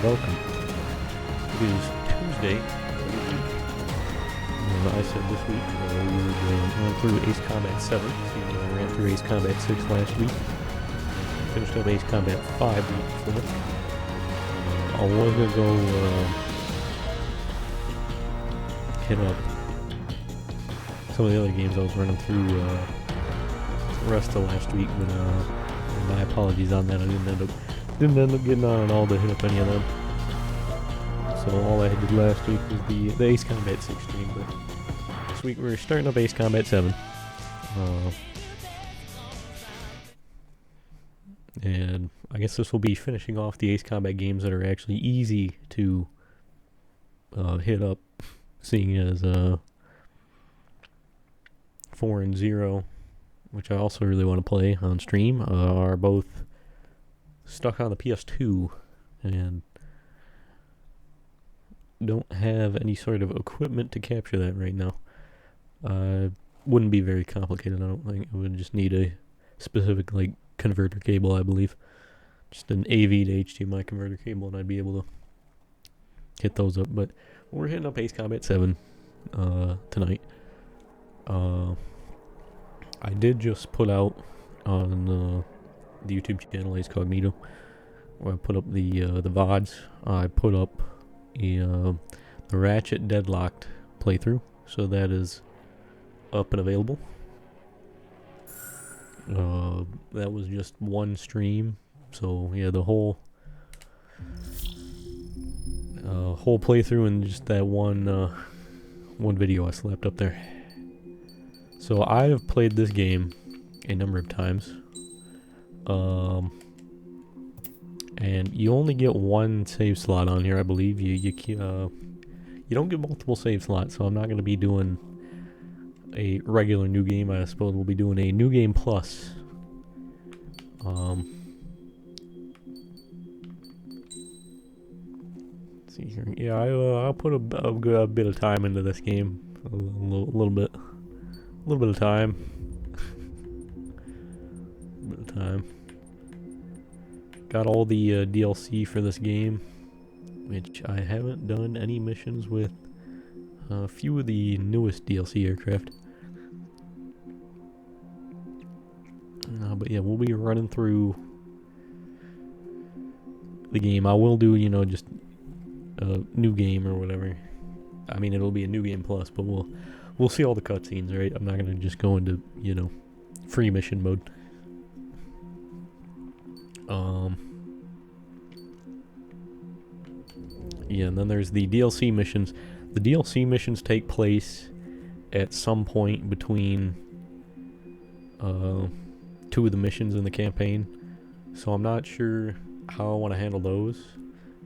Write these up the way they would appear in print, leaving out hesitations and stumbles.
welcome. It is Tuesday. I said this week we were going through Ace Combat 7. I ran through Ace Combat 6 last week. Finished up Ace Combat 5 the week before. I was going to go hit up some of the other games I was running through the rest of last week, but my apologies on that. I didn't end up getting on at all to hit up any of them. So all I did last week was the Ace Combat 6 stream, but this week we're starting up Ace Combat 7. And I guess this will be finishing off the Ace Combat games that are actually easy to hit up, seeing as 4 and 0, which I also really want to play on stream, are both stuck on the PS2 and don't have any sort of equipment to capture that right now. Wouldn't be very complicated, I don't think. It would just need a specific converter cable, I believe. Just an AV to HDMI converter cable, and I'd be able to hit those up. But we're hitting up Ace Combat 7 tonight. I did just put out on the YouTube channel Ace Cognito, where I put up the VODs. I put up the Ratchet Deadlocked playthrough, so that is up and available. That was just one stream, so yeah, the whole playthrough and just that one video I slapped up there. So I have played this game a number of times, and you only get one save slot on here, I believe. You don't get multiple save slots, so I'm not going to be doing a regular new game. I suppose we'll be doing a new game plus. Let's see here. Yeah, I'll put a bit of time into this game, a little bit of time. Got all the DLC for this game, which I haven't done any missions with a few of the newest DLC aircraft. But yeah, we'll be running through the game. I will do, just a new game or whatever. I mean, it'll be a new game plus, but we'll see all the cutscenes, right? I'm not gonna just go into, free mission mode. Yeah, and then there's the DLC missions. The DLC missions take place at some point between two of the missions in the campaign, so I'm not sure how I want to handle those.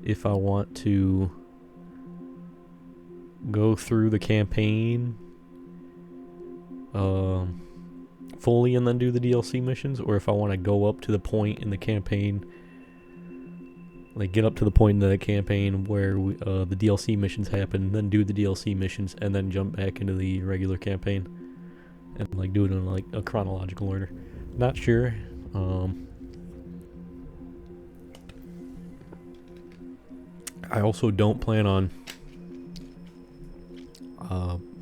If I want to go through the campaign fully and then do the DLC missions, or if I want to go up to the point in the campaign, get up to the point in the campaign where the DLC missions happen, then do the DLC missions, and then jump back into the regular campaign, and do it in a chronological order. Not sure. I also don't plan on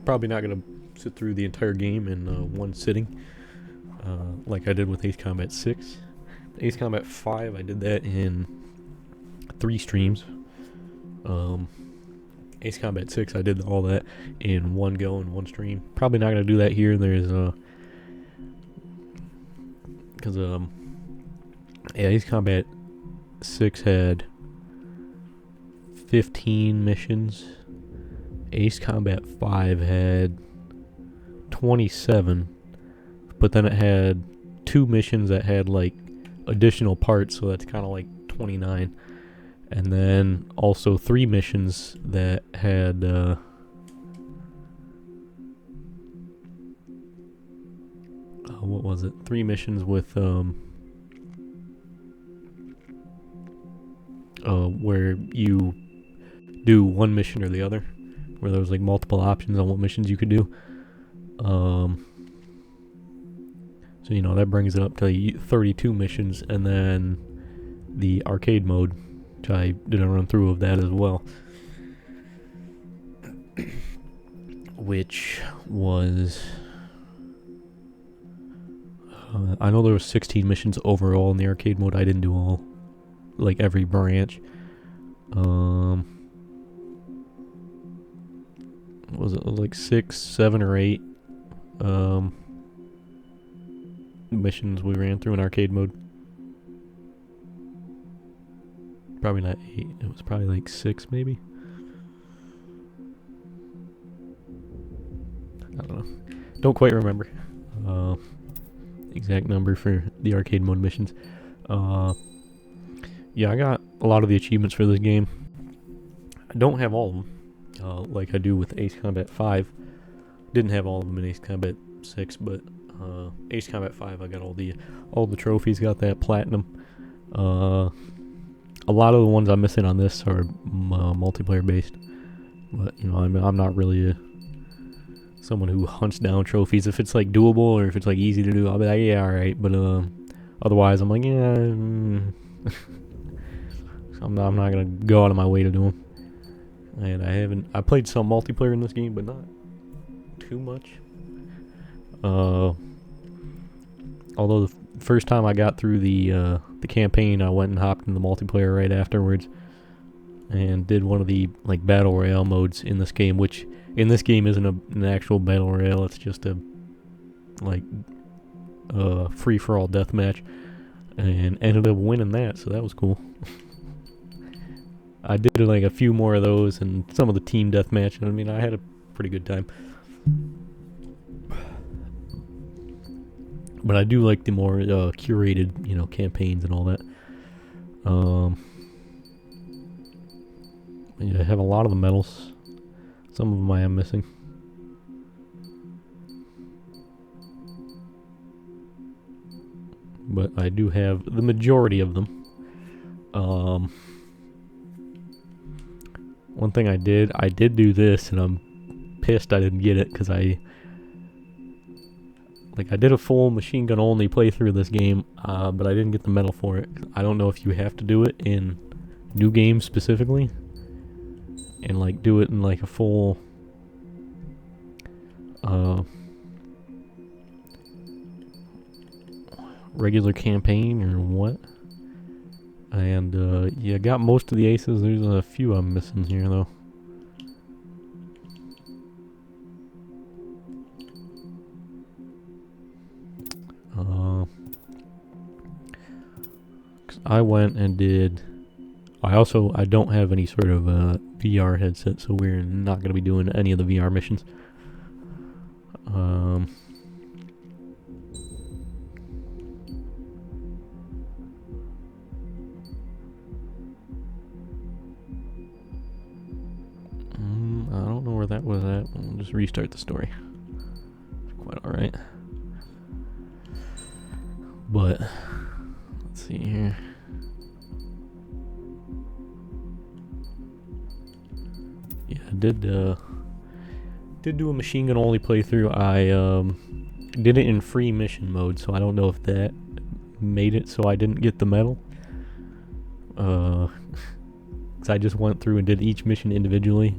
probably not gonna sit through the entire game in one sitting, like I did with Ace Combat 6. Ace Combat 5, I did that in 3 streams. Ace Combat 6, I did all that in one go in one stream. Probably not gonna do that here. There's because Ace Combat 6 had 15 missions. Ace Combat 5 had 27, but then it had 2 missions that had additional parts, so that's kind of 29. And then also 3 missions that had what was it? 3 missions with where you do one mission or the other, where there was multiple options on what missions you could do. So that brings it up to 32 missions, and then the arcade mode which I did a run through of that as well. Which was... I know there was 16 missions overall in the arcade mode. I didn't do all, like, every branch. Was it like 6, 7, or 8 missions we ran through in arcade mode? Probably not 8. It was probably like 6, maybe. I don't know. Don't quite remember exact number for the arcade mode missions. Yeah, I got a lot of the achievements for this game. I don't have all of them, like I do with Ace Combat 5. Didn't have all of them in Ace Combat 6, but Ace Combat 5, I got all the trophies. Got that platinum. A lot of the ones I'm missing on this are multiplayer based, but you know, I'm not really someone who hunts down trophies. If it's like doable or if it's like easy to do, I'll be like, yeah, alright. But otherwise, I'm like, yeah, I'm not gonna go out of my way to do them. And I played some multiplayer in this game, but not too much. Although the first time I got through the campaign, I went and hopped in the multiplayer right afterwards, and did one of the like battle royale modes in this game, which in this game isn't an actual battle royale. It's just a like free for all deathmatch, and ended up winning that, so that was cool. I did like a few more of those and some of the team deathmatch, and I mean, I had a pretty good time. But I do like the more curated, you know, campaigns and all that. Yeah, I have a lot of the medals. Some of them I am missing. But I do have the majority of them. One thing I did do this, and I'm pissed I didn't get it, because I did a full machine gun only playthrough of this game, but I didn't get the medal for it. I don't know if you have to do it in new games specifically, and like do it in like a full regular campaign or what. And yeah, got most of the aces. There's a few I'm missing here though. I went and did. I don't have any sort of VR headset, so we're not going to be doing any of the VR missions. I don't know where that was at. We'll just restart the story. It's quite alright. But let's see here. Yeah, I did do a machine gun only playthrough. I did it in free mission mode, so I don't know if that made it so I didn't get the medal. Cause I just went through and did each mission individually.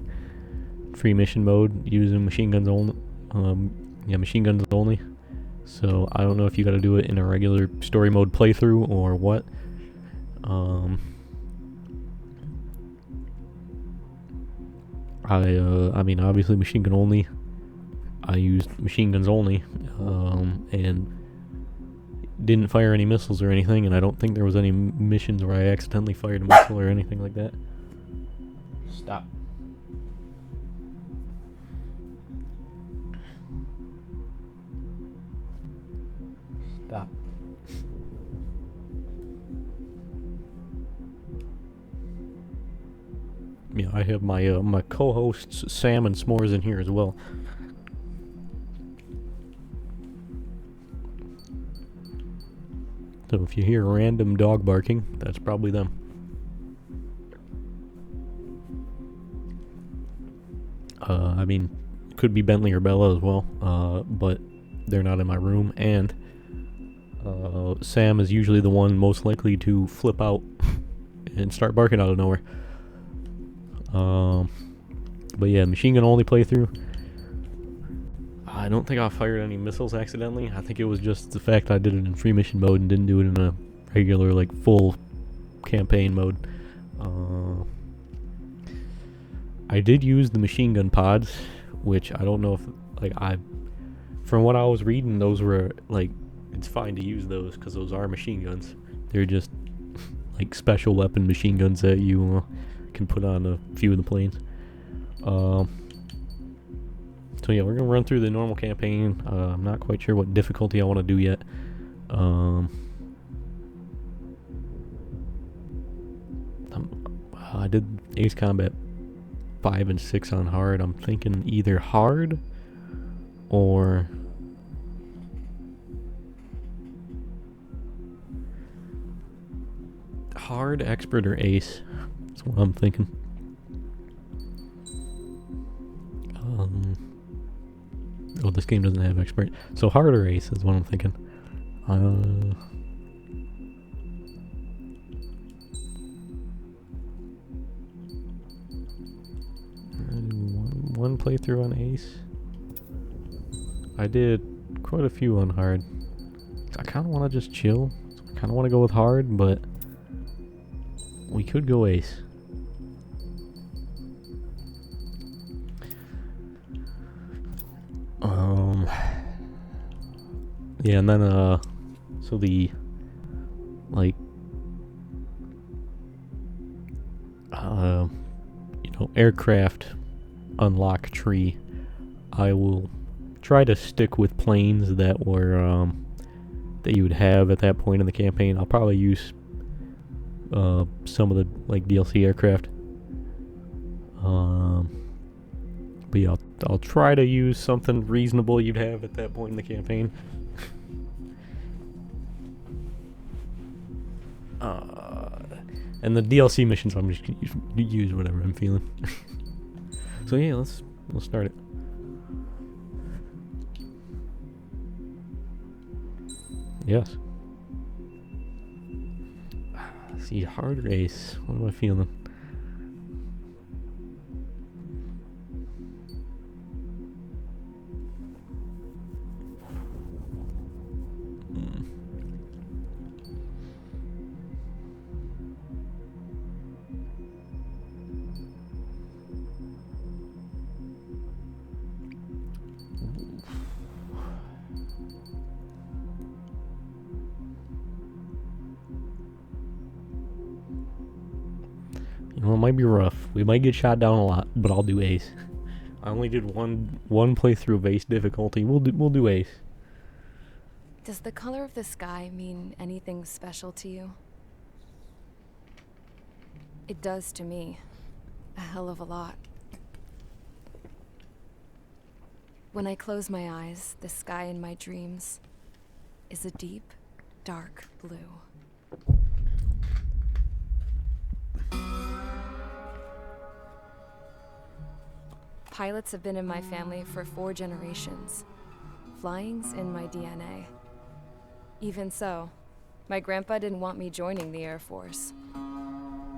Free mission mode using machine guns only. Yeah, machine guns only. So I don't know if you got to do it in a regular story mode playthrough or what. I mean, obviously machine gun only. I used machine guns only, and didn't fire any missiles or anything, and I don't think there was any missions where I accidentally fired a missile or anything like that. Stop. Stop. Yeah, I have my my co-hosts Sam and S'mores in here as well. So if you hear random dog barking, that's probably them. I mean, could be Bentley or Bella as well, but they're not in my room, and Sam is usually the one most likely to flip out and start barking out of nowhere. But yeah, machine gun only playthrough. I don't think I fired any missiles accidentally. I think it was just the fact I did it in free mission mode and didn't do it in a regular, like, full campaign mode. I did use the machine gun pods, which I don't know if, like, from what I was reading, those were, like, it's fine to use those because those are machine guns. They're just, like, special weapon machine guns that you can put on a few of the planes. So yeah, we're gonna run through the normal campaign. I'm not quite sure what difficulty I want to do yet. I did Ace Combat 5 and 6 on hard. I'm thinking either hard or hard, expert, or ace. That's what I'm thinking. Oh, this game doesn't have expert. So hard or ace is what I'm thinking. One playthrough on ace. I did quite a few on hard. I kind of want to just chill. I kind of want to go with hard, but we could go ace. Yeah, and then so the, like, aircraft unlock tree, I will try to stick with planes that were that you would have at that point in the campaign. I'll probably use some of the, like, DLC aircraft. But yeah, I'll try to use something reasonable you'd have at that point in the campaign. And the DLC missions, I'm just gonna use whatever I'm feeling. So yeah, let's start it. Yes. See, hard race. What am I feeling? You know, it might be rough. We might get shot down a lot, but I'll do ace. I only did one playthrough of ace difficulty. We'll do ace. Does the color of the sky mean anything special to you? It does to me. A hell of a lot. When I close my eyes, the sky in my dreams is a deep, dark blue. Pilots have been in my family for 4 generations. Flying's in my DNA. Even so, my grandpa didn't want me joining the Air Force.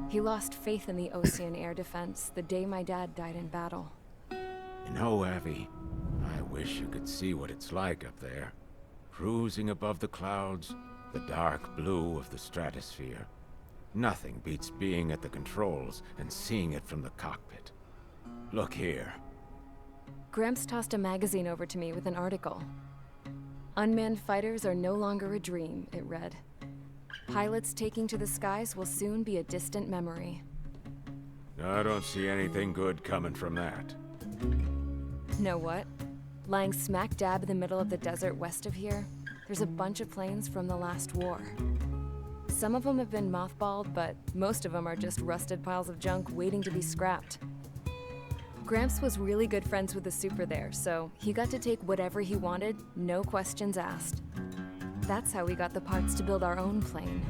He lost faith in the Ocean Air Defense the day my dad died in battle. You know, Abby, I wish you could see what it's like up there. Cruising above the clouds, the dark blue of the stratosphere. Nothing beats being at the controls and seeing it from the cockpit. Look here. Gramps tossed a magazine over to me with an article. Unmanned fighters are no longer a dream, it read. Pilots taking to the skies will soon be a distant memory. I don't see anything good coming from that. Know what? Lying smack dab in the middle of the desert west of here, there's a bunch of planes from the last war. Some of them have been mothballed, but most of them are just rusted piles of junk waiting to be scrapped. Gramps was really good friends with the super there, so he got to take whatever he wanted, no questions asked. That's how we got the parts to build our own plane.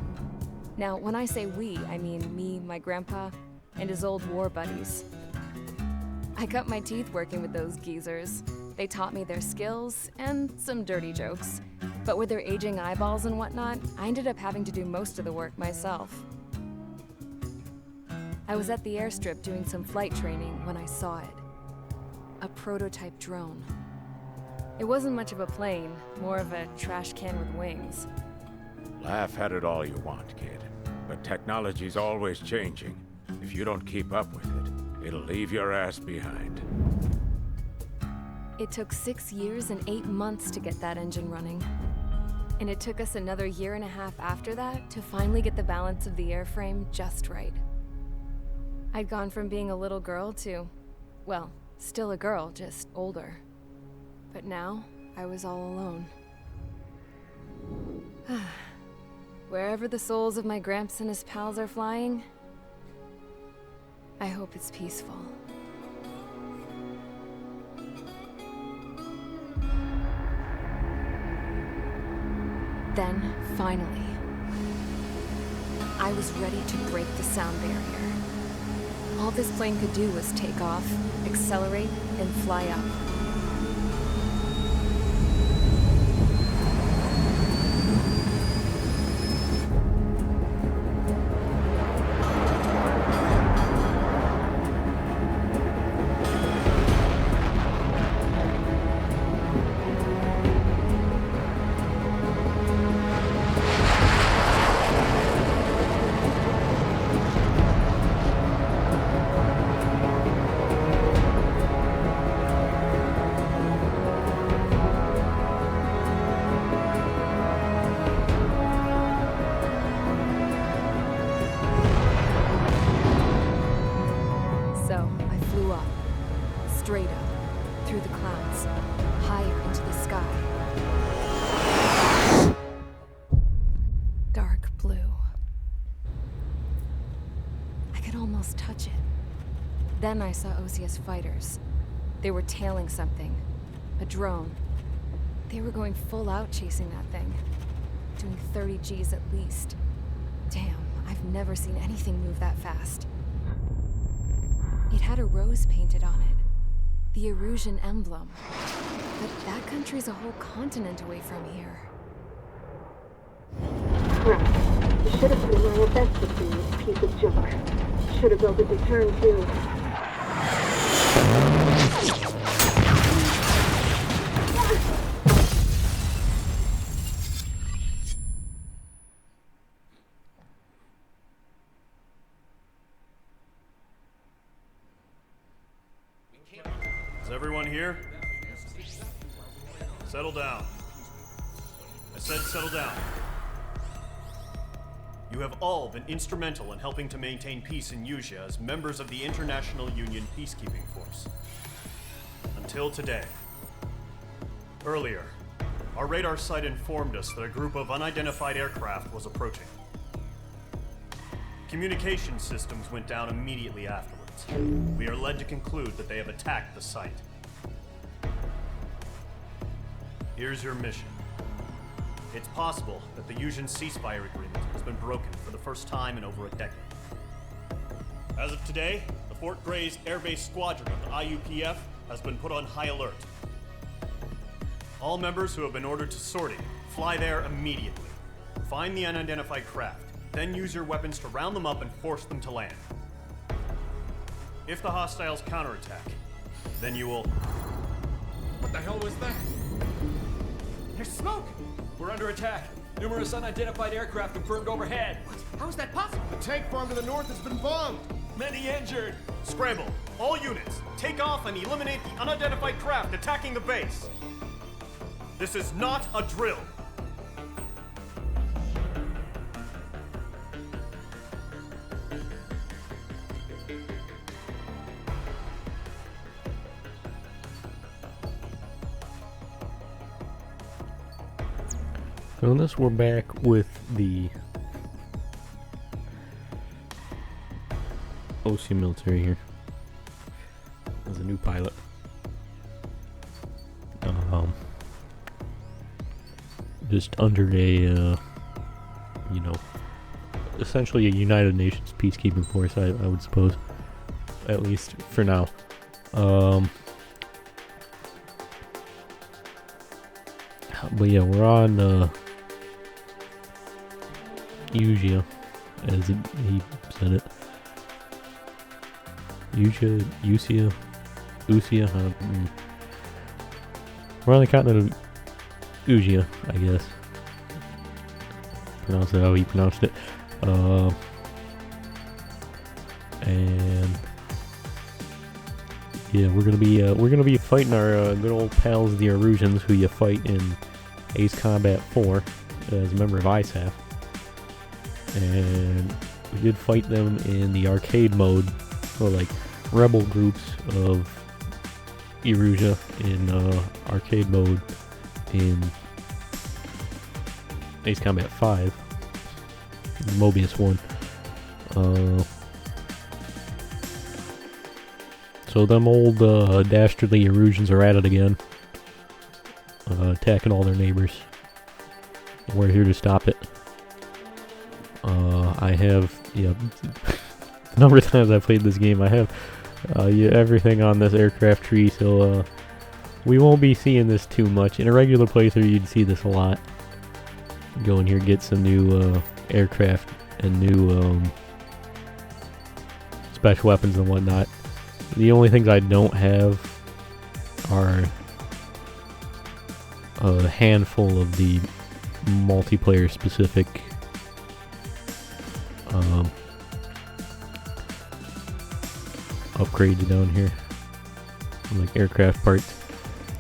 Now, when I say we, I mean me, my grandpa, and his old war buddies. I cut my teeth working with those geezers. They taught me their skills and some dirty jokes. But with their aging eyeballs and whatnot, I ended up having to do most of the work myself. I was at the airstrip doing some flight training when I saw it. A prototype drone. It wasn't much of a plane, more of a trash can with wings. Laugh at it all you want, kid. But technology's always changing. If you don't keep up with it, it'll leave your ass behind. It took 6 years and 8 months to get that engine running. And it took us another 1.5 years after that to finally get the balance of the airframe just right. I'd gone from being a little girl to, well, still a girl, just older. But now, I was all alone. Wherever the souls of my Gramps and his pals are flying, I hope it's peaceful. Then, finally, I was ready to break the sound barrier. All this plane could do was take off, accelerate, and fly up. Straight up, through the clouds, higher into the sky. Dark blue. I could almost touch it. Then I saw Osius fighters. They were tailing something. A drone. They were going full out chasing that thing. Doing 30 Gs at least. Damn, I've never seen anything move that fast. It had a rose painted on it. The Erusian emblem. But that country's a whole continent away from here. Crap. You should have been my best with this piece of junk. Should have built a return too. Is everyone here? Settle down. I said settle down. You have all been instrumental in helping to maintain peace in Usea as members of the International Union Peacekeeping Force. Until today. Earlier, our radar site informed us that a group of unidentified aircraft was approaching. Communication systems went down immediately afterwards. We are led to conclude that they have attacked the site. Here's your mission. It's possible that the Usian ceasefire agreement has been broken for the first time in over a decade. As of today, the Fort Grays Air Base Squadron of the IUPF has been put on high alert. All members who have been ordered to sortie, fly there immediately. Find the unidentified craft, then use your weapons to round them up and force them to land. If the hostiles counterattack, then you will... What the hell was that? There's smoke! We're under attack. Numerous unidentified aircraft confirmed overhead. What? How is that possible? The tank farm to the north has been bombed! Many injured. Scramble! All units, take off and eliminate the unidentified craft attacking the base! This is not a drill! So in this, we're back with the OC military here. As a new pilot. Just under a, essentially a United Nations peacekeeping force, I would suppose. At least for now. But yeah, we're on, Usea, as he said it. Usia. We're on the continent of Usia, I guess. Pronounce it how he pronounced it. And yeah, we're gonna be fighting our good old pals, the Erusians, who you fight in Ace Combat 4 as a member of ISAF. And we did fight them in the arcade mode, or like rebel groups of Erusia in arcade mode in Ace Combat 5, the Mobius one. So them old dastardly Erusians are at it again, attacking all their neighbors. We're here to stop it. I have, the number of times I played this game, I have everything on this aircraft tree, so we won't be seeing this too much. In a regular playthrough, you'd see this a lot. Go in here, get some new aircraft and new special weapons and whatnot. The only things I don't have are a handful of the multiplayer specific upgrades down here, like aircraft parts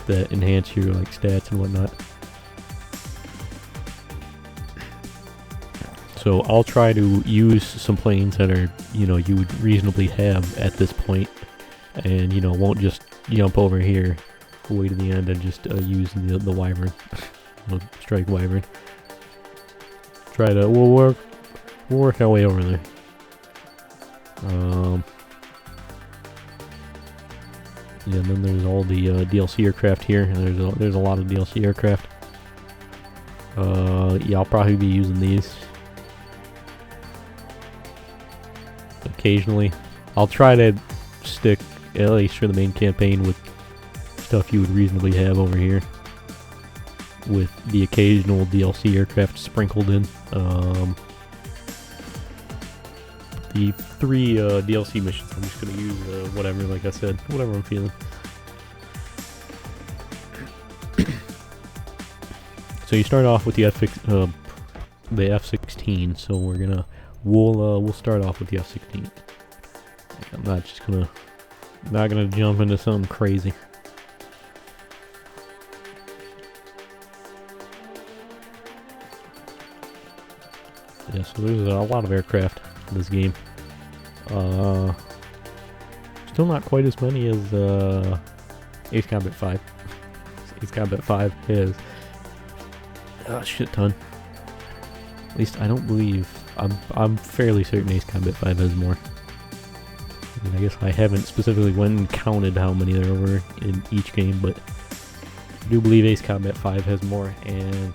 that enhance your like stats and whatnot. So I'll try to use some planes that are, you would reasonably have at this point, and won't just jump over here way to the end and just use the Wyvern, strike Wyvern. We'll work our way over there. Yeah, and then there's all the DLC aircraft here, and there's a lot of DLC aircraft. Yeah, I'll probably be using these occasionally. I'll try to stick, at least for the main campaign, with stuff you would reasonably have over here, with the occasional DLC aircraft sprinkled in. The 3 DLC missions, I'm just going to use whatever, like I said, whatever I'm feeling. So you start off with the F-16, so we'll start off with the F-16. I'm not gonna jump into something crazy. Yeah, so there's a lot of aircraft in this game. Still not quite as many as Ace Combat 5. Ace Combat 5 has a shit ton. At least I don't believe. I'm fairly certain Ace Combat 5 has more. I mean, I guess I haven't specifically went and counted how many there were in each game, but I do believe Ace Combat 5 has more, and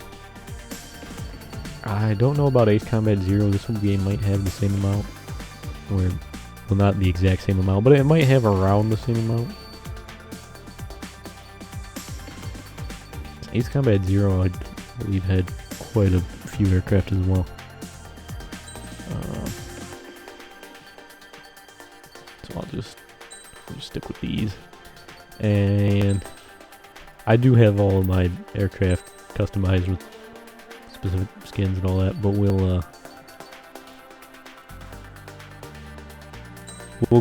I don't know about Ace Combat 0. This one game might have the same amount, or, well, not the exact same amount, but it might have around the same amount. Ace Combat 0, I believe, had quite a few aircraft as well. So I'll just stick with these. And I do have all of my aircraft customized with specific skins and all that, but we'll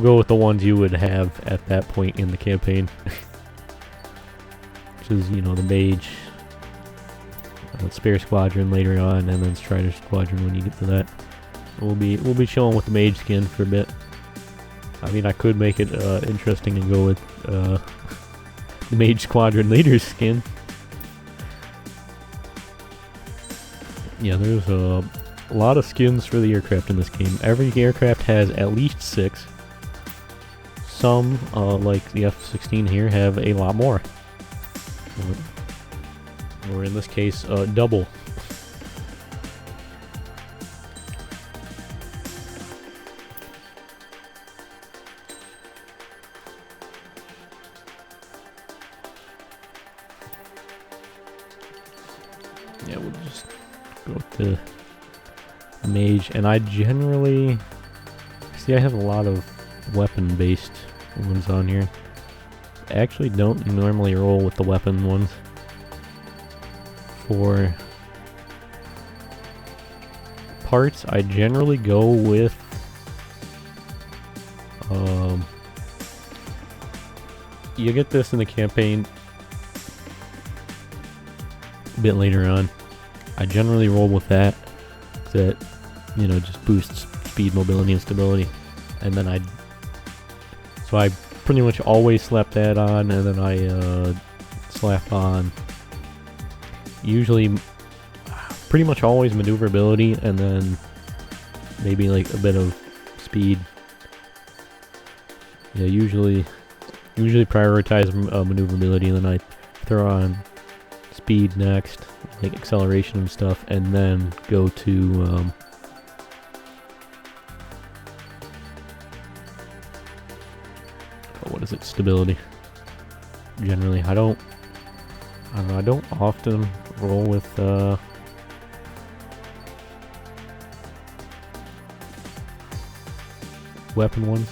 go with the ones you would have at that point in the campaign. Which is, the Mage, Spare Squadron later on, and then Strider Squadron when you get to that. We'll be chilling with the Mage skin for a bit. I mean, I could make it interesting and go with the Mage Squadron Leader's skin. Yeah, there's a lot of skins for the aircraft in this game. Every aircraft has at least 6. Some, like the F-16 here, have a lot more. Or in this case, double. Yeah, we'll just go with the Mage, and I generally see I have a lot of weapon-based ones on here. Actually don't normally roll with the weapon ones. For parts, I generally go with you get this in the campaign a bit later on. I generally roll with that just boosts speed, mobility, and stability. And then I pretty much always slap that on, and then I slap on usually pretty much always maneuverability, and then maybe like a bit of speed. Yeah, usually prioritize maneuverability, and then I throw on speed next, like acceleration and stuff, and then go to what is it? Stability. Generally, I don't often roll with weapon ones.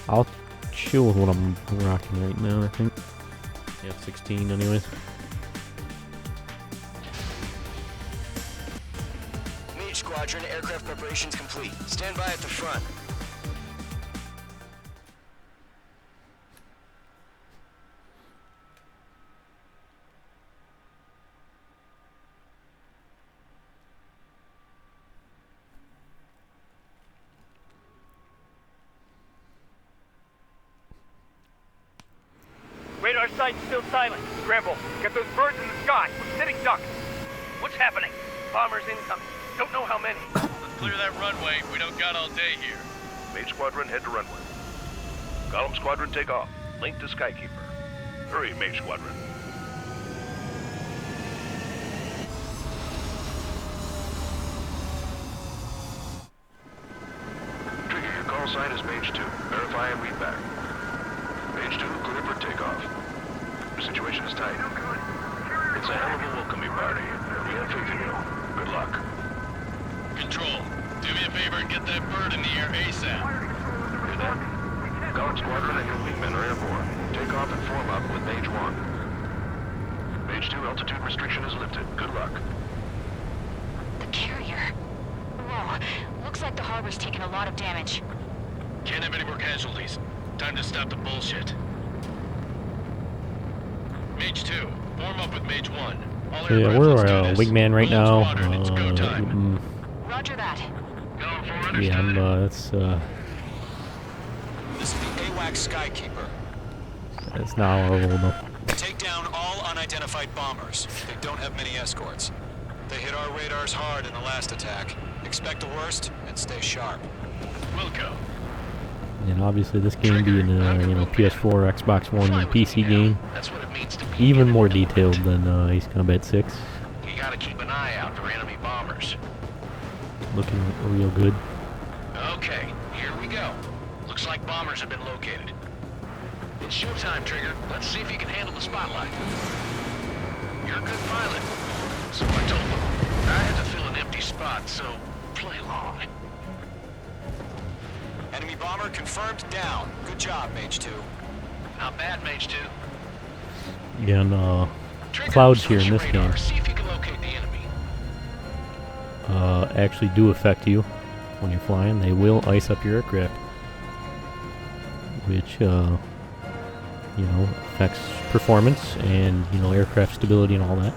I'll chill with what I'm rocking right now, I think. Yeah, 16 anyways. Mage Squadron, aircraft preparations complete. Stand by at the front. Radar site's still silent. Scramble. Get those birds in the sky. We're sitting ducks. What's happening? Bombers incoming. Don't know how many. Let's clear that runway. We don't got all day here. Mage Squadron, head to runway. Column Squadron, take off. Link to Skykeeper. Hurry, Mage Squadron. Trigger, your call sign is Mage 2. Verify and read back. Mage 2, clear for takeoff. The situation is tight. It's a hell of a welcoming party. We have faith in you. Good luck. Control, do me a favor and get that bird in the air ASAP. Do that. Column Squadron and your wingmen are airborne. Take off and form up with Mage 1. Mage 2, altitude restriction is lifted. Good luck. The carrier. Whoa, looks like the harbor's taken a lot of damage. Can't have any more casualties. Time to stop the bullshit. Mage 2, form up with Mage 1. All So yeah, we're wingman right now. Roger that. Yeah, that's This is the AWACS Skykeeper. that's not our role though. Take down all unidentified bombers. They don't have many escorts. They hit our radars hard in the last attack. Expect the worst and stay sharp. Wilco. And obviously this game being a PS4, Xbox One, and PC game, That's what it means to be even more detailed than Ace Combat 6. You gotta keep an eye out for enemy bombers. Looking real good. Okay, here we go. Looks like bombers have been located. It's showtime, Trigger. Let's see if you can handle the spotlight. You're a good pilot. So I told them. I had to fill an empty spot, so play along. Enemy bomber confirmed down. Good job, Mage 2. Not bad, Mage 2. Again, Trigger, clouds here in switch this radar. game See if you can locate the enemy. actually do affect you when you're flying. They will ice up your aircraft, which affects performance and aircraft stability and all that.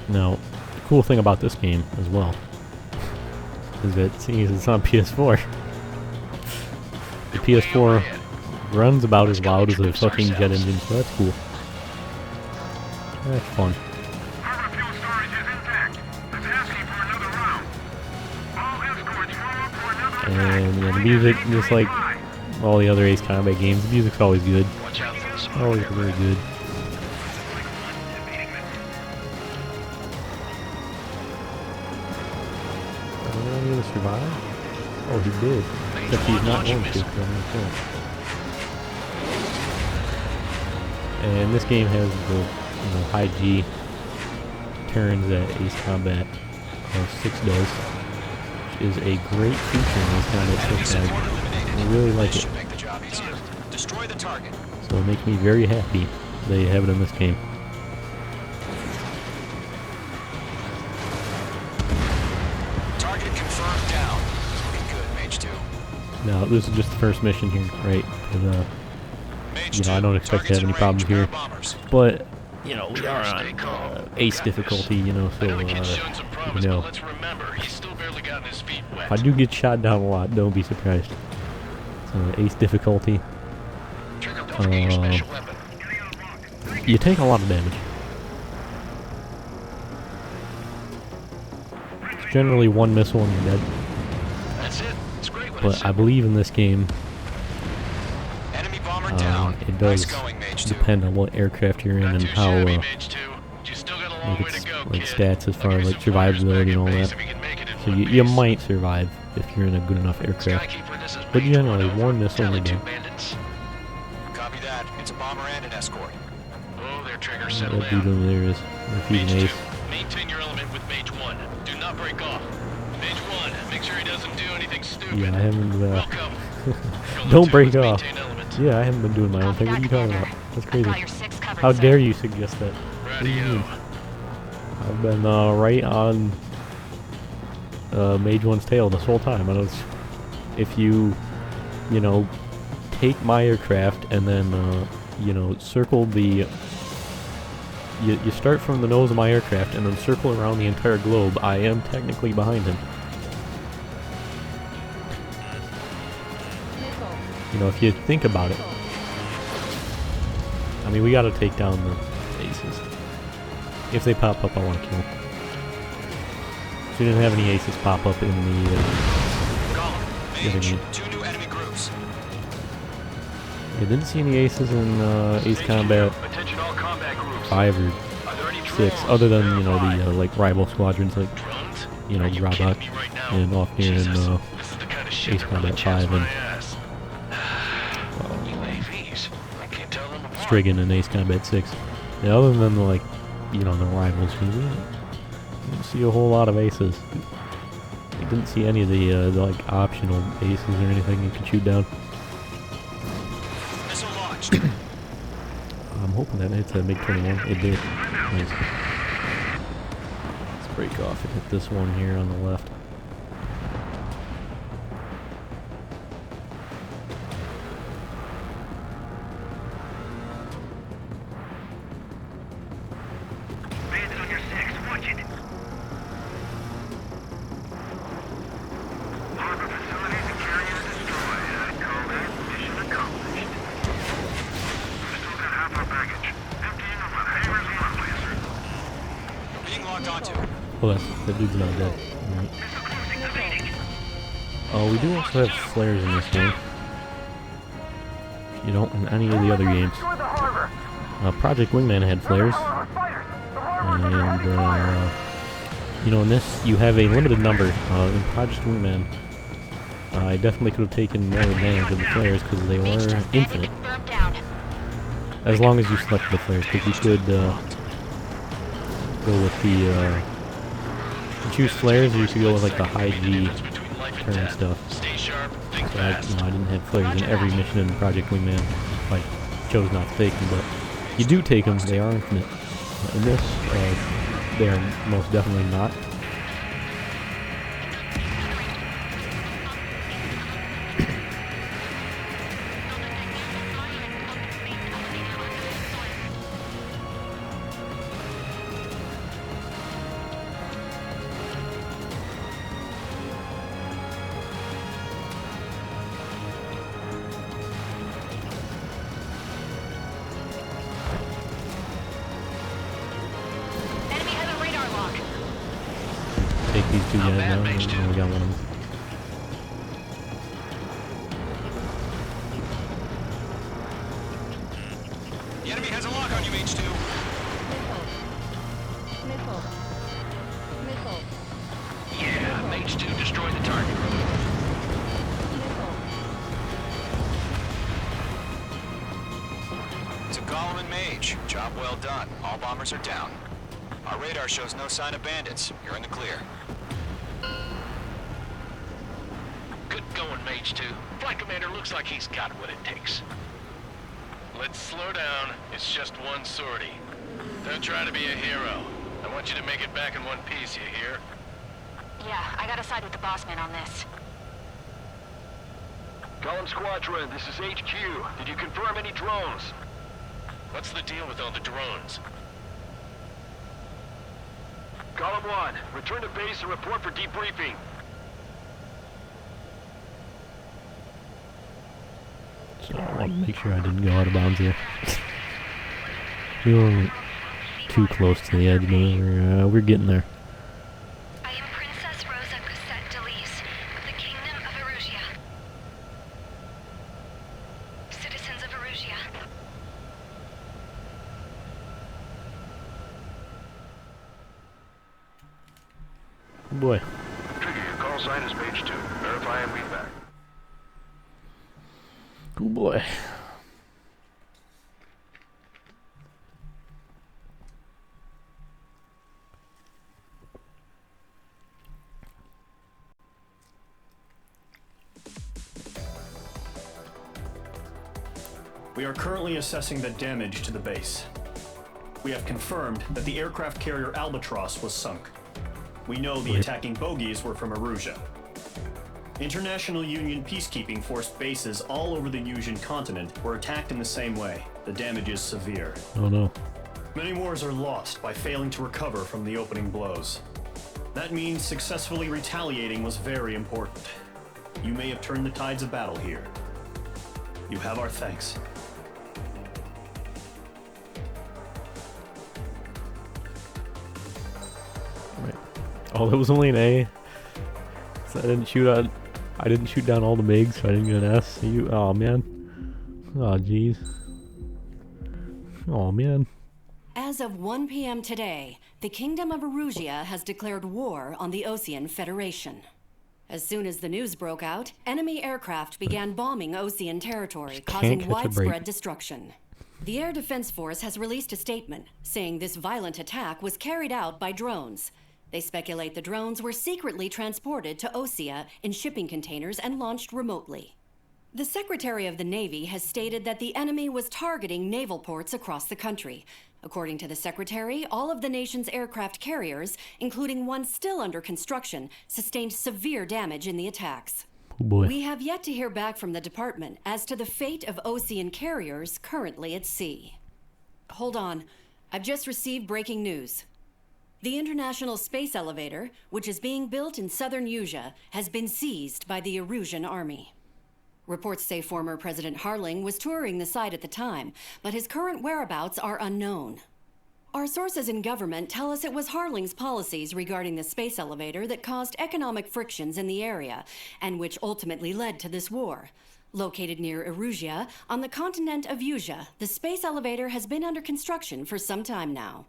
Now, the cool thing about this game as well is that it's on PS4. The PS4 runs about as loud as a fucking jet engine, so that's cool. That's fun. And yeah, the music, just like all the other Ace Combat games, the music's always good. Always very good. To survive? Oh, he did. Except he's not going to. And this game has the high G turns that Ace Combat 6 does, which is a great feature in Ace Combat 6. I really like it. Make the job easier. Destroy the target. So it makes me very happy they have it in this game. Target confirmed down. Looking good, Mage 2. Now, this is just the first mission here, right? And, Mage I don't expect to have any problems here. But, we are on Ace difficulty, so, Let's remember, he's still barely gotten his feet wet. if I do get shot down a lot, don't be surprised. So, Ace difficulty. You take a lot of damage. It's generally one missile and you're dead. That's it. It's great when But I believe in this game, Enemy bomber down. it does Nice going, Mage 2. depend on what aircraft you're in and how like its like stats as far as like survivability and all that. So you might survive if you're in a good enough aircraft. But generally, one missile and you're dead. Copy that. It's a bomber and an escort. Oh, their trigger That dude over there is refusing Ace. Maintain your element with Mage 1. Do not break off. Mage 1, make sure he doesn't do anything stupid. Yeah, I haven't. Don't break off. Yeah, I haven't been doing my own thing. What are you talking about? That's crazy. How dare you suggest that? What do you mean? I've been right on Mage 1's tail this whole time. I don't. If you, take my aircraft and then, circle the. You start from the nose of my aircraft and then circle around the entire globe. I am technically behind him. If you think about it. I mean, we gotta take down the aces. If they pop up, I want to kill them. So we didn't have any aces pop up in the other game. 2 new enemy groups. I didn't see any aces in Ace Combat 5 or 6, other than, the, like, rival squadrons, like, Grabak and Ofnir and Ace Combat 5 and Strigan and Ace Combat 6. Yeah, other than, like, the rivals, you didn't see a whole lot of aces. I didn't see any of the like, optional aces or anything you could shoot down. Missile launched. I'm hoping that hits that MiG-21. It did. Nice. Let's break off and hit this one here on the left. Oh, that dude's not dead. Right. Oh, we do also have flares in this game. You don't in any of the other games. Project Wingman had flares. And, in this, you have a limited number. In Project Wingman, I definitely could have taken more advantage of the flares because they were infinite. As long as you selected the flares, because you could go with the choose flares, or you could go with like the high G turn stuff. So I didn't have flares in every mission in Project Wingman. I chose not to take them, but you do take them. They are infinite. In this, they are most definitely not. Take these two guys out, and we got one of them. The enemy has a lock on you, H2. Missile. Yeah, Mage 2 destroyed the target. To Gollum and Mage, job well done. All bombers are down. Our radar shows no sign of bandits. You're in the clear. Good going, Mage 2. Flight Commander looks like he's got what it takes. Let's slow down. It's just one sortie. Don't try to be a hero. I want you to make it back in one piece, you hear? Yeah, I gotta side with the boss man on this. Column Squadron, this is HQ. Did you confirm any drones? What's the deal with all the drones? Column 1, return to base and report for debriefing. So I want to make sure I didn't go out of bounds here. We weren't too close to the edge, but we're getting there. I am Princess Rosa Cosette Delise of the Kingdom of Erusia. Citizens of Erusia. Boy. Trigger, your call sign is Mage 2. Verify and read back. Oh boy. We are currently assessing the damage to the base. We have confirmed that the aircraft carrier Albatross was sunk. We know the attacking bogies were from Erusia. International Union peacekeeping force bases all over the Yusian continent were attacked in the same way. The damage is severe. Oh no. Many wars are lost by failing to recover from the opening blows. That means successfully retaliating was very important. You may have turned the tides of battle here. You have our thanks. Right. Oh, that was only an A. So I didn't shoot down all the MiGs, so I didn't get an S. Oh man. Oh jeez. Oh man. As of 1 p.m. today, the Kingdom of Erusia has declared war on the Osean Federation. As soon as the news broke out, enemy aircraft began bombing Osean territory, causing widespread destruction. The Air Defense Force has released a statement saying this violent attack was carried out by drones. They speculate the drones were secretly transported to Osea in shipping containers and launched remotely. The Secretary of the Navy has stated that the enemy was targeting naval ports across the country. According to the Secretary, all of the nation's aircraft carriers, including one still under construction, sustained severe damage in the attacks. Oh boy. We have yet to hear back from the department as to the fate of Osean carriers currently at sea. Hold on. I've just received breaking news. The International Space Elevator, which is being built in southern Yusia, has been seized by the Erusian army. Reports say former President Harling was touring the site at the time, but his current whereabouts are unknown. Our sources in government tell us it was Harling's policies regarding the space elevator that caused economic frictions in the area, and which ultimately led to this war. Located near Erusia, on the continent of Yusia, the space elevator has been under construction for some time now.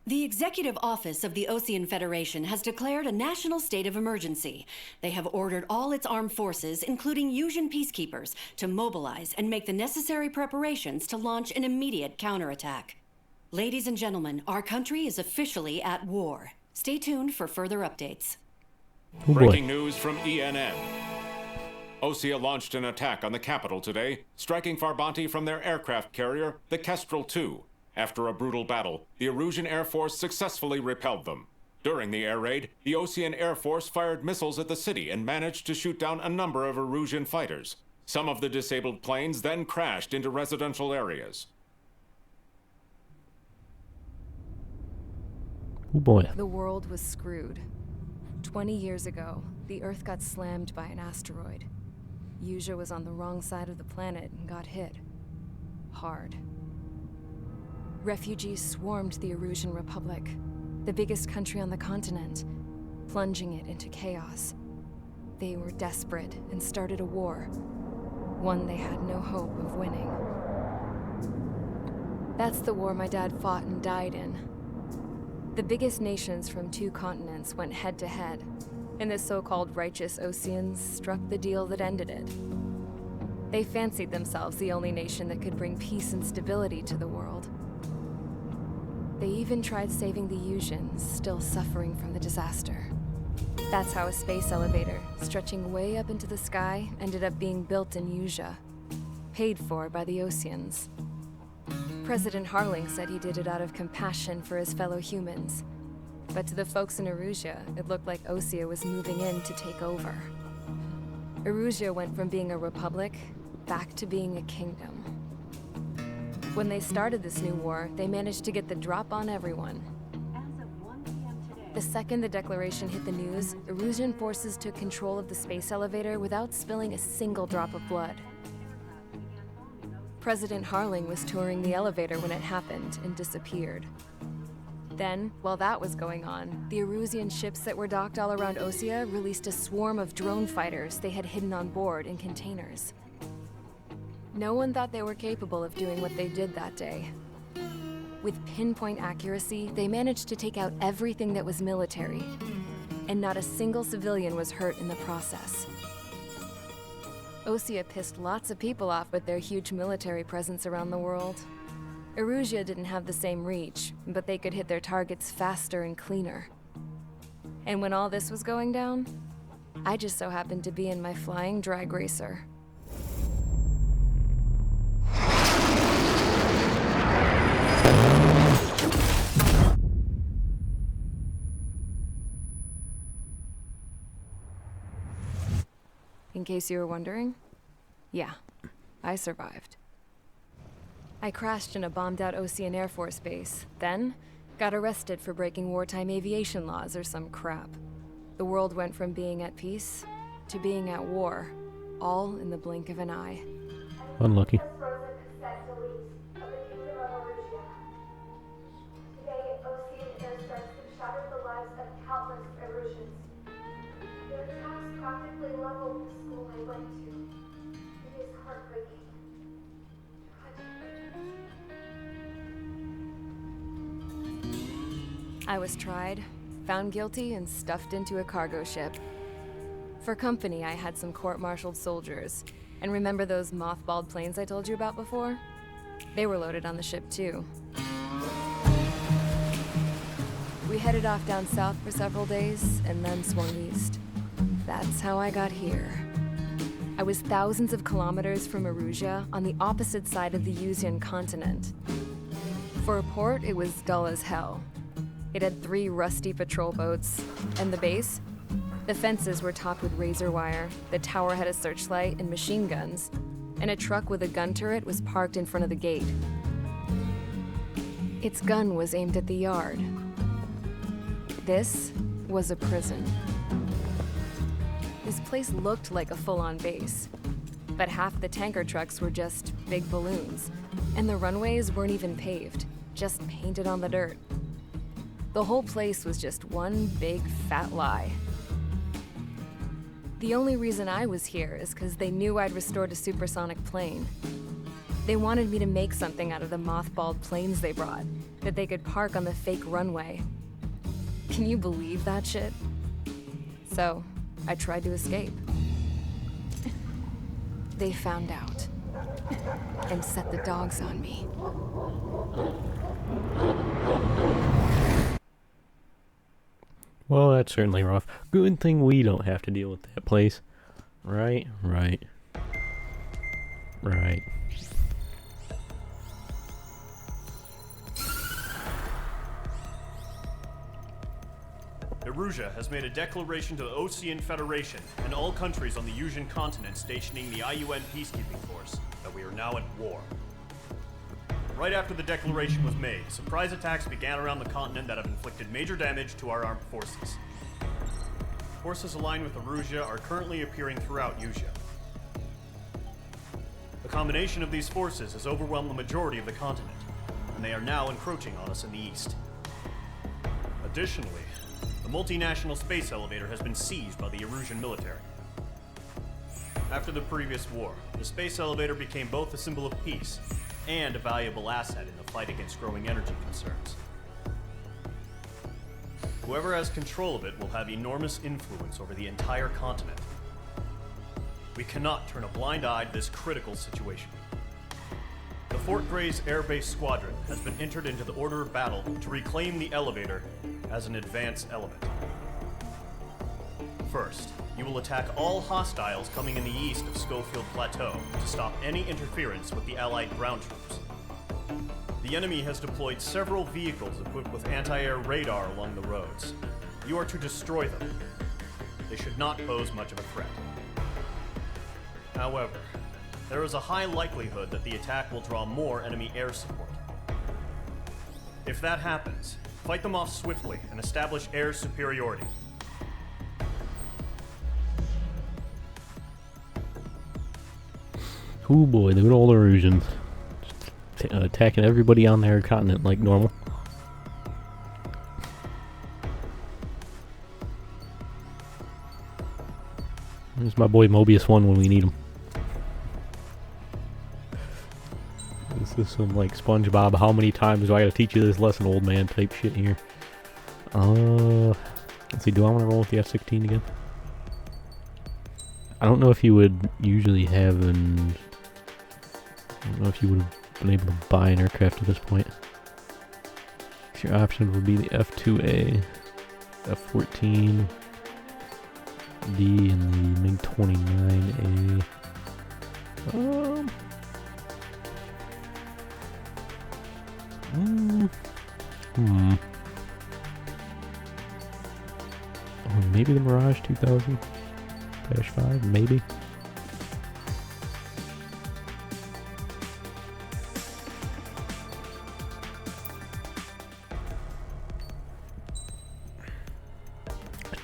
The Executive Office of the Osean Federation has declared a national state of emergency. They have ordered all its armed forces, including Yusian peacekeepers, to mobilize and make the necessary preparations to launch an immediate counterattack. Ladies and gentlemen, our country is officially at war. Stay tuned for further updates. Oh boy. Breaking news from ENN. Osea launched an attack on the capital today, striking Farbanti from their aircraft carrier, the Kestrel II. After a brutal battle, the Erusian Air Force successfully repelled them. During the air raid, the Osean Air Force fired missiles at the city and managed to shoot down a number of Erusian fighters. Some of the disabled planes then crashed into residential areas. Oh boy. The world was screwed. 20 years ago, the Earth got slammed by an asteroid. Yusia was on the wrong side of the planet and got hit. Hard. Refugees swarmed the Erusian Republic, the biggest country on the continent, plunging it into chaos. They were desperate and started a war, one they had no hope of winning. That's the war my dad fought and died in. The biggest nations from 2 continents went head-to-head, and the so-called righteous Oseans struck the deal that ended it. They fancied themselves the only nation that could bring peace and stability to the world. They even tried saving the Yuuzhan, still suffering from the disaster. That's how a space elevator, stretching way up into the sky, ended up being built in Yuzha, paid for by the Oseans. President Harling said he did it out of compassion for his fellow humans. But to the folks in Erusea, it looked like Osea was moving in to take over. Erusea went from being a republic back to being a kingdom. When they started this new war, they managed to get the drop on everyone. The second the declaration hit the news, Erusian forces took control of the space elevator without spilling a single drop of blood. President Harling was touring the elevator when it happened and disappeared. Then, while that was going on, the Erusian ships that were docked all around Osea released a swarm of drone fighters they had hidden on board in containers. No one thought they were capable of doing what they did that day. With pinpoint accuracy, they managed to take out everything that was military, and not a single civilian was hurt in the process. Osea pissed lots of people off with their huge military presence around the world. Erusea didn't have the same reach, but they could hit their targets faster and cleaner. And when all this was going down, I just so happened to be in my flying drag racer. In case you were wondering, yeah, I survived. I crashed in a bombed-out Osean Air Force base, then got arrested for breaking wartime aviation laws or some crap. The world went from being at peace to being at war, all in the blink of an eye. Unlucky. I was tried, found guilty, and stuffed into a cargo ship. For company, I had some court-martialed soldiers. And remember those mothballed planes I told you about before? They were loaded on the ship too. We headed off down south for several days, and then swung east. That's how I got here. I was thousands of kilometers from Erusea, on the opposite side of the Yuuzhan continent. For a port, it was dull as hell. It had 3 rusty patrol boats, and the base? The fences were topped with razor wire, the tower had a searchlight and machine guns, and a truck with a gun turret was parked in front of the gate. Its gun was aimed at the yard. This was a prison. This place looked like a full-on base, but half the tanker trucks were just big balloons, and the runways weren't even paved, just painted on the dirt. The whole place was just one big fat lie. The only reason I was here is because they knew I'd restored a supersonic plane. They wanted me to make something out of the mothballed planes they brought, that they could park on the fake runway. Can you believe that shit? So, I tried to escape. They found out, and set the dogs on me. Well, that's certainly rough. Good thing we don't have to deal with that place. Right. Erusea has made a declaration to the Osean Federation and all countries on the Yuuzhan continent stationing the IUN peacekeeping force that we are now at war. Right after the declaration was made, surprise attacks began around the continent that have inflicted major damage to our armed forces. Forces aligned with Erusea are currently appearing throughout Yuuzha. The combination of these forces has overwhelmed the majority of the continent, and they are now encroaching on us in the east. Additionally, the multinational space elevator has been seized by the Erusian military. After the previous war, the space elevator became both a symbol of peace and a valuable asset in the fight against growing energy concerns. Whoever has control of it will have enormous influence over the entire continent. We cannot turn a blind eye to this critical situation. The Fort Gray's Air Base Squadron has been entered into the order of battle to reclaim the elevator as an advance element. First, you will attack all hostiles coming in the east of Schofield Plateau to stop any interference with the Allied ground troops. The enemy has deployed several vehicles equipped with anti-air radar along the roads. You are to destroy them. They should not pose much of a threat. However, there is a high likelihood that the attack will draw more enemy air support. If that happens, fight them off swiftly and establish air superiority. Oh boy, the good old Erusians. Attacking everybody on their continent like normal. There's my boy Mobius 1 when we need him. This is some like SpongeBob, how many times do I gotta teach you this lesson, old man type shit here. Let's see, do I want to roll with the F-16 again? I don't know if you would usually have an... I don't know if you would have been able to buy an aircraft at this point. Your options would be the F-2A, F-14, D, and the MiG-29A. Maybe the Mirage 2000-5, maybe.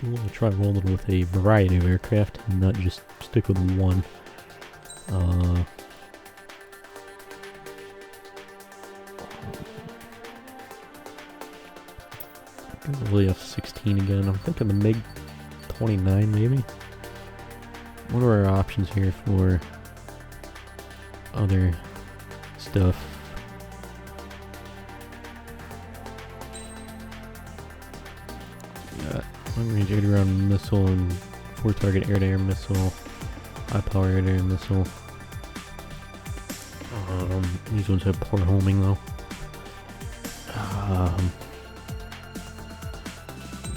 I'm going to try rolling with a variety of aircraft and not just stick with one. Really F-16 again. I'm thinking the MiG-29 maybe. What are our options here for other stuff? Got long-range air-to-ground missile and 4-target air-to-air missile, high-power air-to-air missile. These ones have poor homing though.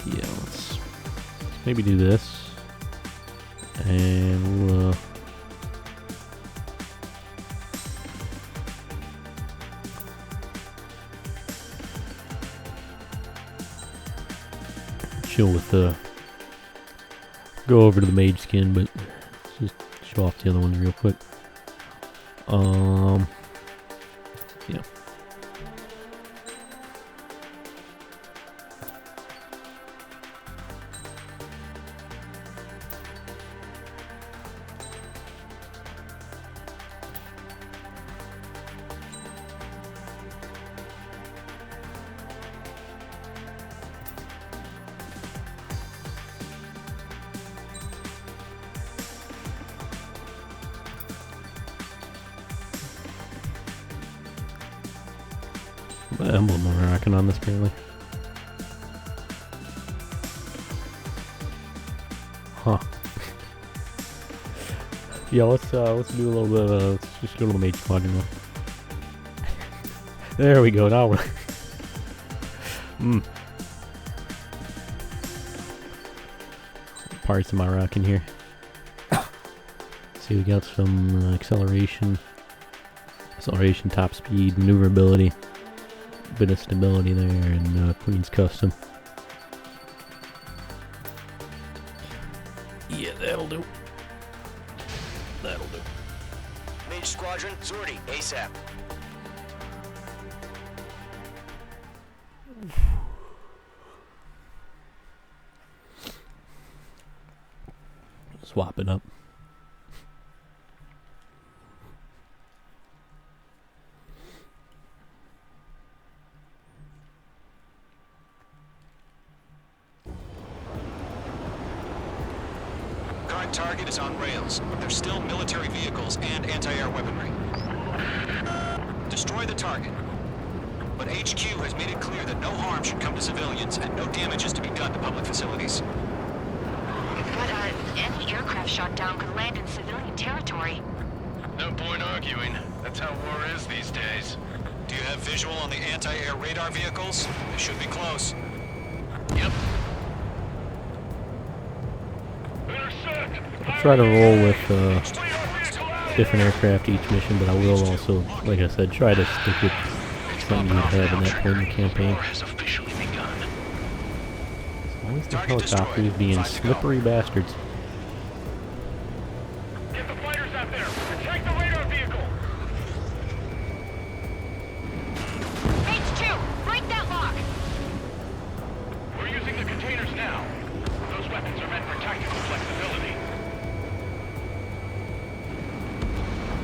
Yeah, let's maybe do this, and we'll chill with the go over to the mage skin, but let's just show off the other ones real quick. Yeah. Emblem we're rocking on this apparently. Huh. Yeah, let's do a little bit of let's just go to the mage squadron now. There we go, now we're parts of my rocking here. See, we got some acceleration, top speed, maneuverability. Bit of stability there, and Queen's Custom. Yeah, that'll do. That'll do. Mage Squadron, sortie, ASAP. Swap it up. Target is on rails. There's still military vehicles and anti-air weaponry. Destroy the target. But HQ has made it clear that no harm should come to civilians and no damage is to be done to public facilities. But Any aircraft shot down could land in civilian territory. No point arguing. That's how war is these days. Do you have visual on the anti-air radar vehicles? They should be close. Yep. I'll try to roll with different aircraft each mission, but I will also, like I said, try to stick with something you have in that point in the campaign. Always the helicopters being slippery bastards. Get the fighters out there! Protect the radar vehicle! H2, break that lock! We're using the containers now. Those weapons are meant for tactical flexibility.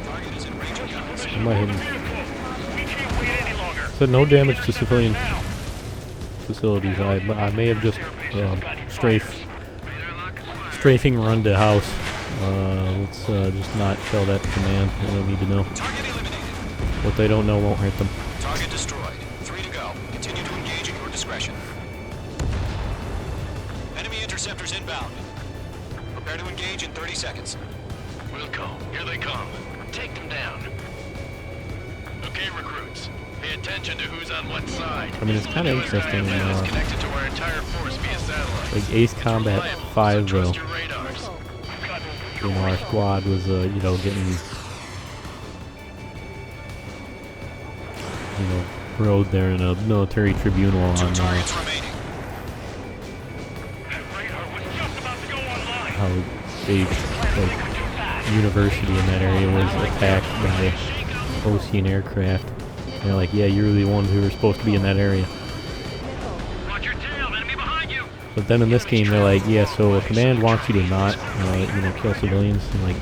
Target is in range of guns. I might hit him. We can't wait any longer. Said no damage to civilian facilities. I may have just strafing run to house. Let's just not tell that to command. They don't need to know. What they don't know won't hurt them. Target destroyed. 3 to go. Continue to engage at your discretion. Enemy interceptors inbound. Prepare to engage in 30 seconds. Wilco, here they come. Take them down. Okay, recruits. Pay attention to who's on what side. I mean, it's kind of interesting. Connected to our entire force via satellite. Like Ace Combat 5, though. You know, our squad was, you know, getting, you know, rode there in a military tribunal on how a like, university in that area was attacked by Osean aircraft. And they're like, yeah, you're the ones who were supposed to be in that area. But then in this game, they're like, yeah, so a command wants you to not, you know, kill civilians. And like,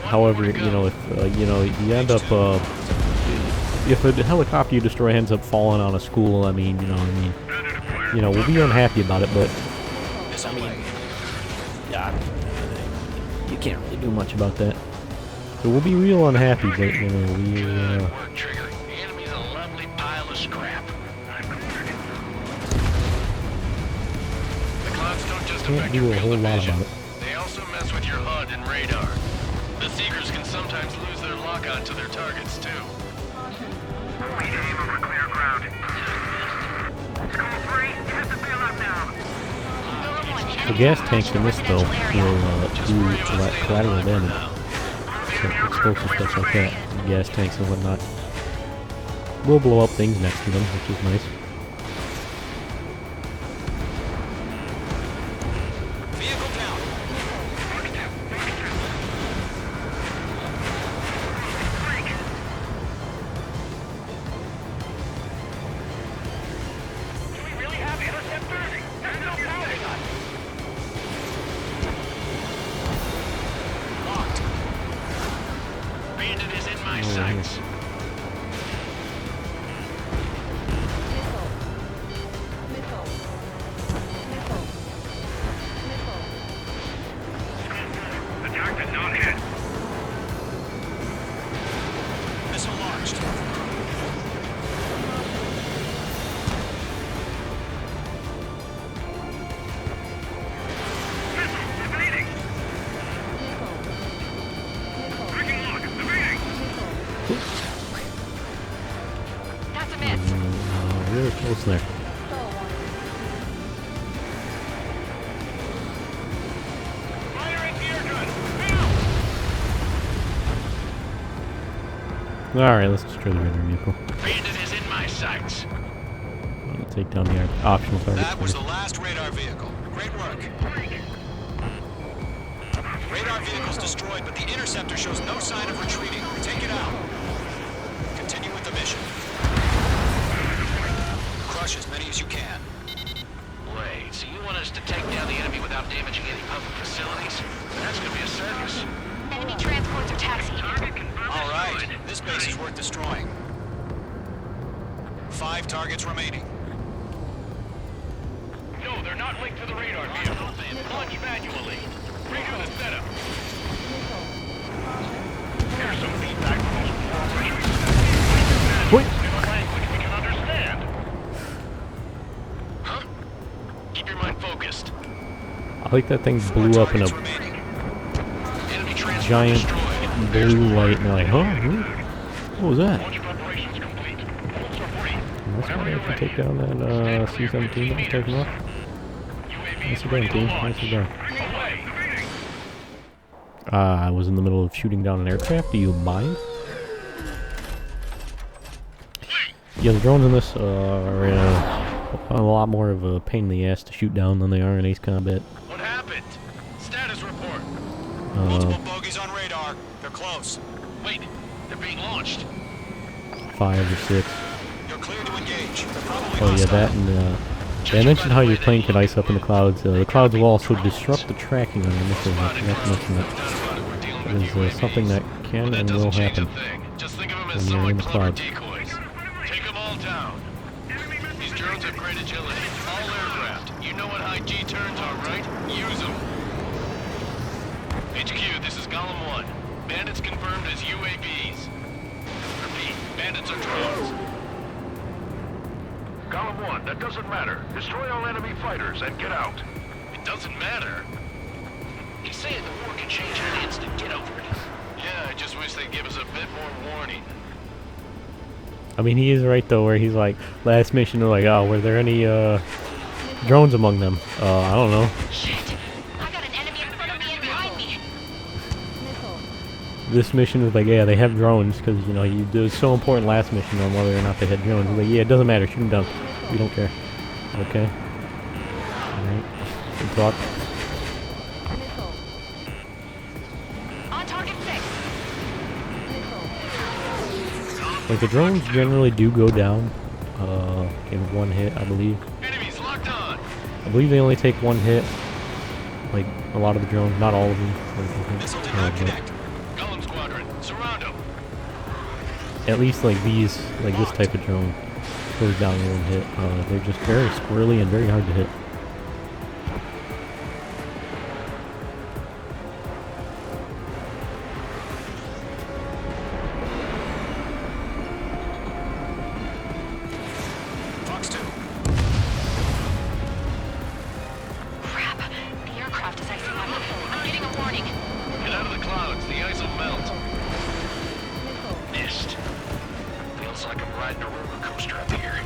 however, you know, if you know, you end up, if a helicopter you destroy ends up falling on a school, I mean, you know, we'll be unhappy about it, but I mean, yeah, you can't really do much about that. So we'll be real unhappy, but you know, we. Can't do a whole lot about it. They also mess with your HUD and radar. The Seekers can sometimes lose their lockout to their targets, too. We aim over clear ground. School 3, test the bailout now. The gas tanks in this, though, will do collateral damage. So explosive stuff like that. Gas tanks and whatnot. Will blow up things next to them, which is nice. Really close there. Alright, let's destroy the radar vehicle. Bandit is in my sights. I'm gonna take down the optional targets. That was the last radar vehicle. Great work. Radar vehicle's destroyed, but the interceptor shows no sign of retreating. Take it out. Continue with the mission. Crush as many as you can. Wait, so you want us to take down the enemy without damaging any public facilities? That's gonna be a circus. Enemy transports are taxiing. All right, this base is worth destroying. 5 targets remaining. No, they're not linked to the radar vehicle. Launch manually. Redo the setup. Here's some feedback from those Wait. in a language we can understand. Huh? Keep your mind focused. I think that thing blew up in a giant blue light, and they're like, huh? What was that? That's why I can take down that C-17 that was taken off. Nicely done, team. Nicely done. I was in the middle of shooting down an aircraft. Do you mind? Yeah, the drones in this are a lot more of a pain in the ass to shoot down than they are in Ace Combat. What happened? Status report. Multiple bogies on radar. They're close. Wait, they're being launched. 5 or 6. You're clear to engage. They're probably Oh yeah, that and I mentioned how your plane can ice up in the clouds. The clouds will also disrupt the tracking on your missiles. I forgot to mention that. It is something that can and will happen when you're in the clouds. Take them all down. These drones have great agility. All aircraft. You know what high G turns are, right? Use them. HQ, this is Golem 1. Bandits confirmed as UAVs. Repeat, bandits are drones. Golem 1, that doesn't matter. Destroy all enemy fighters and get out. It doesn't matter. He's saying the war can change in an instant. Get over it. Yeah, I just wish they'd give us a bit more warning. I mean, he is right though, where he's like, last mission, they're like, oh, were there any drones among them? I don't know. Shit! I got an enemy in front of me and behind me. This mission is like, yeah, they have drones, because, you know, it was so important last mission on whether or not they had drones. He's like, yeah, it doesn't matter, shoot them down. We don't care. Okay. Alright. Good talk. On target 6. Like, the drones generally do go down in one hit, I believe. Enemies locked on. I believe they only take one hit. Like, a lot of the drones, not all of them. Missile did not connect. Golem Squadron, surround them. At least, like, these, like this type of drone goes down in one hit. They're just very squirrely and very hard to hit. Fox 2. Crap! The aircraft is icing up. I'm getting a warning. Get out of the clouds. The ice will melt. Missed. Feels like I'm riding a roller coaster up here.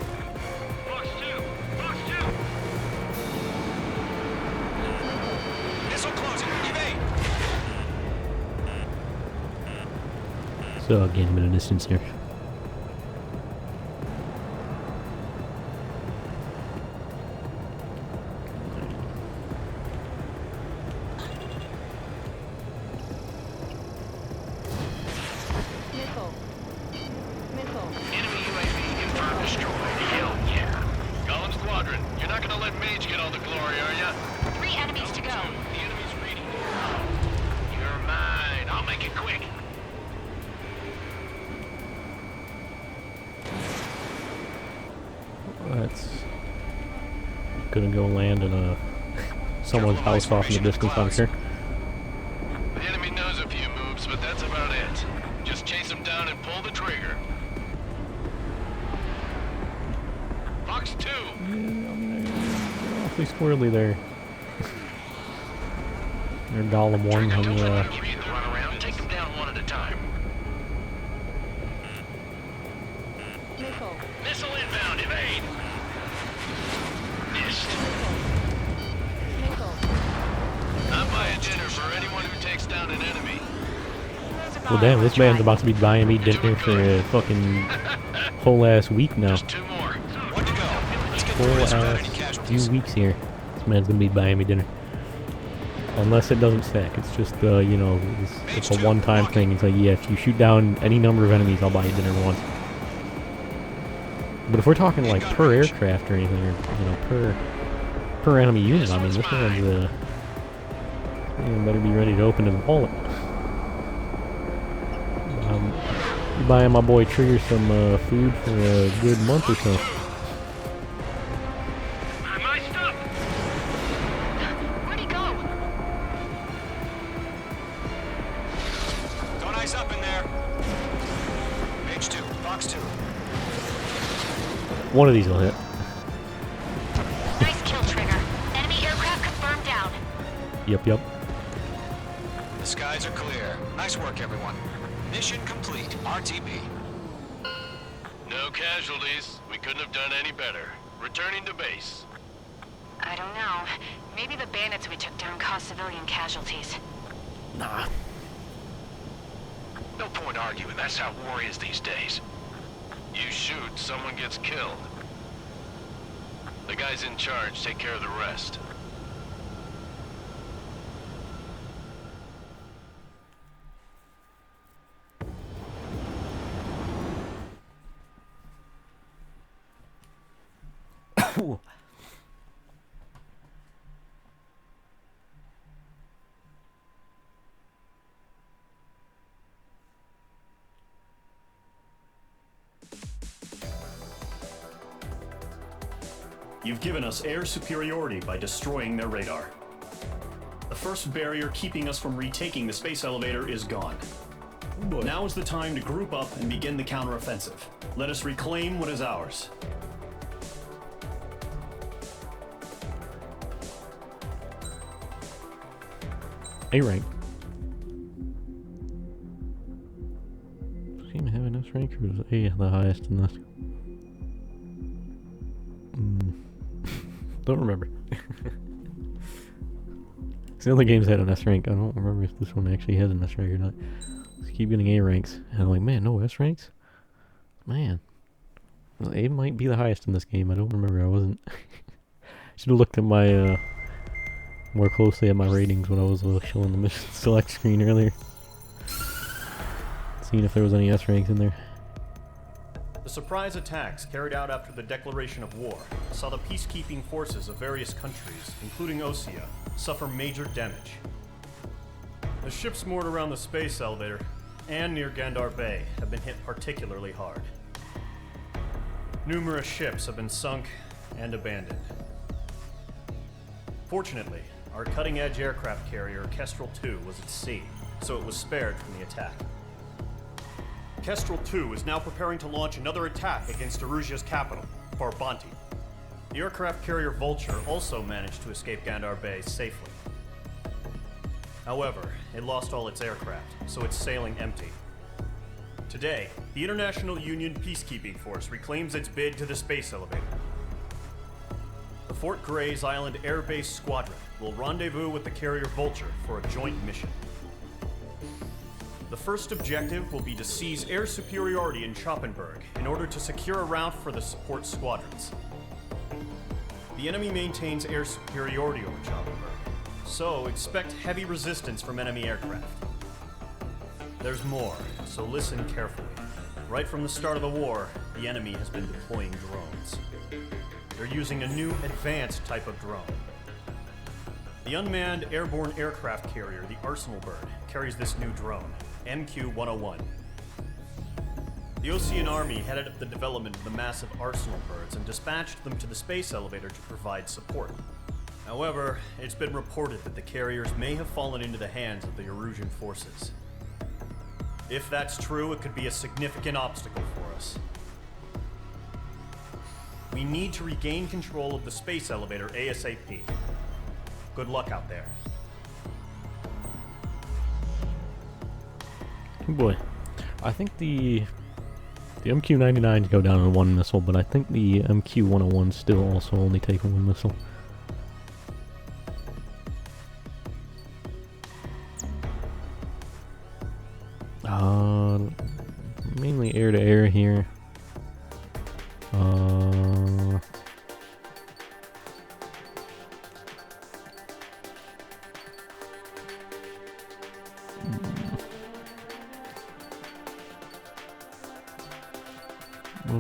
Fox 2. Fox 2. Missile closing. Evade. So, gain a bit of distance here. Enemy UAV confirmed destroyed. Hell yeah. Golem Squadron, you're not gonna let Mage get all the glory, are ya? 3 enemies to go. The enemy's reading you. You're mine. I'll make it quick. That's gonna go land in a someone's house off in the distance, I'm sure. The enemy knows a few moves, but that's about it. Just chase him down and pull the trigger. Fox 2. Awfully squirrely there. They're Golem 1 on the Run around, take them down one at a time. Missile inbound. Evade. Missed. I'm buying dinner for anyone who takes down an enemy. Well, damn, this man's about to be buying me dinner for a fucking whole ass week now. One to go. Let's get Whole through this without ass any few casualties. weeks here. This man's gonna be buying me dinner. Unless it doesn't stack. It's just, you know, it's a one-time thing. It's like, yeah, if you shoot down any number of enemies, I'll buy you dinner once. But if we're talking like per aircraft or anything, or, you know, per enemy unit, I mean, this man's, you better be ready to open his wallet. Buying my boy Trigger some food for a good month or so. Where'd he go? Don't ice up in there. Mage 2. Fox 2. One of these will hit. Nice kill, Trigger. Enemy aircraft confirmed down. Yep. The skies are clear. Nice work, everyone. Mission complete. RTB. No casualties. We couldn't have done any better. Returning to base. I don't know. Maybe the bandits we took down caused civilian casualties. Nah. No point arguing. That's how war is these days. You shoot, someone gets killed. The guys in charge take care of the rest. You've given us air superiority by destroying their radar. The first barrier keeping us from retaking the space elevator is gone. Now is the time to group up and begin the counteroffensive. Let us reclaim what is ours. A rank. Seem to have an S rank, or was A the highest in this? Don't remember. The other games had an S rank. I don't remember if this one actually has an S rank or not. Let's keep getting A ranks. And I'm like, man, no S ranks? Man. Well, A might be the highest in this game. I don't remember. I wasn't. Should have looked at my, more closely at my ratings when I was showing the mission select screen earlier. Seeing if there was any S ranks in there. The surprise attacks carried out after the declaration of war saw the peacekeeping forces of various countries, including Osea, suffer major damage. The ships moored around the space elevator and near Gandar Bay have been hit particularly hard. Numerous ships have been sunk and abandoned. Fortunately, our cutting-edge aircraft carrier Kestrel II was at sea, so it was spared from the attack. Kestrel II is now preparing to launch another attack against Erusia's capital, Farbanti. The aircraft carrier Vulture also managed to escape Gandar Bay safely. However, it lost all its aircraft, so it's sailing empty. Today, the International Union Peacekeeping Force reclaims its bid to the space elevator. The Fort Grays Island Air Base Squadron will rendezvous with the carrier Vulture for a joint mission. The first objective will be to seize air superiority in Schoppenberg in order to secure a route for the support squadrons. The enemy maintains air superiority over Schoppenberg, so expect heavy resistance from enemy aircraft. There's more, so listen carefully. Right from the start of the war, the enemy has been deploying drones. They're using a new advanced type of drone. The unmanned airborne aircraft carrier, the Arsenal Bird, carries this new drone, MQ-101. The Osean Army headed up the development of the massive Arsenal Birds and dispatched them to the space elevator to provide support. However, it's been reported that the carriers may have fallen into the hands of the Erusian forces. If that's true, it could be a significant obstacle for us. We need to regain control of the space elevator ASAP. Good luck out there. Oh boy. I think the MQ-99s go down in one missile, but I think the MQ-101s still also only take one missile. Mainly air-to-air here.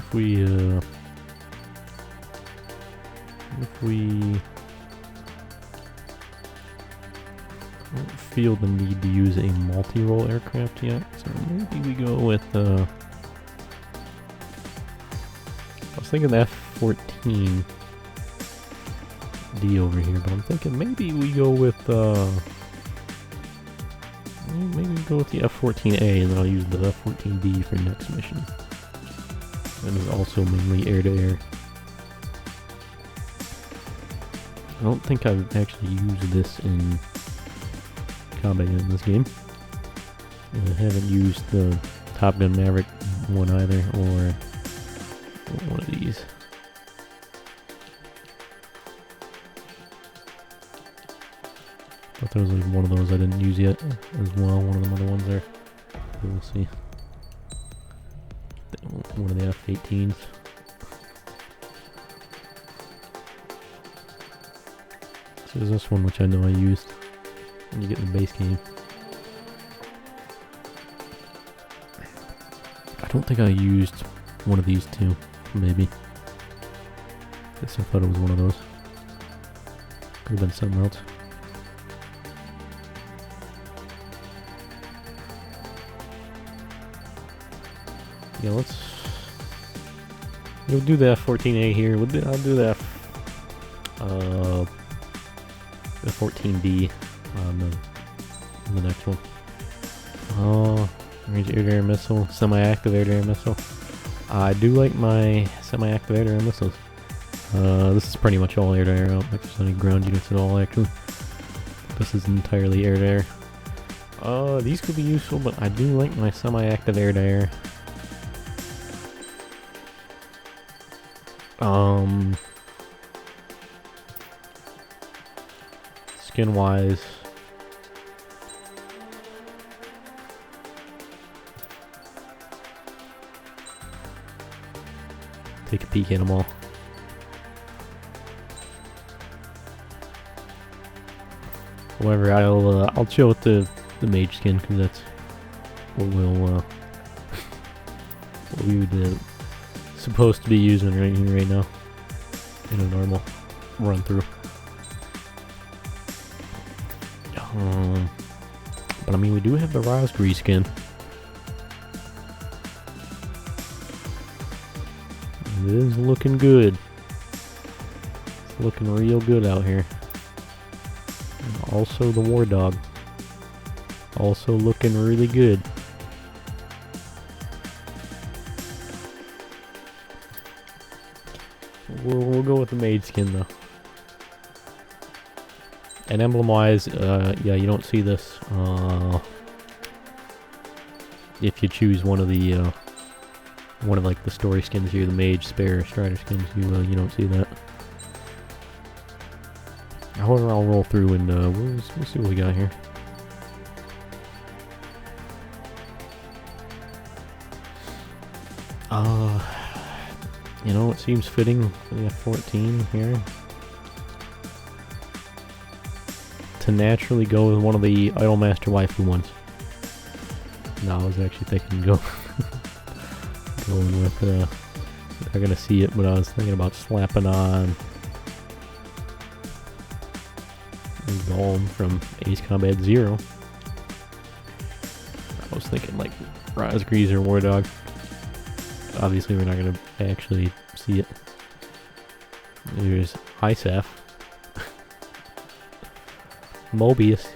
If we don't feel the need to use a multi-role aircraft yet, so maybe we go with I was thinking the F-14D over here, but I'm thinking maybe we go with maybe we go with the F-14A, and then I'll use the F-14D for next mission. That is also mainly air-to-air. I don't think I've actually used this in combat unit in this game. And I haven't used the Top Gun Maverick one either, or one of these. But there was like one of those I didn't use yet as well, one of them other ones there. We'll see. One of the F-18s. So there's this one which I know I used when you get in the base game. I don't think I used one of these two, maybe. Guess I thought it was one of those. Could have been something else. Yeah, we'll do the F-14A here. I'll do the F-14D on the next one. Range air-to-air missile, semi-active air-to-air missile. I do like my semi-active air-to-air missiles. This is pretty much all air-to-air. I don't think there's any ground units at all, actually. This is entirely air-to-air. These could be useful, but I do like my semi-active air-to-air. Skin-wise, take a peek at them all. However, I'll chill with the mage skin because that's what what we would supposed to be using right now in a normal run through. But I mean, we do have the Rosgri skin. It is looking good. It's looking real good out here. And also the War Dog. Also looking really good. We'll go with the maid skin though. And emblem wise, yeah, you don't see this if you choose one of like the story skins here, the mage, spare, strider skins. You don't see that. However, I'll roll through and we'll see what we got here. You know, it seems fitting for the F-14 here to naturally go with one of the Idolmaster waifu ones. No, I was actually thinking going with, you're not gonna see it, but I was thinking about slapping on Golem from Ace Combat Zero. I was thinking like Rosgri's or War Dog. Obviously, we're not going to actually see it. There's ISAF. Mobius.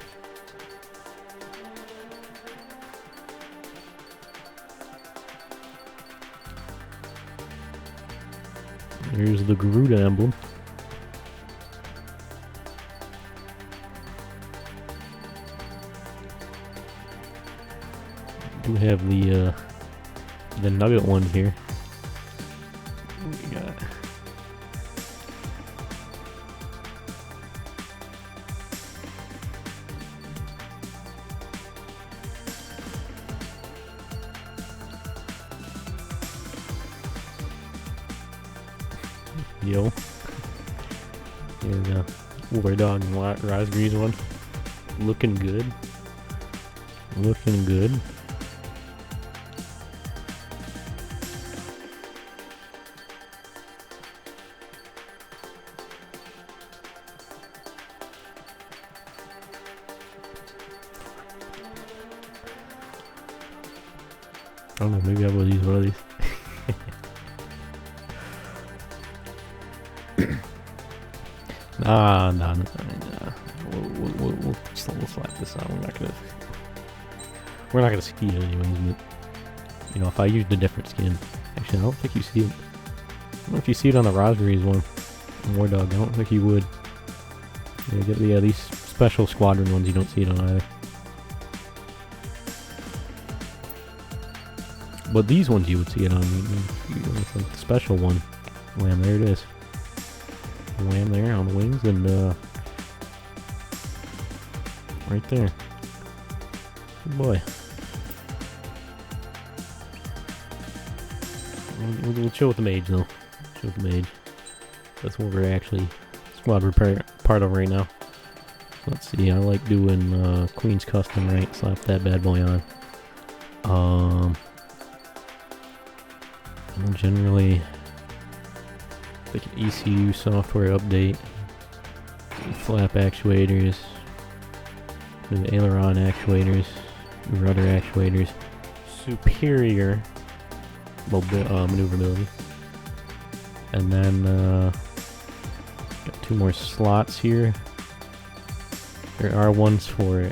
Here's the Garuda emblem. We have the Nugget ones here. What we got? Yo. Here's War Dog and Rosgri's one. Looking good. Looking good. I don't know, maybe I will use one of these. Nah. We'll slap this on. We're not gonna ski it anyways, but you know, if I used a different skin, actually I don't think you see it. I don't know if you see it on the Rosgri's one, War Dog. I don't think you would. Yeah, these special squadron ones you don't see it on either. But these ones you would see it on. It's a special one. Wham! There it is. Wham! There on the wings and right there. Good boy. We'll chill with the mage though. Chill with the mage. That's what we're actually squad repair part of right now. Let's see. I like doing Queen's Custom rank. Slap that bad boy on. Generally, like an ECU software update, flap actuators, the aileron actuators, rudder actuators, superior maneuverability, and then got 2 more slots here. There are ones for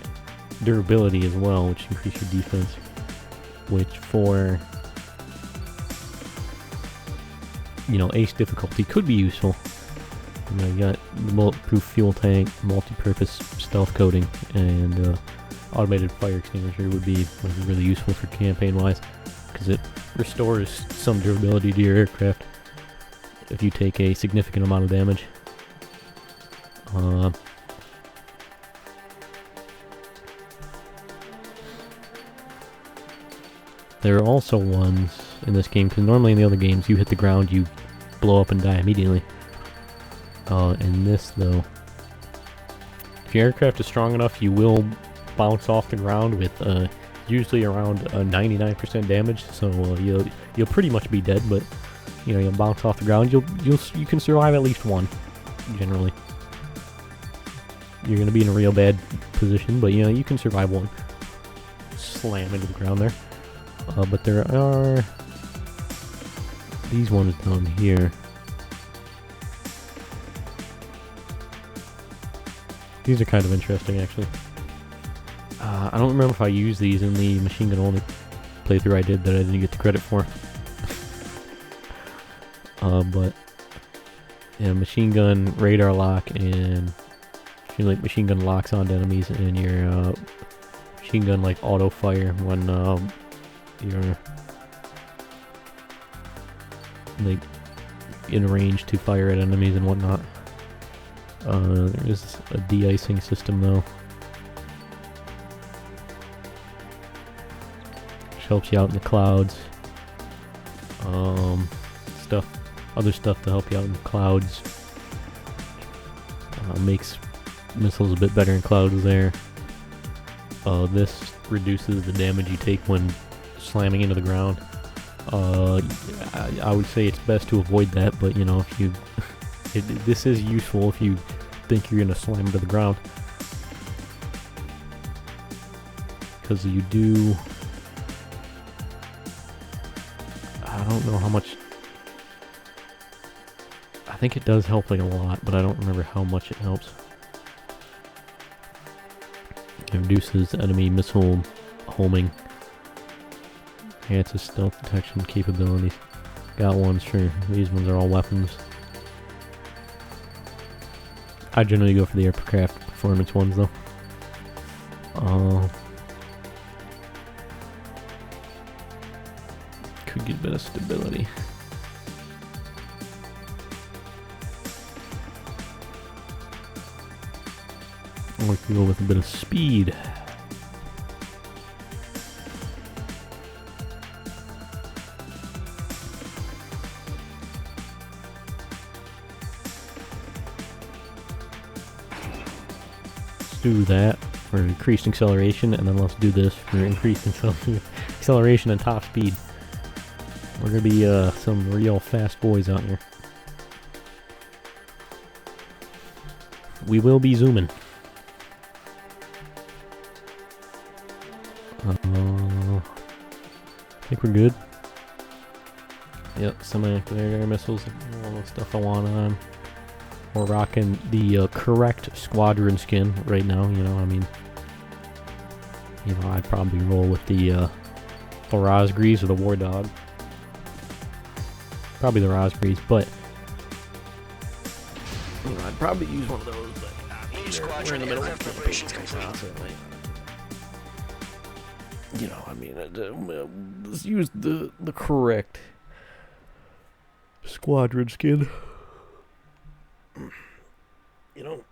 durability as well, which increase your defense, which for ace difficulty could be useful. You got the bulletproof fuel tank, multi-purpose stealth coating, and automated fire extinguisher would be really useful for campaign-wise, because it restores some durability to your aircraft if you take a significant amount of damage. There are also ones in this game, because normally in the other games you hit the ground, you blow up and die immediately. In this though, if your aircraft is strong enough, you will bounce off the ground with usually around 99% damage. So you'll pretty much be dead, but you'll bounce off the ground. You can survive at least one, generally. You're gonna be in a real bad position, but you can survive one. Slam into the ground there. But there are these ones down here. These are kind of interesting, actually. I don't remember if I used these in the machine gun only playthrough I did that I didn't get the credit for. But yeah, machine gun radar lock, and machine gun locks onto enemies, and your machine gun auto fire when you're in range to fire at enemies and whatnot. There is a de-icing system though, which helps you out in the clouds. Other stuff to help you out in the clouds. Makes missiles a bit better in clouds there. This reduces the damage you take when slamming into the ground. I would say it's best to avoid that, but if you this is useful if you think you're gonna slam into the ground, because you do. I don't know how much. I think it does help a lot, but I don't remember how much it helps. It reduces enemy missile homing. Enhances stealth detection capabilities. Got one, sure. These ones are all weapons. I generally go for the aircraft performance ones though. Could get a bit of stability. Or we could go with a bit of speed. Do that for increased acceleration, and then let's do this for increased acceleration and top speed. We're gonna be some real fast boys out here. We will be zooming. I think we're good. Yep, semi-active air missiles, all the stuff I want on. We're rocking the correct squadron skin right now. I'd probably roll with the Rosgrees or the War Dog. Probably the Rosgrees, but I'd probably use one of those. But we're in the middle of preparations. you know, I mean, let's use the correct squadron skin. You know.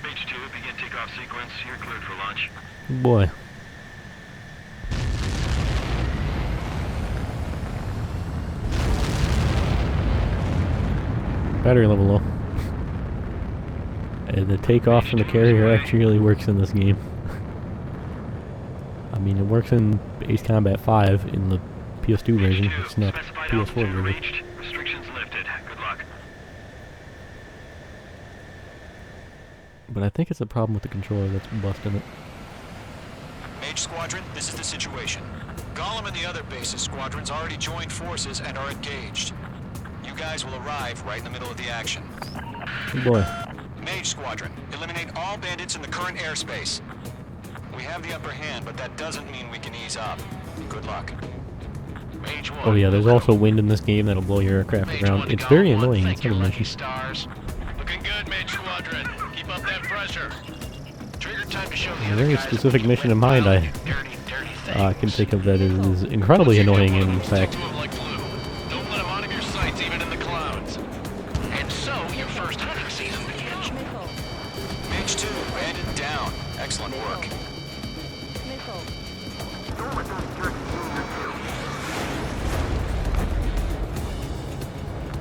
H2, begin takeoff sequence. You're cleared for launch. Boy. Battery level low. And the takeoff from the carrier actually really works in this game. I mean, it works in Ace Combat 5 in the PS2 version. It's not PS4 version. Restrictions lifted. Good luck. But I think it's a problem with the controller that's busting it. Mage Squadron, this is the situation. Gollum and the other bases squadrons already joined forces and are engaged. You guys will arrive right in the middle of the action. Good boy. Mage Squadron, eliminate all bandits in the current airspace. We have the upper hand, but that doesn't mean we can ease up. Good luck. Mage 1. Oh yeah, there's also wind in this game that'll blow your aircraft around. It's very annoying in some missions. Stars. Looking good, Mage Squadron. Keep up that pressure. Trigger time to show the A very specific mission in mind I can think of that is incredibly annoying in fact. Don't let them out of your sights, even in the clouds. And so, your first hunting season begins. Mage 2, bandit down. Excellent work.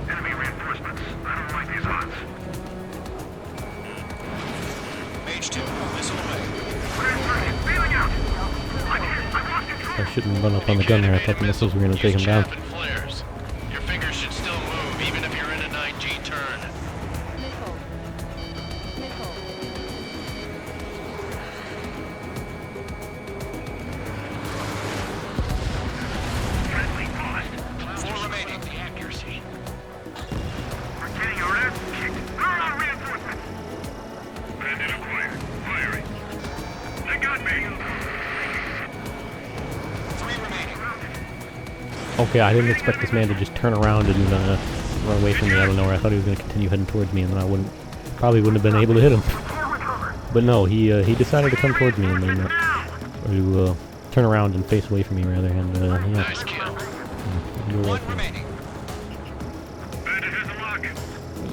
Enemy reinforcements. I don't like these odds. Mage 2, missile away. Feeling out. I shouldn't run up on the gun there. I thought the missiles were going to take him down. Flares. Your fingers should still move, even if you're in a 9G turn. Four remaining. Accuracy. We're getting our ass kicked. Where are our reinforcements? Bandit acquired. Firing. They got me. Okay, I didn't expect this man to just turn around and run away from me out of nowhere. I thought he was going to continue heading towards me, and then I probably wouldn't have been able to hit him. But no, he decided to come towards me and then to turn around and face away from me rather. And yeah. Nice kill. One remaining. Bandit is a lock.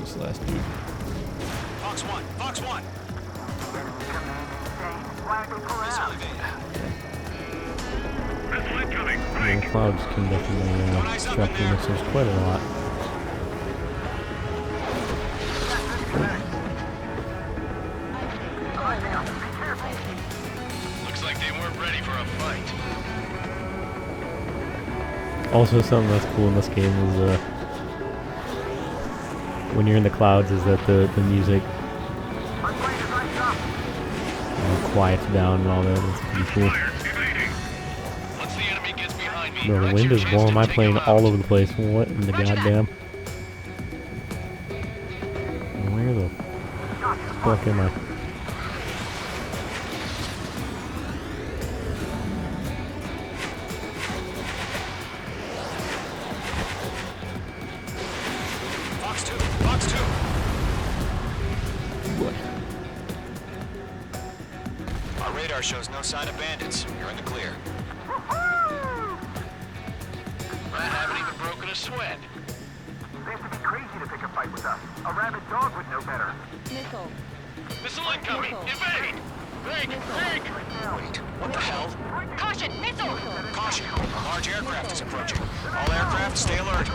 This last dude. Fox 1, Fox 1. Missile evaded. The clouds can definitely distract the missiles quite a lot. Looks like they weren't ready for a fight. Also, something that's cool in this game is when you're in the clouds is that the music quiets down and all that. It's pretty cool. Bro, the wind is blowing my plane all over the place. What in the goddamn? Where the fuck am I? Fox 2, Fox 2. What? Our radar shows no sign of bandits. You're in the clear. I haven't even broken a sweat. They have to be crazy to pick a fight with us. A rabid dog would know better. Missile incoming! Evade! Break! Break! Wait, what the hell? Caution! Missile! Caution! A large aircraft is approaching. All aircraft, stay alert.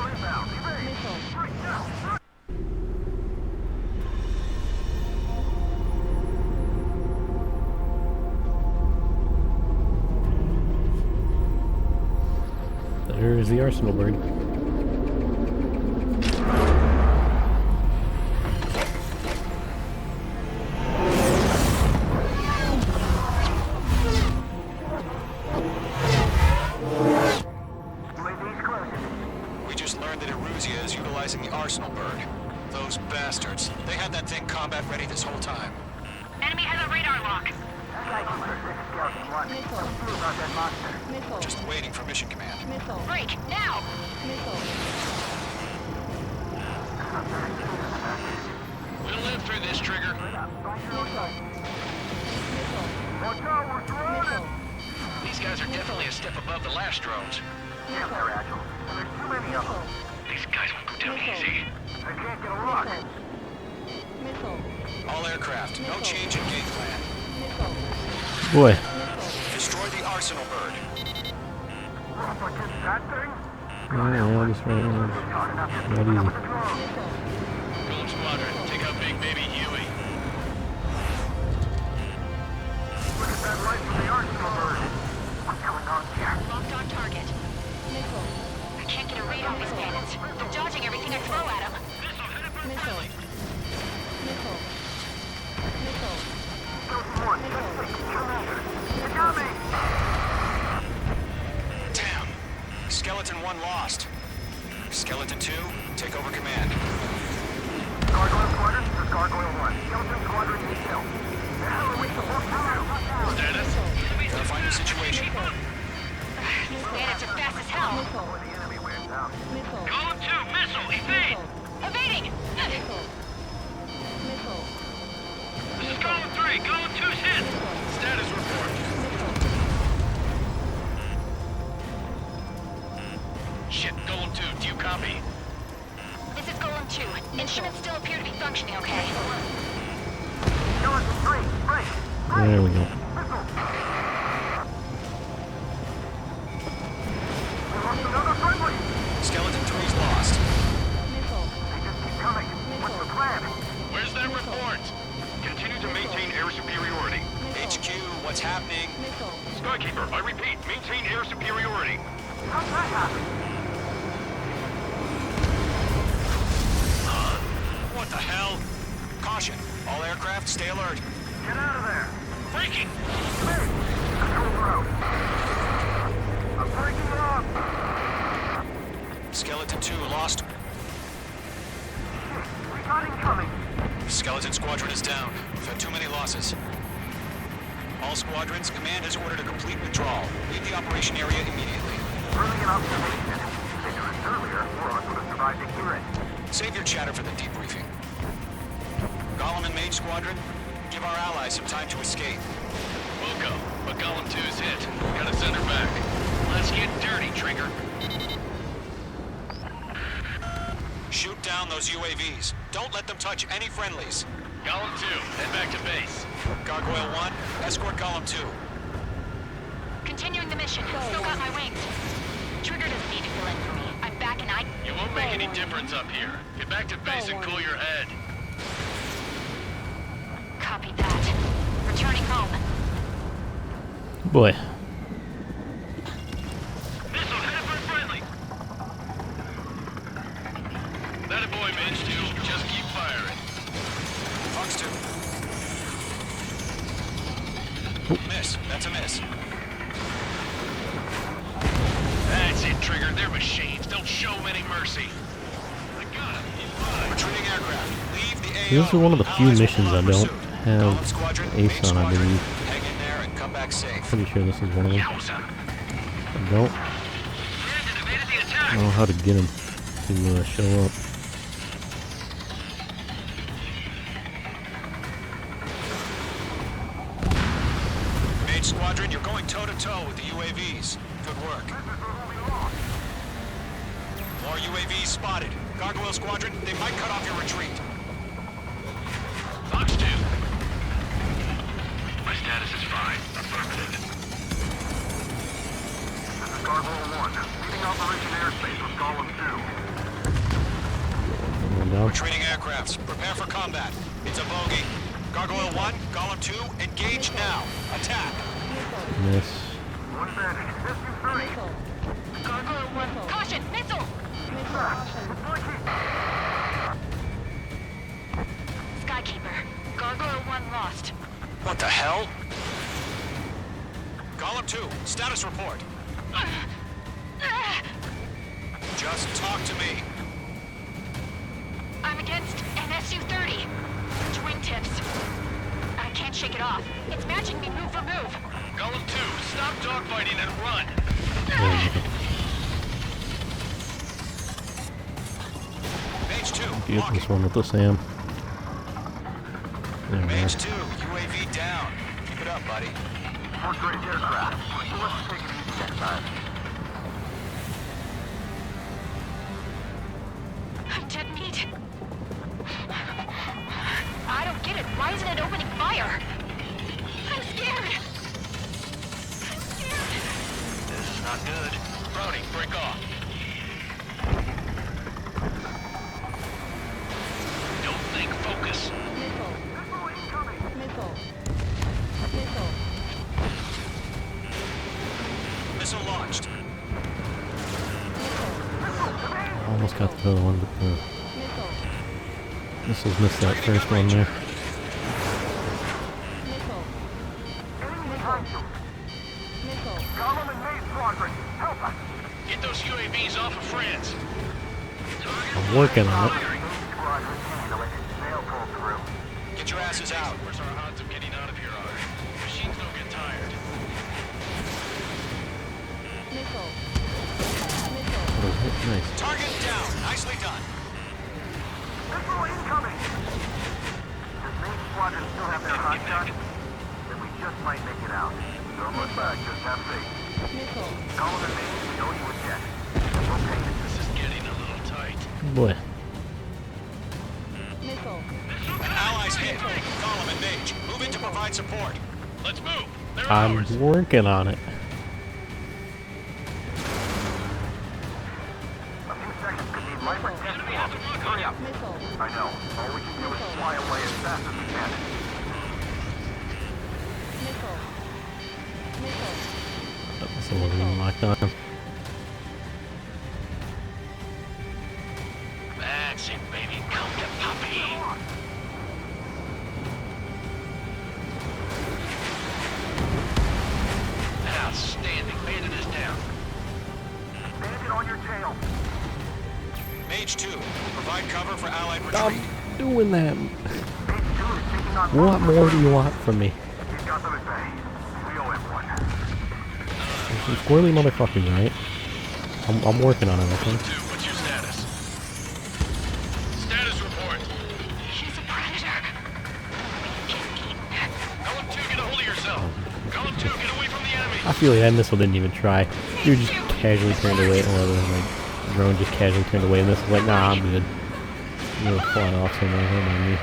There is the arsenal bird. We just learned that Eruzia is utilizing the arsenal bird. Those bastards. They had that thing combat ready this whole time. Enemy has a radar lock. Just waiting for mission command. Break, now! We'll live through this, Trigger. These guys are definitely a step above the last drones. Yeah, they're agile. And there's too many of them. These guys won't go down easy. They can't get a rock. All aircraft, no change in game plan. Boy. Destroy the arsenal bird. That thing? Yeah, just right now. Not easy. Golem Squadron, take out Big Baby Huey. Look at that light from the arsenal bird. What's going on here? Locked on target. I can't get a read on these bandits. They're dodging everything I throw at them. Damn. Skeleton 1 lost. Skeleton 2, take over command. Gargoyle Squadron, this is Gargoyle 1. Skeleton Squadron needs help. The hell are we supposed to do? Status? Verifying the situation. These bandits are fast as hell. Golem 2, missile, evade! Evading! This is Golem 3, Golem 2's hit! Status report. Shit, Golem 2, do you copy? This is Golem 2. Instruments still appear to be functioning okay. Skeleton 3, break! There we go. Another friendly! Skeleton 3's lost. They just keep coming. What's the plan? Where's that report? Continue to maintain air superiority. HQ, what's happening? Skykeeper, I repeat, maintain air superiority. How's that happen? What the hell? Caution. All aircraft, stay alert. Get out of there. Breaking! Hey, control route. I'm breaking it off. Skeleton 2 lost. We got incoming. Skeleton Squadron is down. We've had too many losses. All squadrons, command has ordered a complete withdrawal. Leave the operation area immediately. Brilliant observation. If they knew this earlier, more of us would have survived to hear it. Save your chatter for the debriefing. Golem and Mage Squadron, give our allies some time to escape. We'll go, but Golem 2's hit. Gotta send her back. Let's get dirty, Trigger. Shoot down those UAVs. Don't let them touch any friendlies. Golem 2, head back to base. Gargoyle 1, escort Golem 2. Continuing the mission. Still got my wings. Trigger doesn't need to fill in for me. I'm back and I... You won't make any difference up here. Get back to base and cool your head. Copy that. Returning home. Boy. Missile headed for friendly. That a boy, Midge 2. Just keep firing. Fox 2. Miss. That's a miss. That's it, Trigger. They're machines. Don't show them any mercy. I got him. He's mine. Retreating aircraft. Leave the AO. This is one of the few Allies will missions I not don't pursue. have Golem Squadron, Mage Ace on, I Squadron, believe. hang in there and come back safe. Pretty sure this is one of them. Yowza. I don't Brandon evaded the attack. know how to get him to show up. Mage Squadron, you're going toe-to-toe with the UAVs. Good work. More UAVs spotted. Gargoyle Squadron, they might cut off your retreat. Fox 2. My status is fine. Affirmative. This is Gargoyle 1. Leading Operation Airspace with Golem 2. Going down. Retreating aircrafts, prepare for combat. It's a bogey. Gargoyle 1, Golem 2, engage now. Attack. Miss. One bandit. Rescue 3. Gargoyle 1. Caution! Missile! Skykeeper. Gargoyle 1 lost. What the hell? Golem 2, status report. Just talk to me. I'm against an SU-30. Wingtips. I can't can't shake it off. It's matching me move for move. Golem 2, stop dogfighting and run. Mage 2, Get this one with the Sam. There we Mage are. 2, UAV down. Keep it up, buddy. Fort Grace aircraft. Let's take it easy next time. I'm dead meat. I don't get it. Why isn't it opening fire? I'm scared. I'm scared. This is not good. Brownie, break off. Don't think, focus. Missile launched. Almost got the other one, but missiles missed that first one there. Gollum and Maze Squadron, help us! Get those UAVs off of France. I'm working on it. Get your asses out. Where's our odds of getting out of here are? Machines don't get tired. Oh, nice. Target down. Nicely done. Missile incoming! Does Maze Squadron still have their hot shots? Then we just might make it out. Don't look back, just have faith. Gollum and Maze, we owe you a debt. We'll pay it. This is getting a little tight. Boy. Allies hit. Gollum and Mage. Move in to provide support. Let's move. They're I'm ours. working on it. A few seconds could mean life or death for us. Hurry up. I know. All we can do is fly away as fast as we can. That missile wasn't even locked on. That's it, baby. Come to Puppy. Outstanding. Bandit is down. Bandit on your tail. Mage 2, provide cover for Allied Stop retreat. doing that. Mage 2 is taking on What more do you want from me? You got them at bay. We owe him one. Some squirrely motherfuckers, right? I'm working on it, okay? 2, what's your status? Status report. He's a predator. Golem 2, get a hold of yourself. Golem 2, get away from the enemy. I feel like that missile didn't even try. You just casually turned away, or the drone just casually turned away, and this was like, nah, I'm good. You were flying off somewhere, don't mind me.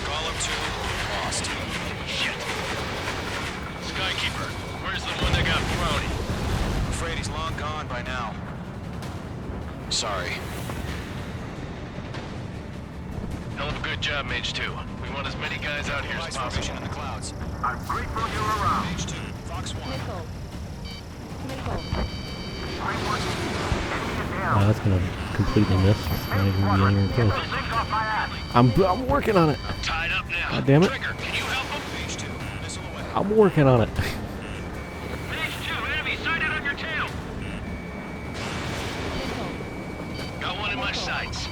Gollum 2, lost. Shit. Skykeeper, where's the one that got Brownie? I'm afraid he's long gone by now. Sorry. Hell of a good job, Mage 2. We want as many guys out here as Device formation possible. in the clouds. I'm grateful you're around. Mage 2, Fox 1. Great work. Enemy is down. Wow, that's gonna completely miss. It's not even gonna be anywhere close. Think off my ass. I'm working on it. Tied up now. God damn it. Trigger, can you help him? Mage 2, missile away. I'm working on it. Mage 2, enemy sighted on your tail. Got one in my sights.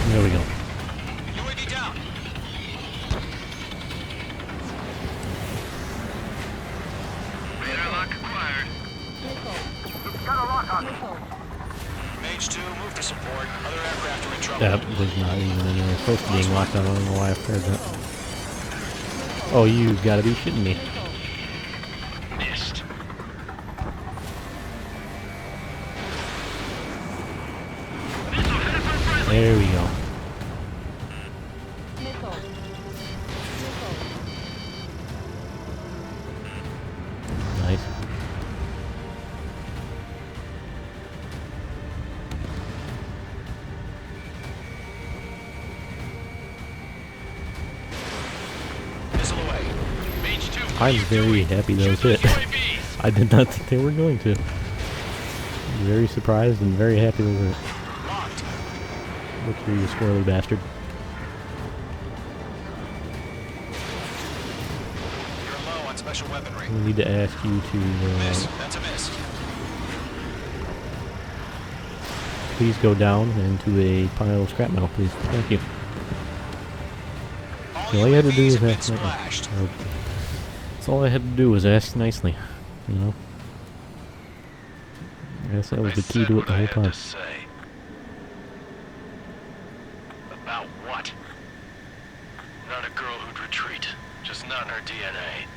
There we go. UAV down. Radar lock acquired. Got a lock on me. Mage 2, move to support. Other aircraft are in trouble. That was not even anywhere close to being locked on. I don't know why I've heard that. Oh, you gotta be shitting me. Missed. There we go. Nice. Missile away. Mage 2, I'm very happy those hit. I did not think they were going to. Very surprised and very happy those hit. locked. Look here, you squirrely bastard. You're low on special weaponry. We need to ask you to Miss. That's a miss. please go down into a pile of scrap metal, please. Thank you. All you had to do was ask nicely. That's all I had to do was ask nicely, you know? I guess that was the key to it the whole time. About what? Not a girl who'd retreat. Just not in her DNA.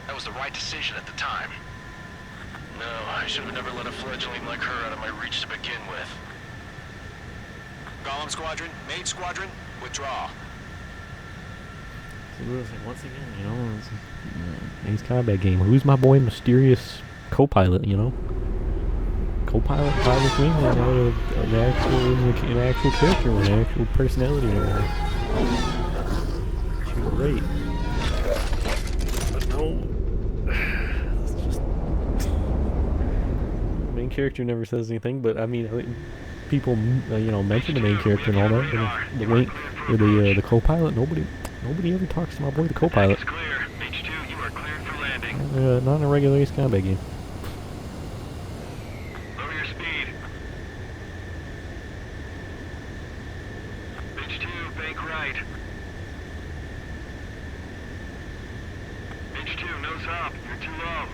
That was the right decision at the time. No, I should have never let a fledgling like her out of my reach to begin with. Golem Squadron, Mage Squadron, withdraw. Once again, you know, it's Ace Combat game. Who's my boy Mysterious Co-Pilot, you know? Co-Pilot, pilot me, an actual character with an actual personality. Great. But no. It's just... The main character never says anything, but I mean people, you know, mention the main character and all that, but the link, or the co-pilot, nobody ever talks to my boy the co-pilot. Not in a regular Ace Combat game. Lower your speed. Pitch 2, bank right. Pitch 2, nose up. You're too low.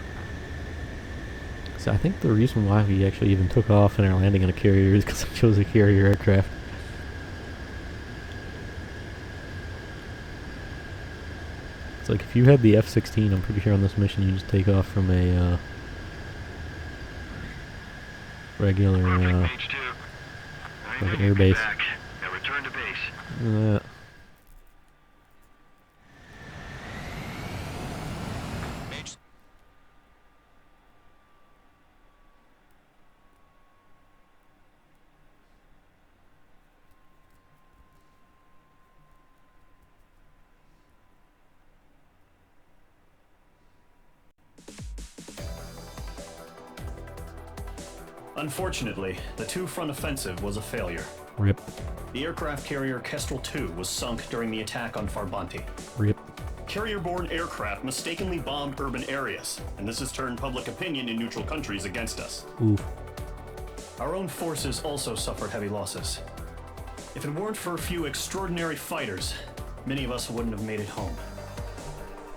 So I think the reason why we actually even took off and are landing on a carrier is because I chose a carrier aircraft. It's like if you had the F-16, I'm pretty sure on this mission you just take off from a regular like air base. Now return to base. Unfortunately, the two-front offensive was a failure. RIP. The aircraft carrier Kestrel II was sunk during the attack on Farbanti. RIP. Carrier-borne aircraft mistakenly bombed urban areas, and this has turned public opinion in neutral countries against us. Oof. Our own forces also suffered heavy losses. If it weren't for a few extraordinary fighters, many of us wouldn't have made it home.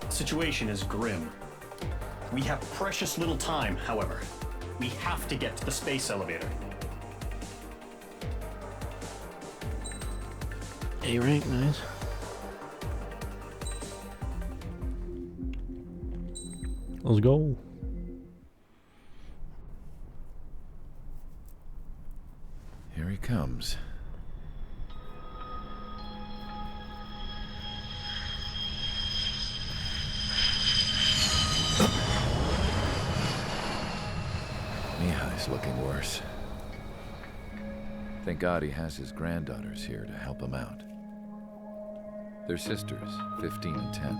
The situation is grim. We have precious little time, however. We have to get to the space elevator. A rank, nice. Let's go. Here he comes. Mihai's looking worse. Thank God he has his granddaughters here to help him out. They're sisters, 15 and 10.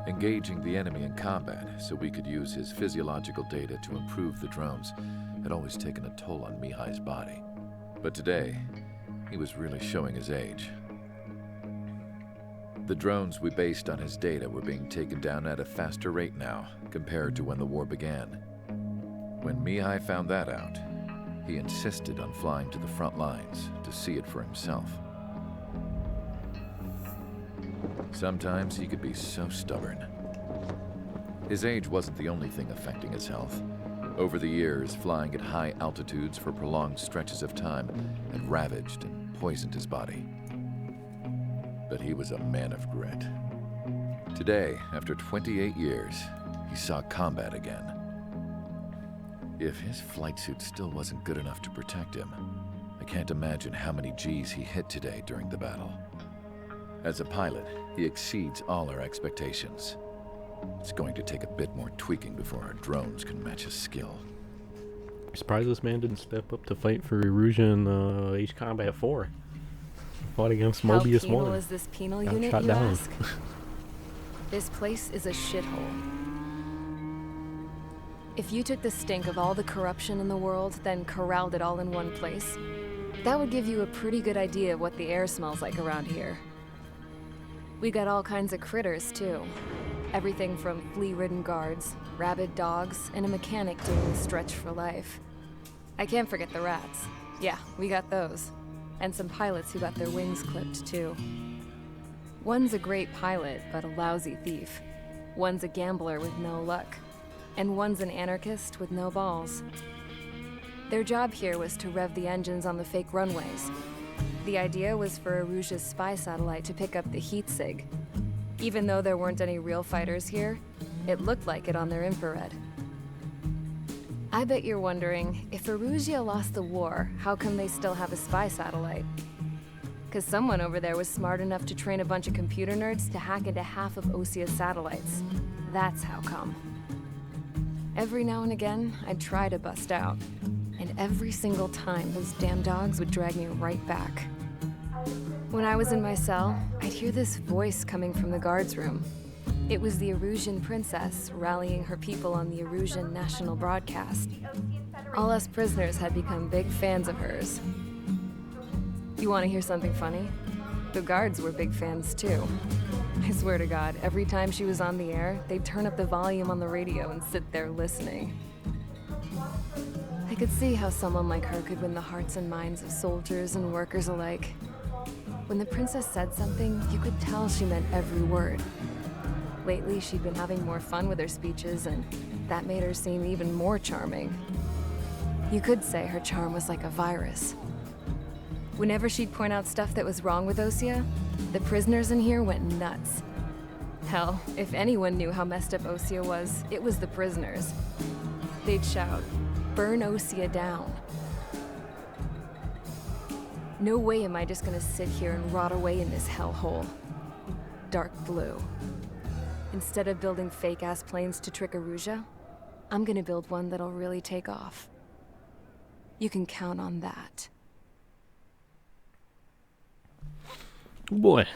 Engaging the enemy in combat so we could use his physiological data to improve the drones had always taken a toll on Mihai's body. But today, he was really showing his age. The drones we based on his data were being taken down at a faster rate now compared to when the war began. When Mihai found that out, he insisted on flying to the front lines to see it for himself. Sometimes he could be so stubborn. His age wasn't the only thing affecting his health. Over the years, flying at high altitudes for prolonged stretches of time had ravaged and poisoned his body. But he was a man of grit. Today, after 28 years, he saw combat again. If his flight suit still wasn't good enough to protect him, I can't imagine how many G's he hit today during the battle. As a pilot, he exceeds all our expectations. It's going to take a bit more tweaking before our drones can match his skill. I'm surprised this man didn't step up to fight for Erusian Ace Combat 4. Fought against Mobius 1. How penal is this penal Got unit, shot you down. ask? This place is a shithole. If you took the stink of all the corruption in the world, then corralled it all in one place, that would give you a pretty good idea of what the air smells like around here. We got all kinds of critters, too. Everything from flea-ridden guards, rabid dogs, and a mechanic doing the stretch for life. I can't forget the rats. Yeah, we got those. And some pilots who got their wings clipped, too. One's a great pilot, but a lousy thief. One's a gambler with no luck. And one's an anarchist with no balls. Their job here was to rev the engines on the fake runways. The idea was for Erusia's spy satellite to pick up the heat sig. Even though there weren't any real fighters here, it looked like it on their infrared. I bet you're wondering, if Erusia lost the war, how come they still have a spy satellite? 'Cause someone over there was smart enough to train a bunch of computer nerds to hack into half of Osia's satellites. That's how come. Every now and again, I'd try to bust out. And every single time, those damn dogs would drag me right back. When I was in my cell, I'd hear this voice coming from the guards room. It was the Erusian princess rallying her people on the Erusian national broadcast. All us prisoners had become big fans of hers. You want to hear something funny? The guards were big fans too. I swear to God, every time she was on the air, they'd turn up the volume on the radio and sit there listening. I could see how someone like her could win the hearts and minds of soldiers and workers alike. When the princess said something, you could tell she meant every word. Lately, she'd been having more fun with her speeches, and that made her seem even more charming. You could say her charm was like a virus. Whenever she'd point out stuff that was wrong with Osia, the prisoners in here went nuts. Hell, if anyone knew how messed up Osia was, it was the prisoners. They'd shout, "Burn Osia down." No way am I just gonna sit here and rot away in this hellhole. Dark blue. Instead of building fake-ass planes to trick Erusia, I'm gonna build one that'll really take off. You can count on that. Oh boy.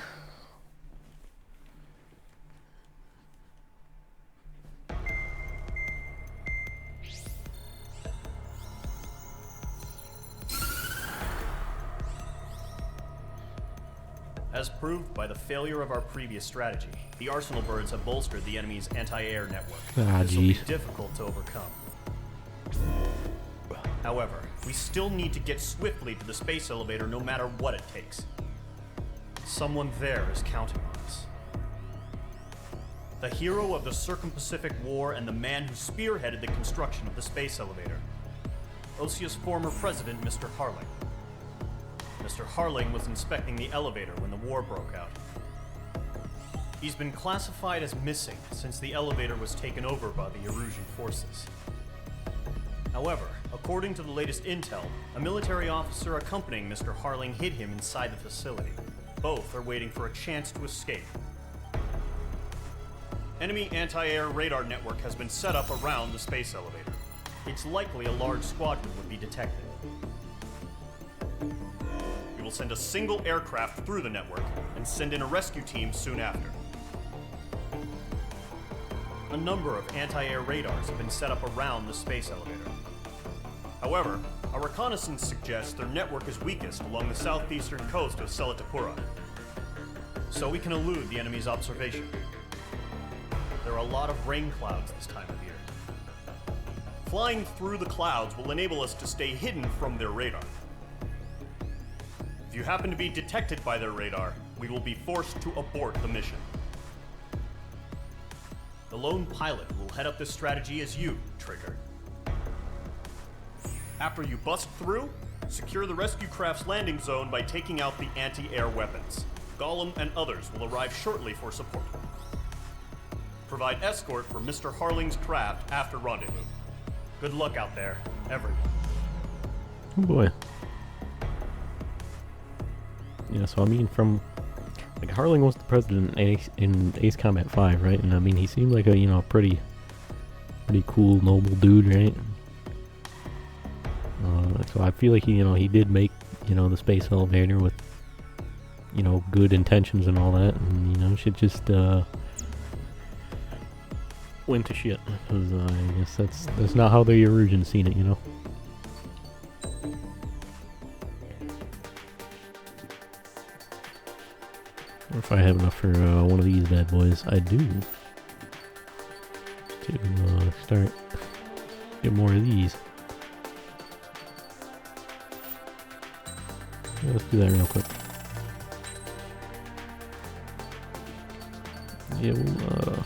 As proved by the failure of our previous strategy, the Arsenal birds have bolstered the enemy's anti-air network. This will be difficult to overcome. However, we still need to get swiftly to the space elevator no matter what it takes. Someone there is counting on us. The hero of the Circum-Pacific War and the man who spearheaded the construction of the space elevator. Osia's former president, Mr. Harling. Mr. Harling was inspecting the elevator when the war broke out. He's been classified as missing since the elevator was taken over by the Erusian forces. However, according to the latest intel, a military officer accompanying Mr. Harling hid him inside the facility. Both are waiting for a chance to escape. Enemy anti-air radar network has been set up around the space elevator. It's likely a large squadron would be detected. We will send a single aircraft through the network and send in a rescue team soon after. A number of anti-air radars have been set up around the space elevator. However, our reconnaissance suggests their network is weakest along the southeastern coast of Selatapura, so we can elude the enemy's observation. There are a lot of rain clouds this time of year. Flying through the clouds will enable us to stay hidden from their radar. If you happen to be detected by their radar, we will be forced to abort the mission. The lone pilot who will head up this strategy is you, Trigger. After you bust through, secure the rescue craft's landing zone by taking out the anti-air weapons. Gollum and others will arrive shortly for support. Provide escort for Mr. Harling's craft after rendezvous. Good luck out there, everyone. Oh boy. Yeah, so I mean, from like Harling was the president in Ace Combat 5, right? And I mean, he seemed like a pretty cool, noble dude, right? So I feel like he did make the space elevator with good intentions and all that, and should just went to shit. Because I guess that's not how the origin's seen it, you know? Or if I have enough for one of these bad boys, I do. To start get more of these. Yeah, let's do that real quick. Yeah, we'll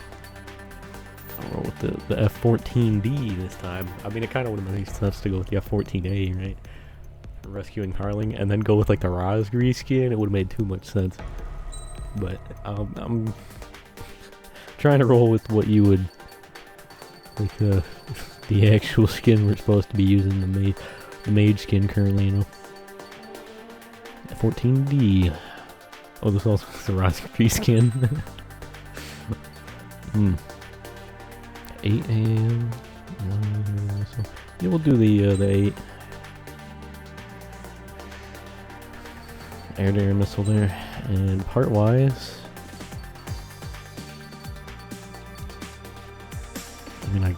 roll with the F-14D this time. I mean, it kind of would have made sense to go with the F-14A, right? For rescuing Harling, and then go with like the Rosgri skin. It would have made too much sense. But I'm trying to roll with what you would, like the actual skin we're supposed to be using, the mage skin currently, you know. 14D. Oh, this also is the Rosgri skin. 8 AM. Yeah, we'll do the 8. Air-to-air missile there. And part-wise, I mean, I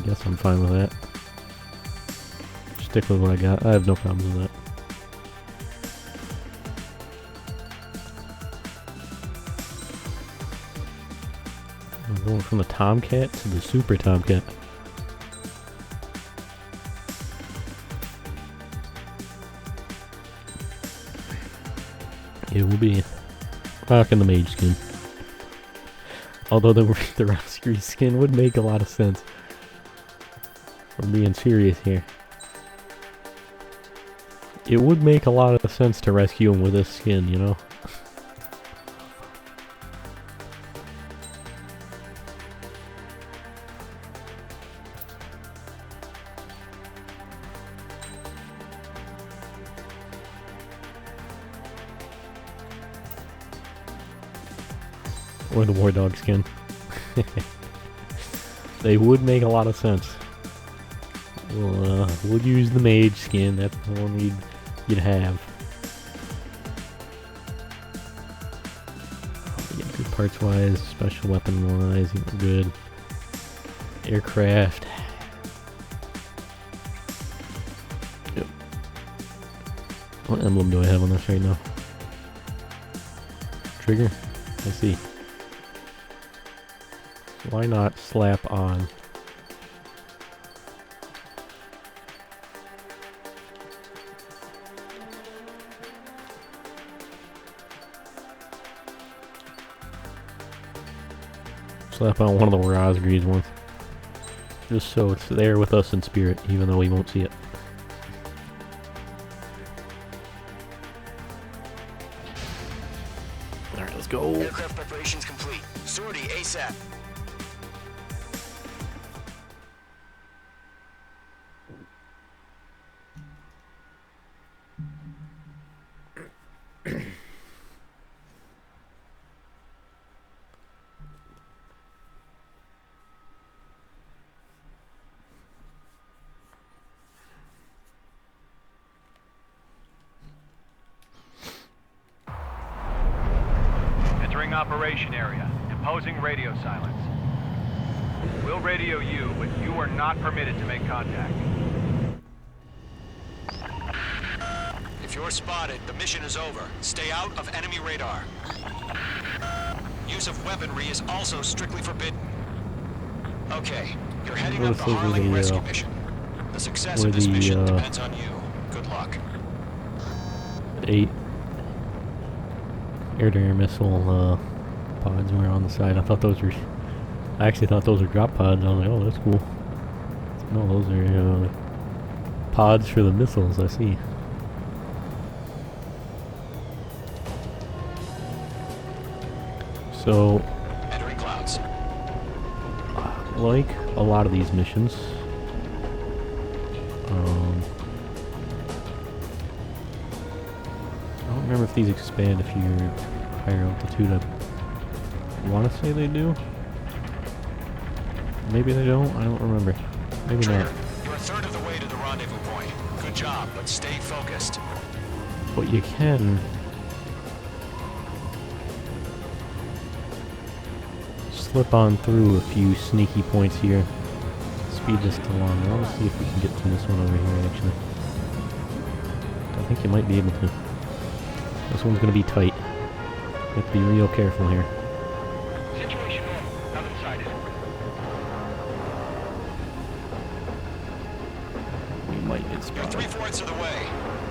guess I'm fine with that. Stick with what I got. I have no problems with that. I'm going from the Tomcat to the Super Tomcat. It will be rocking the mage skin. Although the Rosgri skin would make a lot of sense. I'm being serious here. It would make a lot of sense to rescue him with this skin, you know? Or the War Dog skin. They would make a lot of sense. We'll use the mage skin. That's the one you'd have. Yeah, good parts wise, special weapon wise, good. Aircraft. Yep. What emblem do I have on this right now? Trigger? I see. Why not slap on? Slap on one of the Rosgri's ones. Just so it's there with us in spirit, even though we won't see it. Alright, let's go. Aircraft preparations complete. Sortie ASAP. Operation area. Imposing radio silence. We'll radio you, but you are not permitted to make contact. If you're spotted, the mission is over. Stay out of enemy radar. Use of weaponry is also strictly forbidden. Okay, you're heading up the Harling rescue mission. The success of this mission depends on you. Good luck. 8 air-to-air missile pods were on the side. I actually thought those were drop pods. I was like, oh, that's cool. No, those are pods for the missiles. I see. So, entering clouds. Like a lot of these missions, I don't remember if these expand if you're higher altitude. I want to say they do. Maybe they don't. I don't remember. Maybe not. You're a third of the way to the rendezvous point. Good job, but stay focused. But you can slip on through a few sneaky points here. Speed this along. I want to see if we can get to this one over here, actually. I think you might be able to. This one's going to be tight. You have to be real careful here. Situation normal. I've decided. You might get spotted. You're 3/4 of the way.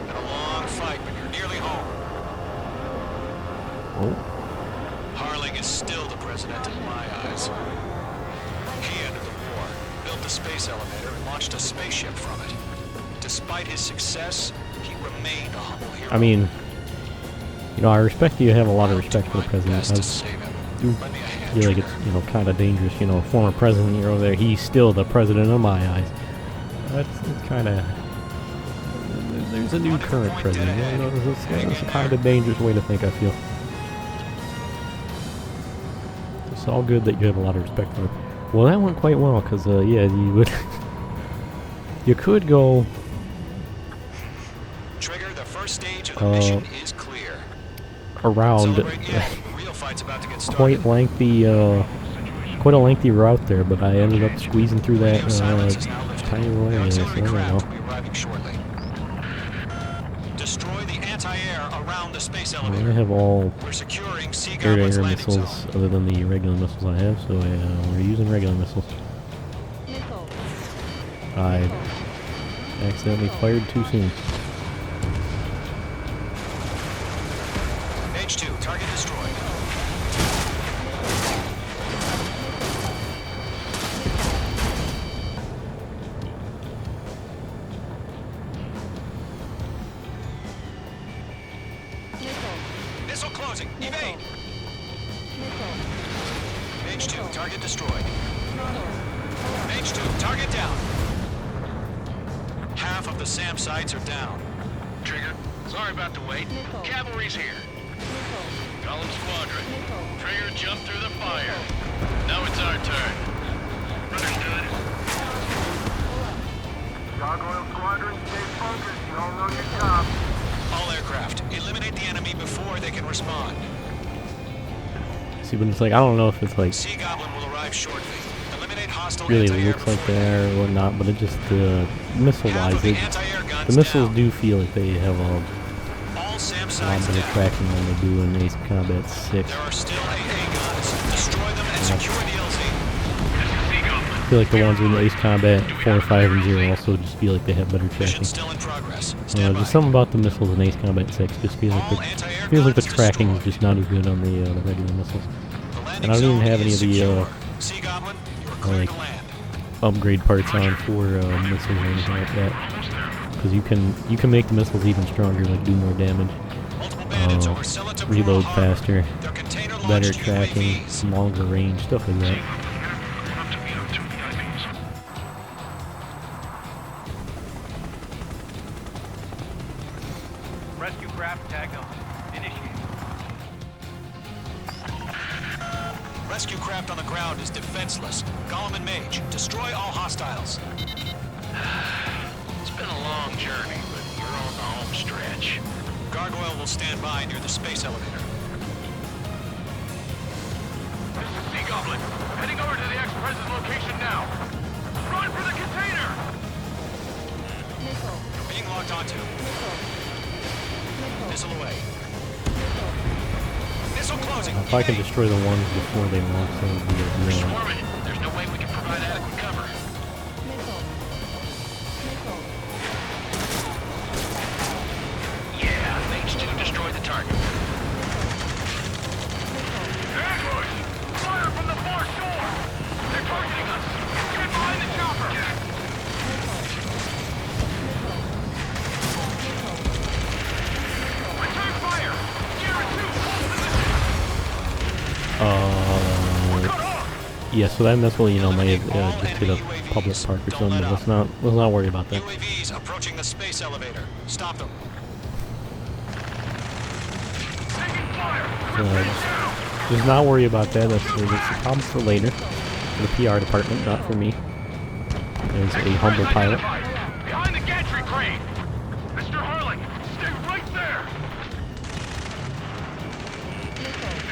Been a long fight, but you're nearly home. Oh. Harling is still the president in my eyes. He ended the war, built the space elevator, and launched a spaceship from it. Despite his success, he remained a humble hero. I mean, you know, I respect you have a lot of respect for the president. I do feel like it's, you know, kind of dangerous. You know, former president, you're over there, he's still the president in my eyes. It's kind of... There's a new current president. You know, it's a kind of dangerous way to think, I feel. It's all good that you have a lot of respect for it. Well, that went quite well, because, yeah, you would... you could go... Trigger, the first stage of the mission is clear. Around quite a lengthy route there, but I ended up squeezing through that tiny little area, so I don't know. Destroy the anti-air around the space I elevator. have all We're securing Sea air-to-air Goblin's landing missiles zone. other than the regular missiles I have, so we're using regular missiles. I accidentally fired too soon. H2, target destroyed. Missile closing. Evade. H2, target destroyed. H2, target down. Half of the SAM sites are down. Trigger, sorry about the wait. Cavalry's here. Golem Squadron. Trigger jumped through the fire. Now it's our turn. Understood. Gargoyle Squadron, stay focused. You all know your job. All aircraft, eliminate the enemy before they can respond. See, but it's like, I don't know if it's like Sea Goblin will arrive shortly. Eliminate hostile really anti-air looks like before they are or whatnot, but it just, missile-wise, the missiles do feel like they have a lot better tracking than they do in Ace Combat 6. There are still AA guns. Destroy them and secure the LZ. I feel like the ones in Ace Combat 4, 5, and 0 also just feel like they have better tracking. Still in progress. Just something about the missiles in Ace Combat 6 just feels like the tracking is just not as good on the regular missiles. And I don't even have any of the like upgrade parts on for missiles or anything like that, because you can make the missiles even stronger, like do more damage, reload faster, better tracking, longer range, stuff like that. Rescue craft tagged on. Initiate. Rescue craft on the ground is defenseless. Golem and Mage, destroy all hostiles. It's been a long journey, but we're on the home stretch. Gargoyle will stand by near the space elevator. This is Sea Goblin. Heading over to the ex-president's location now. Run for the container! You're being locked onto. Missile away. Missile closing. If I can destroy the ones before they launch, that would be We're ideal. swarming. There's no way we can provide adequate cover. Yeah, H2 destroyed the target. Ambush! Fire from the far shore! They're targeting us! Get behind the chopper! Return fire! Sierra 2, full position! Yeah, so that missile, you know, may have just hit a public park or something, but let's not worry about that. UAVs approaching the space elevator. Stop them. Just not worry about that. That's a problem for later, for the PR department, not for me. As a humble pilot. Behind the gantry crane! Mr. Harling, stay right there!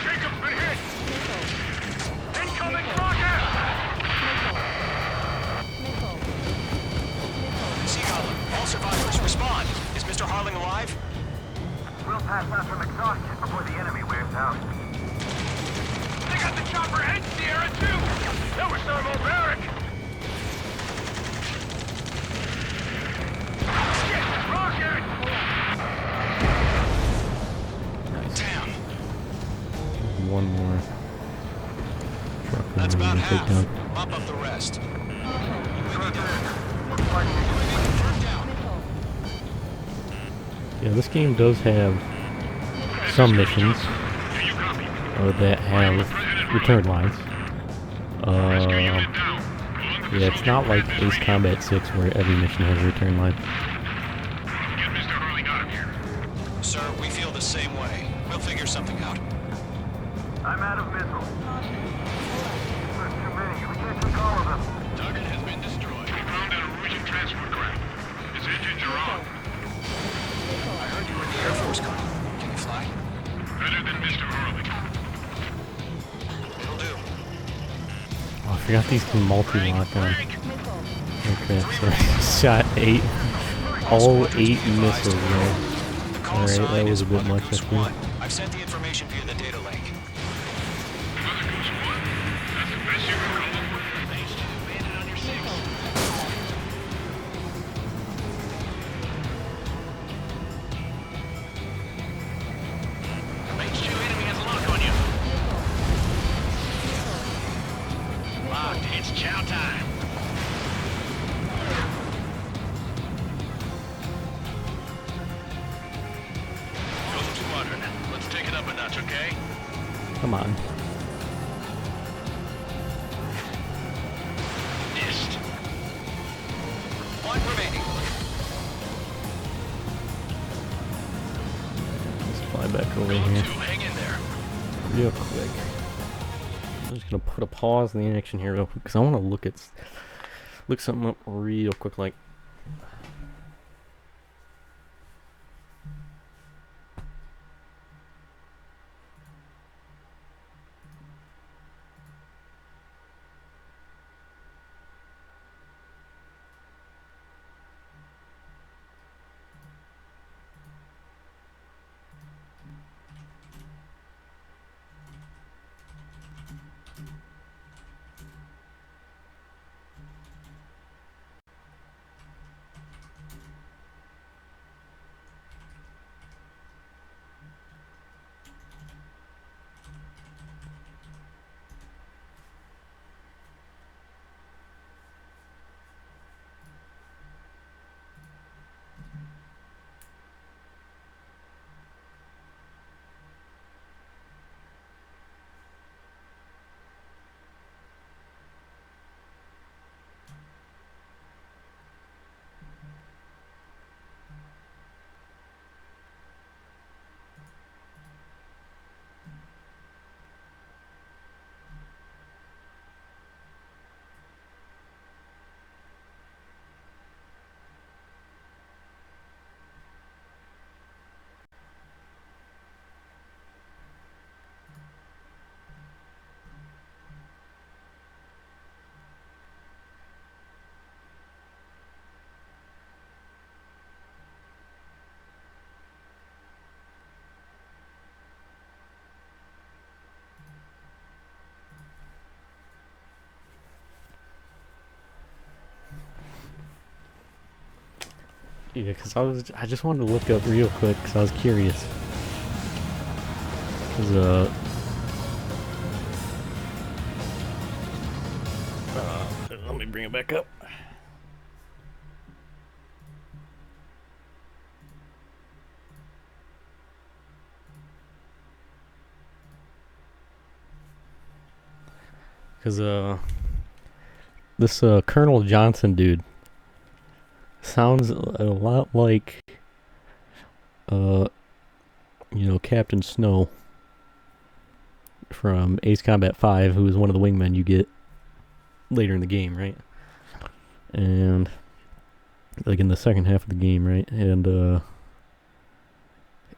Jacob's been hit! Incoming gas out from exhaustion before the enemy wears out. They got the chopper and Sierra too! That was thermobaric! Shit! Rocket! Damn. One more. Truck That's we're about gonna take half. down. Mop up the rest. Yeah, this game does have some missions that have return lines. Yeah, it's not like Ace Combat 6 where every mission has a return line. Sir, we feel the same way. We'll figure something out. I'm out of missiles. There's too many. We can't take all of them. Target has been destroyed. We found an Erusian transport craft. His engines are on. I heard you were in the Air Force, Colonel. Can you fly? Better than Mr. Hurley. It'll do. Oh, I forgot these can multi-lock on. Okay, so I shot all 8 missiles there. Alright, that was a bit much, I think. I've sent the information via the data link. HQ enemy has a lock on you. Locked. It's chow time. Golem Squadron, let's take it up a notch, okay? Come on. Missed. One remaining. Let's fly back over here Hang in there. real quick. I'm just gonna put a pause in the action here real quick because I want to look something up real quick. Like, yeah, because I just wanted to look up real quick because I was curious. Because let me bring it back up. Because this Colonel Johnson dude sounds a lot like Captain Snow from Ace Combat 5, who is one of the wingmen you get later in the game, right? And like in the second half of the game, right? And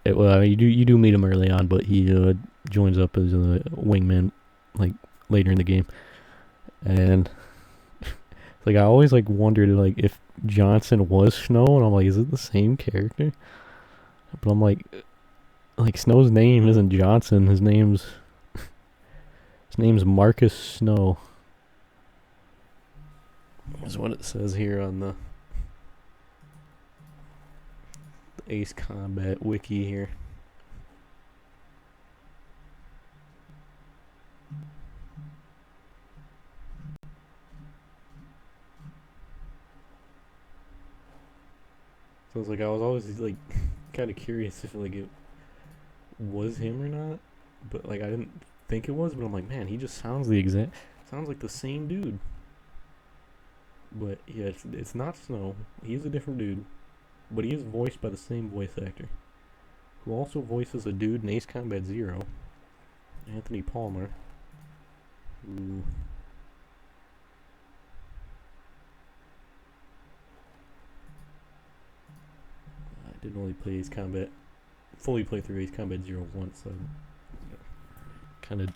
you do meet him early on, but he joins up as a wingman like later in the game. And like I always like wondered like if Johnson was Snow, and I'm like, is it the same character? But I'm like, like Snow's name isn't Johnson. His name's Marcus Snow. That's what it says here on the Ace Combat wiki here. So it's like I was always like kind of curious if like it was him or not, but like I didn't think it was. But I'm like, man, he just sounds like the same dude. But yeah, it's not Snow. He's a different dude, but he is voiced by the same voice actor, who also voices a dude in Ace Combat Zero, Anthony Palmer. Who didn't really play fully play through Ace Combat Zero once, so kind of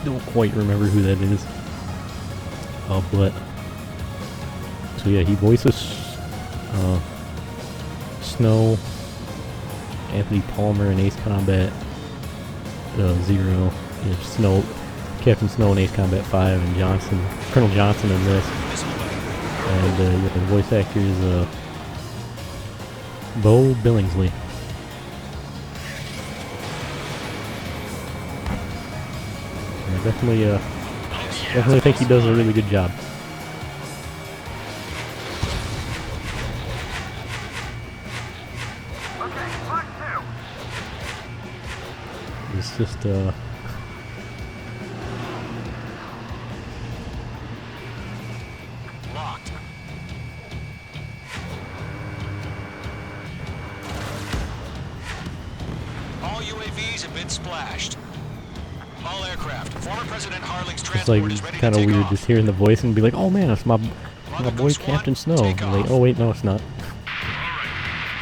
don't quite remember who that is. But so yeah, he voices Snow, Anthony Palmer in Ace Combat Zero, Snow, Captain Snow in Ace Combat 5, and Colonel Johnson in this, and the voice actor is Bo Billingsley. I definitely think he does a really good job. It's just Locked. All UAVs have been splashed. All aircraft. Former President Harling's it's transport like is ready kind to of take weird off. just hearing the voice and be like, oh man, it's my boy Captain Snow. And like, oh wait, no, it's not.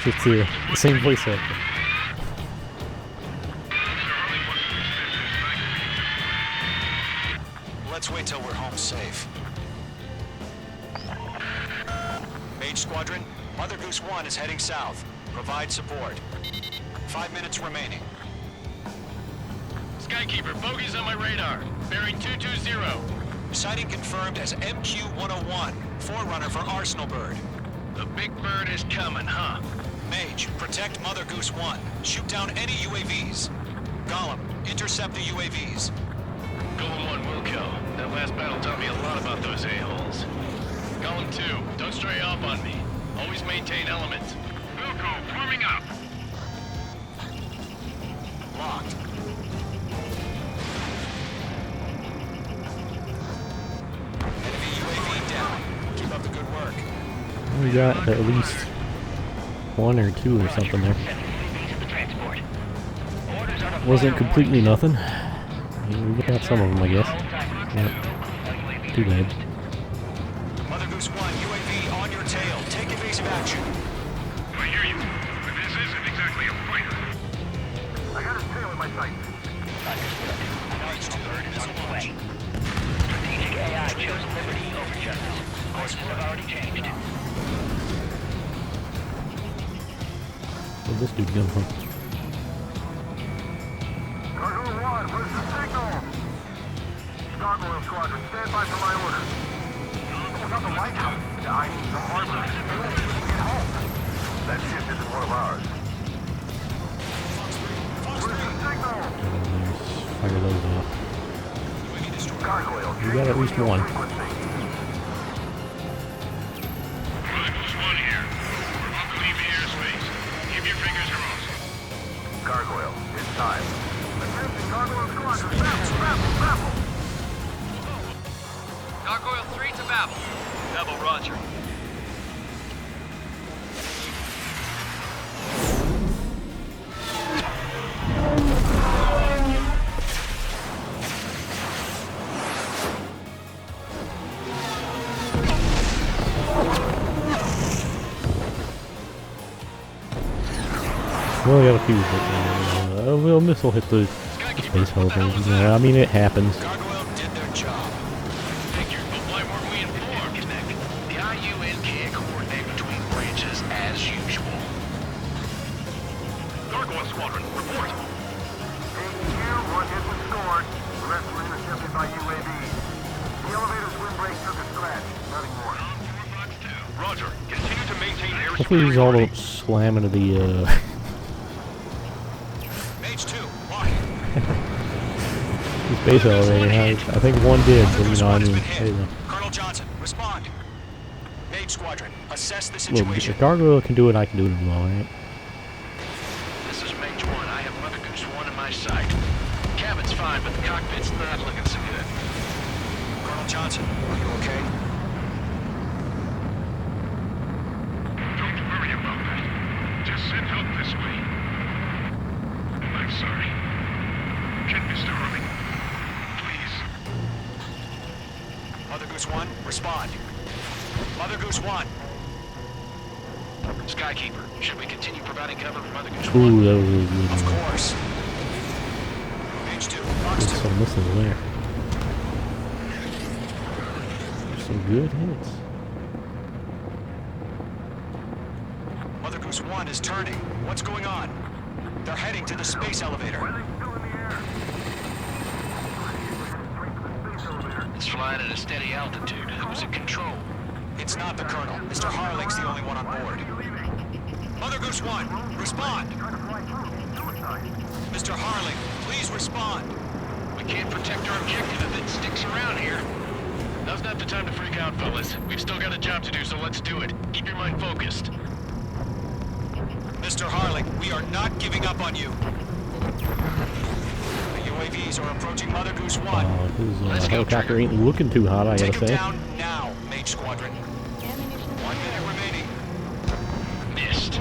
It's the same voice actor. Let's wait till we're home safe. Mage Squadron, Mother Goose 1 is heading south. Provide support. 5 minutes remaining. Skykeeper, bogeys on my radar. Bearing 220. Sighting confirmed as MQ-101, forerunner for Arsenal Bird. The big bird is coming, huh? Mage, protect Mother Goose 1. Shoot down any UAVs. Gollum, intercept the UAVs. Golem 1 will kill. That last battle taught me a lot about those a-holes. Golem 2, don't stray off on me. Always maintain element. Wilco, forming up. Locked. Enemy UAV down. Keep up the good work. We got at least 1 or 2 or something there. Wasn't completely nothing. I mean, we got some of them, I guess. Not too bad. Mother Goose 1, UAV on your tail. Take evasive action. I hear you, but this isn't exactly a fighter. I got his tail in my sight. Arsenal Bird is on its way. Strategic AI chose liberty over justice. Courses have already changed. Where'd this dude come from? Cargo 1, where's the signal? Gargoyle Squadron, stand by for my orders. What's up the lighthouse? I need some armor. Get home. That ship isn't one of ours. Where's the signal? Fire those off. Gargoyle, We got at least 1. Goose 1 here. We're about to leave the airspace. Keep your fingers crossed. Gargoyle, it's time. Attention, Gargoyle Squadron, Babel! Gargoyle 3 to Babel. Babel, roger. Well, we got a few, but a little missile hit the space elevators. Yeah, I mean, it happens. Gargoyle did their job. Figured, but why weren't we informed? The IUN can't coordinate between branches as usual. Dark Mark 1 Squadron, report. HQ, one hit was scored. The rest were intercepted by UAV. The elevator's windbreak took a scratch. Nothing more. Roger. Continue to maintain airspeed. Hopefully these all don't slam into the Mage 2, lock. the space elevator. I think one did, but you know, I mean, hey, Colonel Johnson, respond. Mage Squadron, assess the look, situation. if Gargoyle can do it, I can do it as well, right? This is Mage 1. I have Mother Goose 1 in my sight. Cabin's fine, but the cockpit's not looking so good. Colonel Johnson, are you okay? Don't worry about that. Just send help this way. I'm sorry. Can Mr. Harling, please? Mother Goose 1, respond. Mother Goose 1. Skykeeper, should we continue providing cover for Mother Goose 1? Ooh, that was really good. Of course. Mage 2, box There's 2. some missiles there. Some good hits. Mother Goose 1 is turning. What's going on? They're heading to the space elevator. It's flying at a steady altitude. Who's in control? It's not the Colonel. Mr. Harling's the only one on board. Mother Goose 1, respond. Mr. Harling, please respond. We can't protect our objective if it sticks around here. Now's not the time to freak out, fellas. We've still got a job to do, so let's do it. Keep your mind focused. Mr. Harling, we are not giving up on you. The UAVs are approaching Mother Goose 1. His helicopter ain't looking too hot, I Take gotta him say. down now, Mage Squadron. 1 minute remaining. Missed.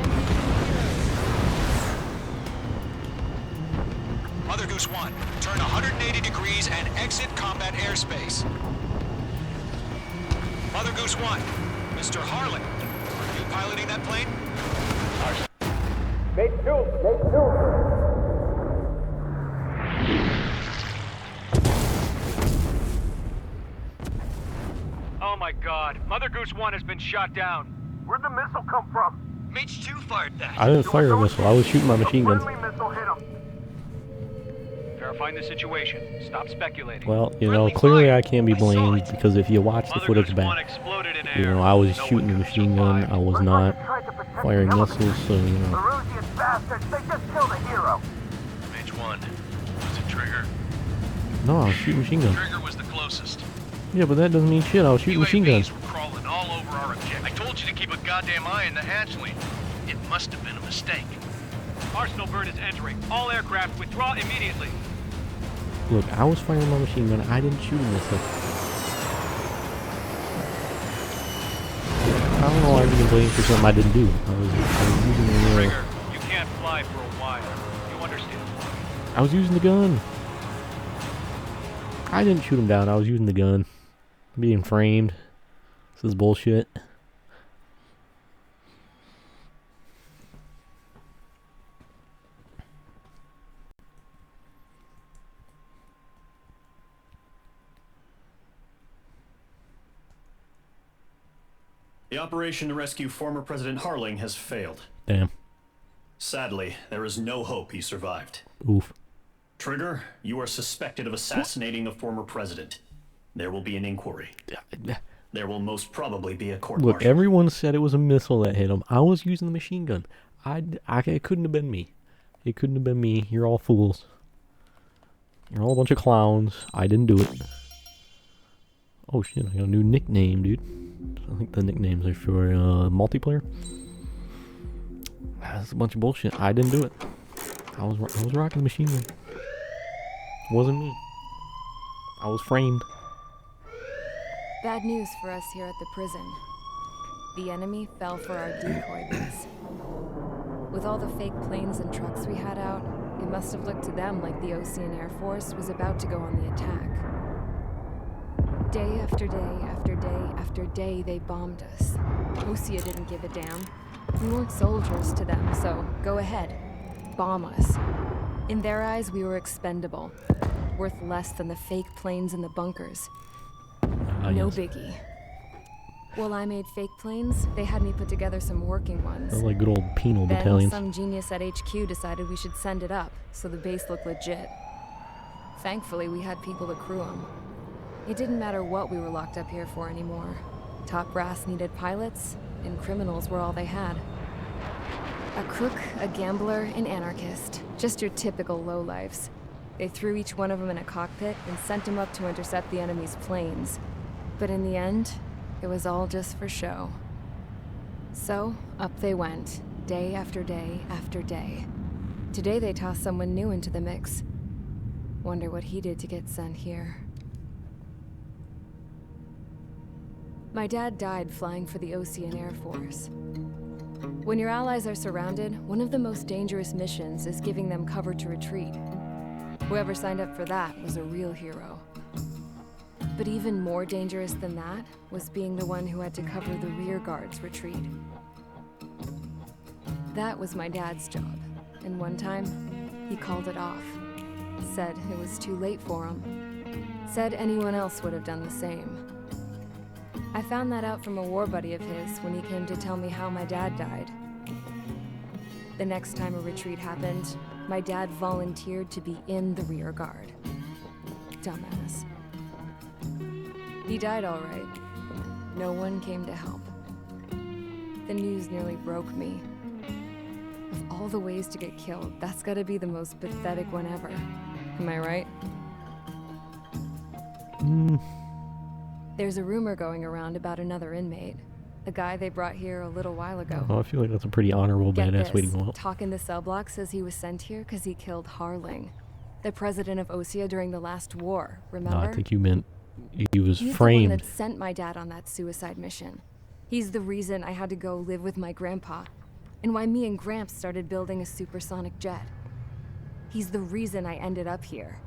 Mother Goose 1, turn 180 degrees and exit combat airspace. Mother Goose 1, Mr. Harling, are you piloting that plane? Mate 2, Mate 2. Oh my god, Mother Goose 1 has been shot down. Where'd the missile come from? Mage 2 fired that. I didn't fire a missile, I was shooting my machine guns. Friendly missile hit him. Verifying the situation. Stop speculating. Well, you know, clearly I can't be blamed because if you watch the footage back, you know, I was shooting a machine gun, I was not firing missiles, so, you know. Erusian bastards, they just killed a hero. Mage 1. Was it Trigger? No, I was shooting machine guns. Trigger was the closest. Yeah, but that doesn't mean shit, I was shooting machine guns. UAVs were crawling all over our objective. I told you to keep a goddamn eye on the hatchling. It must have been a mistake. Arsenal bird is entering. All aircraft withdraw immediately. Look, I was firing my machine gun, I didn't shoot a missile. I don't know why I'm being blamed for something I didn't do. I was using the Trigger, you can't fly for a while. You understand? I was using the gun. I didn't shoot him down, I was using the gun. I'm being framed. This is bullshit. The operation to rescue former President Harling has failed. Damn. Sadly, there is no hope he survived. Oof. Trigger, you are suspected of assassinating the former president. There will be an inquiry. There will most probably be a court Look, martial. everyone said it was a missile that hit him. I was using the machine gun. It couldn't have been me. It couldn't have been me. You're all fools. You're all a bunch of clowns. I didn't do it. Oh shit, I got a new nickname, dude. I think the nicknames are for multiplayer. That's a bunch of bullshit. I didn't do it. I was rocking the machine gun. It wasn't me. I was framed. Bad news for us here at the prison. The enemy fell for our decoy base. With all the fake planes and trucks we had out, it must have looked to them like the Osean Air Force was about to go on the attack. Day after day after day after day, they bombed us. Osea didn't give a damn. We weren't soldiers to them, so go ahead. Bomb us. In their eyes, we were expendable. Worth less than the fake planes in the bunkers. No yes. biggie. While I made fake planes, they had me put together some working ones. They're like good old penal Then battalions. some genius at HQ decided we should send it up, so the base looked legit. Thankfully, we had people to crew them. It didn't matter what we were locked up here for anymore. Top brass needed pilots, and criminals were all they had. A crook, a gambler, an anarchist. Just your typical lowlifes. They threw each one of them in a cockpit and sent them up to intercept the enemy's planes. But in the end, it was all just for show. So, up they went, day after day after day. Today they tossed someone new into the mix. Wonder what he did to get sent here. My dad died flying for the Ocean Air Force. When your allies are surrounded, one of the most dangerous missions is giving them cover to retreat. Whoever signed up for that was a real hero. But even more dangerous than that was being the one who had to cover the rear guard's retreat. That was my dad's job, and one time, he called it off. Said it was too late for him. Said anyone else would have done the same. I found that out from a war buddy of his when he came to tell me how my dad died. The next time a retreat happened, my dad volunteered to be in the rear guard. Dumbass. He died all right. No one came to help. The news nearly broke me. Of all the ways to get killed, that's gotta be the most pathetic one ever. Am I right? There's a rumor going around about another inmate. A guy they brought here a little while ago. Oh, I feel like that's a pretty honorable, Get badass way to this, go out. Talk in the cell block says he was sent here because he killed Harling, the president of Osea during the last war, remember? No, I think you meant he was He's framed. the one that sent my dad on that suicide mission. He's the reason I had to go live with my grandpa, and why me and Gramps started building a supersonic jet. He's the reason I ended up here.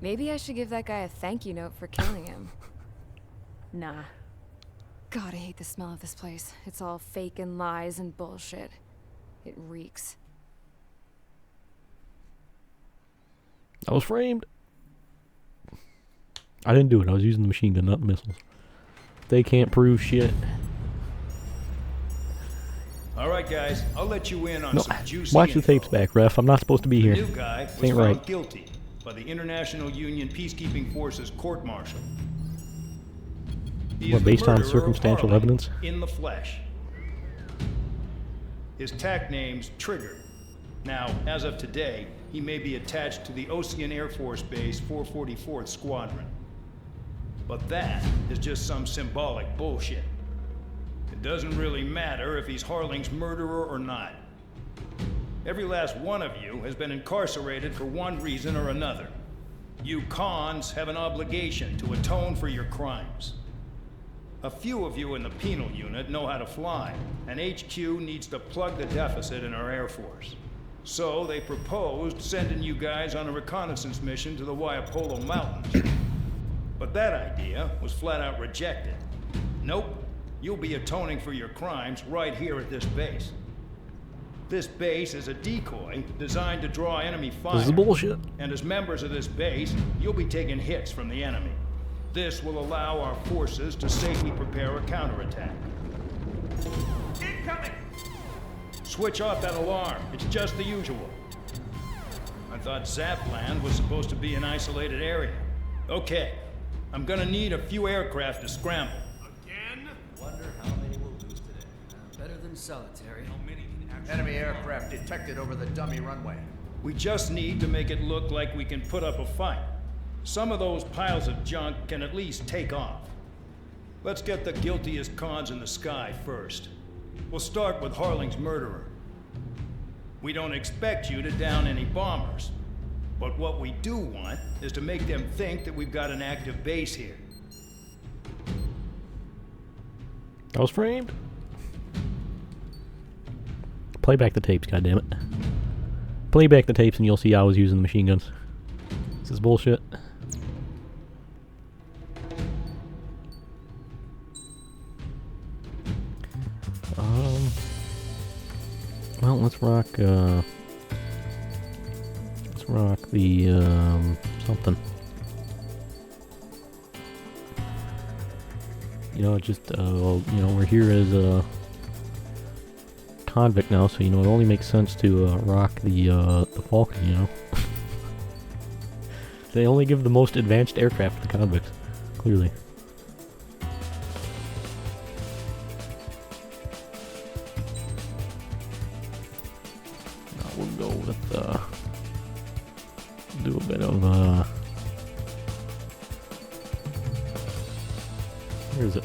Maybe I should give that guy a thank you note for killing him. Nah. God, I hate the smell of this place. It's all fake and lies and bullshit. It reeks. I was framed. I didn't do it. I was using the machine gun, not the missiles. They can't prove shit. All right, guys. I'll let you in on some juicy Watch the info. tapes back, ref. I'm not supposed to be here. The new guy was Ain't found right. guilty by the International Union Peacekeeping Forces court-martial. He is What, the based on murderer of circumstantial Harling evidence? in the flesh. His TAC name's Trigger. Now, as of today, he may be attached to the Ocean Air Force Base 444th Squadron. But that is just some symbolic bullshit. It doesn't really matter if he's Harling's murderer or not. Every last one of you has been incarcerated for one reason or another. You cons have an obligation to atone for your crimes. A few of you in the penal unit know how to fly, and HQ needs to plug the deficit in our Air Force. So they proposed sending you guys on a reconnaissance mission to the Waiapolo Mountains. But that idea was flat out rejected. Nope, you'll be atoning for your crimes right here at this base. This base is a decoy designed to draw enemy fire. This is bullshit. And as members of this base, you'll be taking hits from the enemy. This will allow our forces to safely prepare a counterattack. Incoming! Switch off that alarm. It's just the usual. I thought Zapland was supposed to be an isolated area. Okay, I'm gonna need a few aircraft to scramble. Again? Wonder how many we'll lose today. Better than solitary. How many can actually... Enemy aircraft detected over the dummy runway. We just need to make it look like we can put up a fight. Some of those piles of junk can at least take off. Let's get the guiltiest cons in the sky first. We'll start with Harling's murderer. We don't expect you to down any bombers. But what we do want is to make them think that we've got an active base here. I was framed. Play back the tapes, goddammit. Play back the tapes and you'll see I was using the machine guns. This is bullshit. Well, let's rock the something. You know, just, well, you know, we're here as a convict now, so, you know, it only makes sense to rock the Falcon, you know. They only give the most advanced aircraft to the convicts, clearly. Now we'll go with, do a bit of, where is it?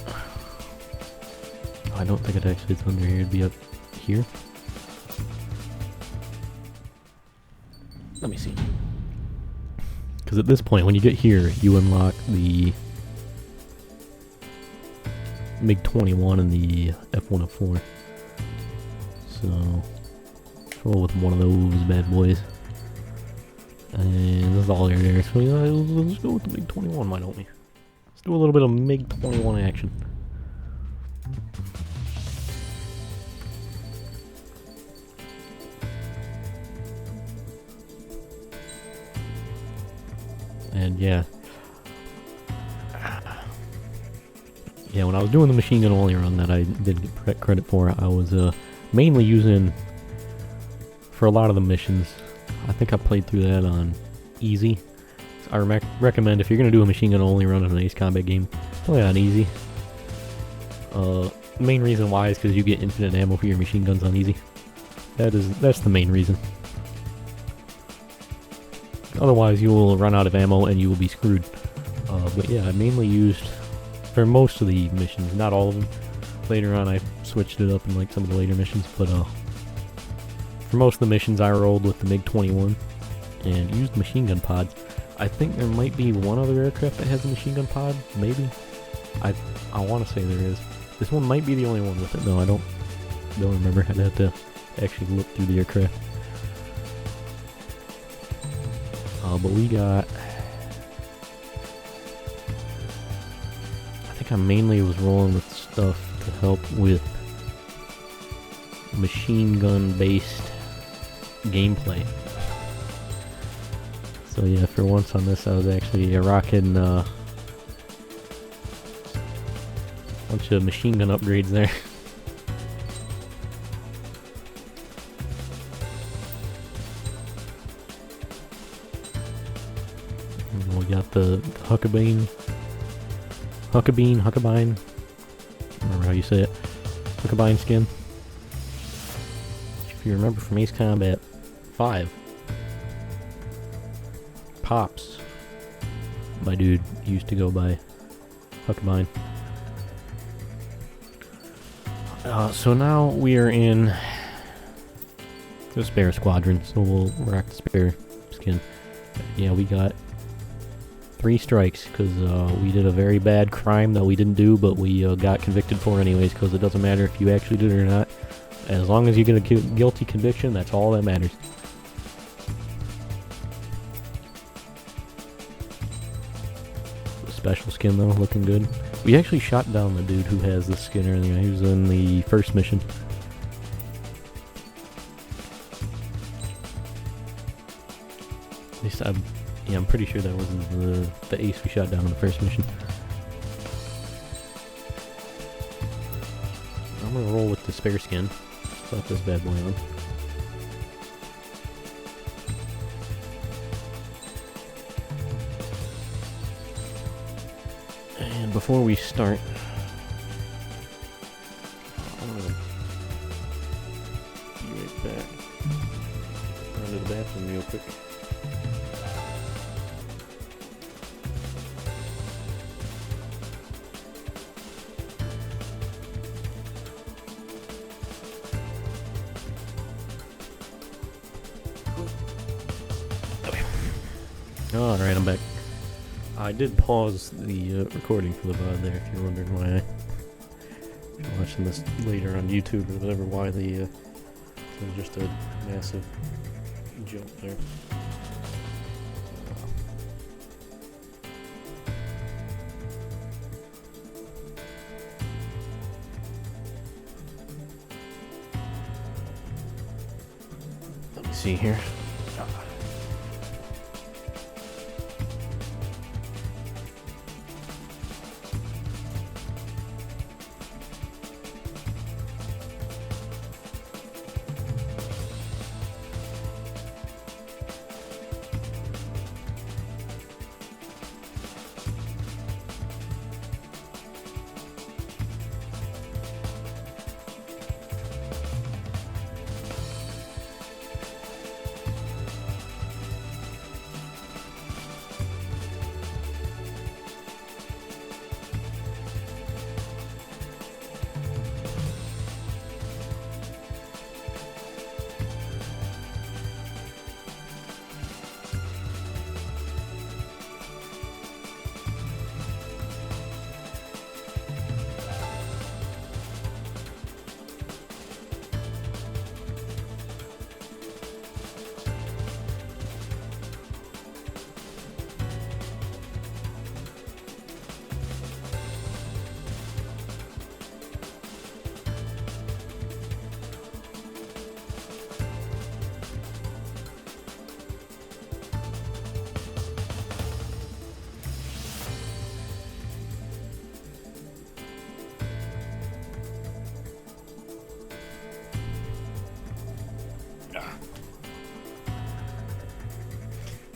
I don't think it actually is under here. It'd be up here. Let me see. Because at this point, when you get here, you unlock the MiG-21 and the F-104. So, let's roll with one of those bad boys. And this is all there. So, yeah, let's go with the MiG-21, why don't we? Let's do a little bit of MiG-21 action. And yeah, when I was doing the machine gun only run that I did get credit for, I was mainly using, for a lot of the missions, I think I played through that on easy. So I recommend, if you're going to do a machine gun only run in an Ace Combat game, play on easy. The main reason why is because you get infinite ammo for your machine guns on easy. That's the main reason. Otherwise, you will run out of ammo and you will be screwed. But yeah, I mainly used, for most of the missions, not all of them. Later on, I switched it up in like some of the later missions, but for most of the missions, I rolled with the MiG-21 and used machine gun pods. I think there might be one other aircraft that has a machine gun pod, maybe. I want to say there is. This one might be the only one with it, though. I don't remember. I'd have to actually look through the aircraft. But we got, I think I mainly was rolling with stuff to help with machine gun based gameplay. So yeah, for once on this I was actually rocking a bunch of machine gun upgrades there. We got the Huckabine, I don't remember how you say it, Huckabine skin. If you remember from Ace Combat 5, Pops, my dude used to go by Huckabine. So now we are in the spare squadron, so we'll rock the spare skin. Yeah, we got 3 strikes, because we did a very bad crime that we didn't do, but we got convicted for anyways, because it doesn't matter if you actually did it or not. As long as you get a guilty conviction, that's all that matters. The special skin, though, looking good. We actually shot down the dude who has the skin earlier. He was in the first mission. At least I'm pretty sure that was the ace we shot down in the first mission. I'm gonna roll with the spare skin. Slap this bad boy on. And before we start, I'm gonna be right back. Run to the bathroom real quick. Alright, I'm back. I did pause the recording for the VOD there, if you're wondering why if you're watching this later on YouTube or whatever, why there's just a massive jump there. Let me see here.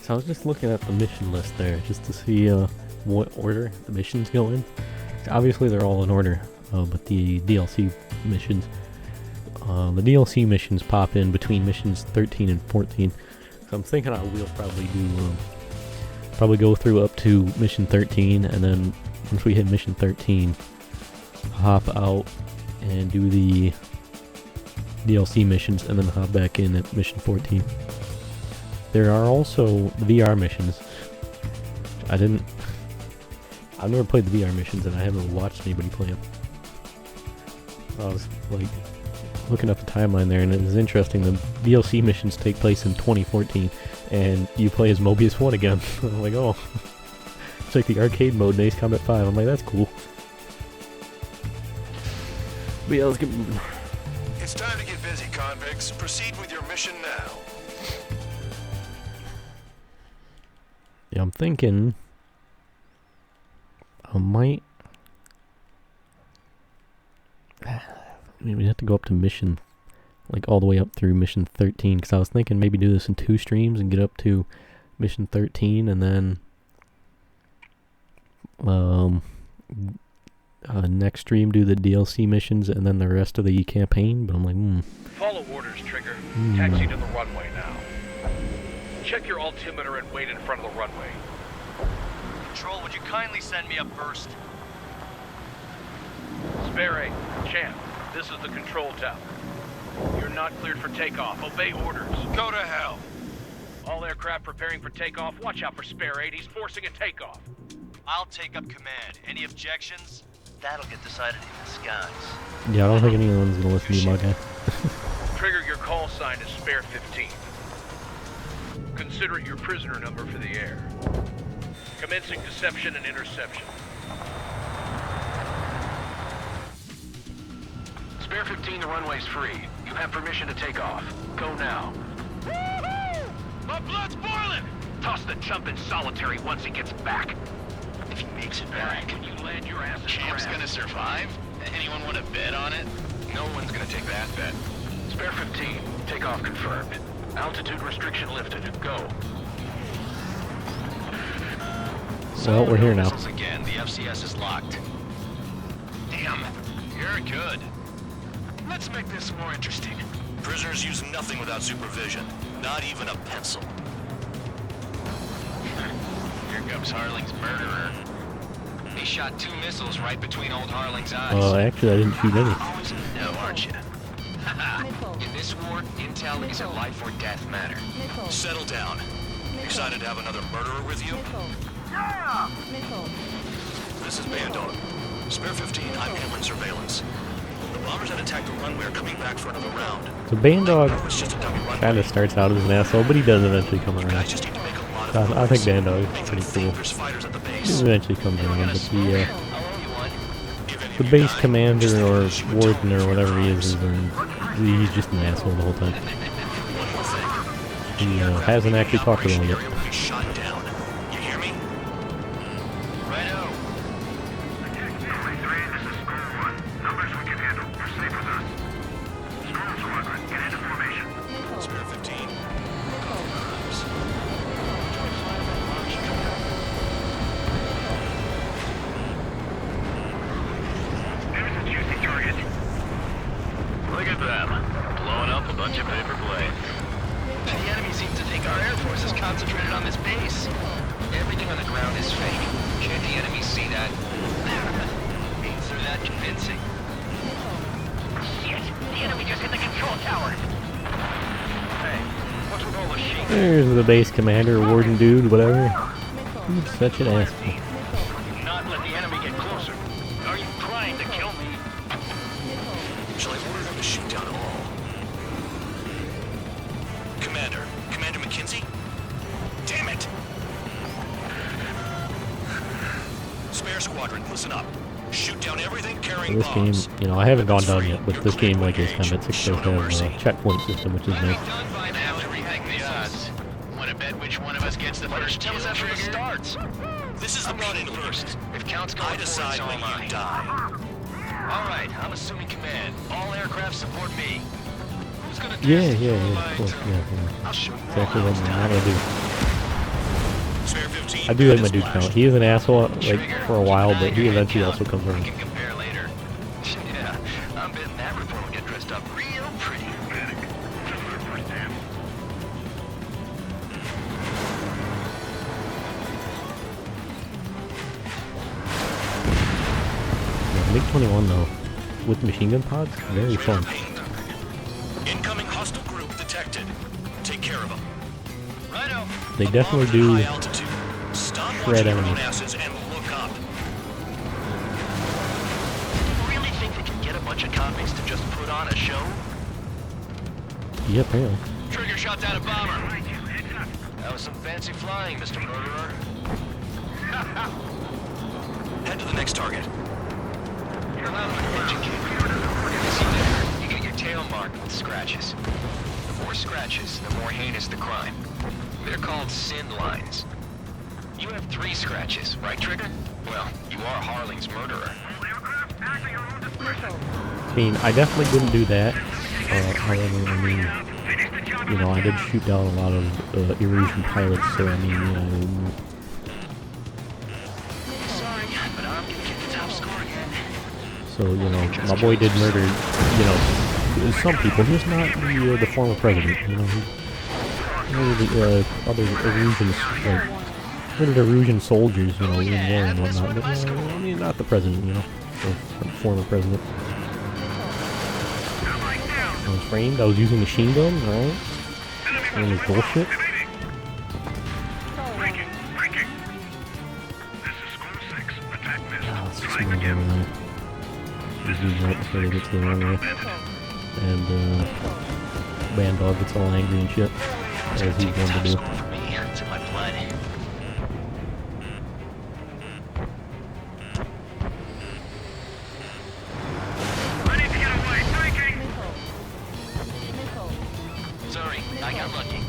So I was just looking at the mission list there, just to see what order the missions go in. Obviously they're all in order, but the DLC missions, pop in between missions 13 and 14. So I'm thinking I will probably go through up to mission 13, and then once we hit mission 13, hop out and do the DLC missions, and then hop back in at mission 14. There are also VR missions. I've never played the VR missions, and I haven't watched anybody play them. So I was like looking up the timeline there, and it was interesting. The DLC missions take place in 2014, and you play as Mobius 1 again. I'm like, oh, it's like the arcade mode in Ace Combat 5. I'm like, that's cool. But yeah, let's get moving. It's time to get busy, convicts. Proceed with your mission now. Yeah, I'm thinking I might. I mean, we have to go up to mission, like all the way up through mission 13, because I was thinking maybe do this in 2 streams and get up to mission 13, and then next stream do the DLC missions and then the rest of the campaign. But I'm like, Follow orders, Trigger. Taxi to the runway now. Check your altimeter and wait in front of the runway. Control, would you kindly send me up first? Spare 8, Champ, this is the control tower. You're not cleared for takeoff. Obey orders. Go to hell. All aircraft preparing for takeoff. Watch out for Spare 8. He's forcing a takeoff. I'll take up command. Any objections? That'll get decided in the skies. yeah, I don't think anyone's gonna listen to you, my guy. Trigger, your call sign is Spare 15. Consider it your prisoner number for the air. Commencing deception and interception. Spare 15, the runway's free. You have permission to take off. Go now. Woohoo! My blood's boiling! Toss the jump in solitary once he gets back. If he makes it back, Can you land your ass in Champ's grass? gonna survive? Anyone want to bet on it? No one's gonna take that bet. Spare 15, takeoff confirmed. Altitude restriction lifted. Go. Well, we're here now. Again, the FCS is locked. Damn, you're good. Let's make this more interesting. Prisoners use nothing without supervision. Not even a pencil. Here comes Harling's murderer. He shot 2 missiles right between old Harling's eyes. Well, actually, I didn't shoot any. Always know, aren't you? In this war, intel is a life or death matter. Settle down. Excited to have another murderer with you? Yeah! This is Bandog. Spare 15, I'm handling surveillance. The bombers that attacked the runway are coming back for another round. So Bandog It's just a dummy runway. kind of starts out as an asshole, but he does eventually come around. Guys just need to make a lot of I think noise. Bandog is Make pretty them cool. think there's fighters at the He base. eventually comes around, but If any the of base you die, commander just think or of it as warden or you whatever he crimes. he's just an asshole the whole time. One more thing. He hasn't actually talked to them yet. Area will be shot down. You hear me? Righto. This is Squall 1. Numbers we can handle. You're safe with us. Squall Squadron, get into formation. Spare 15. There's a juicy target. Look at them. Blowing up a bunch of paper planes. The enemy seems to think our air force is concentrated on this base. Everything on the ground is fake. Can't the enemy see that? Means they're that convincing. Shit! The enemy just hit the control tower! Hey, what's with all the sheep? There's the base commander, warden dude, whatever. He's such an asshole. Not let the enemy get closer. Are you trying to kill me? Shall I order them to shoot down all? Commander McKenzie? Damn it! Spare squadron, listen up. Shoot down everything carrying This game, bombs. you know, I haven't gone down yet, but this game, like Ace Combat 6, does have a checkpoint system, which is nice. By now, everything the odds. Want to bet which one of us gets the first kill? Tell us after it starts. This is the run-in first. If count's going I decide forward, when so am you I. die. All right, I'm assuming command. All aircraft support me. Who's gonna Yeah, of course, yeah. I'll show you Exactly what I'm not gonna do. Spare 15. I do like my dude count. He is an asshole like for a while, but he eventually also comes around. Compare later. Yeah, I'm betting that report will get dressed up real pretty. MiG-21 though, with machine gun pods, very fun. Incoming hostile group detected. Take care of them. Righto. They definitely do High altitude. Stop shred watching your own enemies. asses and look up. You really think they can get a bunch of convicts to just put on a show? Yeah, apparently. Trigger shot down a bomber. That was some fancy flying, Mr. Murderer. Head to the next target. You're allowed to educate. You get your tail marked with scratches. The more scratches, the more heinous the crime. They're called sin lines. You have 3 scratches, right, Trigger? Well, you are Harling's murderer. I mean, I definitely didn't do that. However, I mean, you know, I did shoot down a lot of Eurasian pilots, so I mean, you know. Sorry, but I'm gonna get the top score again. So, you know, my boy did murder, you know, some people, just not the former president, you know. He murdered other Eurasians, like, murdered Eurasian soldiers, you know, in war and whatnot, but, I mean, not the president, you know, the former president. I was framed, I was using machine guns, right? And this bullshit. Oh, it's just more everything. Just use that before they get to the runway. And, Band Dog gets all angry and shit. As he's going to do. It's in my blood. Sorry, I got lucky.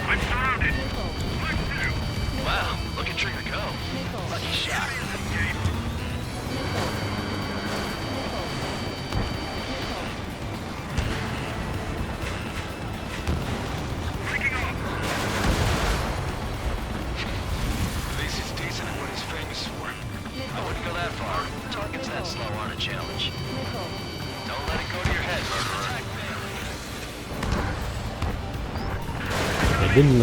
I'm surrounded. Wow, look at Trigger go. Lucky shot. This is decent at what he's famous for. I wouldn't go that far. Target's that slow on a challenge. Don't let it go to your head, murderer. I didn't,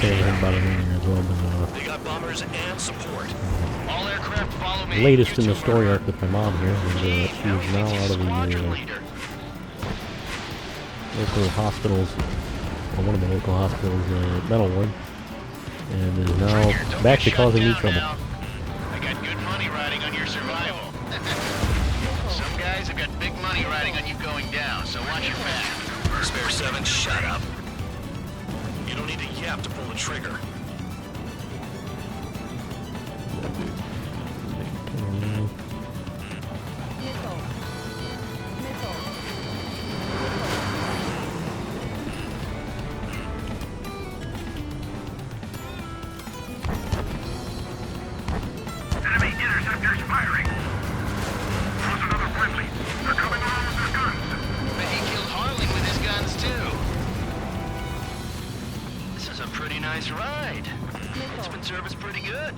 say anything about it earlier as well, but, They got bombers and support. All aircraft follow me. the latest in the story arc with my mom here is she is now out of the local hospitals, or one of the local hospitals, mental ward, and is now back to causing me trouble. I got good money riding on your survival. Some guys have got big money riding on you going down, so watch your back. Spare 7, shut up. You don't need to yap to pull the trigger. Enemy interceptors firing. There's another friendly. They're coming around with their guns. But he killed Harling with his guns, too. This is a pretty nice ride. It's been serviced pretty good.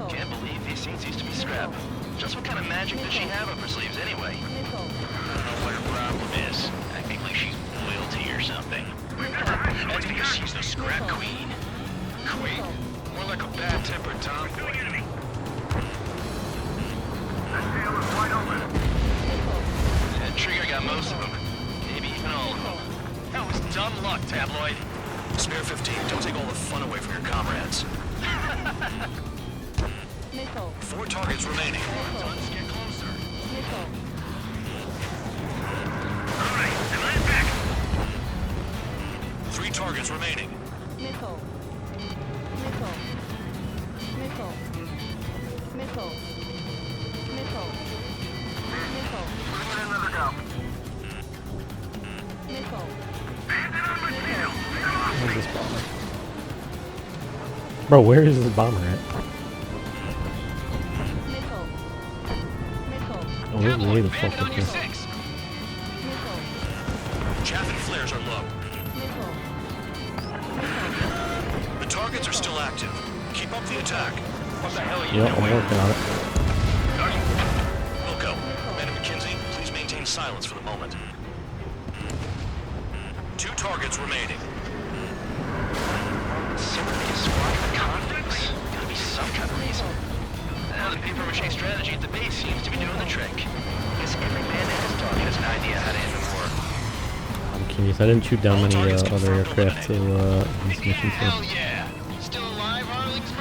Can't believe these scenes used to be scrap. Just what kind of magic does she have up her sleeves anyway? I don't know what her problem is. Acting like she's loyalty or something. That's because she's the scrap queen. Queen? More like a bad-tempered tomboy. And Trigger got most of them. Maybe even all of them. That was dumb luck, Tabloid. Spare 15, don't take all the fun away from your comrades. 4 targets remaining. Let's get closer. Alright, and I'm back. 3 targets remaining. Another go. Bandit on my tail. Where's this bomber? Bro, where is this bomber at? Oh, there's way the fuck up there. Chaff and flares are low. Targets are still active. Keep up the attack. What the hell are you Yep, I'm working on it. Wilco, Man McKenzie, please maintain silence for the moment. 2 targets remaining. So many squadron conflicts? Gotta be some kind of reason. Now the paper mache strategy at the base seems to be doing the trick. Guess every man and his dog has an idea how to end the war. I'm curious. I didn't shoot down many other aircraft, so this mission, so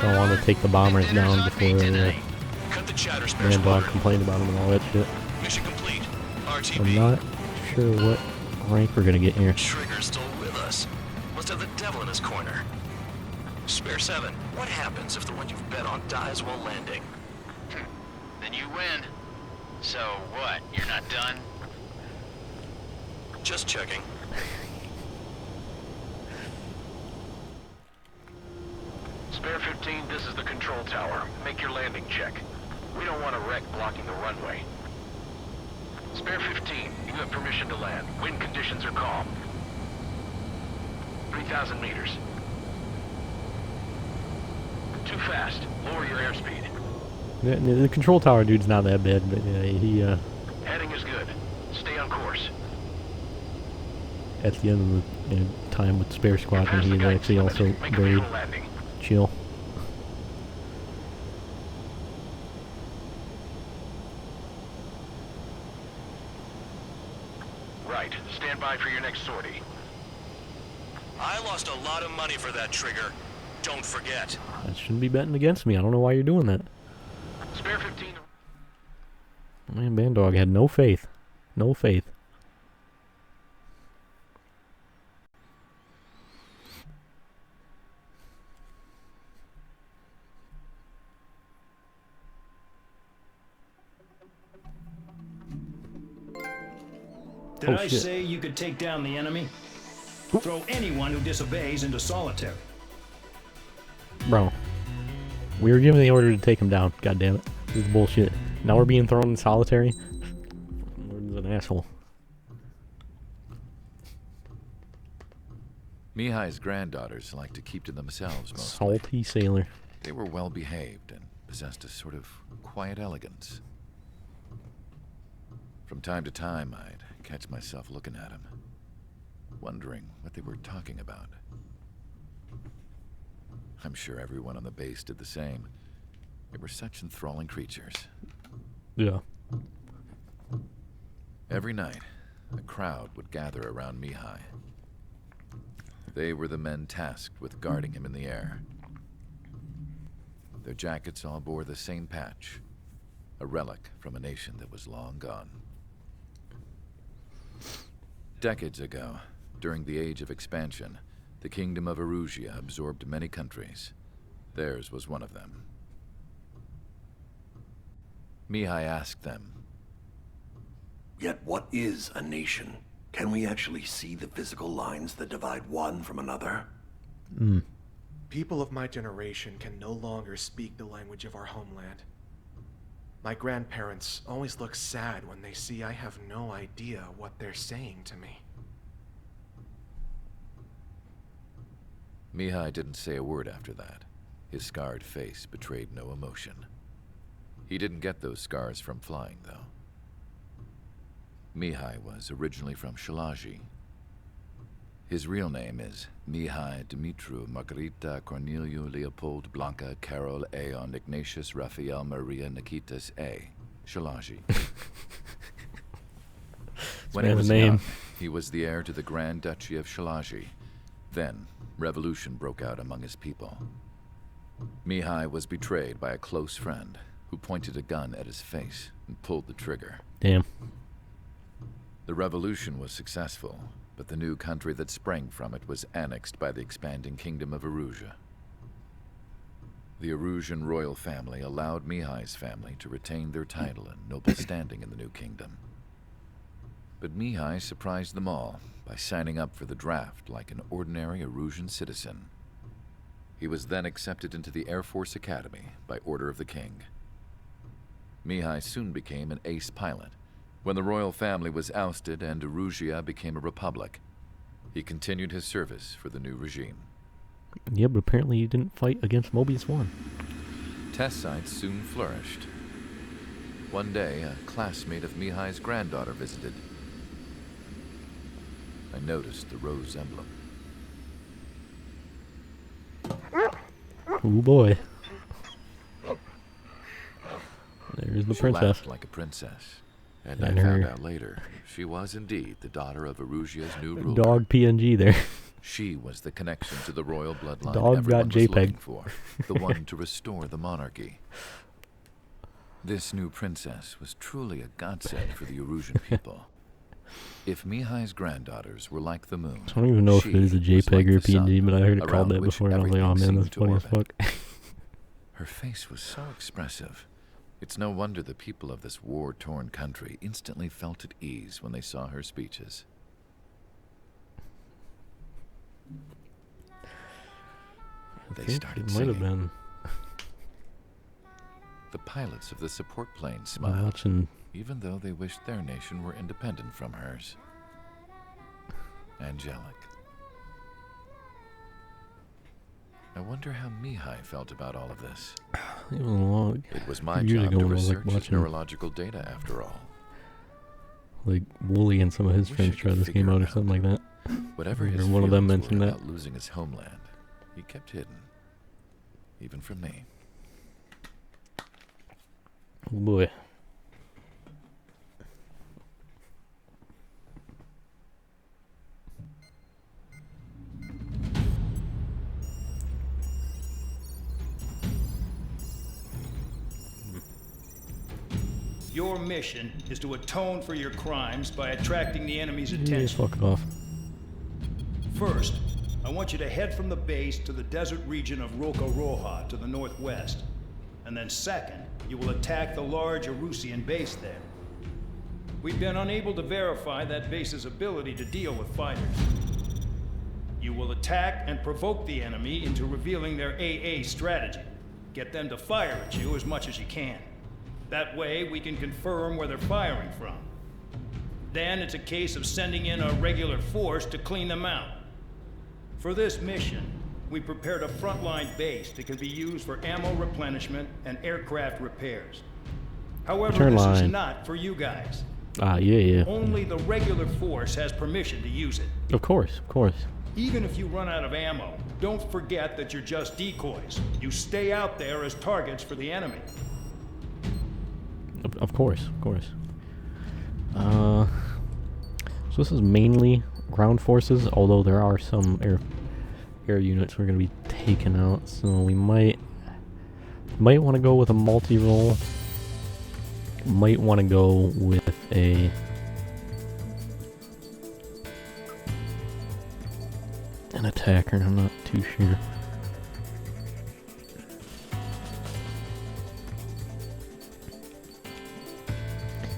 don't want to take the bombers down before Bandog complained about them and all that shit. Mission complete. I'm not sure what rank we're gonna get here. Trigger's still with us. Must have the devil in his corner. Spare 7, what happens if the one you've bet on dies while landing? Then you win. So what? You're not done? Just checking. Spare 15, this is the control tower. Make your landing check. We don't want a wreck blocking the runway. Spare 15, you have permission to land. Wind conditions are calm. 3,000 meters. Too fast. Lower your airspeed. The control tower dude's not that bad, but he Heading is good. Stay on course. at the end of the time with Spare Squadron, he is actually also very chill. Right. Stand by for your next sortie. I lost a lot of money for that trigger. Don't forget. That shouldn't be betting against me. I don't know why you're doing that. Spare 15. Man, Bandog had no faith. No faith. Did I say you could take down the enemy? Throw anyone who disobeys into solitary. Bro. We were given the order to take him down. God damn it. This is bullshit. Now we're being thrown in solitary? Lord's an asshole. Mihai's granddaughters like to keep to themselves mostly. Salty sailor. They were well behaved and possessed a sort of quiet elegance. From time to time, I'd catch myself looking at them, wondering what they were talking about. I'm sure everyone on the base did the same. They were such enthralling creatures. Yeah. Every night, a crowd would gather around Mihai. They were the men tasked with guarding him in the air. Their jackets all bore the same patch, a relic from a nation that was long gone. Decades ago, during the Age of Expansion, the Kingdom of Erusia absorbed many countries. Theirs was one of them. Mihai asked them, "Yet what is a nation? Can we actually see the physical lines that divide one from another?" People of my generation can no longer speak the language of our homeland. My grandparents always look sad when they see I have no idea what they're saying to me. Mihai didn't say a word after that. His scarred face betrayed no emotion. He didn't get those scars from flying, though. Mihai was originally from Shalaji. His real name is Mihai Dimitru Margarita Corneliu Leopold Blanca Carol Aeon Ignatius Raphael Maria Nikitas A. Shalaji. When he was young, he was the heir to the Grand Duchy of Shalaji. Then, revolution broke out among his people. Mihai was betrayed by a close friend who pointed a gun at his face and pulled the trigger. Damn. The revolution was successful, but the new country that sprang from it was annexed by the expanding Kingdom of Erusia. The Erusian royal family allowed Mihai's family to retain their title and noble standing in the new kingdom. But Mihai surprised them all by signing up for the draft like an ordinary Erusian citizen. He was then accepted into the Air Force Academy by order of the king. Mihai soon became an ace pilot. When the royal family was ousted and Erusia became a republic, he continued his service for the new regime. Yeah, but apparently you didn't fight against Mobius 1. Test sites soon flourished. One day, a classmate of Mihai's granddaughter visited. I noticed the rose emblem. Oh boy. There's the She princess. laughed like a princess. And I And found her out later, she was indeed the daughter of Erusia's new ruler. dog PNG there. She was the connection to the royal bloodline Dog everyone got was JPEG. looking for. The one to restore the monarchy. This new princess was truly a godsend for the Erusian people. If Mihai's granddaughters were like the moon, I don't even know if it is a she was JPEG like or the sun, PNG, but I heard it around called that which before, and I was like, oh everything man, that's seemed funny to as fuck. orbit. Her face was so expressive. It's no wonder the people of this war-torn country instantly felt at ease when they saw her speeches. I They think started it might have singing. been The pilots of the support plane I'm smiled, watching. even though they wished their nation were independent from hers. Angelic. I wonder how Mihai felt about all of this. It was a long. It was my years job ago to when I was, like, research his watching, neurological data, after all. like Wooly and some of his Wish friends I tried could this game figure out it or something like that. Whatever Or his one of them feelings were mentioned that. about losing his homeland, he kept hidden, even from me. Oh boy. Your mission is to atone for your crimes by attracting the enemy's Yeah, attention. fuck off. First, I want you to head from the base to the desert region of Roca-Roja to the northwest. And then second, you will attack the large Erusian base there. We've been unable to verify that base's ability to deal with fighters. You will attack and provoke the enemy into revealing their AA strategy. Get them to fire at you as much as you can. That way, we can confirm where they're firing from. Then it's a case of sending in a regular force to clean them out. For this mission, we prepared a frontline base that can be used for ammo replenishment and aircraft repairs. However, Turn this line. is not for you guys. Ah, yeah. Only the regular force has permission to use it. Of course. Even if you run out of ammo, don't forget that you're just decoys. You stay out there as targets for the enemy. Of course. So this is mainly ground forces, although there are some air units we're going to be taking out. So we might want to go with a multi-role. Might want to go with an attacker. I'm not too sure.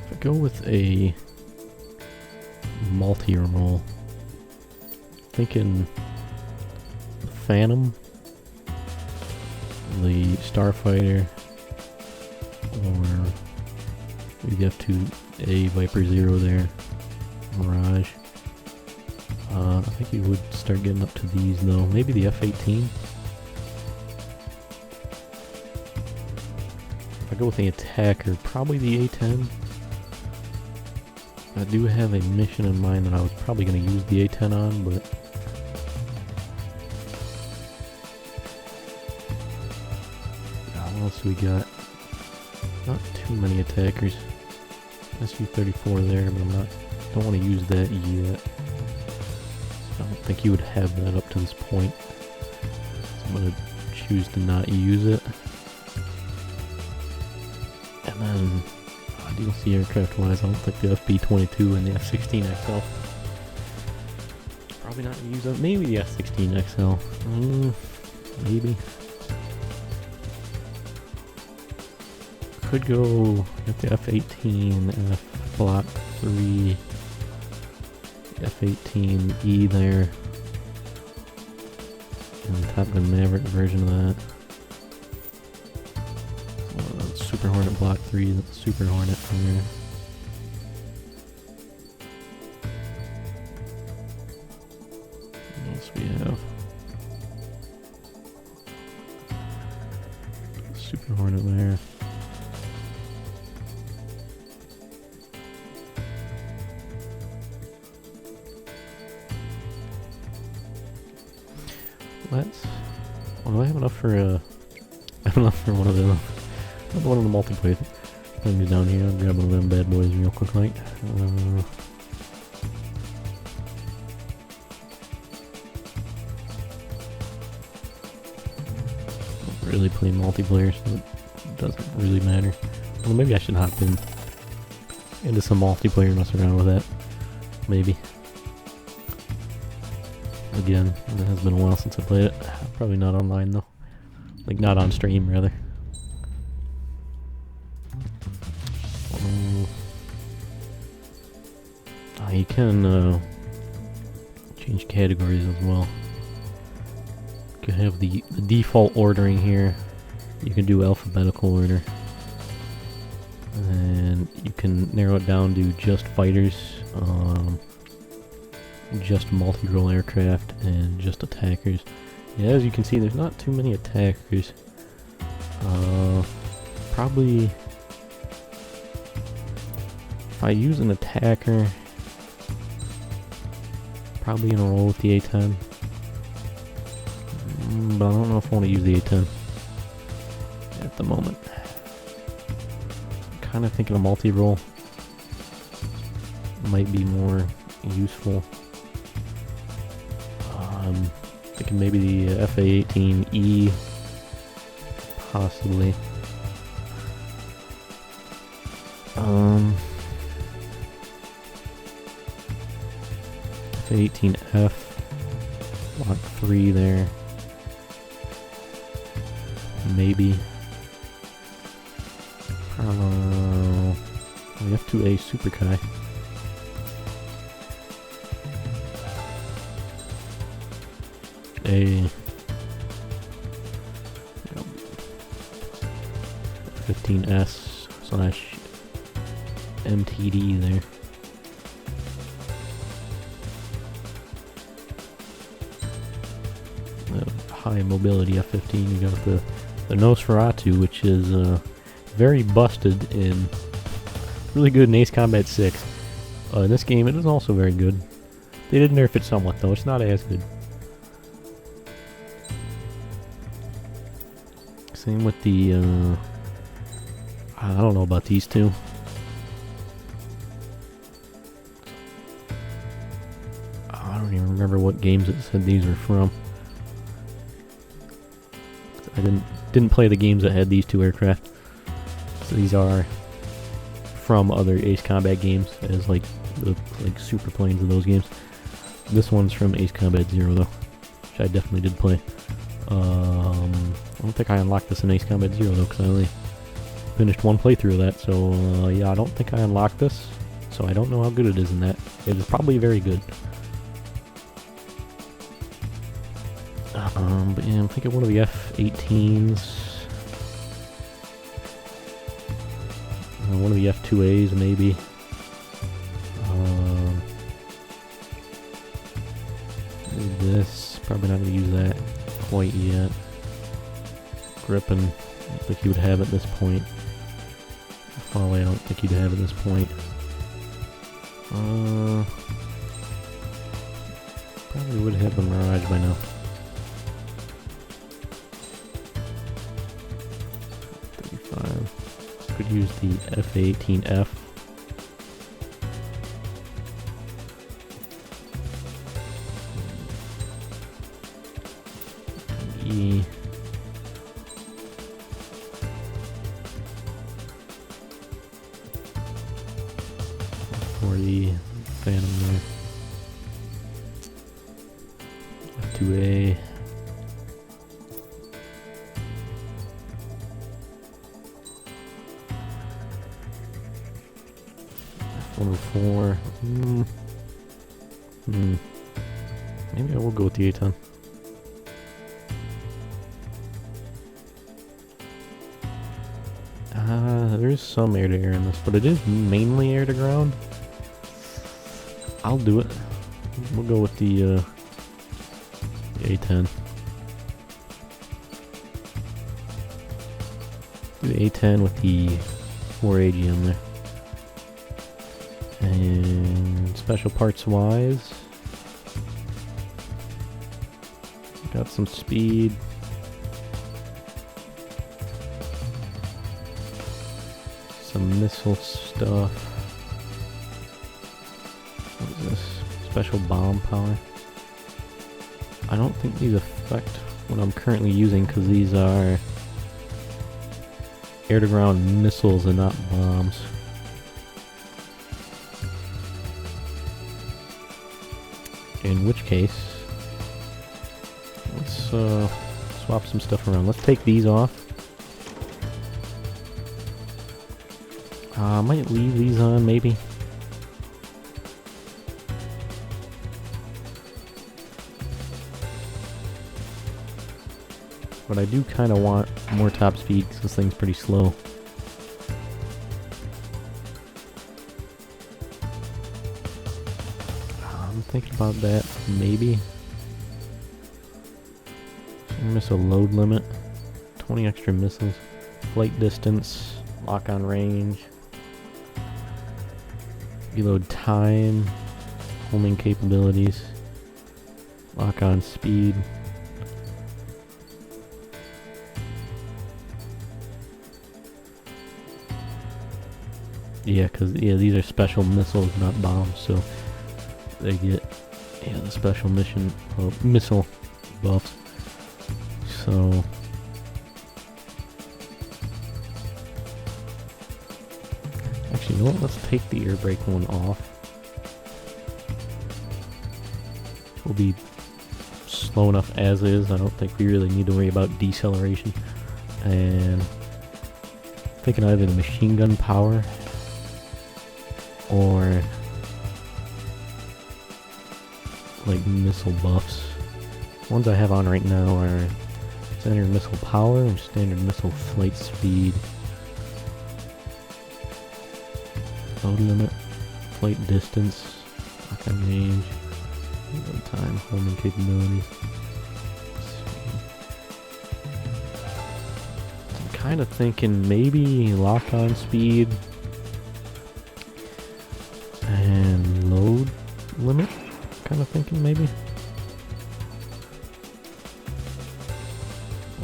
If I go with a multi-role, thinking the Phantom, the Starfighter, or the F-2A Viper Zero there, Mirage. I think you would start getting up to these though. Maybe the F-18. If I go with the attacker, probably the A-10. I do have a mission in mind that I was probably going to use the A-10 on, but what else do we got? Not too many attackers. SU-34 there, but don't want to use that yet. I don't think you would have that up to this point. So I'm going to choose to not use it. And then, DLC aircraft wise, I don't think the FB-22 and the F-16XL. Probably not going to use that. Maybe the F-16XL. Maybe. Could go get the F-18, F Block 3, F-18E there, and Top Gun Maverick version of that. Super Hornet Block 3, that's Super Hornet there. What else we have? Super Hornet there. Let's. Well, do I have enough for I have enough for one of them. One of the multiplayer things down here. I'll grab one of them bad boys real quick, like. Don't really play multiplayer, so it doesn't really matter. Well, maybe I should hop into some multiplayer, mess around with that. Maybe. Again, it has been a while since I played it. Probably not online though. Like, not on stream, rather. You can change categories as well. You can have the default ordering here. You can do alphabetical order. And you can narrow it down to just fighters, just multi-role aircraft, and just attackers. Yeah, as you can see, there's not too many attackers. Probably, if I use an attacker, probably gonna roll with the A-10. But I don't know if I want to use the A-10 at the moment. Kind of thinking a multi-role might be more useful. Thinking maybe the FA-18E, possibly. FA-18F, Block 3 there. Maybe. The F-2A Super Kai. A 15S / MTD there. High mobility F-15. You got the Nosferatu, which is very busted and really good in Ace Combat 6. In this game, it is also very good. They did nerf it somewhat, though. It's not as good. Same with the, I don't know about these two. I don't even remember what games it said these were from. I didn't play the games that had these two aircraft. So these are from other Ace Combat games, as like the super planes of those games. This one's from Ace Combat 0 though, which I definitely did play. I don't think I unlocked this in Ace Combat 0 though, because I only finished one playthrough of that, so yeah, I don't think I unlocked this, so I don't know how good it is in that. It is probably very good. But yeah, I'm thinking one of the F-18s, one of the F-2As maybe. This, probably not going to use that quite yet. Gripen, I don't think he would have at this point. Farley, I don't think he'd have at this point. Probably would have the Mirage by now. 35. Could use the FA-18F. E. For the Phantom there. F-2A. F-104. Maybe I will go with the A-10. There's some air-to-air in this, but it is mainly air-to-ground. I'll do it. We'll go with the A-10. Do the A10 with the 4 AGM there. And special parts wise, got some speed. Some missile stuff. What is this? Special bomb power. I don't think these affect what I'm currently using because these are air-to-ground missiles and not bombs. In which case, let's swap some stuff around. Let's take these off. I might leave these on, maybe. But I do kind of want more top speed because this thing's pretty slow. I'm thinking about that, maybe. Missile load limit. 20 extra missiles. Flight distance. Lock-on range. Reload time. Homing capabilities. Lock-on speed. Yeah, these are special missiles, not bombs, so they get the special missile buffs. So actually, you know what? Let's take the air brake one off. We'll be slow enough as is. I don't think we really need to worry about deceleration. And I'm thinking either the machine gun power or like missile buffs. The ones I have on right now are standard missile power and standard missile flight speed. Load limit, flight distance, lock-on range, reload time, homing capabilities. I'm kind of thinking maybe lock-on speed and load limit, kind of thinking maybe.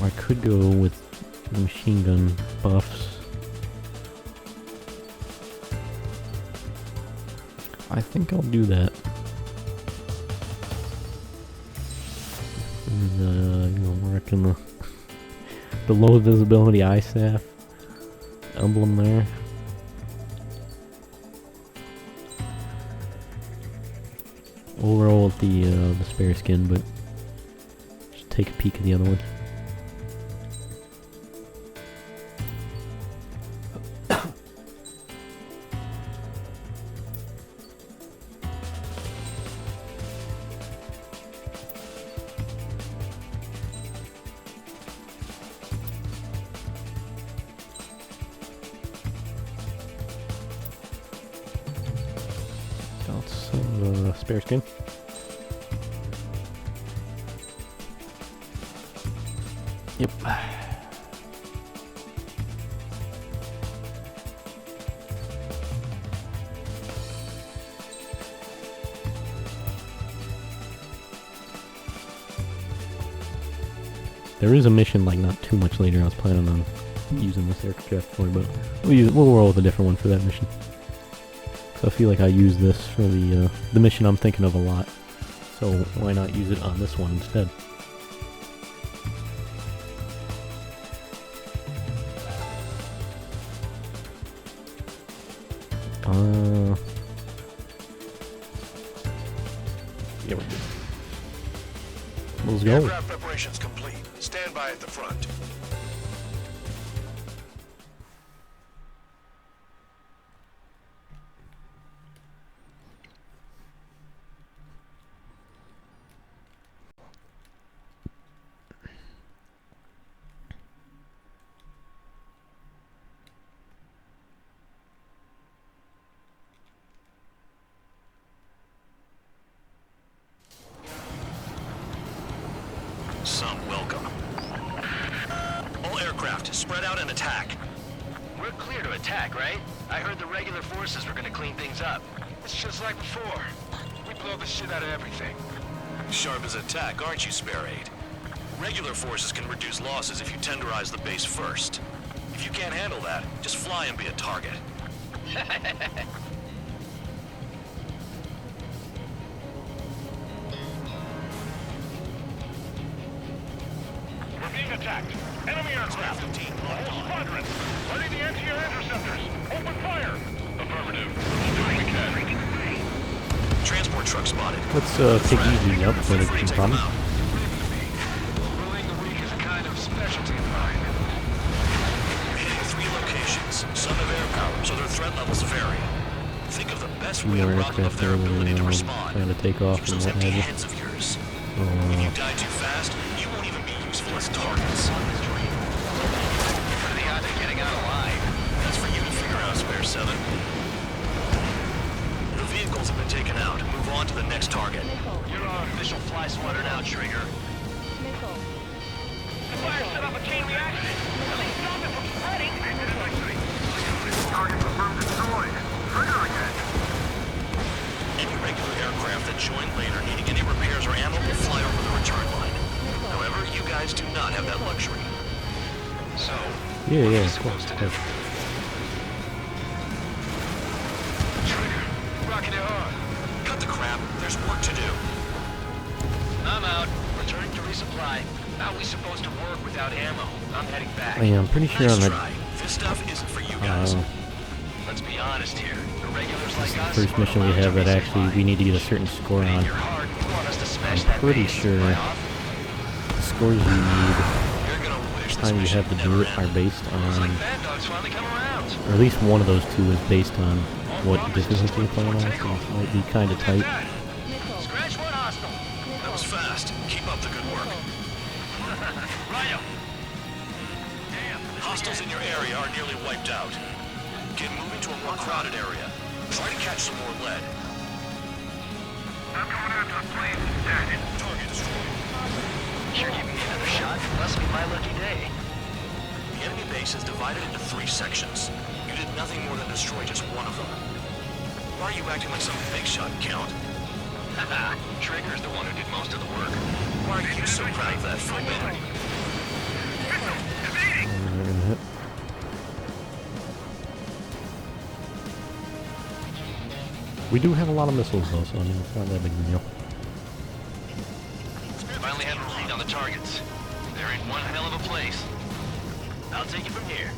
Or I could go with the machine gun buffs. I think I'll do that. And, working the low visibility ISAF emblem there. We'll roll with the spare skin, but just take a peek at the other one. Spare skin. Yep. There is a mission like not too much later I was planning on using this aircraft for, but we'll roll with a different one for that mission. So I feel like I use this for the mission I'm thinking of a lot. So why not use it on this one instead? Yeah, we're good. Let's go. Aircraft preparations complete. Stand by at the front. Some welcome. All aircraft, spread out and attack. We're clear to attack, right? I heard the regular forces were gonna clean things up. It's just like before. We blow the shit out of everything. Sharp as a tack, aren't you, Spare 8? Regular forces can reduce losses if you tenderize the base first. If you can't handle that, just fly and be a target. We're being attacked. Enemy aircraft. The whole squadron. Ready the anti-air interceptors. Open fire. Affirmative. We'll do what we can. Transport truck spotted. Let's take easy up so they can come. Bullying the weak is a kind of specialty of mine. We're hitting 3 locations. Some have air power, so their threat levels vary. Think of the best way More of robbing aircraft of their ability to respond. trying to take off Use and those what empty have you. heads of yours. If you die too fast, you won't even be useful as targets. What are the odds of getting out alive? That's for you to figure out, Spare 7. The vehicles have been taken out. Move on to the next target. You're our official fly swatter now, Trigger. The fire set off a chain reaction. At least stop it from spreading. Target confirmed destroyed. Trigger again. Any regular aircraft that join later needing any repairs or ammo will fly over the return line. However, you guys do not have that luxury. So, Yeah, of course. Trigger, rocking it hard. Cut the crap. There's work to do. I'm out. Returning to resupply. How are we supposed to work without ammo? I'm heading back. Yeah, I'm pretty sure on Nice that try. This stuff isn't for you guys. Let's be honest here. The regulars like us First mission we have that actually we need to get a certain score on. I'm pretty sure the scores you need, the time you have to do it, are based on, or at least one of those two is based on what difficulty you're playing on, so it might be kind of tight. Scratch one hostile. That was fast. Keep up the good work. Rhino. Hostiles in your area are nearly wiped out. Get moving to a more crowded area. Try to catch some more lead. I'm coming after the plane instead. Target destroyed. Sure give me another shot. Must be my lucky day. The enemy base is divided into 3 sections. You did nothing more than destroy just one of them. Why are you acting like some big shot, Count? Haha, Trigger's the one who did most of the work. Why are you so proud of that, Footman? We do have a lot of missiles though, so I mean, it's not that big a deal. Finally have a read on the targets. They're in one hell of a place. I'll take it from here.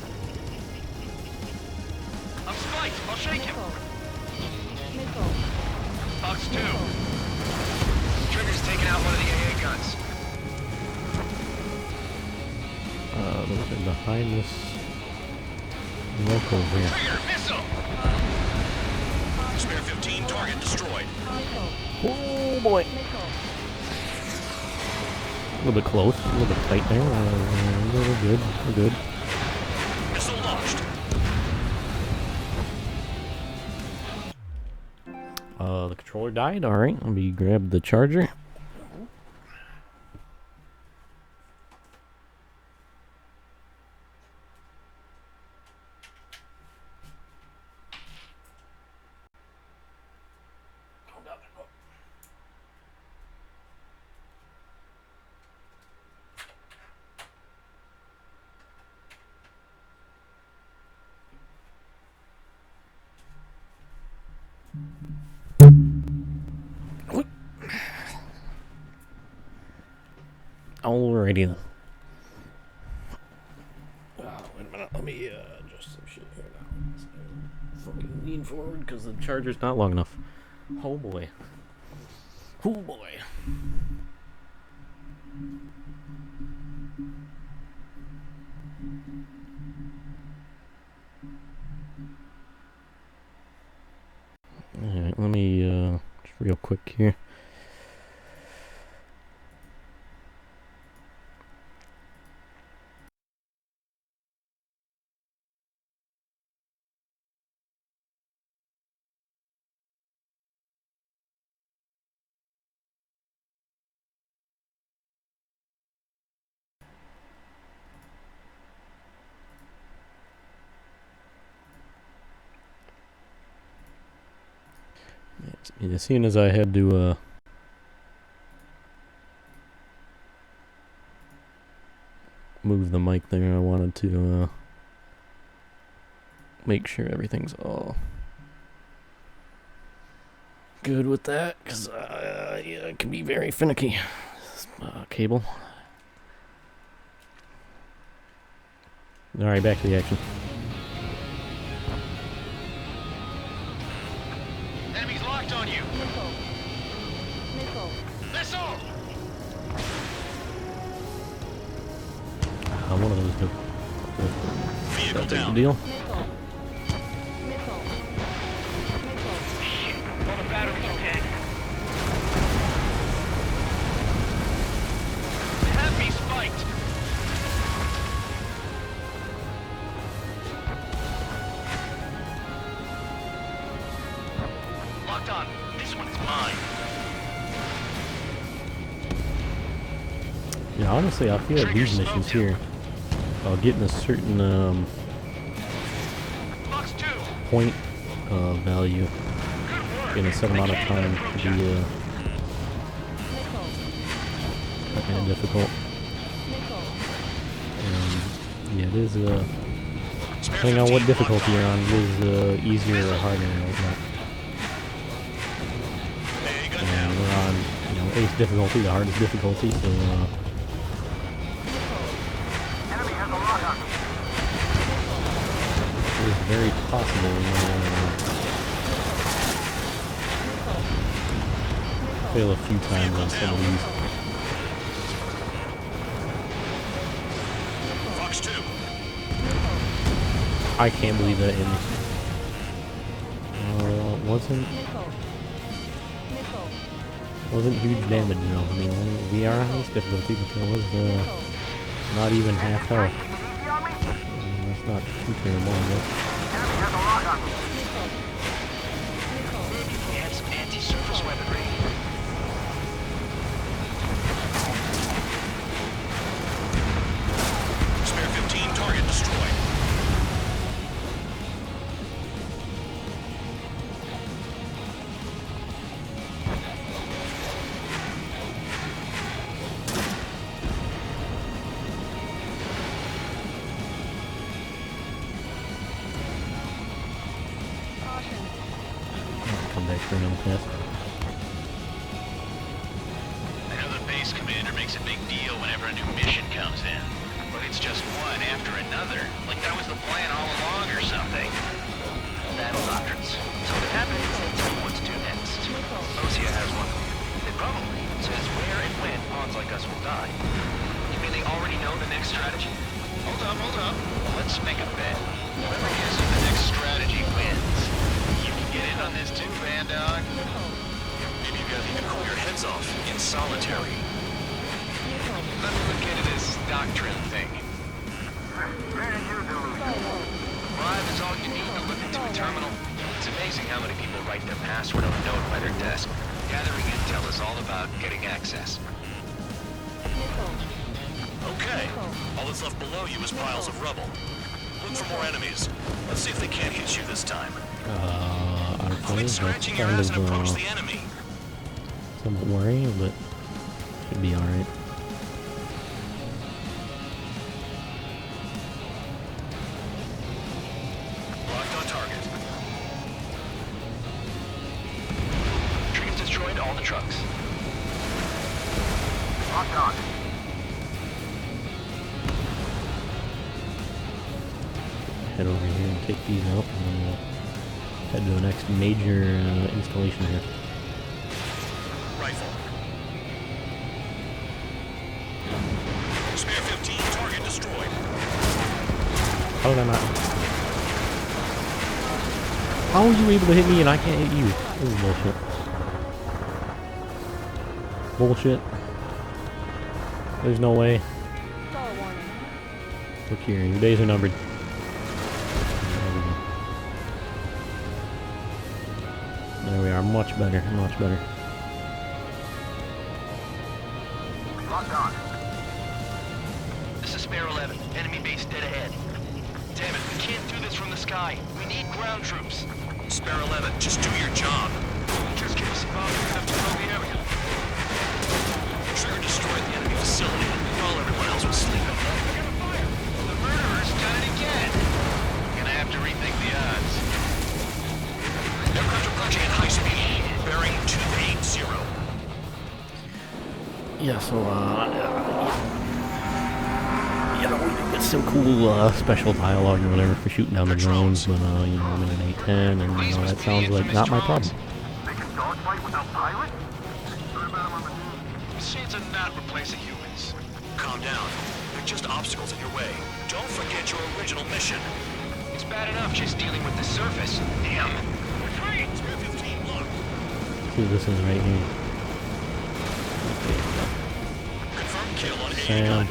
I'm spiked. I'll shake him. Fox 2. Trigger's taking out one of the AA guns. Those are behind this local here. Trigger, missile! Spare 15, target destroyed. Oh boy. A little bit close, a little bit tight there. We're good, we're good. Missile launched. The controller died, alright. Let me grab the charger. Alrighty then. Wait a minute, let me adjust some shit here now. Fucking lean forward because the charger's not long enough. Oh boy. Oh boy. Alright, let me just real quick here. Yeah, seeing as I had to move the mic there, I wanted to make sure everything's all good with that, because yeah, it can be very finicky, this cable. Alright, back to the action. Enemies locked on you. Missile! One of those good. Vehicle That's a down. good deal. All the batteries are dead. Have me spiked. Locked on. This one's mine. Yeah, honestly, I feel like these missions here, getting a certain point value in a set amount of time can be kind of difficult. Yeah, it is, depending on what difficulty you're on, it is easier or harder. And we're on, you know, ace difficulty, the hardest difficulty, so it is very possible fail a few times on some of these. Fox 2. I can't believe that hit me. Wasn't huge damage, you know. I mean, we are on this difficulty, but there was not even half health. That's not too terrible, I guess. We have some anti-surface weaponry. Spare 15, target destroyed. Come back for another test. I know the base commander makes a big deal whenever a new mission comes in. But it's just one after another. Like that was the plan all along or something. Battle doctrines. So what happens, tell you what to do next. Osea has one. It probably says where and when pawns like us will die. You mean they already know the next strategy? Hold up. Let's make a bet. Whoever gives you the next strategy wins. You can get in on this too, Van Dog. Maybe you guys need to cool your heads off in solitary. Let me look into this doctrine thing. Bribe is all you need to look into a terminal. It's amazing how many people write their password on a note by their desk. Gathering intel is all about getting access. Okay. All that's left below you is piles of rubble. Look for more enemies. Let's see if they can't hit you this time. Quit scratching your ass and approach the enemy. Somewhat worrying, but should be alright. Locked on target. Trees destroyed all the trucks. Locked on. Head over here and take these out, and then we'll head to the next major installation here. Rifle. Spare 15, target destroyed. How did I not? How are you able to hit me and I can't hit you? This is bullshit. Bullshit. There's no way. Look here, your days are numbered. There we are, much better, much better. Locked on. This is Spare 11. Enemy base dead ahead. Damn it, we can't do this from the sky. We need ground troops. Spare 11, just do your job. Just get Trigger destroyed the enemy facility while everyone else was sleeping. The murderer's done it again. Gonna have to rethink the odds. Aircraft approaching at high speed, bearing 280. Yeah, so, you know, we did get some cool, special dialogue or whatever for shooting down the drones, but, you know, I'm in an A-10, and, you know, that sounds like not my problem. They can dogfight without pilots? Machines are not replacing humans. Calm down. They're just obstacles in your way. Don't forget your original mission. It's bad enough just dealing with the surface. Damn. Retreat! Spare 15, look. See, this is right here. Confirm kill on Sam.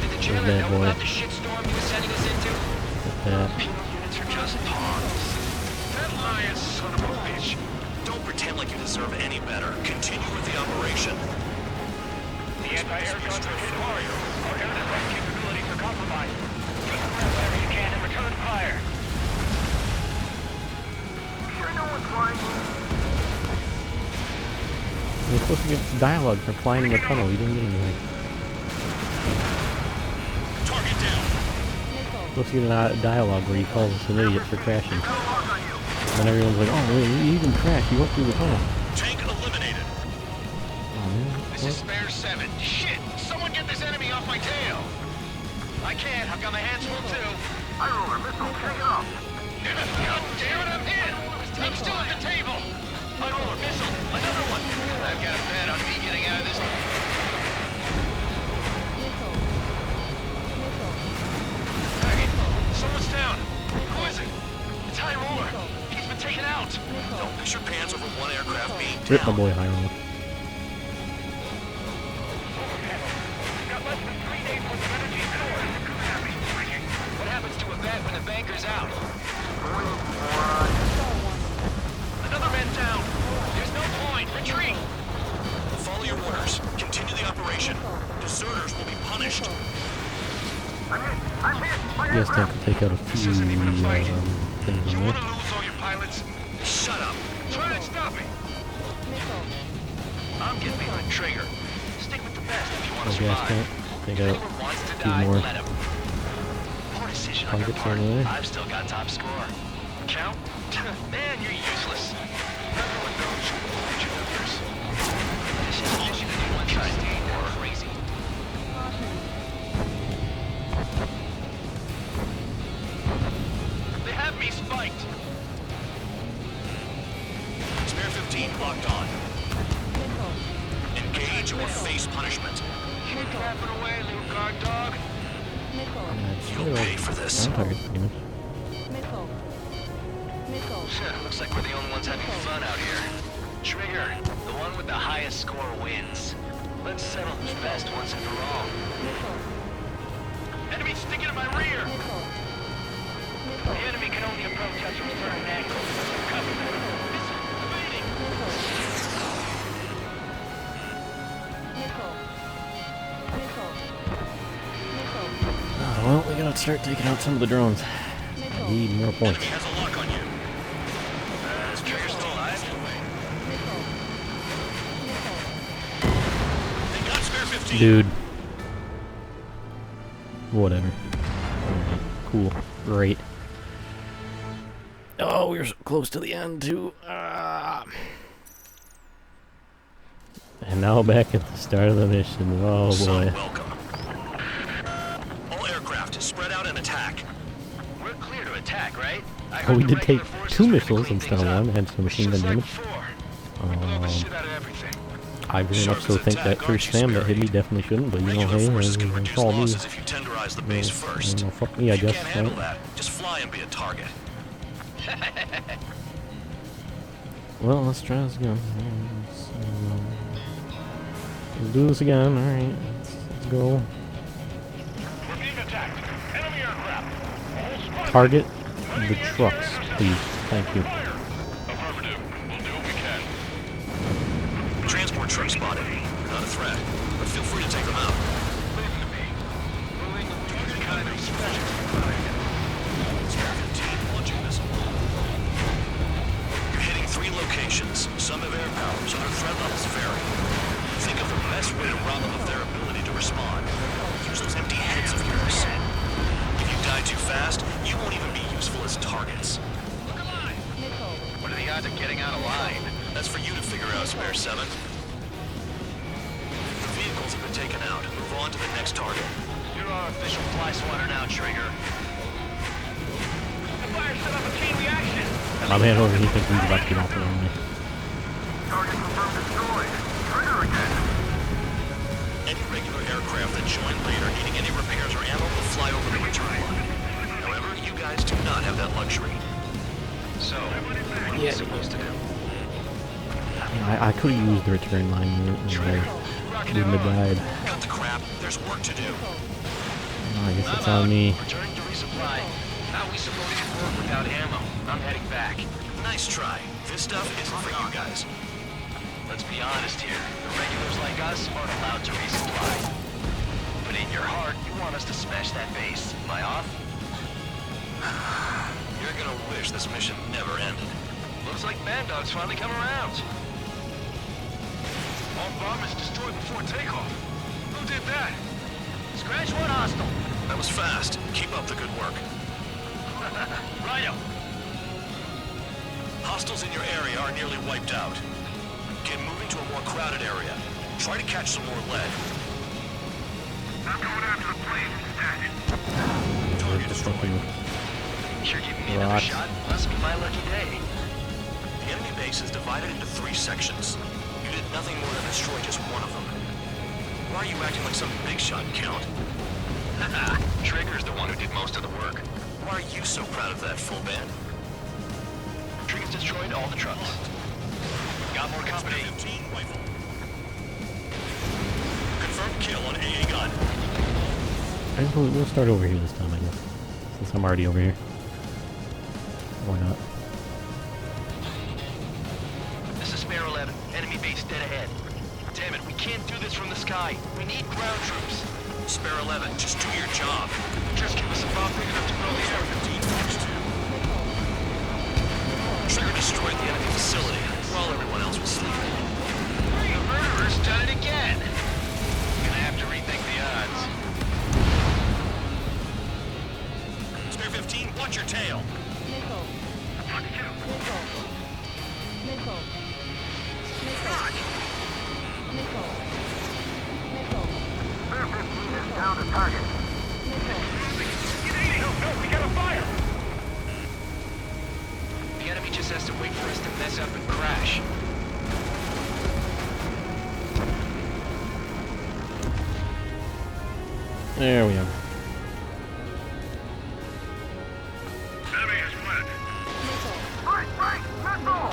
Did the jailer bad know boy. about the shitstorm he was sending us into? Get that. Units are just pawns. That lion son of a bitch. Don't pretend like you deserve any better. Continue with the operation. The anti-air guns are hit hard. Our air defense capabilities are compromised. Just grab whatever you can and return fire. Sure no one's flying. You're supposed to get dialogue for flying in the tunnel. You didn't get anything. Target down. You're supposed to get a dialogue where he calls us an idiot for crashing. And everyone's like, oh, you even crashed. You went through the tunnel. Tank eliminated. Oh, man. This is Spare 7. Shit! Someone get this enemy off my tail! I can't. I've got my hands full too. High roller missile, take it off. God damn it, I'm hit! I'm still at the table! High roller missile! Another one! I've got a bet on me getting out of this. Target! Someone's down! Who is it? It's High roller! He's been taken out! Don't piss your pants over one aircraft being Rip my down. boy Hiram. Got less than 3 days worth of energy stored. What happens to a bet when the banker's out? Another man down! There's no point! Retreat! Follow your orders. Continue the operation. Deserters will be punished. I'm hit! My You guys can take out a few things in You there. want to lose all your pilots? Shut up. Try to stop me! I'm getting behind Trigger. Stick with the best if you want to Oh, gas survive. tank. Take out Anyone wants to a few die, more let him. Poor decision on your targets part. on the way. I've still got top score. Count? Man, you're useless. Everyone knows you want your numbers. This is a mission that you want to stay more crazy. They have me spiked. Spare 15 locked on. Engage or face punishment. Keep crapping away, little guard dog. You'll pay for this. Looks like we're the only ones having fun out here. Trigger, the one with the highest score wins. Let's settle who's best once and for all. Enemy sticking in my rear! The enemy can only approach us from certain angles. Cover them. Missile, evading! Oh, well, we gotta start taking out some of the drones. I need more points. Enemy has a lock on you. Is Trigger still alive? They got Spare 15. Dude. Whatever. Alright, cool. Great. Oh, we're so close to the end, too. And now back at the start of the mission. Oh, boy. Welcome. All aircraft spread out and attack. We're clear to attack, right? I Oh, heard we the did take regular forces 2 are gonna missiles clean instead of things up. 1. Had some machine gun Just like damage. before. We blow the shit out of everything. I very much so think that first Sam that hit me definitely shouldn't, but you know, hey, it's all me. Losses if you tenderize the base first. You know, fuck me, I If you guess. can't handle Right? that, just fly and be a target. Well, let's try this again. Let's do this again. Alright, let's go. We're being attacked. Enemy aircraft. Target the trucks, please. Thank you. Affirmative. We'll do what we can. Transport truck spotted. Not a threat, but feel free to take them out. Spare 15 launching missile. You're hitting 3 locations. Some Bear 7. The vehicles have been taken out. Move on to the next target. You're our official fly swatter now, Trigger. The fire set up a chain reaction. My man over here thinks he's about to get off the runway. Target confirmed destroyed. Trigger again. Any regular aircraft that join later needing any repairs or ammo will fly over the return line. However, you guys do not have that luxury. So, what are you supposed to do? I could have used the return line and I wouldn't have died. Cut the crap. There's work to do. Oh, I guess it's on me. Returning to resupply. How are we supposed to work without ammo? I'm heading back. Nice try. This stuff isn't for you guys. Let's be honest here. The regulars like us aren't allowed to resupply. But in your heart, you want us to smash that base. Am I off? You're gonna wish this mission never ended. Looks like Bandog's finally come around. All bombers destroyed before takeoff. Who did that? Scratch one hostile. That was fast. Keep up the good work. Righto. Hostiles in your area are nearly wiped out. Get moving to a more crowded area. Try to catch some more lead. I'm going after the plane instead. Target destroyed. You're giving me another shot? Must be my lucky day. The enemy base is divided into 3 sections. You did nothing more than destroy just one of them. Why are you acting like some big shot, Count? Trigger's the one who did most of the work. Why are you so proud of that, full band? Trigger's destroyed all the trucks. Got more company. 15 rifle. Confirmed kill on AA gun. I guess we'll start over here this time, I guess. Since I'm already over here. Why not? This is Bear 11. Enemy base dead ahead. Damn it, we can't do this from the sky. We need ground troops. Spare 11, just do your job. Just give us a bomb big enough to blow the air. 15 times 2. Trigger destroyed the enemy facility while everyone else was sleeping. The murderer's done it again. Gonna have to rethink the odds. Spare 15, watch your tail. Nickel. Nickel. Nickel. Nickel. Bear 15 is down to target. No, we got a fire! The enemy just has to wait for us to mess up and crash. There we are. Enemy is wet. Right, missile!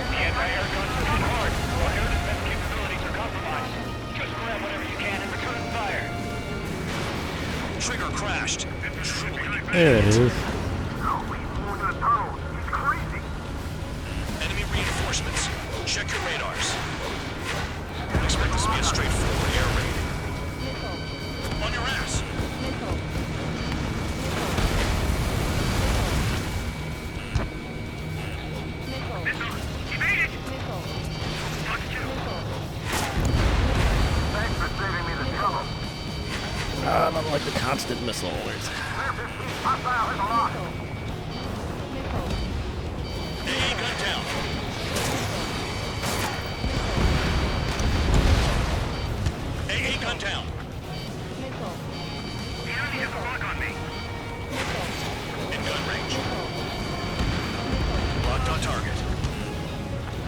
The anti-air guns are hit hard. Our air defense capabilities are compromised. Just grab whatever you can and return fire. Trigger crashed. There it is. No, we flew into the tunnels. He's crazy. Enemy reinforcements. Check your radars. Expect this to be a straightforward air raid. On your ass. He made it! Thanks for saving me the trouble. Not like the constant missile always. Bear 15 hostile is locked. AA gun down. AA gun down. The enemy has a lock on me. In gun range. Locked on target.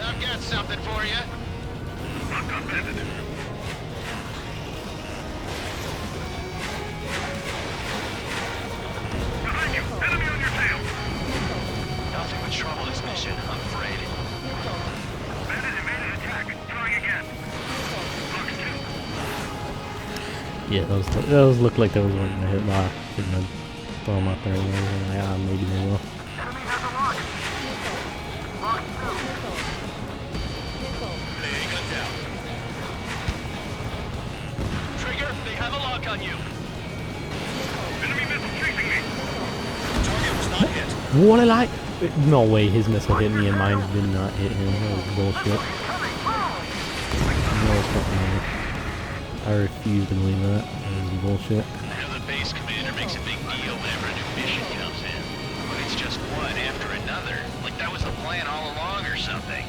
I've got something for you. Locked on bandit. Behind you! Enemy on your tail! Nothing but trouble this mission, I'm afraid. Bandit evaded attack. Trying again. Box 2. Yeah, those look like those weren't gonna hit. Nah, didn't gonna throw them out there. Yeah, maybe they will. Enemy has a lock. Box 2. AA gun down. Trigger, they have a lock on you. Enemy missile chasing me. Target was not hit. What did I? No way, his missile hit me and mine did not hit him. That was bullshit. No fucking way. I refuse to believe that. That was bullshit. I know the base commander makes a big deal whenever a new mission comes in. But it's just one after another. Like that was the plan all along or something.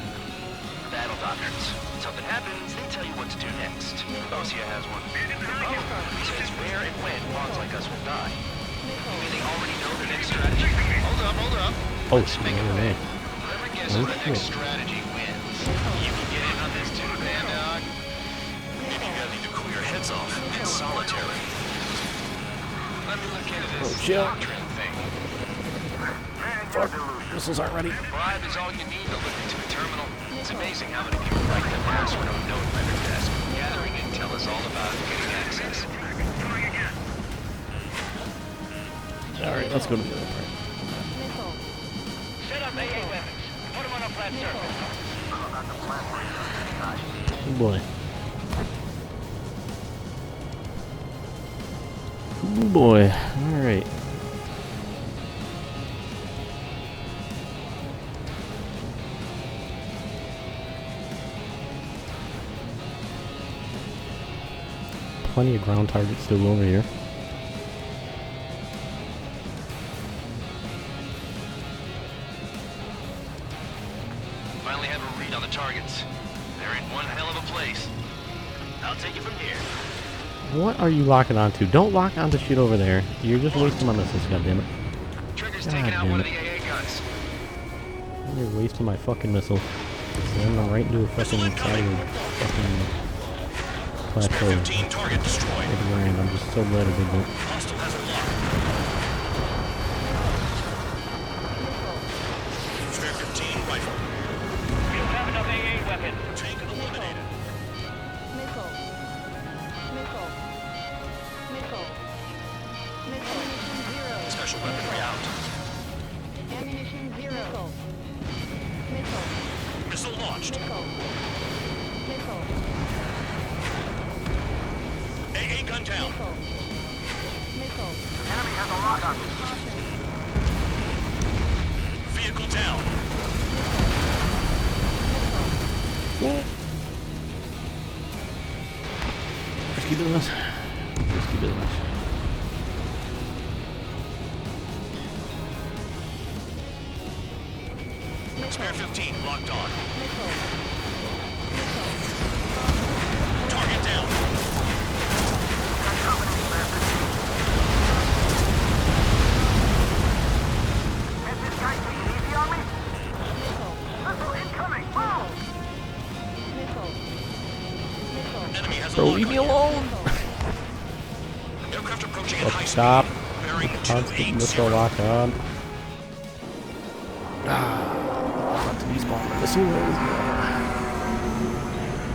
battle doctrines. Something happens, they tell you what to do next. Osea has one. He says where and when pawns like us will die. You mean they already know the next strategy? Hold up. Oh, man. Whoever guesses the next strategy wins. You can get in on this too, Bandog. Maybe you guys need to cool your heads off. It's solitary. Let me look into this chill. doctrine thing. Fuck. Missiles aren't ready. Bribe is all you need to look into a terminal. It's amazing how many people write the password on a note by their desk. Gathering intel is all about getting access. Alright, let's go to the other part. Set up AA weapons. Put them on a flat surface. Oh boy. Oh boy. Alright. Plenty of ground targets still over here. Finally have a read on the targets. They're in one hell of a place. I'll take it from here. What are you locking onto? Don't lock onto shit over there. You're just wasting my missiles, goddammit. Trigger's taking out one of the AA guns. You're wasting my fucking missile. Send them right into a fucking side of the fucking plateau. 15 target destroyed. I'm just so glad I did that. Hostile has a lock. Spare 15 rifle. We don't have enough AA weapons. Tank eliminated. Missile. Ammunition zero. Special weaponry out. Ammunition zero. Missile launched. AA gun down. Enemy has a lock on me. Vehicle down. Risky business. Risky business. Spare 15 locked on. Target down. Is this guy taking easy on me? Missile incoming! Boom! Enemy has a Bro, lock leave me on you. alone! Aircraft approaching at high speed. Stop. Bearing Constant missile 280. lock on. About to despawn the missiles.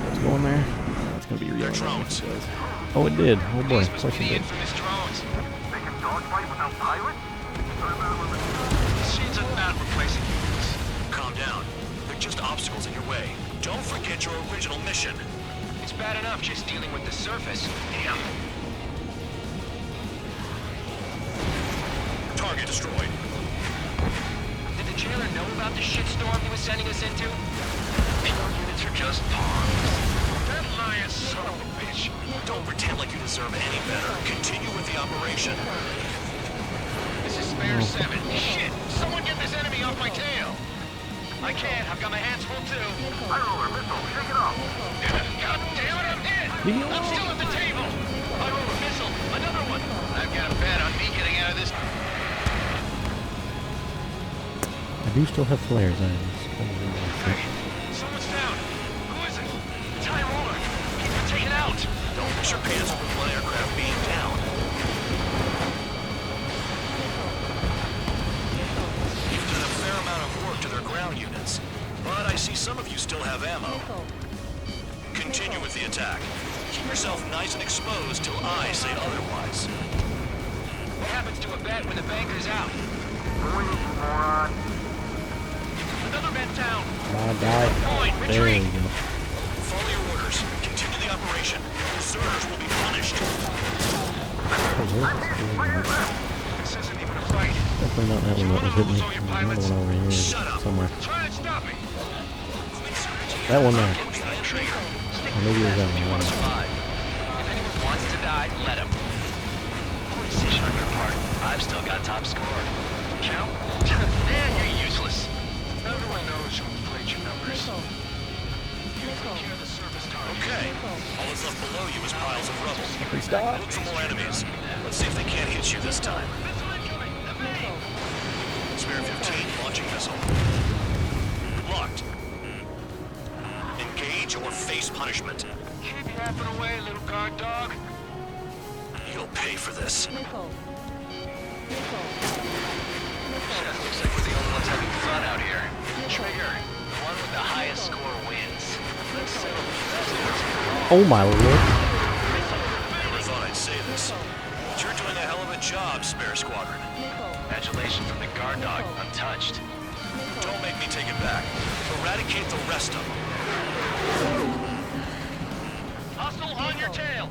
Let's go in there. It's gonna be real. drones. Oh, it did. Oh boy, of course it did. Infamous drones. They can dogfight without pilots? Machines are not replacing humans. Calm down. They're just obstacles in your way. Don't forget your original mission. It's bad enough just dealing with the surface. Damn. Target destroyed. Did the jailer know about the shitstorm he was sending us into? Your units are just pawns. That lion son of a bitch. Don't pretend like you deserve any better. Continue with the operation. This is spare 7. Shit! Someone get this enemy off my tail! I can't. I've got my hands full too. I roll a missile. Shake it off. God damn it, I'm hit! I'm still at the table! I roll a missile. Another one! I've got a bet on me getting out of this. I do still have flares. Hey, someone's down. Who is it? Ty Roller. Keep it taken out. Don't push your pants over one aircraft being down. You've done a fair amount of work to their ground units, but I see some of you still have ammo. Continue with the attack. Keep yourself nice and exposed till I say otherwise. What happens to a bet when the banker's out? Moron. Another bet down. Die. There we go. Follow your orders. Continue the operation. Deserters will be punished. This isn't even a fight. Definitely not that one that was hitting me. There's another one over here somewhere. Try and stop me. That one there. Or maybe it was that one. If anyone wants to die, let him. Poor decision on your part. I've still got top score. Count? Man, you're useless. Everyone knows who played your numbers. Okay, all that's left below you is piles of rubble. Look for more enemies. Let's see if they can't hit you this time. Spare 15, launching missile. Locked. Engage or face punishment. Keep yapping away, little guard dog. You'll pay for this. Looks like we're the only ones having fun out here. Trigger, the one with the highest score wins. Let's settle this. Oh my lord. Never thought I'd say this, but you're doing a hell of a job, Spare Squadron. Adulation from the guard dog, untouched. Don't make me take it back. Eradicate the rest of them. Hostile on your tail.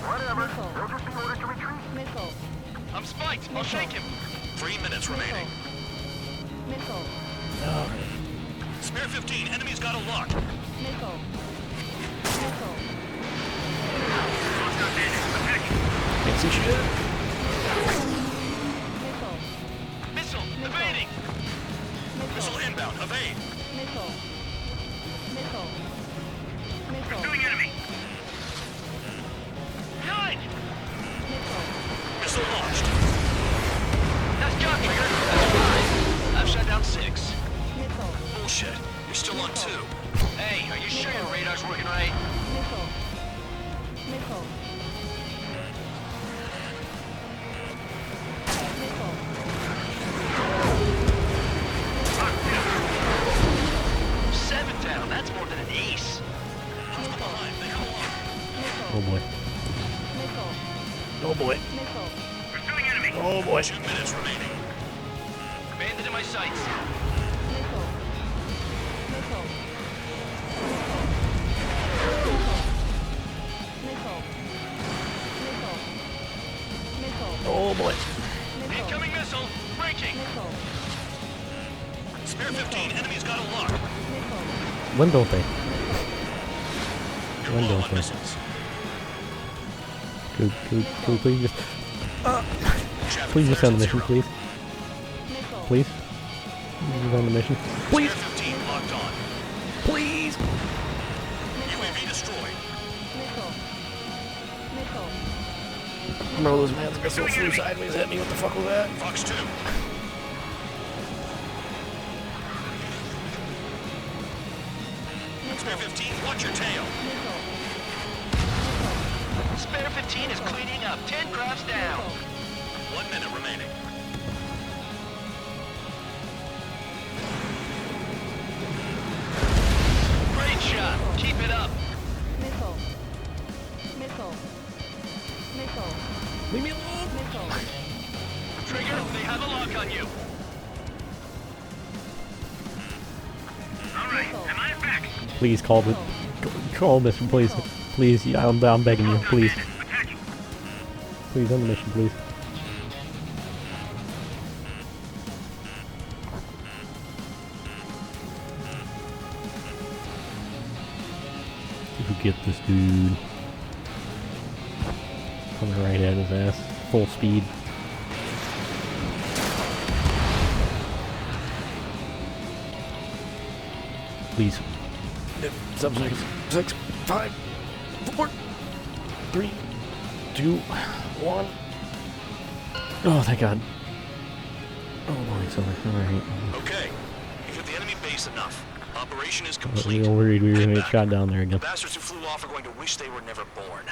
Whatever. They'll just be ordered to retreat. I'm spiked. I'll shake him. 3 minutes remaining. Spare 15, enemies got a lock. Can't see shit. Missile, evading. Missile inbound, evade. Pursuing enemy. Behind. Missile launched. Nice job, Trigger. That's 5. I've shut down 6. Bullshit. You're still on 2. Hey, are you sure your radar's working right? Seven down. That's more than an ace. Oh boy. Oh boy. Pursuing enemy. Oh boy. 2 minutes remaining. Bandit in my sights. Oh boy. Incoming missile. Breaking. Spare 15, enemies got a lock. When don't they? You're When low don't on they? missiles. Could we please just... please just end the mission, please. Please? Just end the mission. Please! Spare 15 locked on. Please! UAV destroyed. Bro, those man's missile flew sideways at me. What the fuck was that? Fox 2. Spare 15, watch your tail. Spare 15 is cleaning up. 10 crafts down. 1 minute remaining. Great shot. Keep it up. Leave me alone! Trigger, they have a lock on you. Alright, am I back? Please call the... Call mission, please. Please, yeah, I'm begging you, please. Please, end the mission, please. You get this dude. Coming right at his ass. Full speed. Please. 7 seconds. 6, 5, 4, 3, 2, 1. Oh, thank God. Oh boy, it's over. Alright. Okay, you've hit the enemy base enough. Operation is We complete. were worried we were gonna Head get back. shot down there The again. bastards who flew off are going to wish they were never born.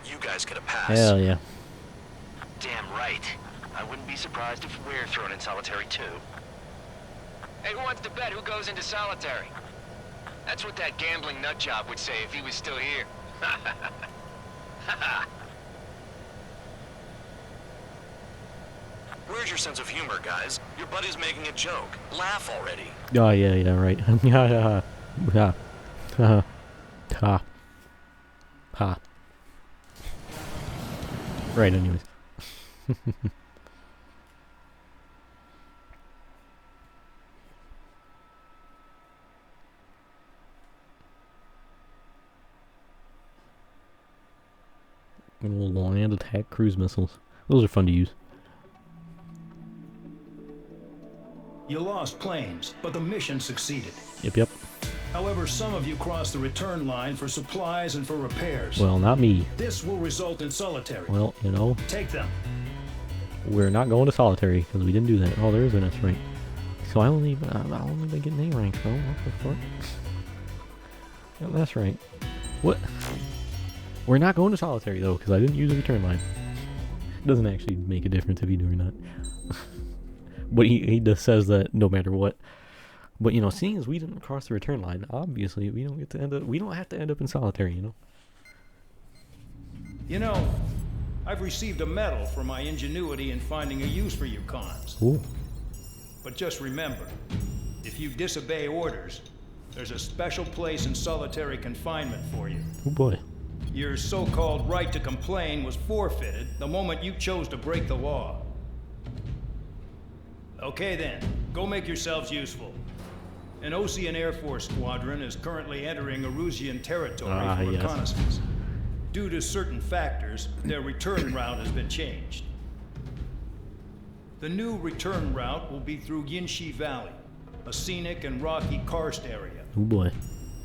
You guys get a pass. Hell yeah. Damn right. I wouldn't be surprised if we're thrown in solitary too. Hey, who wants to bet who goes into solitary? That's what that gambling nutjob would say if he was still here. Where's your sense of humor, guys? Your buddy's making a joke. Laugh already. Oh, yeah, right. Yeah, yeah, yeah. Ha. Ha. Ha. Right, anyways. Little land attack cruise missiles. Those are fun to use. You lost planes, but the mission succeeded. Yep. However, some of you cross the return line for supplies and for repairs. Well, not me. This will result in solitary. Well, you know. Take them. We're not going to solitary because we didn't do that. Oh, there is an S rank. So I'll only been getting A rank, bro. What the fuck? Yeah, that's right. What? We're not going to solitary though because I didn't use a return line. It doesn't actually make a difference if you do or not. But he just says that no matter what. But you know, seeing as we didn't cross the return line, obviously we don't have to end up in solitary, you know. You know, I've received a medal for my ingenuity in finding a use for you cons. Ooh. But just remember, if you disobey orders, there's a special place in solitary confinement for you. Oh boy. Your so-called right to complain was forfeited the moment you chose to break the law. Okay then, go make yourselves useful. An Osean Air Force squadron is currently entering Erusian territory for reconnaissance. Due to certain factors, their return route has been changed. The new return route will be through Yinshi Valley, a scenic and rocky karst area. Oh boy.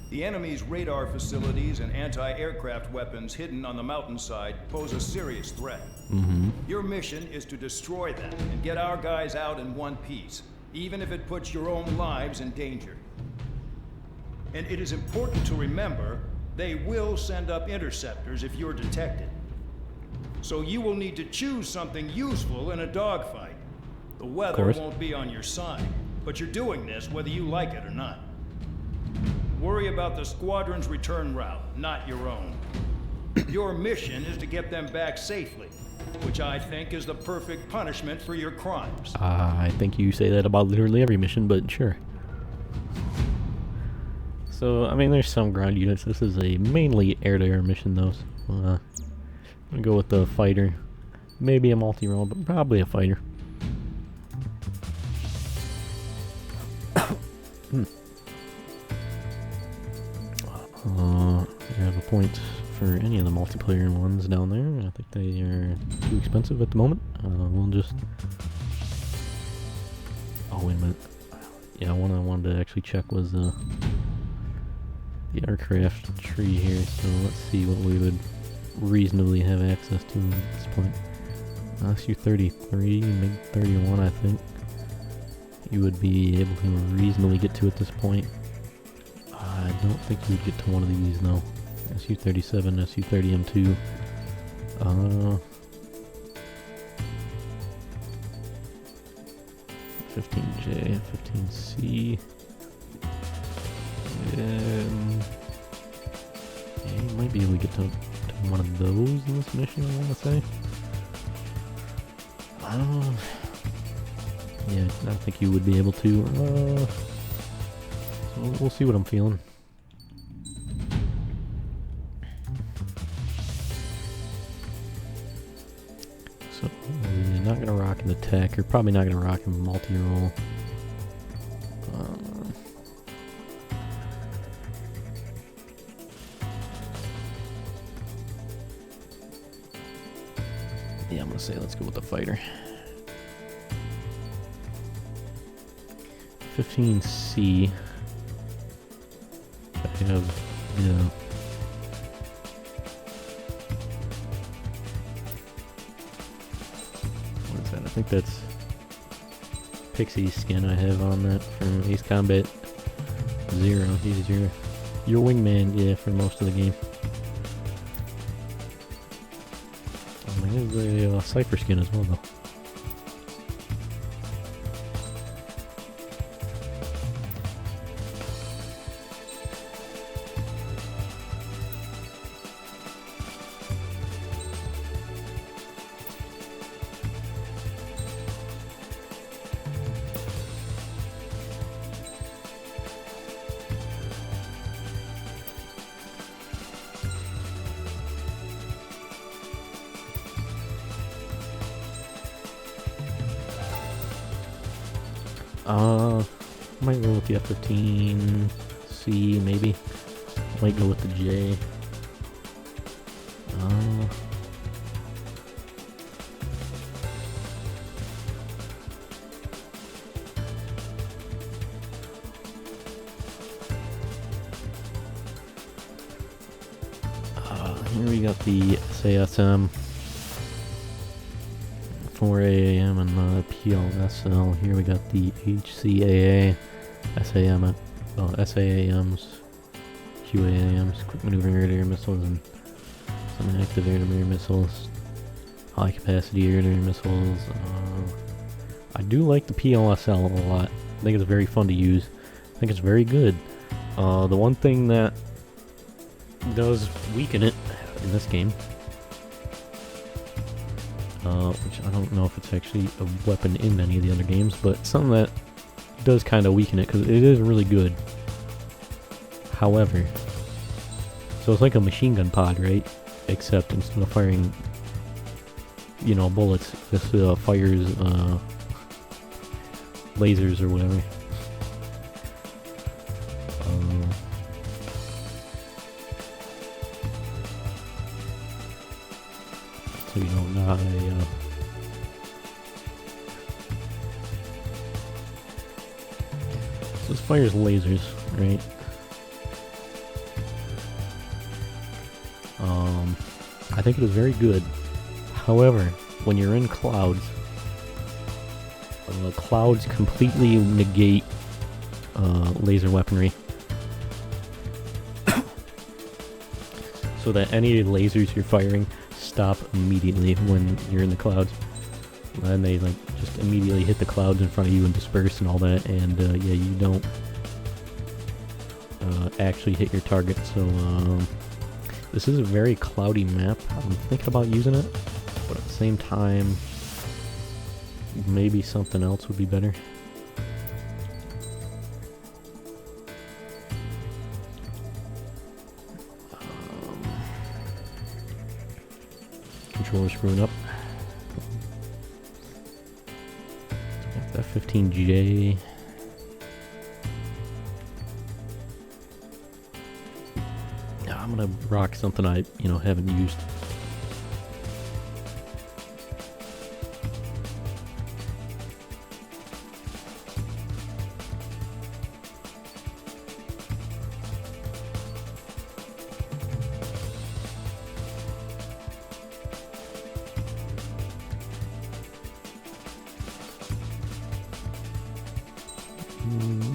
The enemy's radar facilities and anti-aircraft weapons hidden on the mountainside pose a serious threat. Mm-hmm. Your mission is to destroy them and get our guys out in one piece, even if it puts your own lives in danger. And it is important to remember, they will send up interceptors if you're detected. So you will need to choose something useful in a dogfight. The weather won't be on your side, but you're doing this whether you like it or not. Worry about the squadron's return route, not your own. Your mission is to get them back safely, which I think is the perfect punishment for your crimes. I think you say that about literally every mission, but sure. So, I mean, there's some ground units. This is a mainly air-to-air mission, though. So, I'm gonna go with the fighter. Maybe a multi-role, but probably a fighter. I have a point for any of the multiplayer ones down there. I think they are too expensive at the moment. We'll just... Oh, wait a minute. Yeah, one I wanted to actually check was the aircraft tree here. So let's see what we would reasonably have access to at this point. SU-33, MiG-31, I think you would be able to reasonably get to at this point. I don't think you would get to one of these, though. SU-37, SU-30M2. 15J, 15C. Yeah, you might be able to get to one of those in this mission, I want to say. Yeah, I don't think you would be able to. So we'll see what I'm feeling. So we're not gonna rock an attack. You're probably not gonna rock a multi-roll. Yeah, I'm gonna say let's go with the fighter. 15C. I have, yeah. What is that? I think that's Pixie skin I have on that from Ace Combat 0. He's your wingman, yeah, for most of the game. There's a Cypher skin as well, though. Might go with the F-15C, maybe. Might go with the J. here we got the SASM 4AAM and PLSL. Here we got the HCAA, SAAMs, QAAMs, quick maneuvering air-to-air missiles, and some active air-to-air missiles, high-capacity air-to-air missiles. I do like the PLSL a lot. I think it's very fun to use. I think it's very good. The one thing that does weaken it in this game, which I don't know if it's actually a weapon in any of the other games, but something that does kind of weaken it, because it is really good. However, so it's like a machine gun pod, right? Except instead of firing, you know, bullets, this fires lasers or whatever. So you don't know how so this fires lasers, right? I think it is very good. However, when you're in clouds, clouds completely negate laser weaponry. So that any lasers you're firing stop immediately when you're in the clouds. And they like just immediately hit the clouds in front of you and disperse and all that, and yeah, you don't actually hit your target. So this is a very cloudy map. I'm thinking about using it, but at the same time, maybe something else would be better. Controller screwing up. Got that F-15J. I'm gonna rock something I, haven't used.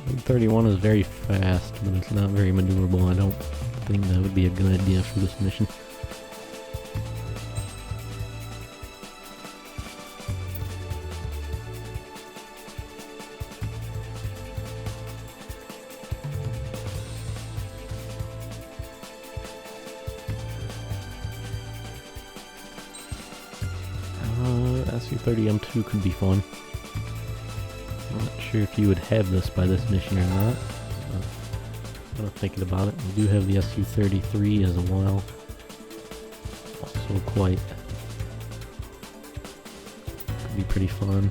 MiG-31 is very fast, but it's not very maneuverable. I don't think that would be a good idea for this mission. Su-30M2 could be fun. I'm not sure if you would have this by this mission or not. I'm thinking about it. We do have the Su-33 as well. Also could be pretty fun.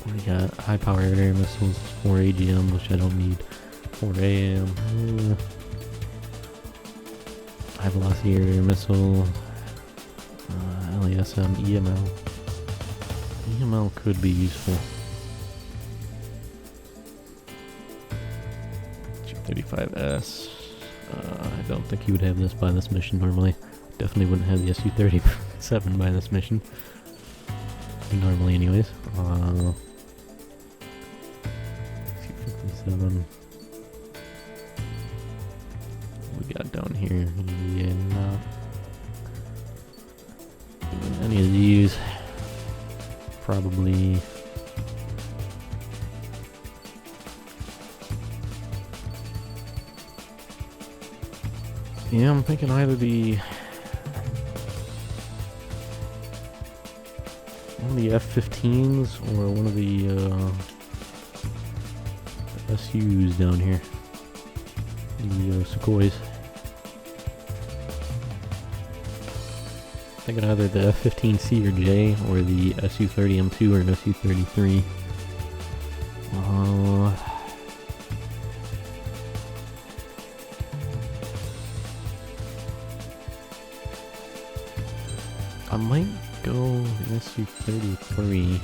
We got high power air missiles, 4 AGM, which I don't need. 4 AM. High velocity air missile. LASM, EML. EML could be useful. 35S. I don't think you would have this by this mission normally. Definitely wouldn't have the Su-37 by this mission. Normally anyways. Su-57. What we got down here? Yeah, not any of these. Probably. Yeah, I'm thinking either one of the F-15s or one of the SUs down here. The Sukhois. Thinking either the F-15C or J or the Su-30M2 or Su-33. I might go Su-33.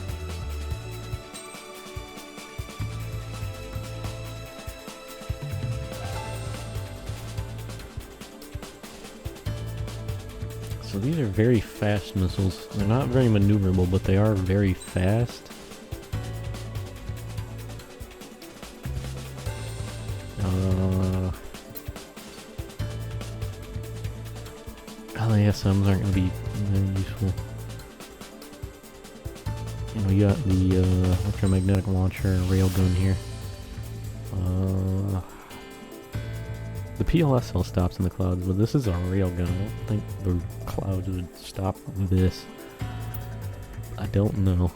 So these are very fast missiles. They're not very maneuverable, but they are very fast. LASMs aren't going to be very useful. You know, you got the electromagnetic launcher and railgun here. The PLSL stops in the clouds, but this is a railgun. I don't think the clouds would stop this. I don't know.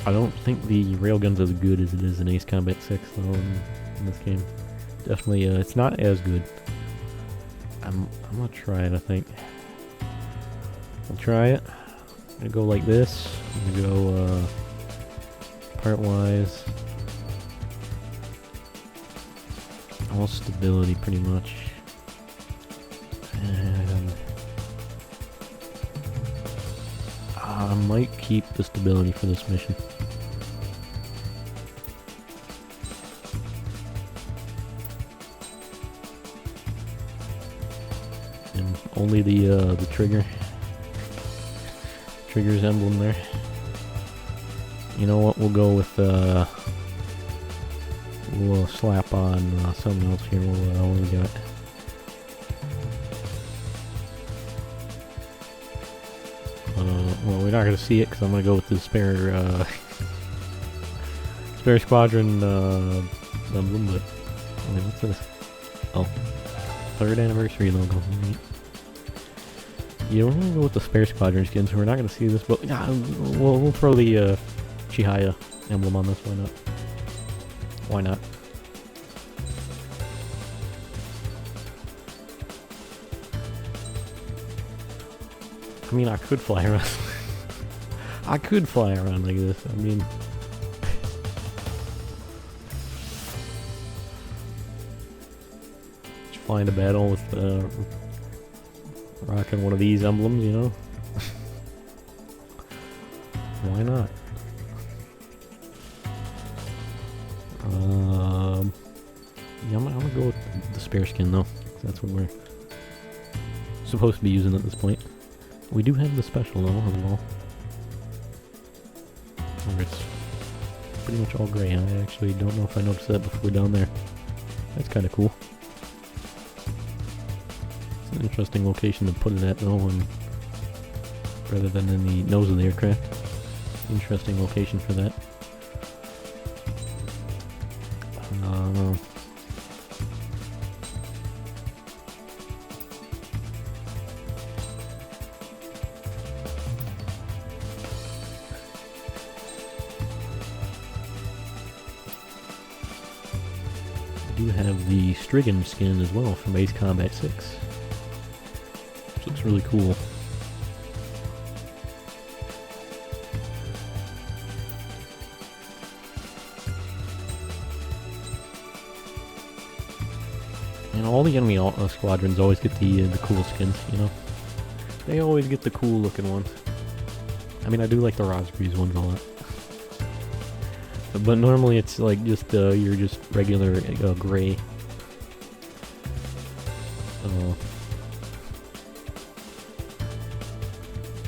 I don't think the railgun's as good as it is in Ace Combat 6, though, in this game. Definitely, it's not as good. I'm gonna try it, I think. I'll try it. I'm gonna go like this. I'm gonna go, part-wise. All stability, pretty much. And I might keep the stability for this mission. And only the trigger's emblem there. You know what? We'll go with we'll slap on something else here. What we got? Well, we're not gonna see it because I'm gonna go with the spare squadron emblem. But I mean, what's this? Oh, 3rd anniversary logo. Right. Yeah, we're gonna go with the spare squadron skins. So we're not gonna see this, but we'll throw the Chihaya emblem on this. Why not? Why not? I mean, I could fly around. I could fly around like this. I mean, just fly into battle with rocking one of these emblems, you know? Why not? Yeah, I'm gonna go with the spare skin though. That's what we're supposed to be using at this point. We do have the special though as well. Where it's pretty much all gray. I actually don't know if I noticed that before down there. That's kind of cool. It's an interesting location to put it at though, and rather than in the nose of the aircraft. Interesting location for that. Do have the Strigan skin as well from Ace Combat 6, which looks really cool. And all the enemy squadrons always get the cool skins, you know? They always get the cool looking ones. I mean, I do like the Raspberries ones a lot. But normally it's like just you're just regular gray.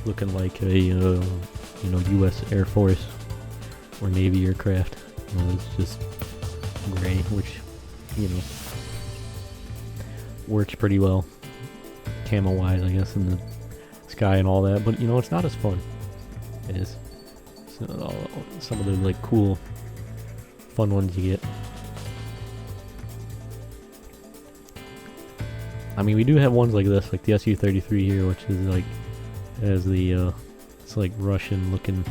Looking like a you know, U.S. Air Force or Navy aircraft. It's just gray, which, you know, works pretty well camo wise, I guess, in the sky and all that. But you know, it's not as fun as some of the like cool fun ones you get. I mean, we do have ones like this, like the Su-33 here, which is like has the it's like Russian looking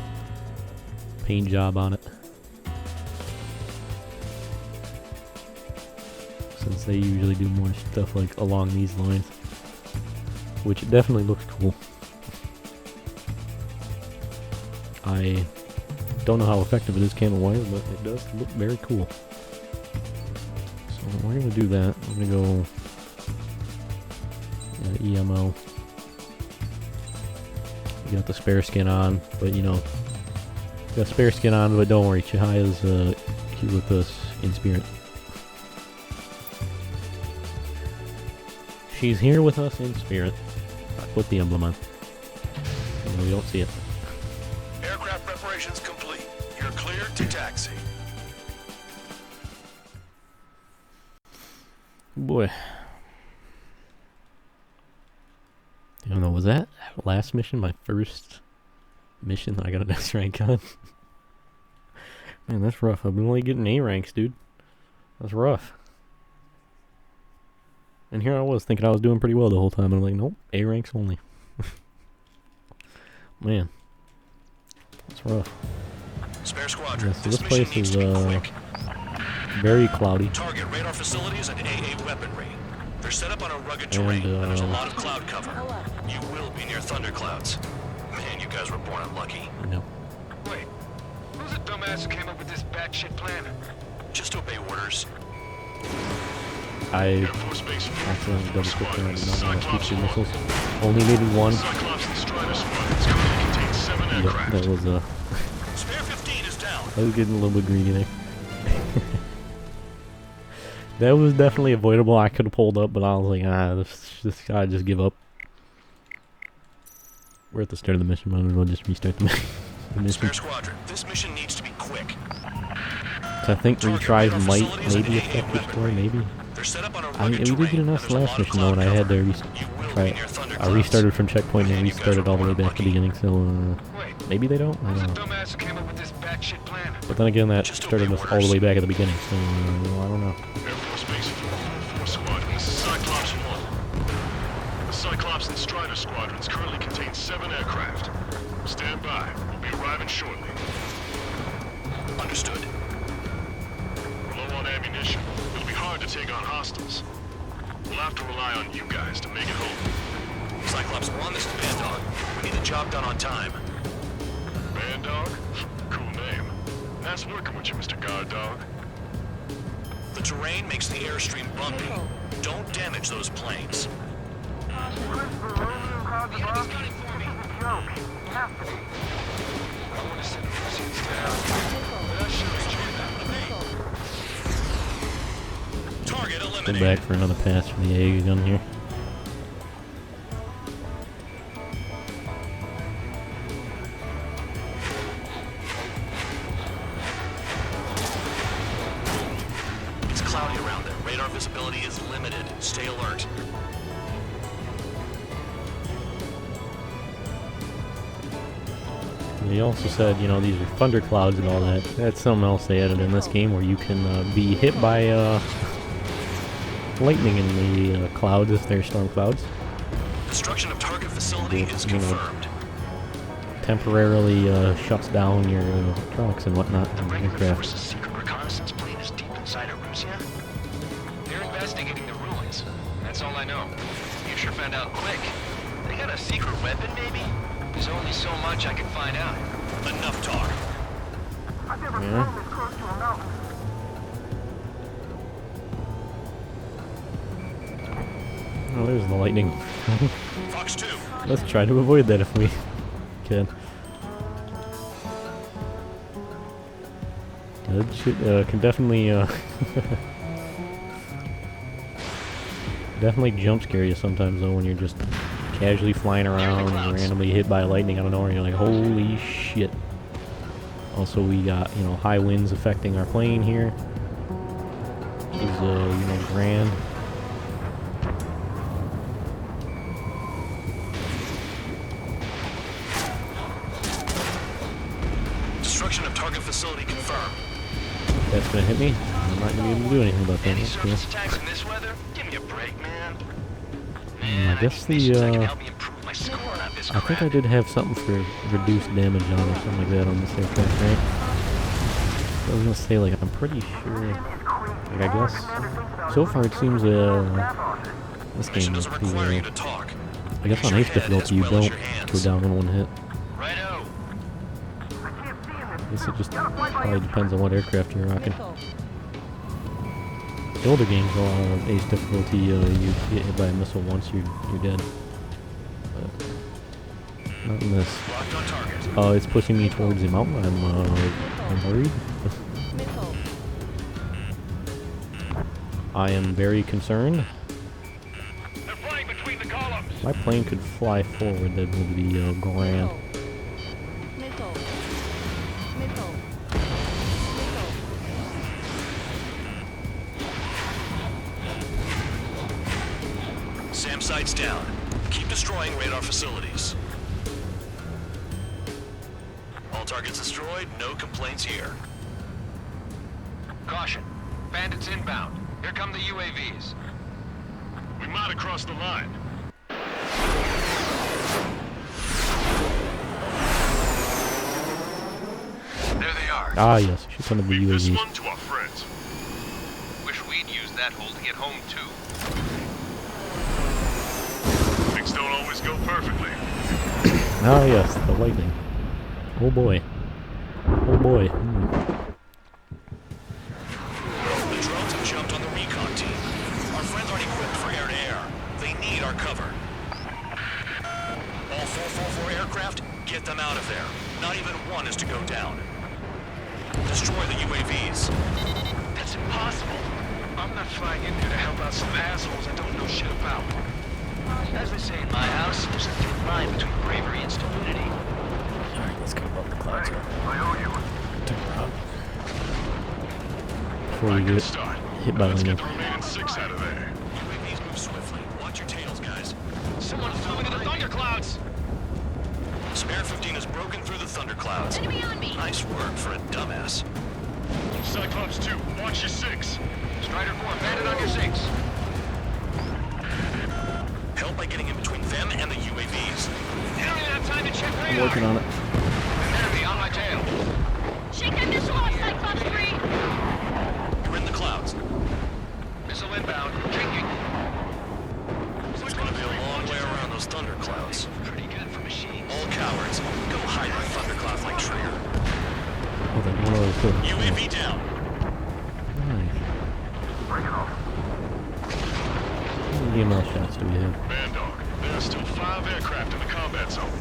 paint job on it, since they usually do more stuff like along these lines, which definitely looks cool. I don't know how effective it is camo-wise, but it does look very cool. So we're gonna do that. I'm gonna go EMO. You got the spare skin on, but you know, got spare skin on, but don't worry, Chihaya's here with us in spirit. She's here with us in spirit. put the emblem on. No, we don't see it. Aircraft preparations complete. You're cleared to taxi. Boy. I don't know, was that last mission my first mission I got an S rank on? Man, that's rough. I've been only getting A ranks, dude. That's rough. And here I was thinking I was doing pretty well the whole time, and I'm like, nope, A ranks only. Man. That's rough. Spare squadron. Yeah, so this place is very cloudy. Target radar facilities and AA weaponry. They're set up on a rugged terrain, and there's a lot of cloud cover. You will be near thunderclouds. Man, you guys were born unlucky. No. Wait, who's the dumbass who came up with this batshit plan? Just obey orders. I accidentally double clicked and I did not want to keep the missiles. Only needed one. Yep, that was Spare 15 is down. I was getting a little bit greedy there. That was definitely avoidable. I could have pulled up, but I was like, this guy just give up. We're at the start of the mission. Might as well just restart the mission. Spare squadron. This mission needs to be quick. So I think retries might maybe affect the score, maybe. I mean, we did get enough last mission though, and I had to retry it. I restarted from checkpoint and restarted all the way back to the beginning, so maybe they don't? I don't know. But then again, that started us all the way back at the beginning, so I don't know. Air Force Base 444 Squadron, this is Cyclops 1. The Cyclops and Strider squadrons currently contain 7 aircraft. Stand by. We'll be arriving shortly. Understood. We're low on ammunition. It'll be hard to take on hostiles. We'll have to rely on you guys to make it home. Cyclops 1, this is Bandog. We need the job done on time. Bandog? Cool name. Nice working with you, Mr. Guard Dog. The terrain makes the airstream bumpy. Don't damage those planes. Target eliminated. Come back for another pass for the AA gun here. It's cloudy around there. Radar visibility is limited. Stay alert. They also said, you know, these are thunderclouds and all that. That's something else they added in this game where you can be hit by lightning in the clouds if they're storm clouds. Destruction of target facility is confirmed. Temporarily shuts down your trucks and whatnot on the aircraft. Secret reconnaissance plane is deep inside Erusea? They're investigating the ruins. That's all I know. You sure found out quick. They got a secret weapon, maybe? There's only so much I can find out. Enough talk. Yeah. Oh, there's the lightning. Fox 2. Let's try to avoid that if we can. That shit can definitely definitely jump scare you sometimes though when you're just casually flying around and randomly hit by lightning out of nowhere and you're like, holy shit. Also we got, you know, high winds affecting our plane here. Which is, you know, grand. Destruction of target facility confirmed. That's gonna hit me. I'm not gonna be able to do anything about that. That's cool. Attacks in this weather? Give me a break, man. I guess the, I think I did have something for reduced damage on or something like that on this aircraft, right? I was gonna say, like, I'm pretty sure, like, I guess, so far it seems, this game is pretty, I guess on ace difficulty you don't go down in one hit. I guess it just probably depends on what aircraft you're rocking. The older games, on ace difficulty, you get hit by a missile once, you're dead. But not in this. It's pushing me towards the mountain. I'm worried. I am very concerned. my plane could fly forward, that would be grand. SAM sights down. Keep destroying radar facilities. All targets destroyed, no complaints here. Caution. Bandits inbound. Here come the UAVs. We might have crossed the line. There they are. Ah, yes, shoot some of the Leave this UAVs. one to our friends. Wish we'd used that hole to get home too. Things don't always go perfectly. Ah, yes, the lightning. Oh boy. Oh boy. The drones have jumped on the recon team. Our friends aren't equipped for air-to-air. They need our cover. All 444 aircraft, get them out of there. Not even one is to go down. Destroy the UAVs. That's impossible. I'm not flying in here to help out some assholes I don't know shit about. As they say in my house, there's a thin line between bravery and stupidity. Alright, let's go above the clouds here. Turn around. Before we get hit by Let's lightning. get the remaining 6 out of there. UAVs move swiftly. Watch your tails, guys. Someone flew into the thunderclouds! Spare 15 has broken through the thunderclouds. Enemy on me! Nice work for a dumbass. Cyclops 2, watch your 6. Strider 4, bandit on your 6. Help by getting in between them and the UAVs. You don't even have time to check radar. I'm working on it. An enemy on my tail. Shake that missile off, Cyclops 3! You're in the clouds. Missile inbound. Taking. It's gonna be a long way around those thunderclouds. Pretty good for machines. All cowards, go hide my thunderclouds like Trigger. Oh, then one of those good. UAV down. Nice. Bring it off. How many DML shots do we have? Man dog, there are still 5 aircraft in the combat zone.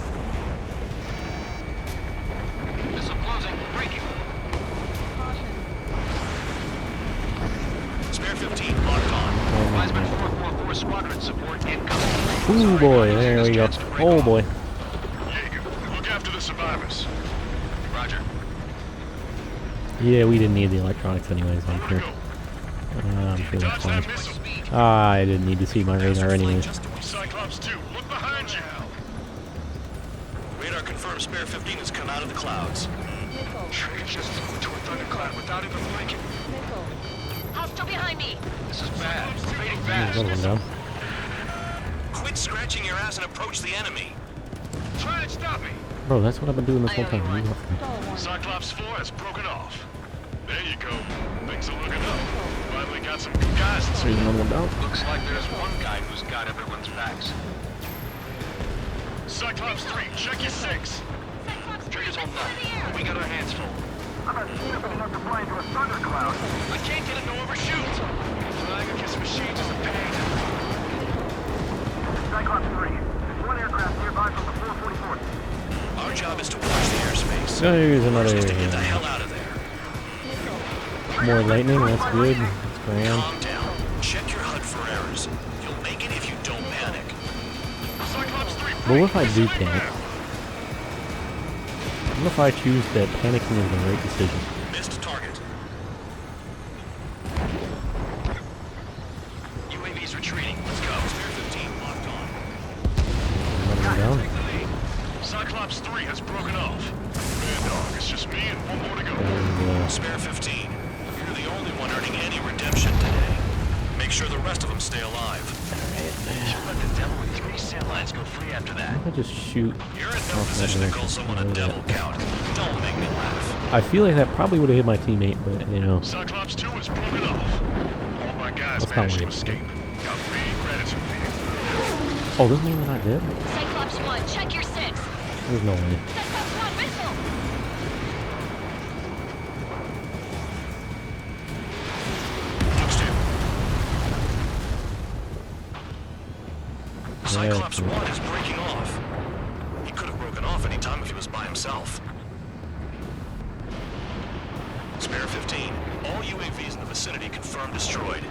Missile closing. Breaking. Spare 15 locked on. Wiseman 444 squadron support incoming. Ooh boy, there we go. Oh boy. Jaeger, look after the survivors. Roger. Yeah, we didn't need the electronics anyways, I'm sure. I'm sure that's fine. Ah, I didn't need to see my radar anyways. Cyclops 2, look behind you. Radar confirms Spare 15 has come out of the clouds. Trigger just flew into a thundercloud without even blinking. Hostile behind me! This is bad. Fading There's another one fast. down. Quit scratching your ass and approach the enemy. Try and stop me. Bro, that's what I've been doing this whole time. You know. Cyclops 4 has broken off. There you go. Things are looking up. Finally got some good guys in There's another one down. Looks like there's one guy who's got everyone's backs. Cyclops 3, check your 6. Trigger's on none. We got our hands full. I'm not stupid enough to fly into a thundercloud. I can't get it to overshoot. Flying against machines is a pain. Cyclops 3, there's one aircraft nearby from the 444th. Our job is to watch the airspace. There's another Just to get the area. hell out of there. More lightning, that's good. That's grand. Calm down. Check your HUD for errors. You'll make it if you don't panic. Cyclops 3, But what if I do panic? What if I choose that panicking is the right decision? Missed target. UAV's retreating. Let's go. Spare 15 locked on. Another one down. Cyclops 3 has broken off. Man dog, it's just me and one more to go. And, Spare 15. You're the only one earning any redemption today. Make sure the rest of them stay alive. Should let the devil with 3 cell lines go free after that. I just shoot. You're in no position to call someone a devil count. Don't make me laugh. I feel like that probably would have hit my teammate, but you know. Cyclops 2 has broken off. All my guys That's not managed to what it escape. Got big gratitude for you. Oh, doesn't mean they're not dead? Cyclops 1, check your 6! There's no way. Cyclops 1, missile! Cyclops 1 is breaking off. He could have broken off any time if he was by himself. Spare 15. All UAVs in the vicinity confirmed destroyed.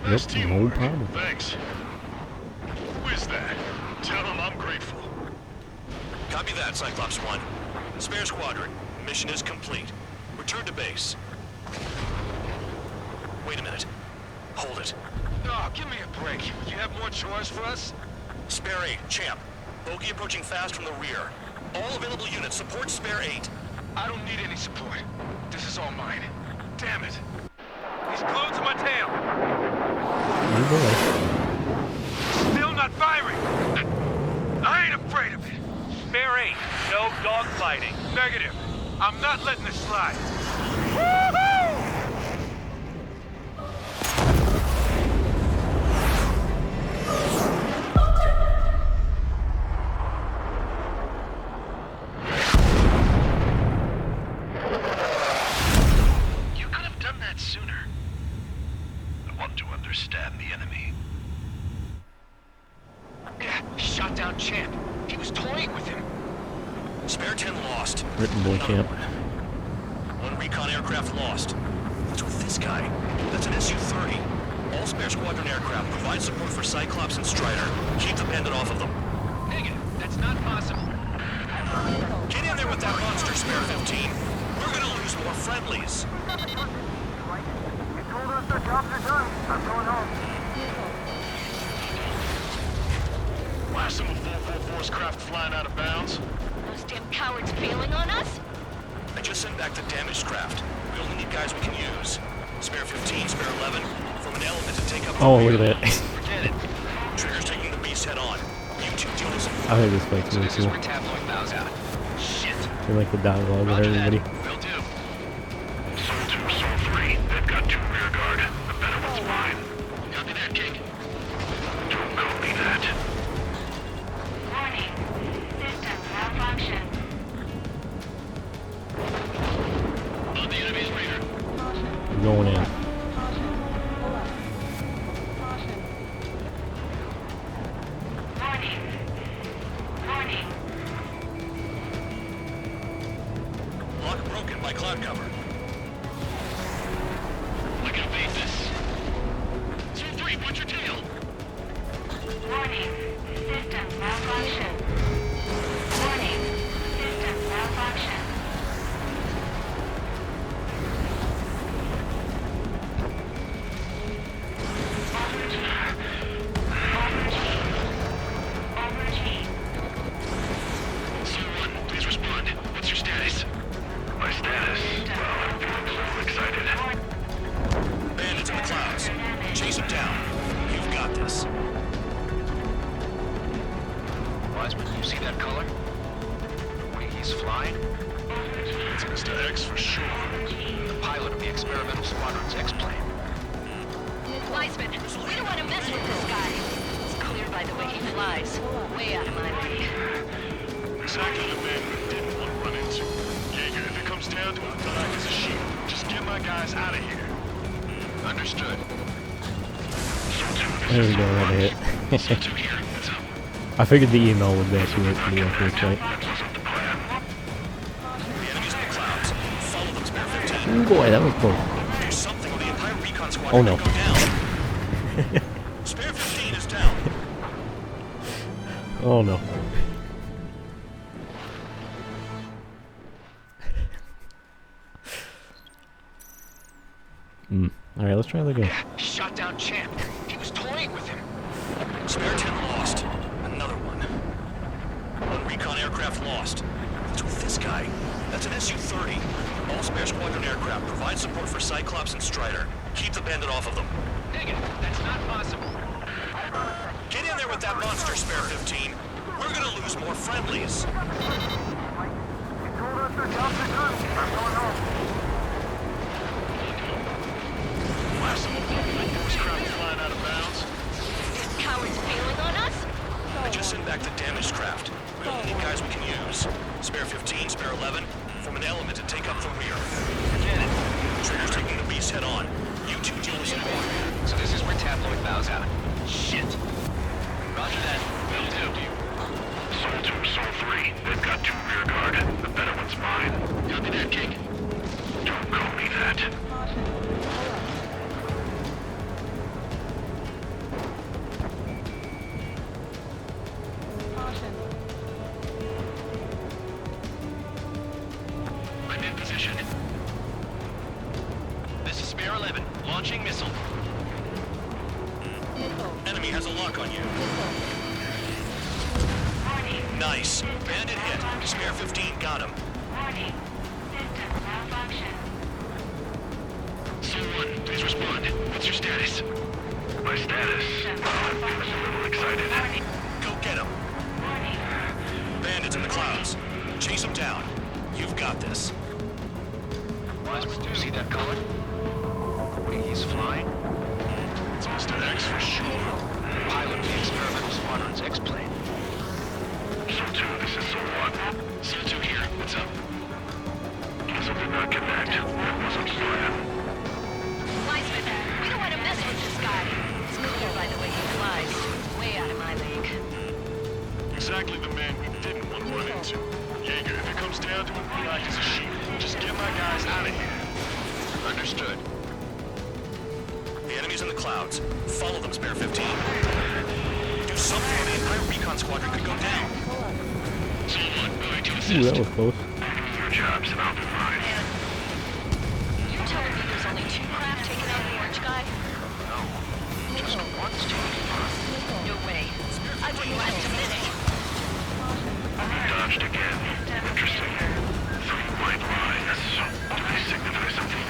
Yep, no problem. Thanks. Who is that? Copy that, Cyclops 1. Spare Squadron, mission is complete. Return to base. Wait a minute. Hold it. Oh, give me a break. You have more chores for us? Spare 8, Champ. Bogey approaching fast from the rear. All available units support Spare 8. I don't need any support. This is all mine. Damn it. He's glued to my tail. Still not firing. I ain't afraid of it. Spare 8, no dogfighting. Negative. I'm not letting this slide. Woohoo! You could have done that sooner. I want to understand the enemy. Yeah, shot down Champ. He was toying with him. Spare 10 lost. Written boy camp. One recon aircraft lost. What's with this guy? That's an Su-30. All Spare Squadron aircraft provide support for Cyclops and Strider. Keep the pendant off of them. Negative. That's not possible. Get in there with that monster, Spare 15. We're gonna lose more friendlies. You told us the jobs are done. I'm going home. Why some of 444's craft flying out of bounds? Those damn cowards bailing on us? I just sent back the damaged craft. We only need guys we can use. Spare 15, Spare 11, from an element to take up the Oh, rear. look at that. Forget it. Trigger's taking the beast head on. You two deal with some... I think this fight's really cool. tabloid bows out. Shit. I like the dialogue with everybody. Will do. Soul 2, Soul 3. They've got 2 rear guard. The better one's mine. Copy that, King. Don't copy that. Warning. System malfunction. On the enemy's radar. We're going in. Warning. Warning. Lock broken by cloud cover. I can evade this. Soul 3, watch your tail. Warning. System malfunction. Warning. System malfunction. Soul 1, please respond. What's your status? My status? Well, I'm feeling a little excited. Bandits in the clouds. Chase them down. You've got this. Wiseman, you see that color? The way he's flying? It's Mr. X for sure. The pilot of the experimental squadron's X-plane. Wiseman, we don't want to mess with this guy. It's clear by the way he flies. Way out of my league. Exactly the man we didn't want to run into. Jaeger, if it comes down to it, I'll act as a shield. Just get my guys out of here. Understood. There we go, right hit. I figured the email would be actually work for the first fight. The enemy's in the clouds. Follow them, Spare 15. Ooh boy, that was close. Do something or the entire recon squadron Oh no. will go down. Spare 15 is down. Oh no. Alright, let's try that again. Shot down Champ. He was toying with him. Spare 10 lost. Another one. One recon aircraft lost. What's with this guy? That's an Su-30. All Spare Squadron aircraft provide support for Cyclops and Strider. Keep the bandit off of them. Negative. That's not possible. Get in there with that monster, Spare 15. We're gonna lose more friendlies. You told us the jobs are done. I'm going home. Why some of 444's craft flying out of bounds? These cowards bailing on us? I just sent back the damaged craft. We only need guys we can use. Spare 15, Spare 11, from an element to take up the rear. Forget it. Trigger's taking the beast head on. You two deal with some more. So this is where Tabloid bows out. Shit. Roger that. Will do. Soul 2, Soul 3. They've got 2 rear guard. The better one's mine. Copy that, King. Don't call me that. mission. This is Spare 11, launching missile. Enemy has a lock on you. Nice. Bandit hit. Spare 15 got him. Soul-1, please respond. What's your status? My status? I'm a little excited. Go get him. Bandits in the clouds. Chase them down. You've got this. Wiseman, do you see that color? He's flying? It's Mr. X for sure. Pilot the experimental squadron's X-plane. Soul-2, this is Soul-1. Soul-2 here. What's up? Something did not connect. That wasn't planned. Wiseman, we don't want to mess with this guy. It's clear by the way he flies. Way out of my league. Exactly the man we didn't want to run into. Jaeger, if it comes down to it, we act as a shield. Just get my guys out of here. Understood. The enemy's in the clouds. Follow them, Spare 15. Do something or the entire recon squadron could go down. Soul-1, going to assist. Ooh, that was close. Your job's about to find. You telling me there's only 2 craft taking out the orange guy? No. Just one's taking off. No way. I wouldn't last a minute. Dodged again. Interesting. 3 white lines. Do they signify something?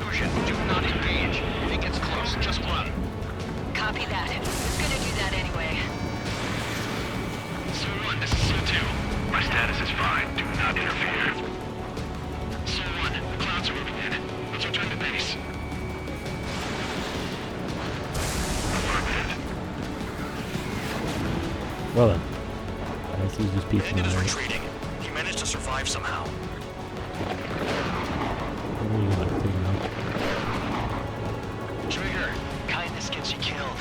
Lucian, do not engage. If it gets close, just run. Copy that. We're gonna do that anyway. Soul-1, this is Soul-2. My status is fine. Do not interfere. Soul-1, the clouds are moving in. Let's return to base. Affirmative. Well then. I guess he's just peeking Bandit is around. retreating. He managed to survive somehow. Trigger, kindness gets you killed.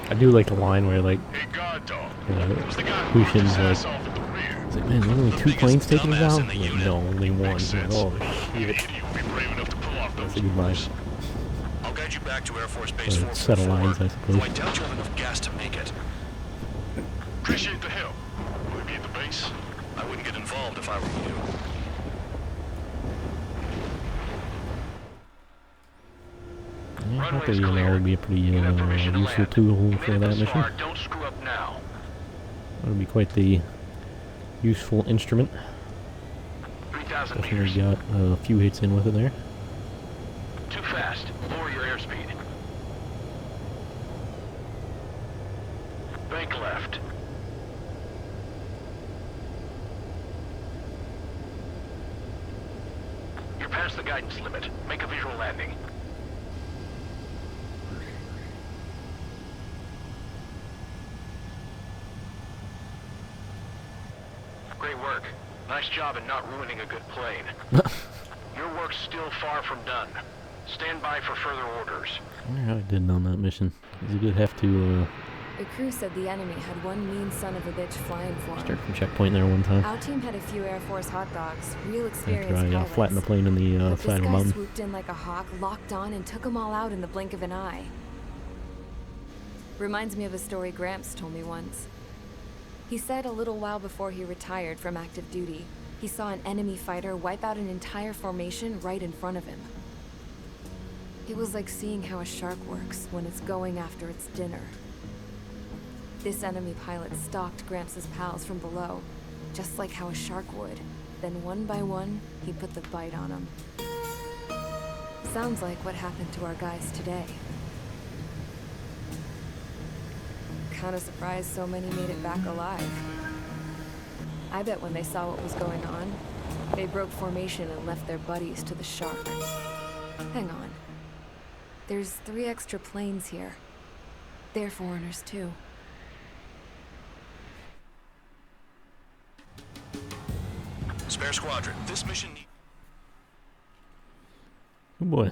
I do like the line where, like, Hey, guard dog. Hushin's like, it's like, man, there's only 2 planes taking it down? Like, no, only 1. Like, oh, shit. That's a good line. I'll guide you back to Air Force Base 444. Set of lines, I suppose. Though I doubt you have enough gas to make it. Appreciate the help. Will we be at the base? I wouldn't get involved if I were you. Yeah, I think that would be a pretty useful tool for that mission. Don't screw up now. That would be quite the useful instrument. 3,000 Definitely meters. got a few hits in with it there. Too fast. Lower your airspeed. Bank left. You're past the guidance limit. Make a visual landing. Great work. Nice job in not ruining a good plane. Your work's still far from done. Stand by for further orders. I wonder how I did on that mission. Is it good have to The crew said the enemy had one mean son of a bitch flying for start him. from checkpoint there one time? Our team had a few Air Force hot dogs, real experienced After I pilots. flattened the plane in the But side this of a guy mountain. swooped in like a hawk, locked on, and took them all out in the blink of an eye. Reminds me of a story Gramps told me once. He said a little while before he retired from active duty, he saw an enemy fighter wipe out an entire formation right in front of him. It was like seeing how a shark works when it's going after its dinner. This enemy pilot stalked Gramps' pals from below, just like how a shark would. Then one by one, he put the bite on them. Sounds like what happened to our guys today. Kinda surprised so many made it back alive. I bet when they saw what was going on, they broke formation and left their buddies to the shark. Hang on. There's 3 extra planes here. They're foreigners too. Spare squadron, this mission Oh boy.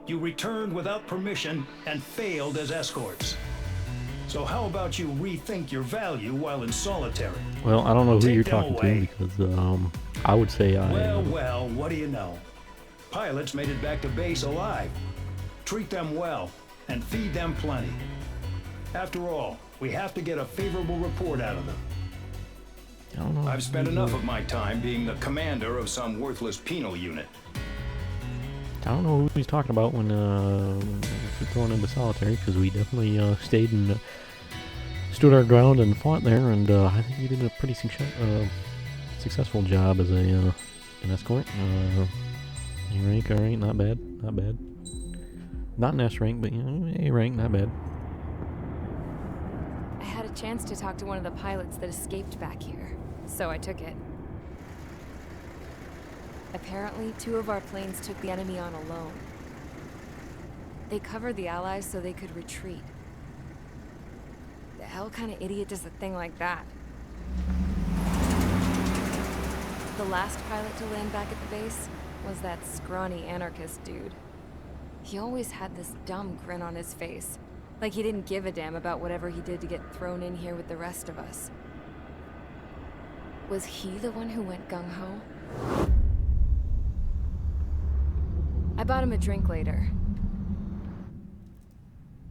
You returned without permission and failed as escorts. So how about you rethink your value while in solitary? Well, I don't know who Take you're them talking away. to because I would say I. Well, what do you know? Pilots made it back to base alive. Treat them well, and feed them plenty. After all, we have to get a favorable report out of them. I don't know. I've spent enough of my time being the commander of some worthless penal unit. I don't know who he's talking about when going into solitary, because we definitely stayed and stood our ground and fought there, and I think we did a pretty successful job as an escort. A rank, all right, not bad, not bad. Not an S rank, but A rank, not bad. I had a chance to talk to one of the pilots that escaped back here, so I took it. Apparently, 2 of our planes took the enemy on alone. They covered the Allies so they could retreat. The hell kind of idiot does a thing like that? The last pilot to land back at the base was that scrawny anarchist dude. He always had this dumb grin on his face, like he didn't give a damn about whatever he did to get thrown in here with the rest of us. Was he the one who went gung-ho? I bought him a drink later.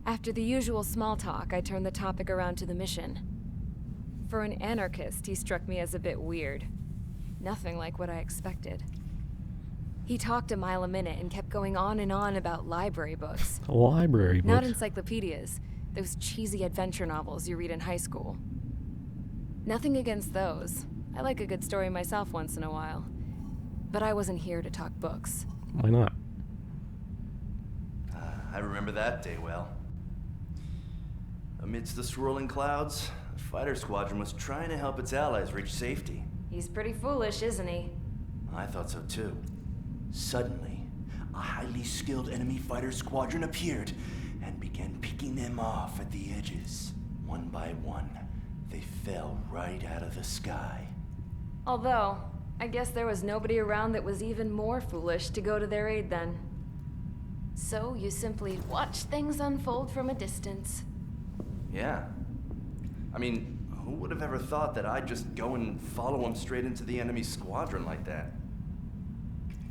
After the usual small talk, I turned the topic around to the mission. For an anarchist, he struck me as a bit weird. Nothing like what I expected. He talked a mile a minute and kept going on and on about library books. Library books? Not encyclopedias. Those cheesy adventure novels you read in high school. Nothing against those. I like a good story myself once in a while. But I wasn't here to talk books. Why not? I remember that day well. Amidst the swirling clouds, the fighter squadron was trying to help its allies reach safety. He's pretty foolish, isn't he? I thought so too. Suddenly, a highly skilled enemy fighter squadron appeared and began picking them off at the edges. One by one, they fell right out of the sky. Although, I guess there was nobody around that was even more foolish to go to their aid then. So you simply watch things unfold from a distance. Yeah. I mean, who would have ever thought that I'd just go and follow him straight into the enemy squadron like that?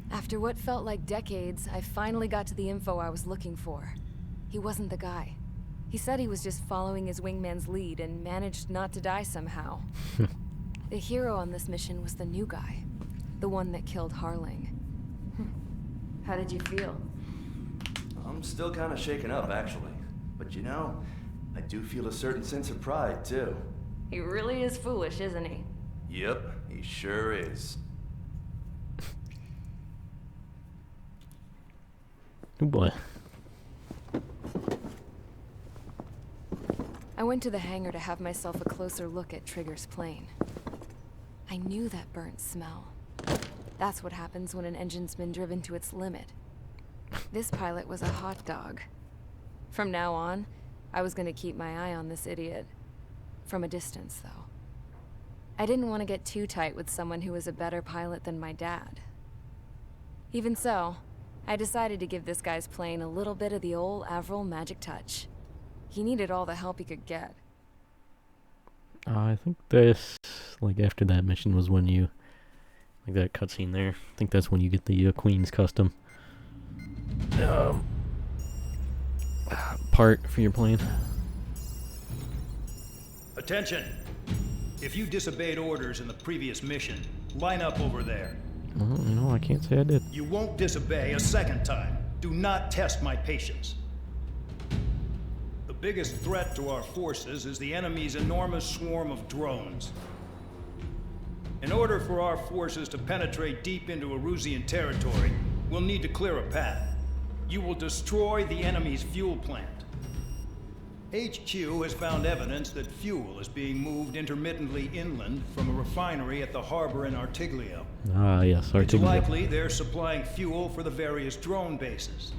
After what felt like decades, I finally got to the info I was looking for. He wasn't the guy. He said he was just following his wingman's lead and managed not to die somehow. The hero on this mission was the new guy. The one that killed Harling. How did you feel? I'm still kind of shaken up, actually. But you know, I do feel a certain sense of pride, too. He really is foolish, isn't he? Yep, he sure is. Oh boy. I went to the hangar to have myself a closer look at Trigger's plane. I knew that burnt smell. That's what happens when an engine's been driven to its limit. This pilot was a hot dog. From now on, I was gonna keep my eye on this idiot. From a distance, though. I didn't want to get too tight with someone who was a better pilot than my dad. Even so, I decided to give this guy's plane a little bit of the old Avril magic touch. He needed all the help he could get. I think this, like after that mission was when you, like that cutscene there, I think that's when you get the Queen's Custom part for your plane. Attention! If you disobeyed orders in the previous mission, line up over there. Well, you know, I can't say I did. You won't disobey a second time. Do not test my patience. The biggest threat to our forces is the enemy's enormous swarm of drones. In order for our forces to penetrate deep into Erusian territory, we'll need to clear a path. You will destroy the enemy's fuel plant. HQ has found evidence that fuel is being moved intermittently inland from a refinery at the harbor in Artiglio. Ah, yes, Artiglio. It's likely they're supplying fuel for the various drone bases.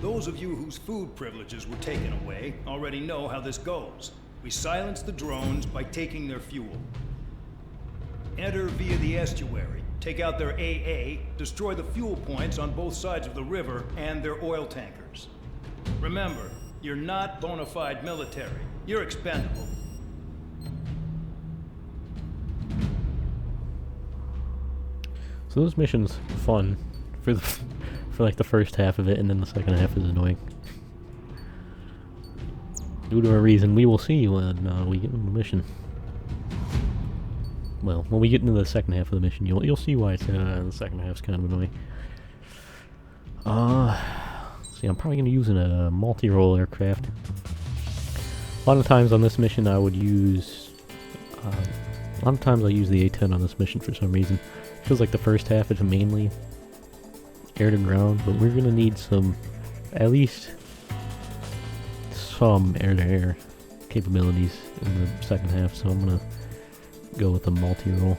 Those of you whose food privileges were taken away already know how this goes. We silence the drones by taking their fuel. Enter via the estuary, take out their AA, destroy the fuel points on both sides of the river and their oil tankers. Remember, You're not bona fide military. You're expendable. So this mission's fun for like the first half of it, and then the second half is annoying. Due to a reason we will see when we get into the mission. Well, when we get into the second half of the mission, you'll see why it's the second half's kind of annoying. See, I'm probably gonna use a multi-role aircraft. A lot of times on this mission, I would use. A lot of times I use the A-10 on this mission for some reason. Feels like the first half is mainly air to ground, but we're gonna need some, at least some air-to-air capabilities in the second half, so I'm gonna go with the multi-role.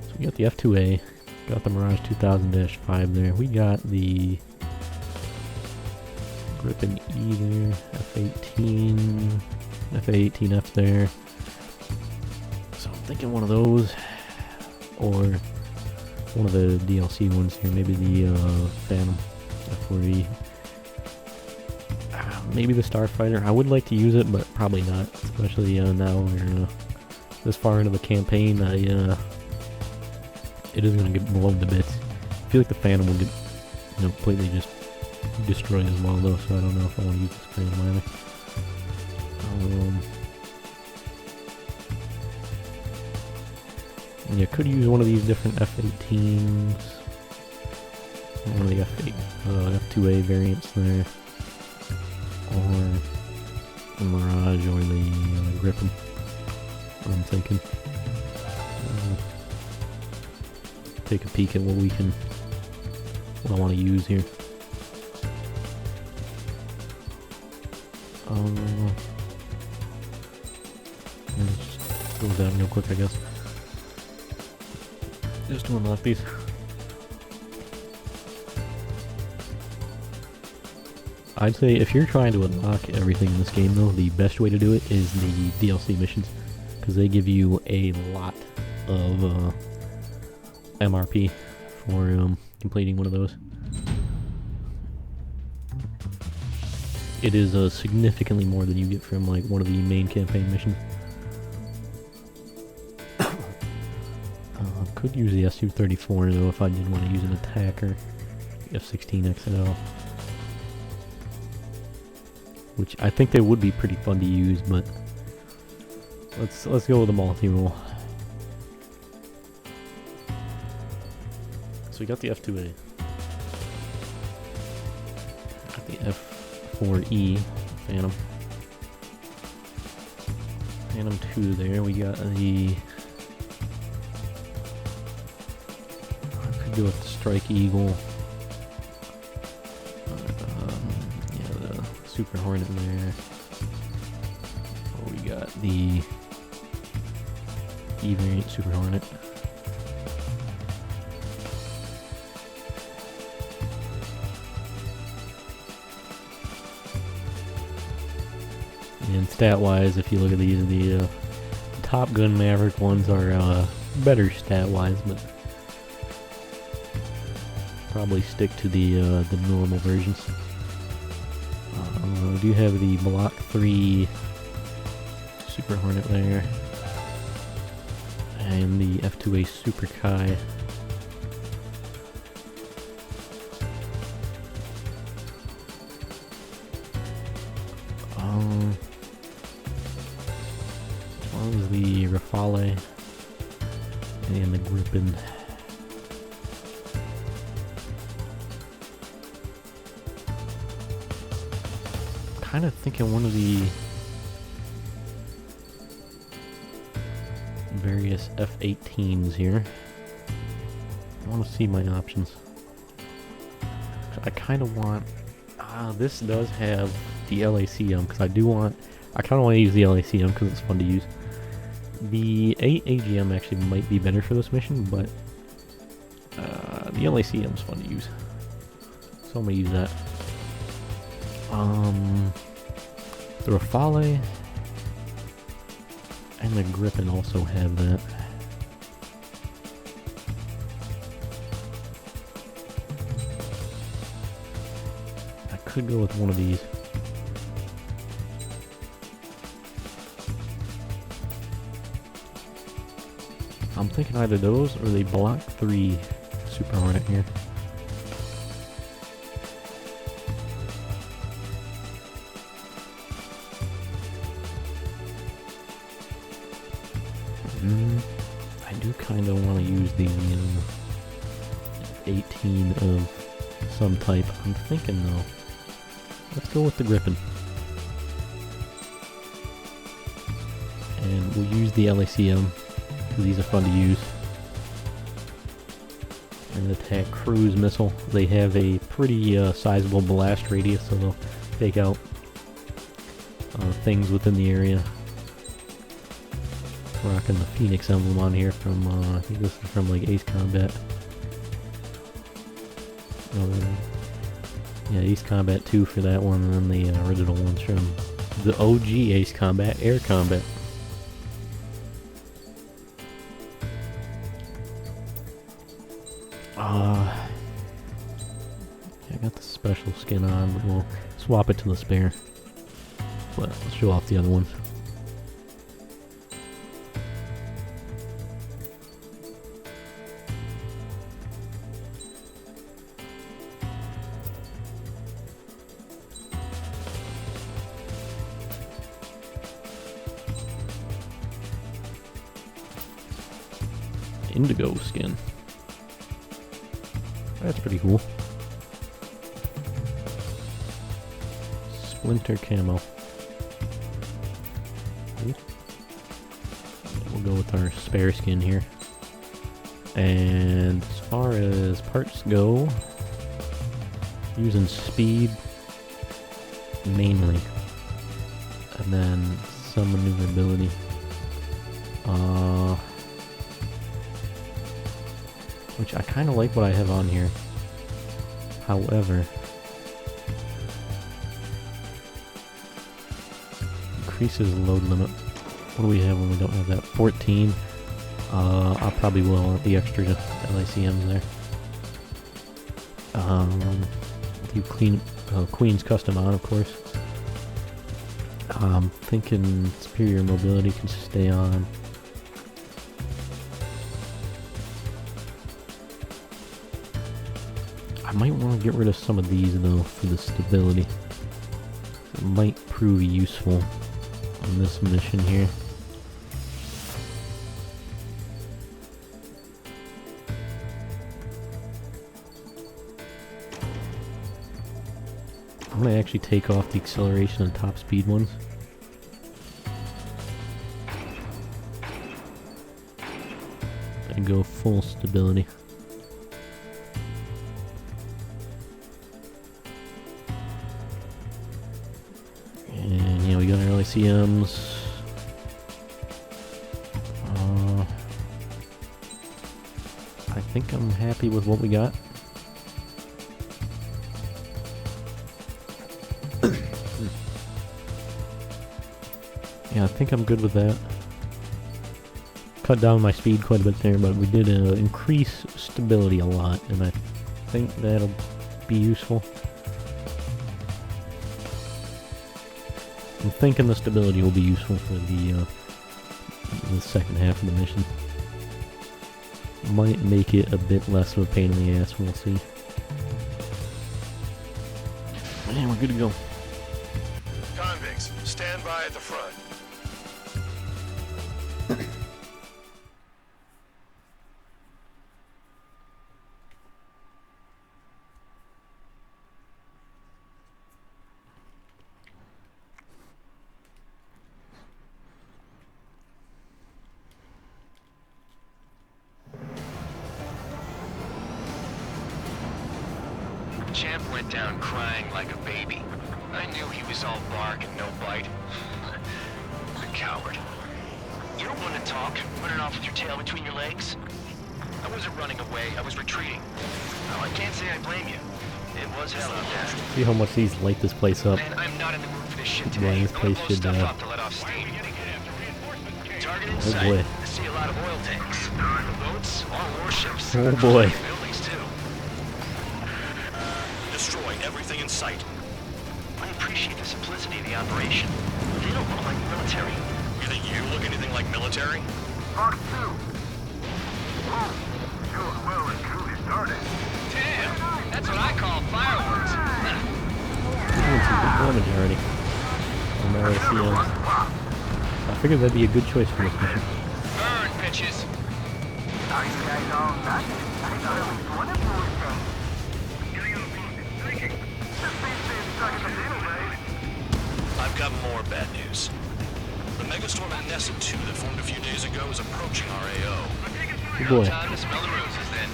So we got the F-2A, got the Mirage 2000-5 there, we got the Gripen E there, F-18, F-18F there, so I'm thinking one of those, or one of the DLC ones here, maybe the Phantom F-4E. Maybe the Starfighter. I would like to use it, but probably not, especially now we're this far into the campaign. It is going to get blown to bits. I feel like the Phantom will get completely just destroyed as well, though, so I don't know if I want to use this Phantom either. Yeah, could use one of these different F-18s. One of the F-2A variants there. Or the Mirage or the Gripen. What I'm thinking. Take a peek at what I want to use here. Let's go down real quick, I guess. Just to unlock these. I'd say if you're trying to unlock everything in this game, though, the best way to do it is the DLC missions, because they give you a lot of MRP for completing one of those. It is significantly more than you get from like one of the main campaign missions. Could use the Su-34 though if I did want to use an attacker, F-16XL, which I think they would be pretty fun to use, but let's go with the multi-role. So we got the F-2A, got the F-4E Phantom, Phantom 2 there. We got the. Go with the Strike Eagle. Yeah, the Super Hornet there. Oh, we got the E variant Super Hornet. And stat-wise, if you look at these, the Top Gun Maverick ones are better stat-wise, but probably stick to the normal versions. We do have the Block 3 Super Hornet there, and the F-2A Super Kai. As well as the Rafale and the Gripen. Kind of thinking one of the various F-18s here. I want to see my options. I kind of want. This does have the LACM because I kind of want to use the LACM because it's fun to use. The AGM actually might be better for this mission, but the LACM is fun to use, so I'm gonna use that. The Rafale and the Gripen also have that. I could go with one of these. I'm thinking either those or the Block 3 Super Hornet here. I do kind of want to use the 18 of some type. I'm thinking though, let's go with the Griffin. And we'll use the LACM, because these are fun to use. And attack cruise missile. They have a pretty sizable blast radius, so they'll take out things within the area. Rocking the Phoenix emblem on here from, I think this is from like Ace Combat. Yeah, Ace Combat 2 for that one, and then the original ones from the OG Ace Combat, Air Combat. I got the special skin on, but we'll swap it to the spare. But let's show off the other ones. Indigo skin. That's pretty cool. Splinter camo. Cool. We'll go with our spare skin here. And as far as parts go, using speed mainly, and then some maneuverability. Which I kind of like what I have on here. However, increases load limit. What do we have when we don't have that? 14. I probably will want the extra LACMs there. Leave Queen's Custom on, of course. I'm thinking superior mobility can stay on. I might want to get rid of some of these though for the stability. It might prove useful on this mission here. I'm going to actually take off the acceleration and top speed ones. And go full stability. And yeah, we got our LACMs. I think I'm happy with what we got. Yeah, I think I'm good with that. Cut down my speed quite a bit there, but we did increase stability a lot, and I think that'll be useful. I'm thinking the stability will be useful for the second half of the mission. Might make it a bit less of a pain in the ass, we'll see. Man, we're good to go. Convicts, stand by at the front. Champ went down crying like a baby. I knew he was all bark and no bite. The coward. You're one to talk, running off with your tail between your legs. I wasn't running away, I was retreating. Now, I can't say I blame you. It was hell out there. See how much these light this place up. Man, I'm not in the mood for this shit today. Yeah, this place blow should stuff up to let off steam. Target in Oh sight. boy. I see a lot of oil tanks. Boats, all warships. Oh boy. Buildings too. Destroy everything in sight. I appreciate the simplicity of the operation. They don't look like military. You think you look anything like military? Mark 2. damage already. On the RCMs. I figured that'd be a good choice for this mission. Burn, bitches! Are you guys all nuts? I thought at least one of you was safe. Thinking. This thing's been stuck in the anyway. I've got more bad news. The megastorm at Nessa 2 that formed a few days ago is approaching our AO. Good boy. Time to smell the roses then.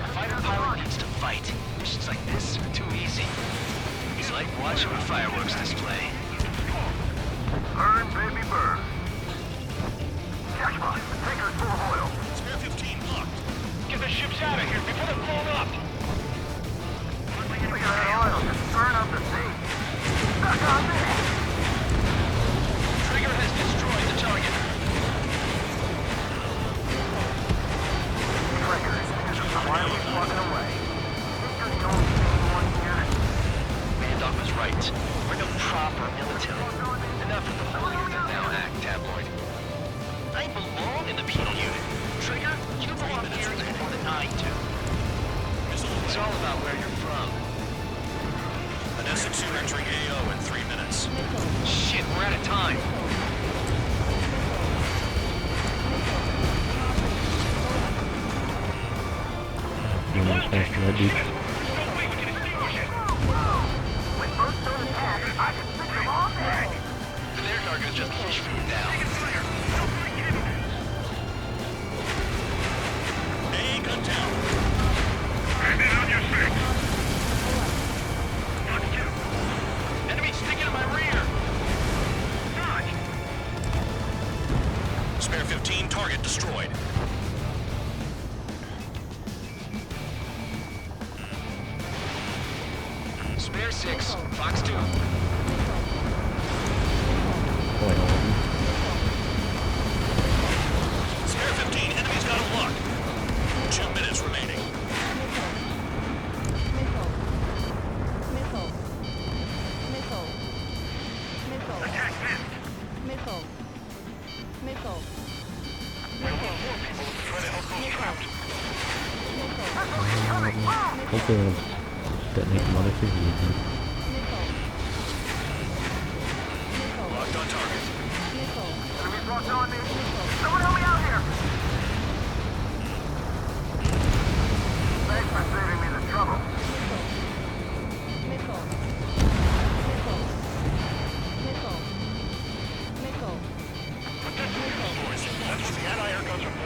A fighter pilot needs to fight. Missions like this are too easy. It's like watching a fireworks display. Burn, baby, burn. Jackpot, tanker's full of oil. Spare 15 locked. Get the ships out of here before they're blown up. Look at that oil, just burn up the sea. Stuck on me. Trigger has destroyed the target. Trigger, just quietly walking away. You're the only sane one here. Mandoc was right. We're no proper military. Enough of the failure that now act tabloid. I belong in the penal unit. Trigger, you belong here even more than I do. It's all about where you're from. Nessa 2 entering AO in 3 minutes. Shit, we're out of time. You're much faster than that dude. When boats don't attack, I can fix them all day. Their target's just fish food now. AA gun down. Hand it on your six. Enemy sticking in my rear. Spare 15 target destroyed. Spare 6, Fox 2. Spare 15, enemy's got a lock. 2 minutes remaining. Hopefully it'll detonate the mother figure again. Locked on target. Enemies locked on me. Someone help me out here. Thanks for saving me the trouble. That's what the anti-air guns are for.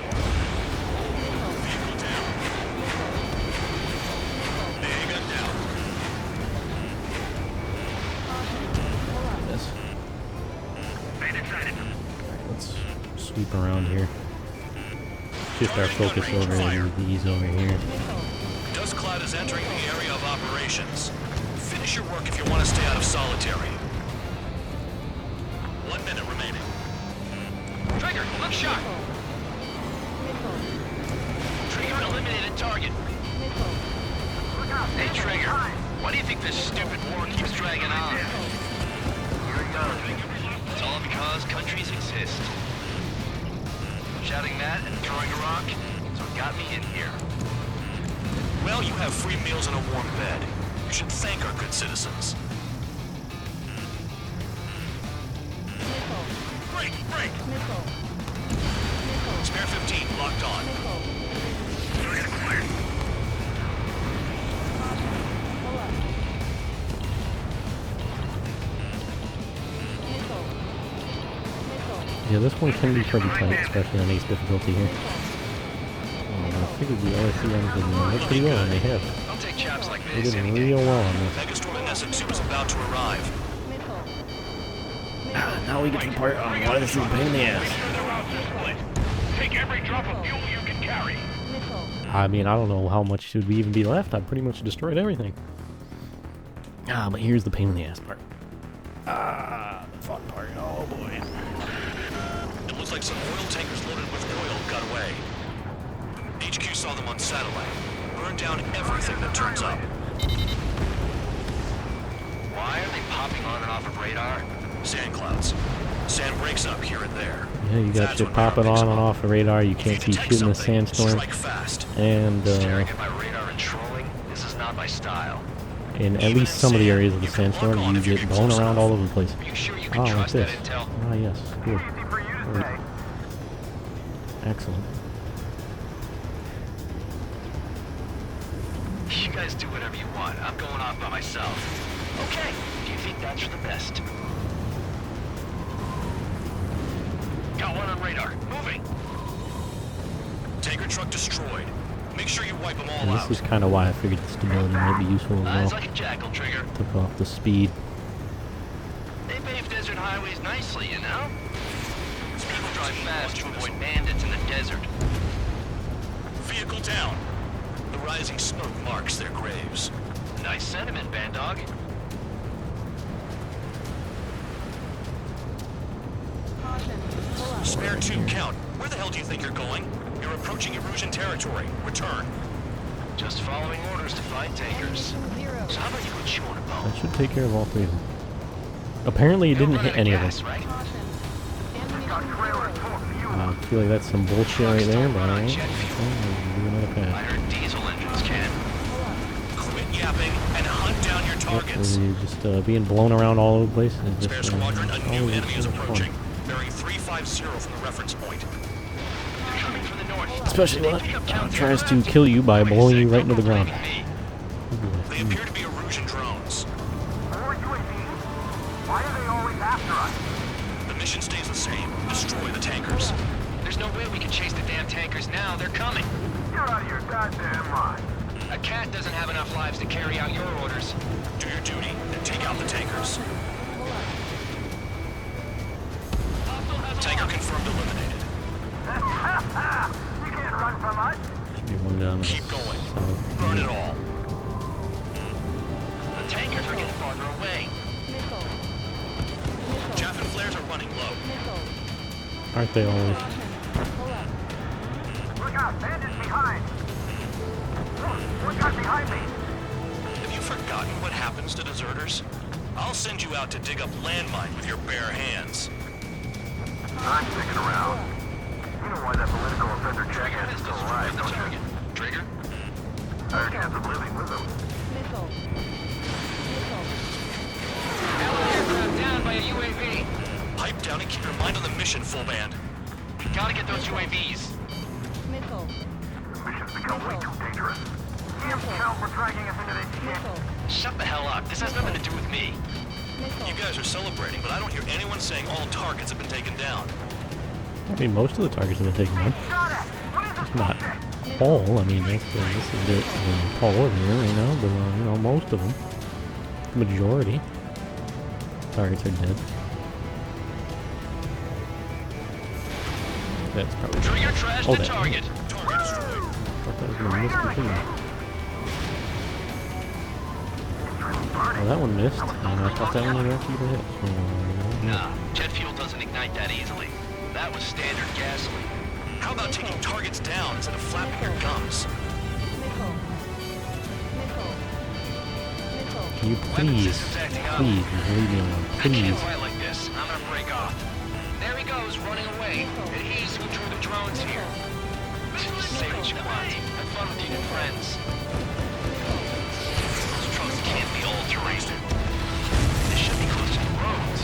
Vehicle down. AA gun down. Yes. Stay inside it. Let's sweep around here. Shift our focus over to these over here. Dust cloud is entering the area of operations. Finish your work if you want to stay out of solitary. 1 minute remaining. Trigger, look sharp. Trigger eliminated target. Hey, Trigger, why do you think this stupid war keeps dragging on? Here we go. It's all because countries exist. Shouting that and throwing a rock is what got me in here. Well, you have free meals and a warm bed. You should thank our good citizens. Break! Spare 15, locked on. Yeah, this one can be pretty tight, especially on ace difficulty here. I figured the RCMs would work pretty well, and they have. Don't take chaps like They this. did real well on this. Megastorm at Nessa 2 is about to arrive. Now we get to the part on why this is a pain in the ass. Take every drop of fuel you can carry. I mean, I don't know how much should we even be left. I've pretty much destroyed everything. But here's the pain in the ass part. The fun part. Oh boy. It looks like some oil tankers loaded with oil got away. HQ saw them on satellite. Burned down everything that turns up. Why are they popping on and off of radar? Sand clouds. Sand breaks up here and there. Yeah, you got your popping on and off the radar. You can't keep shooting the sandstorm. Strike fast. And Staring at my radar and trolling? This is not my style. in at least some of the areas of the sandstorm, you get blown around all over the place. Oh, like this. Ah, yes. Good. Great. Excellent. You guys do whatever you want. I'm going off by myself. Okay, if you think that's for the best. Got one on radar. Moving. Tanker truck destroyed. Make sure you wipe them all And out. this is kind of why I figured the stability might be useful as Eyes well. like a jackal, Trigger. Took off the speed. They pave desert highways nicely, you know? People drive fast to avoid bandits in the desert. Vehicle down. The rising smoke marks their graves. Nice sentiment, Bandog. Spare 2 count. Where the hell do you think you're going? You're approaching Erusian territory. Return. Just following orders to fight tankers. So how about you and Sean a bone? That should take care of all 3 of them. Apparently it didn't hit any of them. I feel like that's some bullshit right there, but I ain't. Do another pass. I heard diesel engines can. Quit yapping and hunt down your targets. Yep, just being blown around all over the place. And Spare just, squadron, a new always enemy is fun. approaching. Bearing 350 from the reference point. They're coming from the north. Especially when it tries to kill you by blowing you right into the ground. They appear to be Erusian drones. More UAVs? Why are they always after us? The mission stays the same. Destroy the tankers. There's no way we can chase the damn tankers now. They're coming. You're out of your goddamn mind. A cat doesn't have enough lives to carry out your orders. Do your duty and take out the tankers. Tanker confirmed eliminated. You can't run from us. Get one down. Keep going. Burn it all. The tankers are getting farther away. Chaff and flares are running low. Aren't they always? Look out, bandits behind. Look out behind me. Have you forgotten what happens to deserters? I'll send you out to dig up landmine with your bare hands. I'm sticking around. You know why that political offender jackass is still alive, don't you? Trigger? Higher chance of living with him. Allied aircraft down by a UAV. Pipe down and keep your mind on the mission, full band. We gotta get those UAVs. The mission's become way too dangerous. Damn count for dragging us into this shit. Shut the hell up. This has nothing to do with me. You guys are celebrating, but I don't hear anyone saying all targets have been taken down. I mean, most of the targets have been taken down. It's not all. I mean, this is a bit tall here, you know, but you know, most of them, the majority, targets are dead. That's probably. Trigger trash Oh, the that. target. Target destroyed. Thought that was gonna miss completely. Well, that one missed, and I thought that one would actually hit. So, Nah, jet fuel doesn't ignite that easily. That was standard gasoline. How about taking targets down instead of flapping your gums? Can you please, please, leave me alone, I please. can't fight like this. I'm gonna break off. There he goes, running away. And he's who drew the drones here. Say what you want. Have fun with your new friends. Those drones can't be all terrain. This should be close to the roads.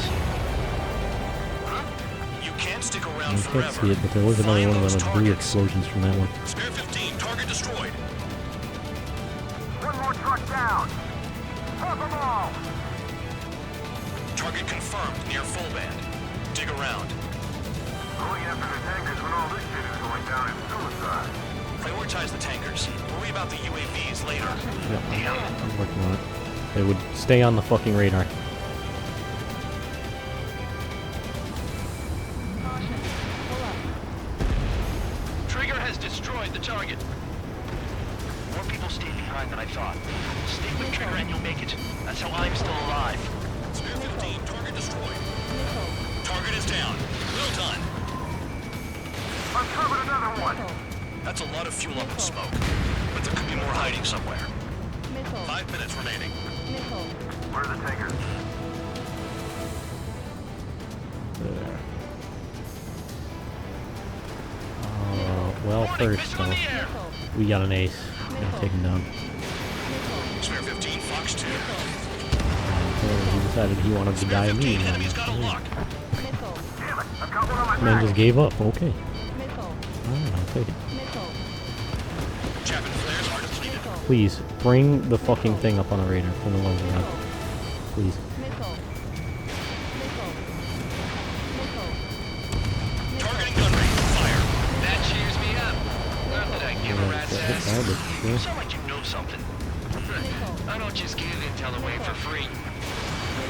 You can't stick around You forever. can't see it, but there was another one of those blue explosions from that one. Spare 15, target destroyed. One more truck down. Pop them all. Target confirmed near full band. Dig around. Going after the tankers when all this shit is going down is suicide. Prioritize the tankers. Worry about the UAVs later. Yeah, I'm working on it. They would stay on the fucking radar. Trigger has destroyed the target. More people stayed behind than I thought. Stay with Trigger and you'll make it. That's how I'm still alive. Spare 15, target destroyed. Target is down. Well done. Uncovered another one. That's a lot of fuel up in smoke. But there could be more hiding somewhere. 5 minutes remaining. Where are the tankers? There. Well, first though, we got an ace. Gotta take him down. Spare 15, Fox Works too. He decided he wanted to die immediately. Enemy's got a lock. Man just gave up. Okay. Alright, I'll take it. Chapping flares are depleted. Please, bring the fucking thing up on the radar from the ones around. Please. Targeting gun range. Fire. That cheers me up. Not that I give a rat's ass. Yeah. You sound like you know something. I don't just give intel away for free.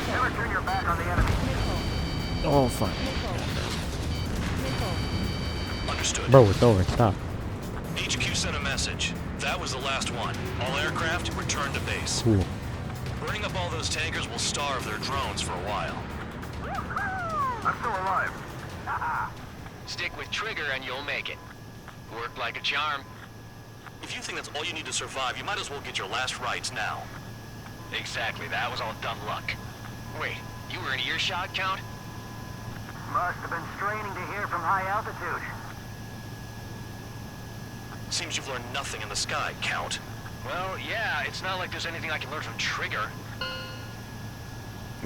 Never turn your back on the enemy. Oh, fuck. Understood. Bro, it's over. Stop. HQ sent a message. That was the last one. All aircraft return to base. Cool. Burning up all those tankers will starve their drones for a while. I'm still alive. Stick with Trigger and you'll make it. Worked like a charm. If you think that's all you need to survive, you might as well get your last rites now. Exactly, that was all dumb luck. Wait, you were in earshot, Count? Must have been straining to hear from high altitude. Seems you've learned nothing in the sky, Count. Well, yeah, it's not like there's anything I can learn from Trigger.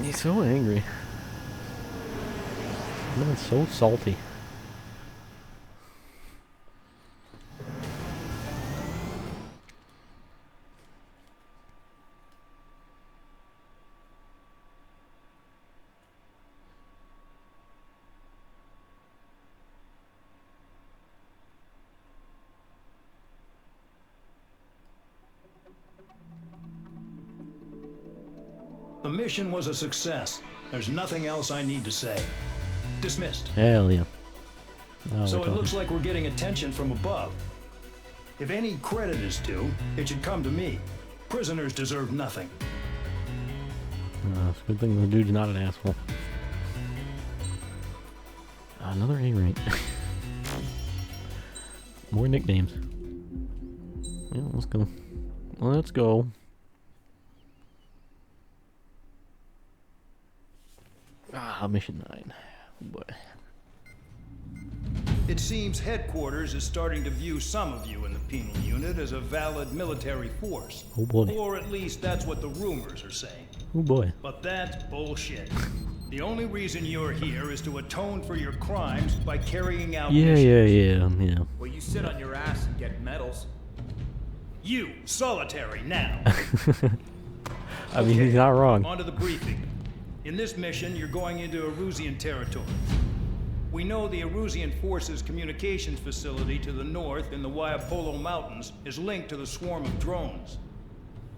He's so angry. Man, so salty. The mission was a success. There's nothing else I need to say. Dismissed. Hell yeah. Now So we're it talking. looks like we're getting attention from above. If any credit is due, it should come to me. Prisoners deserve nothing. It's a good thing the dude's not an asshole. Another A rank. More nicknames. Yeah, let's go. Let's go. Mission 9. Oh boy. It seems headquarters is starting to view some of you in the penal unit as a valid military force. Oh boy. Or at least that's what the rumors are saying. Oh boy. But that's bullshit. The only reason you're here is to atone for your crimes by carrying out Yeah. Well, you sit on your ass and get medals. You, solitary, now. I mean, he's not wrong. On to the briefing. In this mission, you're going into Erusian territory. We know the Erusian Forces communications facility to the north in the Waiapolo Mountains is linked to the swarm of drones.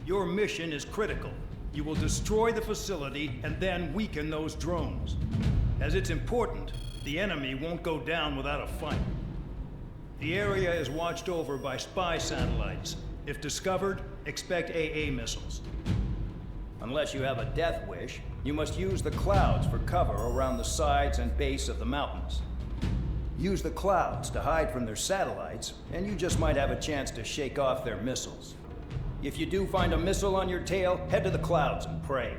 Your mission is critical. You will destroy the facility and then weaken those drones. As it's important, the enemy won't go down without a fight. The area is watched over by spy satellites. If discovered, expect AA missiles. Unless you have a death wish, you must use the clouds for cover around the sides and base of the mountains. Use the clouds to hide from their satellites, and you just might have a chance to shake off their missiles. If you do find a missile on your tail, head to the clouds and pray.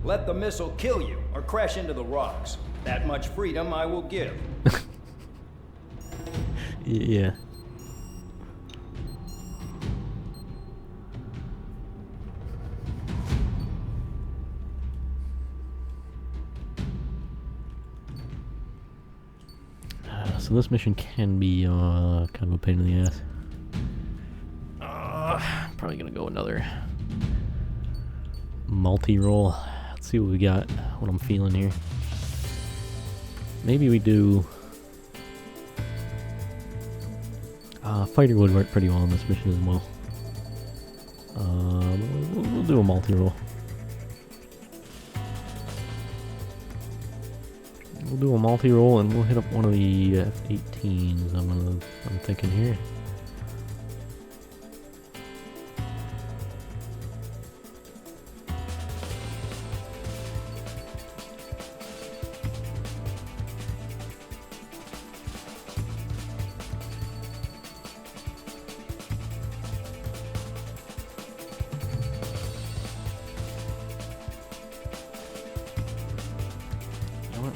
Let the missile kill you or crash into the rocks. That much freedom I will give. Yeah. So this mission can be kind of a pain in the ass. Probably gonna go another multi-roll. Let's see what we got, what I'm feeling here. Maybe we do... fighter would work pretty well on this mission as well. We'll do a multi-roll. We'll do a multi-roll and we'll hit up one of the F-18s. I'm thinking here.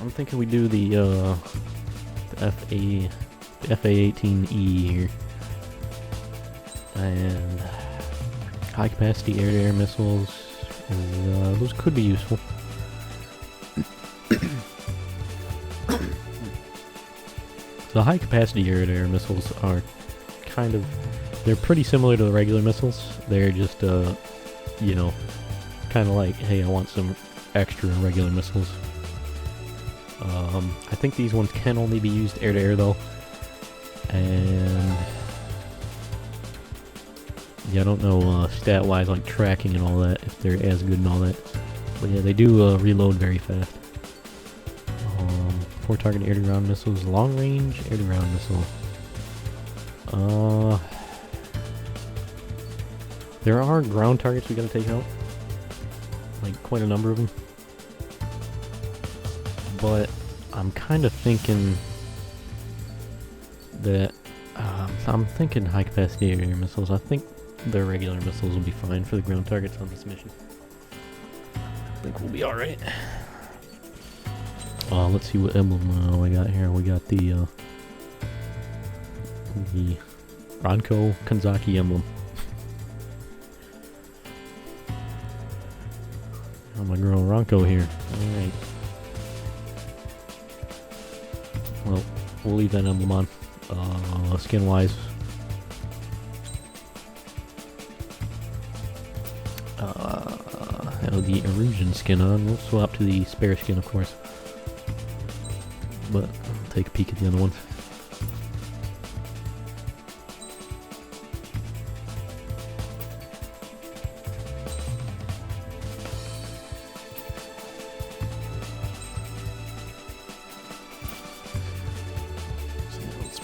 I'm thinking we do the FA-18E here, and high-capacity air-to-air missiles. Those could be useful. The high-capacity air-to-air missiles are they're pretty similar to the regular missiles. They're just, you know, kind of like, hey, I want some extra regular missiles. I think these ones can only be used air-to-air, though. And yeah, I don't know stat-wise, like tracking and all that, if they're as good and all that. But yeah, they do reload very fast. 4-target air-to-ground missiles, long-range air-to-ground missile. There are ground targets we gotta take out. Like, quite a number of them. But I'm kind of thinking that I'm thinking high-capacity air missiles. I think the regular missiles will be fine for the ground targets on this mission. I think we'll be all right. Let's see what emblem we got here. We got the Ranko Kanzaki emblem. Oh, my girl Ranko here. All right. Well, we'll leave that emblem on. Skin-wise, have the Erusian skin on. We'll swap to the spare skin, of course. But I'll take a peek at the other ones.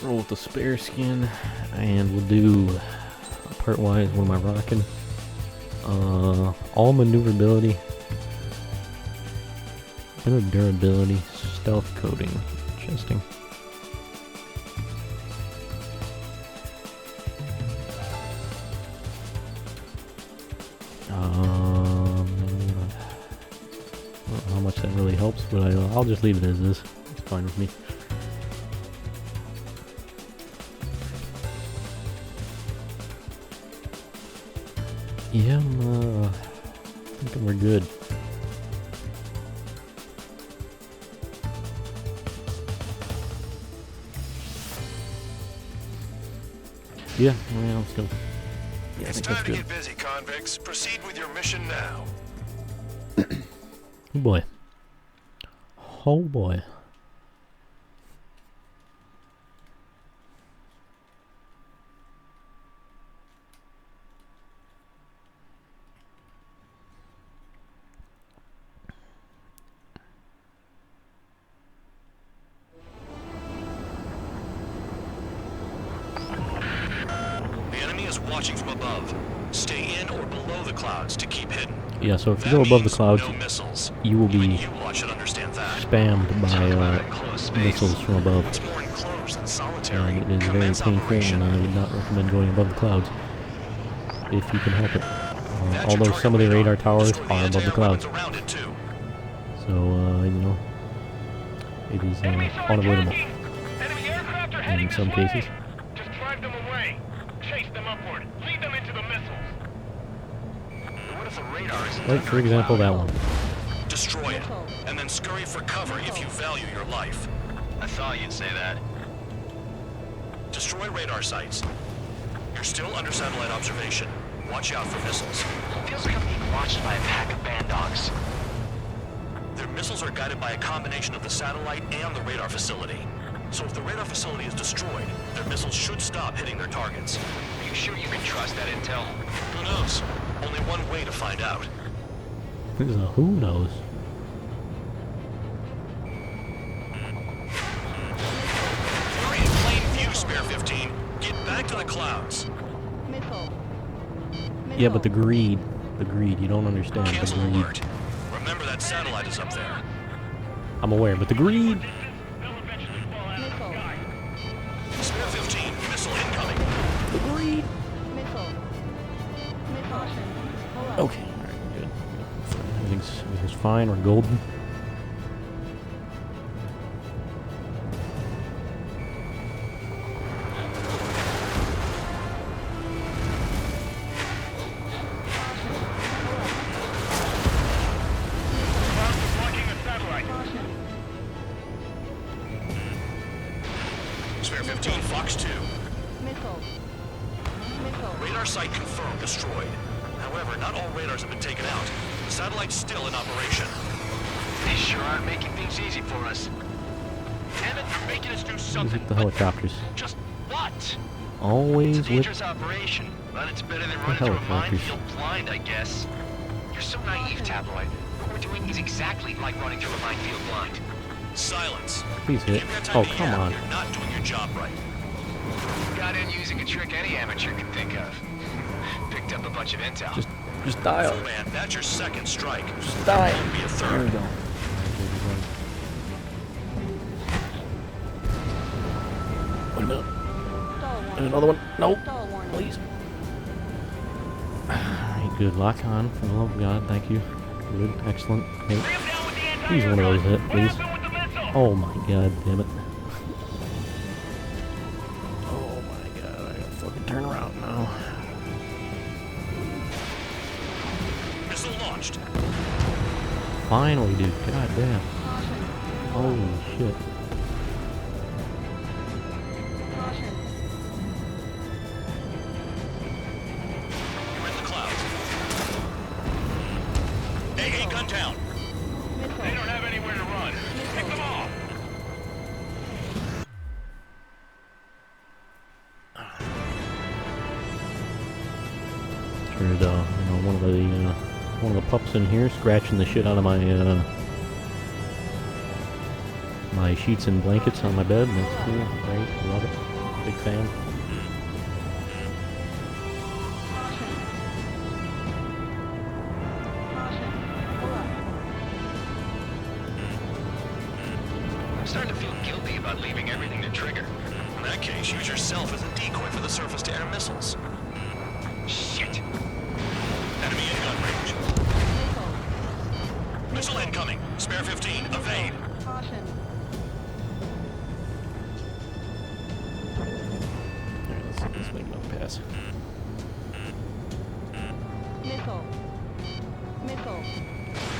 Roll with the spare skin, and we'll do part-wise. What am I rocking? All maneuverability, better durability, stealth coating. Interesting. I don't know how much that really helps, but I'll just leave it as is. It's fine with me. Yeah, I'm thinking we're good. Yeah, let's go. Yeah, It's time to get busy, convicts. Proceed with your mission now. Oh boy. Oh boy. Watching from above. Stay in or below the clouds to keep hidden. Yeah, so if you go above the clouds, you will be spammed by missiles from above. And it is very painful, and I would not recommend going above the clouds if you can help it. Although some of the radar towers are above the clouds. So, you know, it is unavoidable in some cases. Like, for example, that one. Destroy it, and then scurry for cover if you value your life. I thought you'd say that. Destroy radar sites. You're still under satellite observation. Watch out for missiles. Feels like I'm being watched by a pack of band dogs. Their missiles are guided by a combination of the satellite and the radar facility. So if the radar facility is destroyed, their missiles should stop hitting their targets. Are you sure you can trust that intel? Who knows? Only one way to find out. This is a who knows. You're in plain view, Spare 15. Get back to the clouds. Yeah, but the greed, you don't understand. Cancel the greed. alert. Remember that satellite is up there. I'm aware, but the greed. Spare 15, missile incoming. The greed. Okay, alright, good. Everything's fine, we're golden. Radar site confirmed destroyed. However, not all radars have been taken out. The satellite's still in operation. They sure are making things easy for us. Damn it, they're making us do something. With the helicopters. Just what? Always It's a with dangerous operation, but it's better than the running through a helicopters. minefield blind, I guess. You're so naive, Tabloid. What we're doing is exactly like running through a minefield blind. Silence. Please hit. Oh, come on. You're not doing your job right. Got in using a trick any amateur can think of. Picked up a bunch of intel. Just dial. Man, that's your second strike. Just dial. Won't be a third. There we go. Wait a minute. And another one. Nope. Please. Alright, good. Lock on. For the love of God. Thank you. Good. Excellent. Hey. Please one of those hit, please. Oh my god, damn it. Oh my god, I gotta fucking turn around now. Missile launched. Finally, dude. God damn. Holy shit. You're in the clouds. AA gun down. They don't have anywhere to run. Pick them off. Heard, one of the pups in here scratching the shit out of my, my sheets and blankets on my bed. That's cool. Great. Love it. Big fan. I'm starting to feel guilty about leaving everything to Trigger. In that case, use yourself as a decoy for the surface-to-air missiles. Shit. Enemy in gun range. Missile incoming. Spare 15. Evade. Alright, let's make another pass.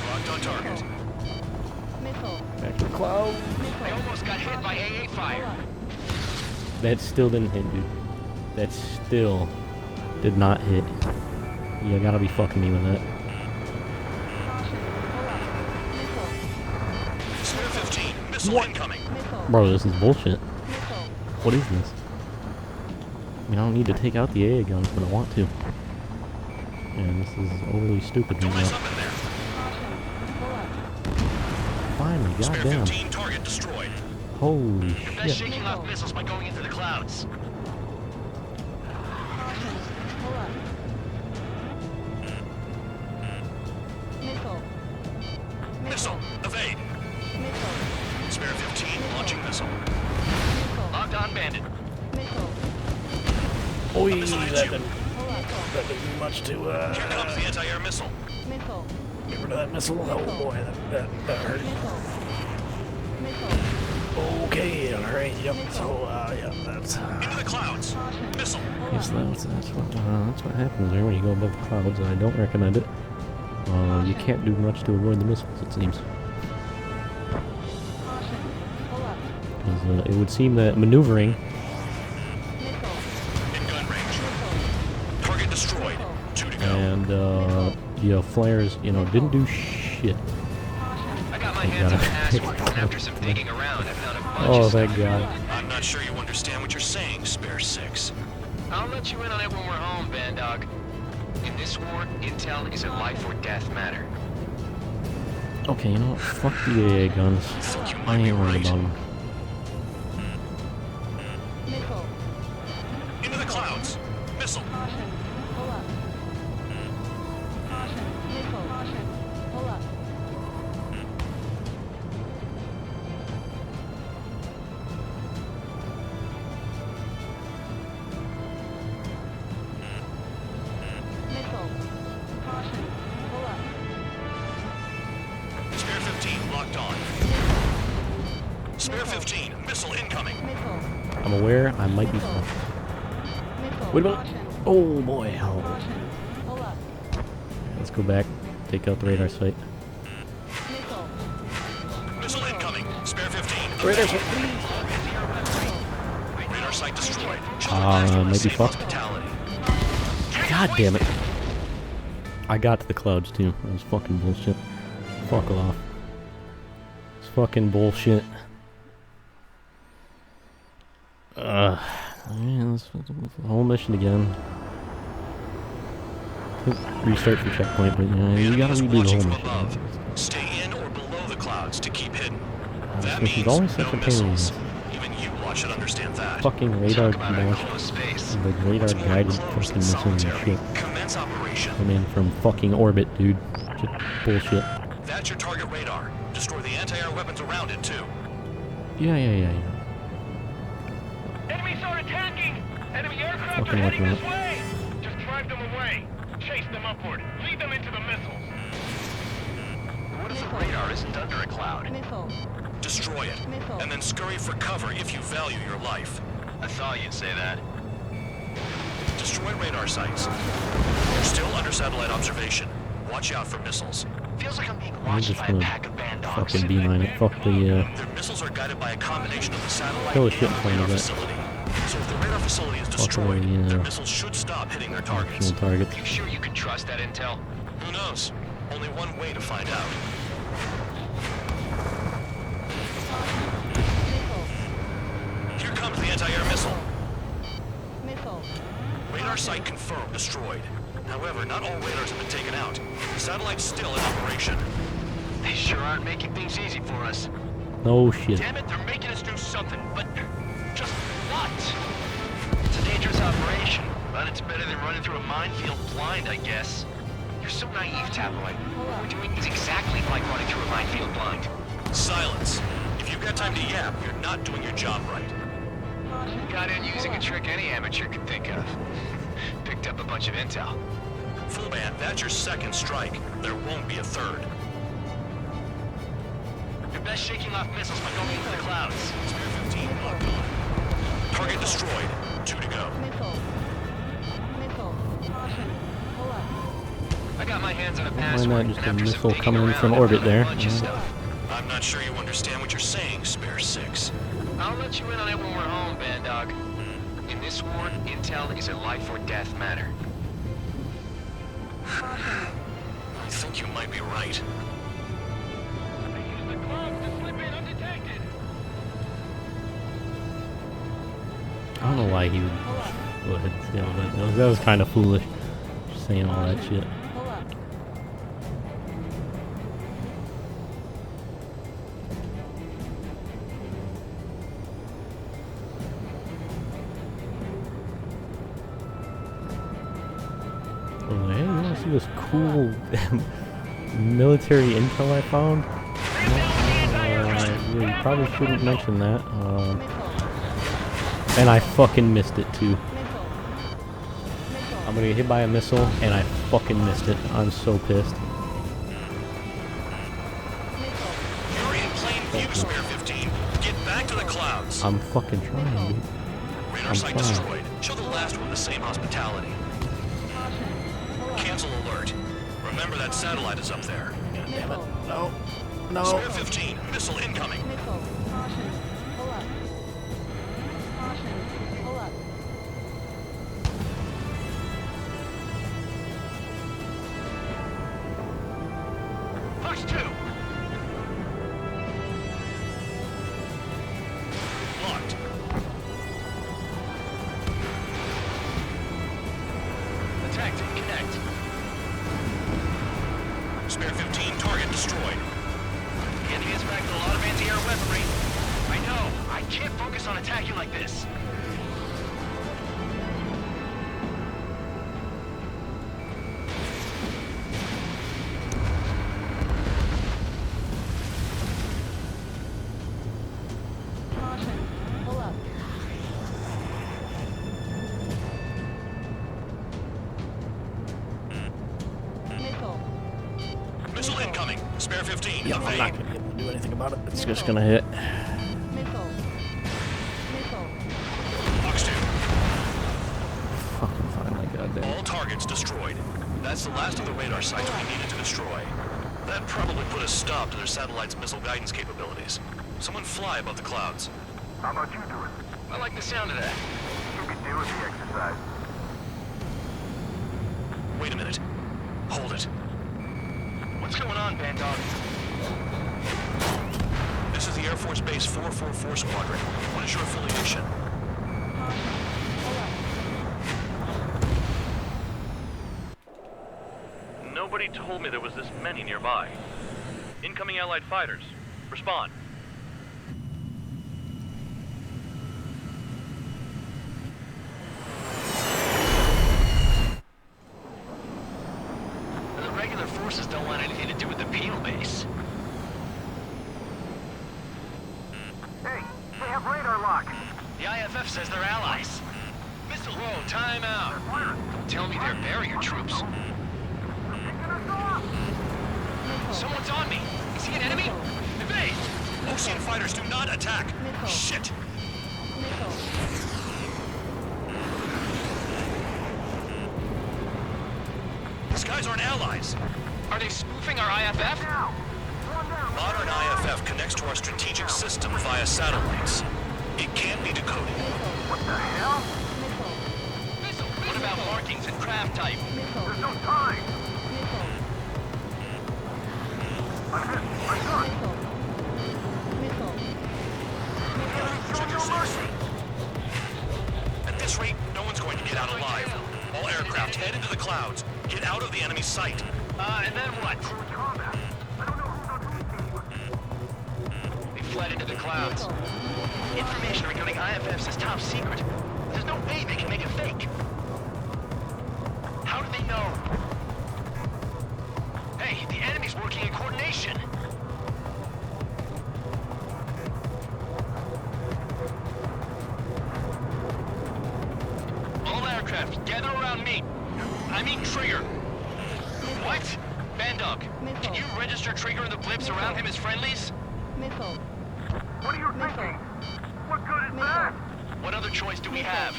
Locked on target. Back to the cloud. I almost got hit by AA fire. That still didn't hit, dude. That still did not hit. You gotta be fucking me with that. Spare 15. Missile incoming. Bro, this is bullshit. What is this? I mean, I don't need to take out the AA guns, but I want to. And this is overly stupid. Don't mess up in there. Finally, Spare goddamn. 15. Target destroyed. Holy You're best shit. shaking off missiles by going into the clouds. Missile. Evade. Spare 15. Launching missile. Locked on bandit. Oi, Missile hits that you. didn't do much to, Here comes the anti-air missile. get rid of that missile. Oh boy, that hurt. Okay, alright, yep, so, yeah, that's... Into the clouds. Missile. Yes, that's what happens there when you go above the clouds. I don't recommend it. You can't do much to avoid the missiles, it seems. Because it would seem that maneuvering... In gun range. Target destroyed. 2 to go. And, yeah, flares, didn't do shit. I got my hands on the password, and after some digging around, I found a bunch Oh, of thank stuff. God. I'm not sure you understand what you're saying, Spare 6. I'll let you in on it when we're home, Bandog. In this war, intel is a life or death matter. Okay, you know what? Fuck the AA guns. I ain't worried about them. Into the clouds. Missile. Spare 15 locked on. Spare 15. Missile incoming. I'm aware I might be fucked. Wait a minute. Oh boy. Oh. Let's go back. Take out the radar sight. Missile incoming. Spare 15. Radar sight, Radar site destroyed. Maybe fucked. God damn it. I got to the clouds too. That was fucking bullshit. Fuck off. It's fucking bullshit. Man, this whole mission again. Restart for checkpoint, but yeah, you gotta redo the whole mission. Stay in or below the clouds to keep hidden. That This is means always such no a pain in the missiles. ass. Even you lot should understand that. Fucking radar launched, like radar guided fucking missiles and shit. Commence operation. I mean, from fucking orbit, dude. Just bullshit. That's your target radar. Destroy the anti-air weapons around it too. Yeah. Enemy start attacking! Enemy aircraft Fucking are heading like this way! Just drive them away. Chase them upward. Lead them into the missiles. What if the radar isn't under a cloud? Destroy it. And then scurry for cover if you value your life. I thought you'd say that. Destroy radar sites. You're still under satellite observation. Watch out for missiles. Feels like I'm being I'm watched just by a gonna pack of band dogs. fucking beeline it. Fuck the, Their missiles are guided by a combination of the satellite kill the and shit in front radar of that. facility. So if the radar facility is Fuck destroyed, the, their missiles should stop hitting their targets. actual targets. You sure you can trust that intel? Who knows? Only one way to find out. Here comes the anti-air missile. Radar site confirmed destroyed. However, not all radars have been taken out. The satellite's still in operation. They sure aren't making things easy for us. No shit. Damn it, they're making us do something, but just what? It's a dangerous operation, but it's better than running through a minefield blind, I guess. You're so naive, Tabloid. What we're doing is exactly like running through a minefield blind. Silence. If you've got time to yap, you're not doing your job right. Got in using a trick any amateur could think of. Picked up a bunch of intel. Full band, that's your second strike. There won't be a third. You're best shaking off missiles by going into the clouds. Spear 15 locked on. Target destroyed. 2 to go. I got my hands on a Why password. not just a and after some missile digging coming in around, from I orbit found a there? bunch of stuff. I'm not sure you understand what you're saying, Spare 6. I'll let you in on it when we're home, Band Dog. In this war, intel is a life or death matter. I think you might be right. Use the clouds to slip in undetected. I don't know why he would go ahead and say all that. That was kind of foolish. Just saying all that shit. Oh, hey, you want to see this cool military intel I found? Yeah, you probably shouldn't mention that. And I fucking missed it too. I'm gonna get hit by a missile, and I fucking missed it. I'm so pissed. You're in plain view, Spare 15. Get back to the clouds. I'm fucking trying, dude. Radar I'm site trying. destroyed. Show the last one the same hospitality. Cancel alert. Remember that satellite is up there. God damn it. No. No. Spare 15. Missile incoming. Fox 2! Locked. Attack to connect. Spare 15. Target destroyed. The enemy has backed a lot of anti-air weaponry. I know. I can't focus on attacking like this. Missile incoming. Spare 15. Yeah, I'm evade. not gonna be able to do anything about it. It's just gonna hit. Fox 2. Fucking finally, goddamn. All targets destroyed. That's the last of the radar sites we needed to destroy. That probably put a stop to their satellite's missile guidance capabilities. Someone fly above the clouds. How about you do it? I like the sound of that. You can do side. Wait a minute. Hold it. What's going on, Bandog? This is the Air Force Base 444 Squadron. What is your affiliation? Nobody told me there was this many nearby. Incoming Allied fighters. Respond. The regular forces don't want anything to do with the penal base. Hey, they have radar lock. The IFF says they're allies. Missile, whoa, time out. Don't tell me they're barrier troops. Someone's on me. Is he an enemy? Evade! Ocean fighters do not attack! Shit! These guys aren't allies. Are they spoofing our IFF? Modern IFF connects to our strategic system via satellites. It can't be decoded. What the hell? Missile, what about markings and craft type? There's no time. I'm hit. I'm done. Show no mercy. At this rate, no one's going to get out alive. All aircraft head into the clouds. Get out of the enemy's sight. And then what? They fled into the clouds. Information regarding IFFs is top secret. There's no way they can make it fake. How do they know? Hey, the enemy's working in coordination. All aircraft, gather around me. I mean Trigger. What? Bandog, can you register Trigger and the blips around him as friendlies? Missile. What are you thinking? What good is that? What other choice do we have?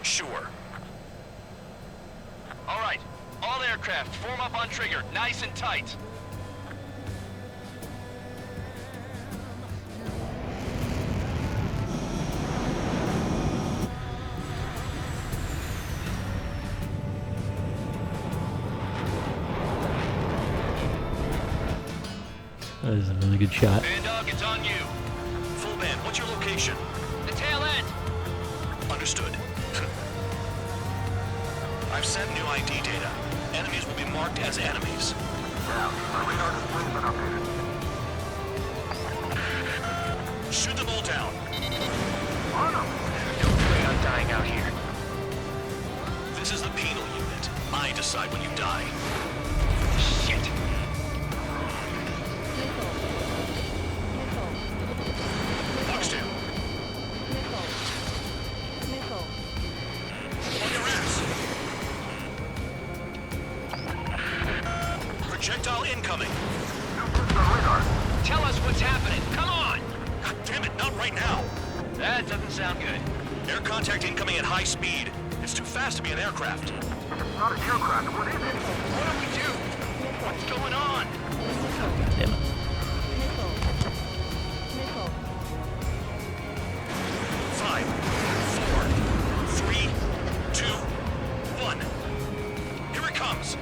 Sure. All right, all aircraft, form up on Trigger, nice and tight. That is a really good shot. Bandog, it's on you. Full band, what's your location? The tail end. Understood. I've sent new ID data. Enemies will be marked as enemies. Yeah, my radar display's been updated. Shoot them all down. On them. No way I'm dying out here. This is the penal unit. I decide when you die. Shit. Box two. On your ass. Projectile incoming. Tell us what's happening. Come on. God damn it, not right now. That doesn't sound good. Air contact incoming at high speed. It's too fast to be an aircraft. Not an aircraft. What is it? What do we do? What's going on? Damn it. 5, 4, 3, 2, 1. Here it comes.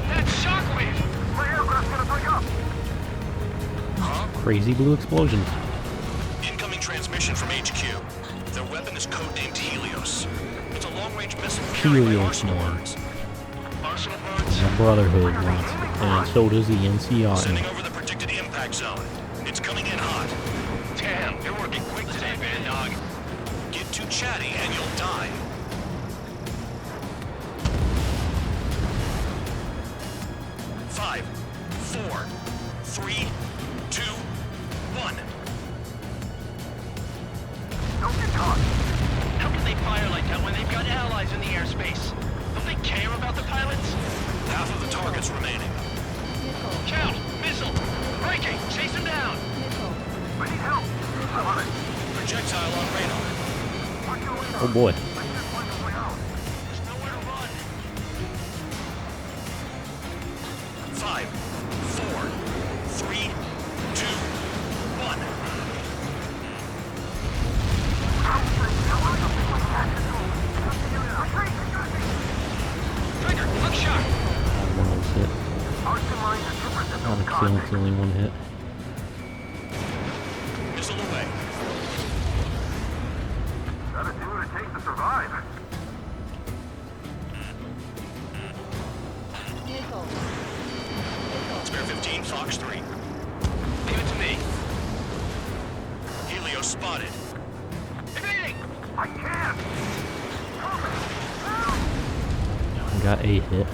That's Shockwave. My aircraft's gonna break up. Crazy blue explosions. Incoming transmission from HQ. Their weapon is codenamed Helios. It's a long-range missile carried by Helios Arsenal more. birds. Arsenal birds? The Brotherhood wants it, and so does the NCR. Sending over the predicted impact zone. It's coming in hot. Damn, you're working quick today, Bandog. Get too chatty and you'll die. Five, 4, 3, 2, 1. Don't get caught. How can they fire like that when they've got allies in the airspace? Don't they care about the pilots? Half of the targets remaining. Count! Missile! Breaking! Chase him down! I need help. I'm on it. Projectile on radar. Watch your radar. Oh boy. I can't find my way out. There's nowhere to run. 5, 4, 3, 2, 1. It's only one hit. Missile away. Gotta do what it takes to survive. Spare 15, Fox 3. Leave it to me. Helios spotted. Evading! I can't! Got a hit.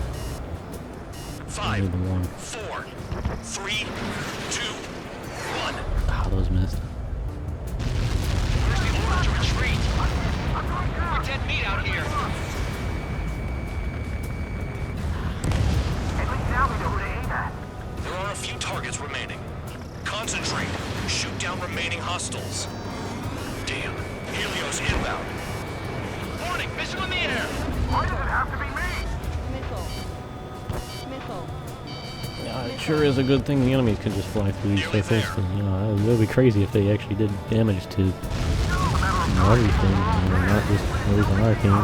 5, Only the one. 4, 3, 2, 1. Ah, those missed. Where's the order to retreat? We're dead meat out here. At least now we know who to aim at. There are a few targets remaining. Concentrate. Shoot down remaining hostiles. Damn. Helios inbound. Warning, missile in the air. Why does it have to be me? Yeah, it sure is a good thing the enemies can just fly through these circles. 'Cause, you know, it would be crazy if they actually did damage to everything. You know, not just those on our team.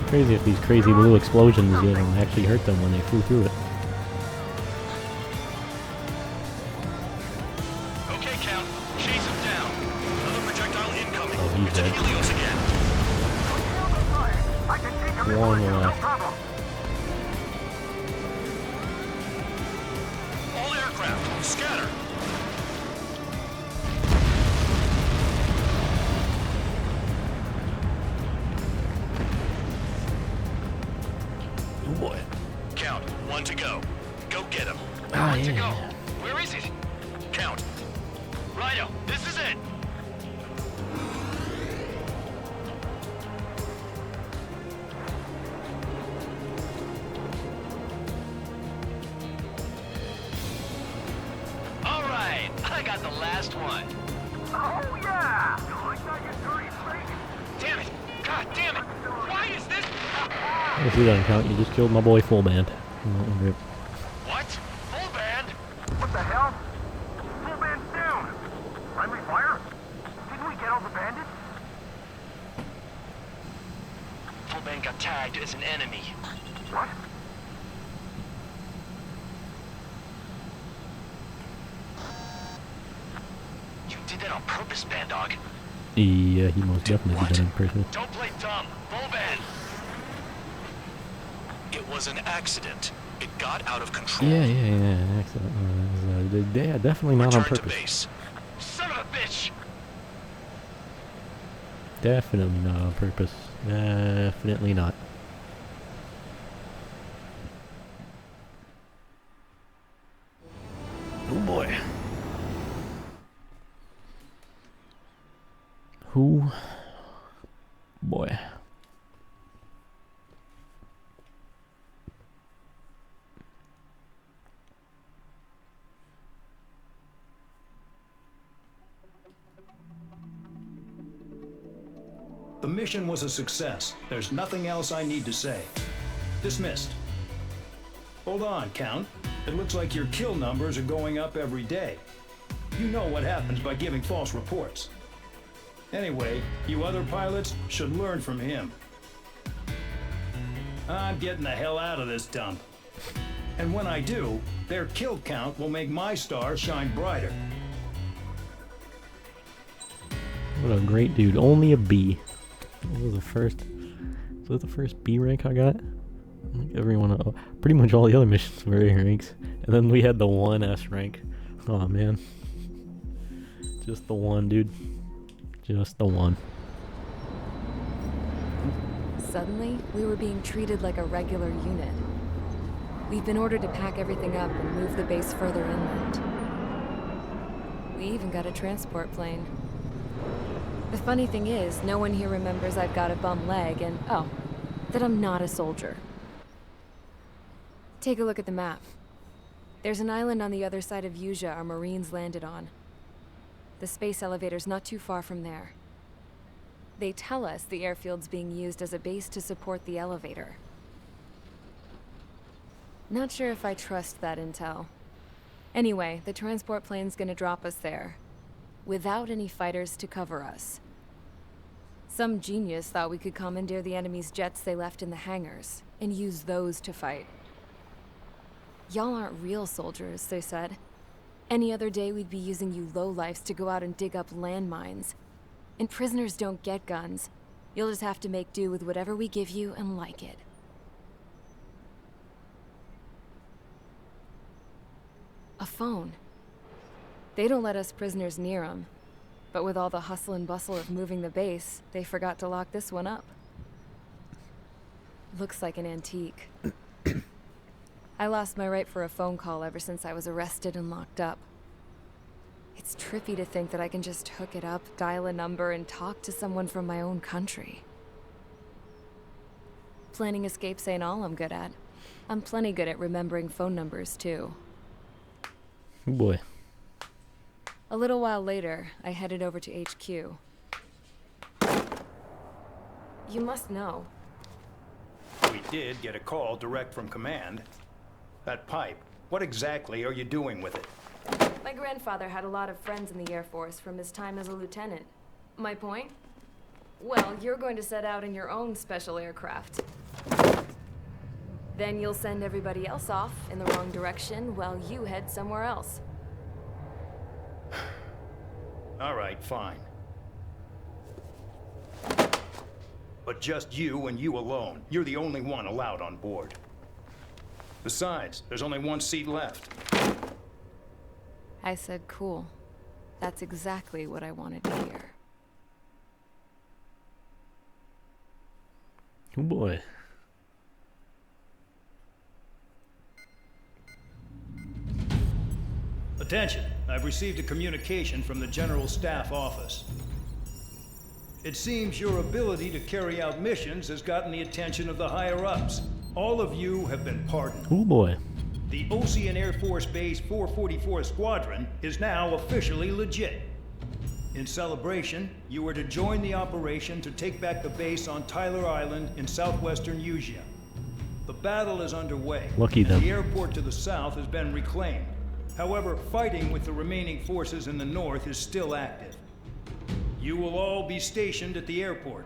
It'd be crazy if these crazy blue explosions, you know, actually hurt them when they flew through it. Okay, Count. Chase him down. Another projectile incoming. Oh, he's It's dead. Helios again. One left. All aircraft, scatter. Oh boy. Count, 1 to go. Go get him. Ah, 1 to yeah. go. Where is it? Count. Rhino, this is it. All right, I got the last one. Oh, yeah! You like that, you dirty freak? Damn it! God damn it! Why is this? If you don't count, you just killed my boy Full Band. Rip. What? Full band? What the hell? Full band's down! Friendly fire? Didn't we get all the bandits? Full band got tagged as an enemy. What? You did that on purpose, Band Dog. Yeah, he most definitely did that in person. Don't play dumb. Full band. It was an accident. It got out of control. Yeah. Excellent. Yeah, definitely not on Return to purpose. base. Son of a bitch! Definitely not on purpose. Definitely not. Oh boy. Who? Boy. The mission was a success. There's nothing else I need to say. Dismissed. Hold on, Count. It looks like your kill numbers are going up every day. You know what happens by giving false reports. Anyway, you other pilots should learn from him. I'm getting the hell out of this dump. And when I do, their kill count will make my star shine brighter. What a great dude. Only a B. What was the first? Was that the first B rank I got? I think everyone, pretty much all the other missions were A ranks, and then we had the one S rank. Oh man, just the one, dude. Just the one. Suddenly, we were being treated like a regular unit. We've been ordered to pack everything up and move the base further inland. We even got a transport plane. The funny thing is, no one here remembers I've got a bum leg and, oh, that I'm not a soldier. Take a look at the map. There's an island on the other side of Yuja our Marines landed on. The space elevator's not too far from there. They tell us the airfield's being used as a base to support the elevator. Not sure if I trust that intel. Anyway, the transport plane's gonna drop us there, without any fighters to cover us. Some genius thought we could commandeer the enemy's jets they left in the hangars, and use those to fight. Y'all aren't real soldiers, they said. Any other day we'd be using you lowlifes to go out and dig up landmines. And prisoners don't get guns. You'll just have to make do with whatever we give you and like it. A phone. They don't let us prisoners near them. But with all the hustle and bustle of moving the base, they forgot to lock this one up. Looks like an antique. I lost my right for a phone call ever since I was arrested and locked up. It's trippy to think that I can just hook it up, dial a number, and talk to someone from my own country. Planning escapes ain't all I'm good at. I'm plenty good at remembering phone numbers, too. Oh boy. A little while later, I headed over to HQ. You must know. We did get a call direct from command. That pipe, what exactly are you doing with it? My grandfather had a lot of friends in the Air Force from his time as a lieutenant. My point? Well, you're going to set out in your own special aircraft. Then you'll send everybody else off in the wrong direction while you head somewhere else. All right, fine. But just you and you alone. You're the only one allowed on board. Besides, there's only one seat left. I said cool. That's exactly what I wanted to hear. Oh boy. Attention, I've received a communication from the General Staff Office. It seems your ability to carry out missions has gotten the attention of the higher-ups. All of you have been pardoned. Oh boy. The Ocean Air Force Base 444 Squadron is now officially legit. In celebration, you are to join the operation to take back the base on Tyler Island in southwestern Usea. The battle is underway. Lucky them. The airport to the south has been reclaimed. However, fighting with the remaining forces in the north is still active. You will all be stationed at the airport.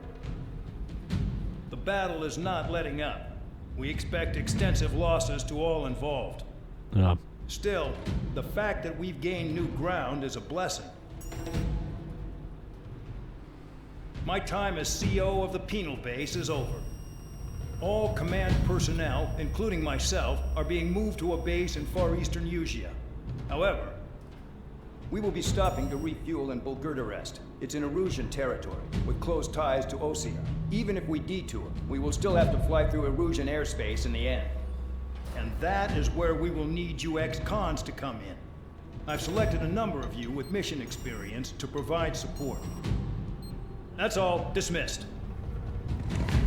The battle is not letting up. We expect extensive losses to all involved. Still, the fact that we've gained new ground is a blessing. My time as CO of the penal base is over. All command personnel, including myself, are being moved to a base in far eastern Usea. However, we will be stopping to refuel in Bulgurdarest. It's in Erusian territory, with close ties to Osea. Even if we detour, we will still have to fly through Erusian airspace in the end. And that is where we will need you ex-cons to come in. I've selected a number of you with mission experience to provide support. That's all. Dismissed.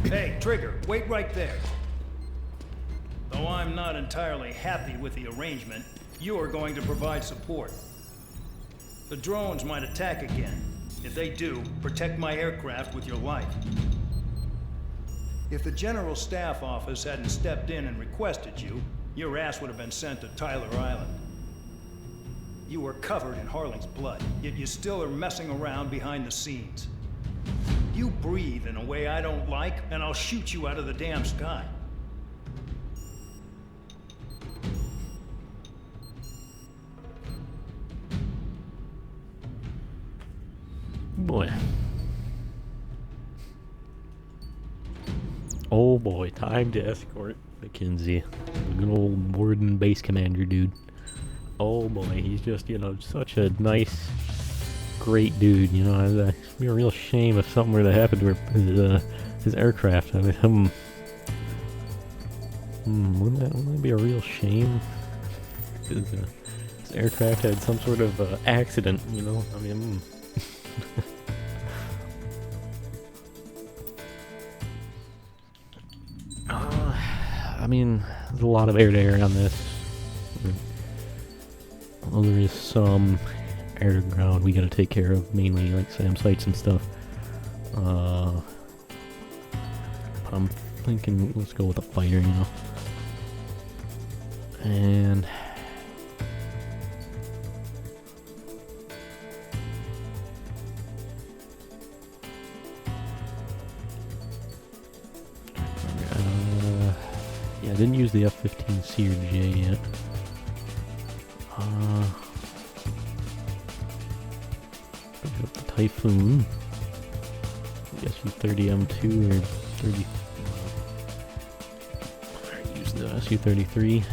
Hey, Trigger, wait right there. Though I'm not entirely happy with the arrangement, you are going to provide support. The drones might attack again. If they do, protect my aircraft with your life. If the General Staff Office hadn't stepped in and requested you, your ass would have been sent to Tyler Island. You were covered in Harling's blood, yet you still are messing around behind the scenes. You breathe in a way I don't like, and I'll shoot you out of the damn sky. Boy. Oh boy, time to escort Mackenzie. The good old Warden base commander dude. Oh boy, he's just, you know, such a nice, great dude, you know. It'd be a real shame if something were to happen to his aircraft. I mean, wouldn't that be a real shame? Because his aircraft had some sort of accident, you know. I mean, I mean, there's a lot of air-to-air on this. Well, there is some air-to-ground we gotta take care of, mainly like SAM sites and stuff. But I'm thinking let's go with a fighter, you know. And didn't use the F-15C or J yet. Pick up the Typhoon. The Su-30M2 or 30. Use the Su-33.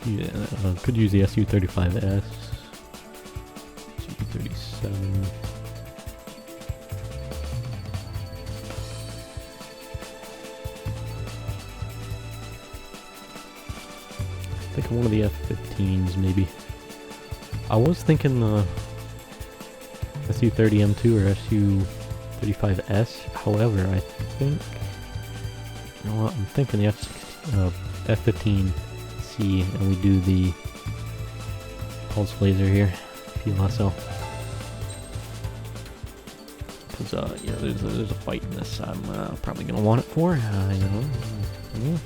Yeah, could use the Su-35S. Su-37. I think one of the F-15s maybe. I was thinking the Su-30M2 or Su-35S. However, I think, you know what? I'm thinking the F-15C, and we do the pulse laser here, PLSL. Because you know, there's a fight in this. I'm probably gonna want it for. You know. Yeah.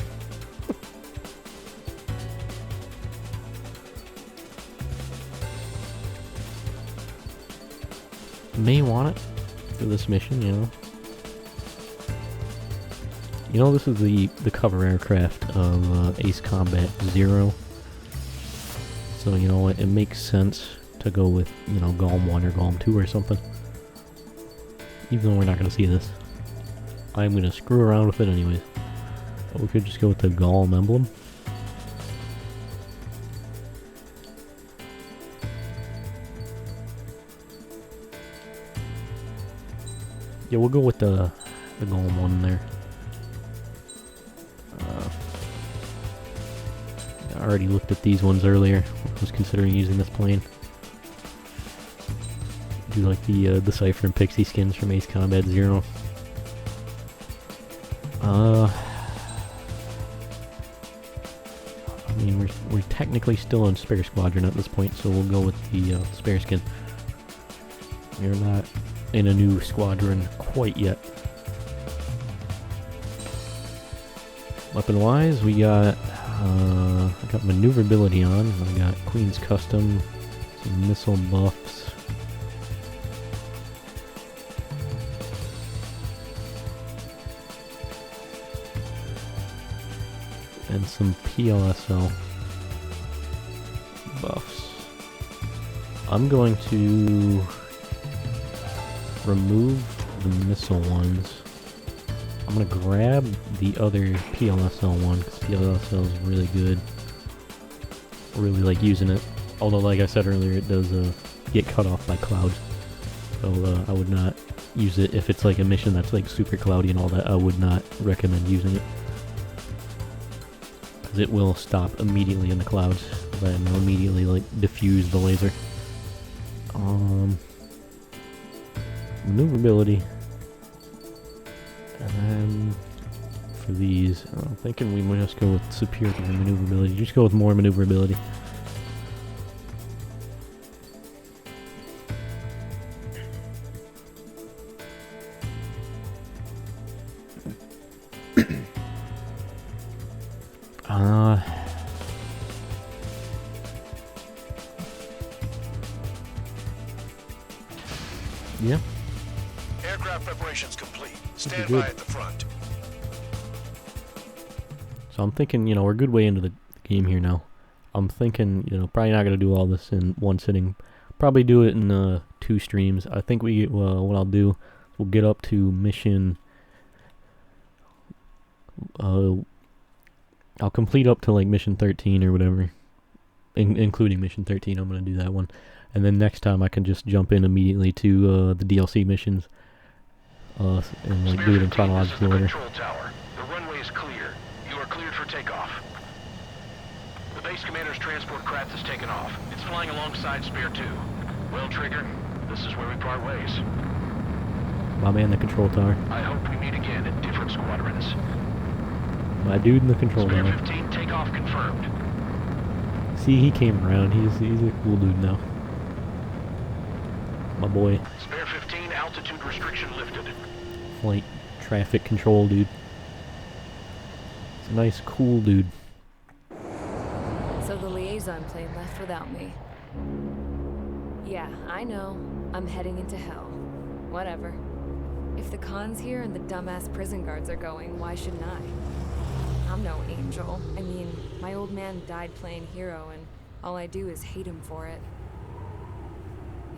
May want it for this mission, you know. You know, this is the cover aircraft of Ace Combat Zero. So, you know what, it makes sense to go with, you know, GALM 1 or GALM 2 or something. Even though we're not going to see this. I'm going to screw around with it anyways. But we could just go with the GALM emblem. Yeah, we'll go with the GALM 1 there. I already looked at these ones earlier. I was considering using this plane. Do like the Cypher and Pixie skins from Ace Combat Zero. I mean, we're technically still on Spare Squadron at this point, so we'll go with the Spare skin. We're not in a new squadron quite yet. Weapon-wise, we got I got maneuverability on. I got Queen's Custom, some missile buffs. And some PLSL buffs. I'm going to remove the missile ones. I'm gonna grab the other PLSL one, because PLSL is really good. I really like using it. Although, like I said earlier, it does get cut off by clouds. So I would not use it if it's like a mission that's like super cloudy and all that. I would not recommend using it. Because it will stop immediately in the clouds. Then it'll immediately like diffuse the laser. Maneuverability. And then for these, I'm thinking we might just go with superior maneuverability. Just go with more maneuverability. Yeah. Aircraft preparations complete. Stand good. by at the front. So I'm thinking, you know, we're a good way into the game here now. I'm thinking, you know, probably not going to do all this in one sitting. Probably do it in 2 streams. I think what I'll do, we'll get up to mission... I'll complete up to like mission 13 or whatever. Including mission 13, I'm going to do that one. And then next time I can just jump in immediately to the DLC missions. And like do it in chronological order. Control tower. The runway is clear. You are cleared for takeoff. The base commander's transport craft has taken off. It's flying alongside Spare 2. Well, Trigger, this is where we part ways. My man, the control tower. I hope we meet again in different squadrons. My dude in the control Spare tower. 15 takeoff confirmed. See, he came around. He's a cool dude now. My boy. Spare 15 altitude restriction lifted. Flight traffic control dude. It's a nice, cool dude. So the liaison plane left without me. Yeah, I know. I'm heading into hell. Whatever. If the Khan's here and the dumbass prison guards are going, why shouldn't I? I'm no angel. I mean, my old man died playing hero, and all I do is hate him for it.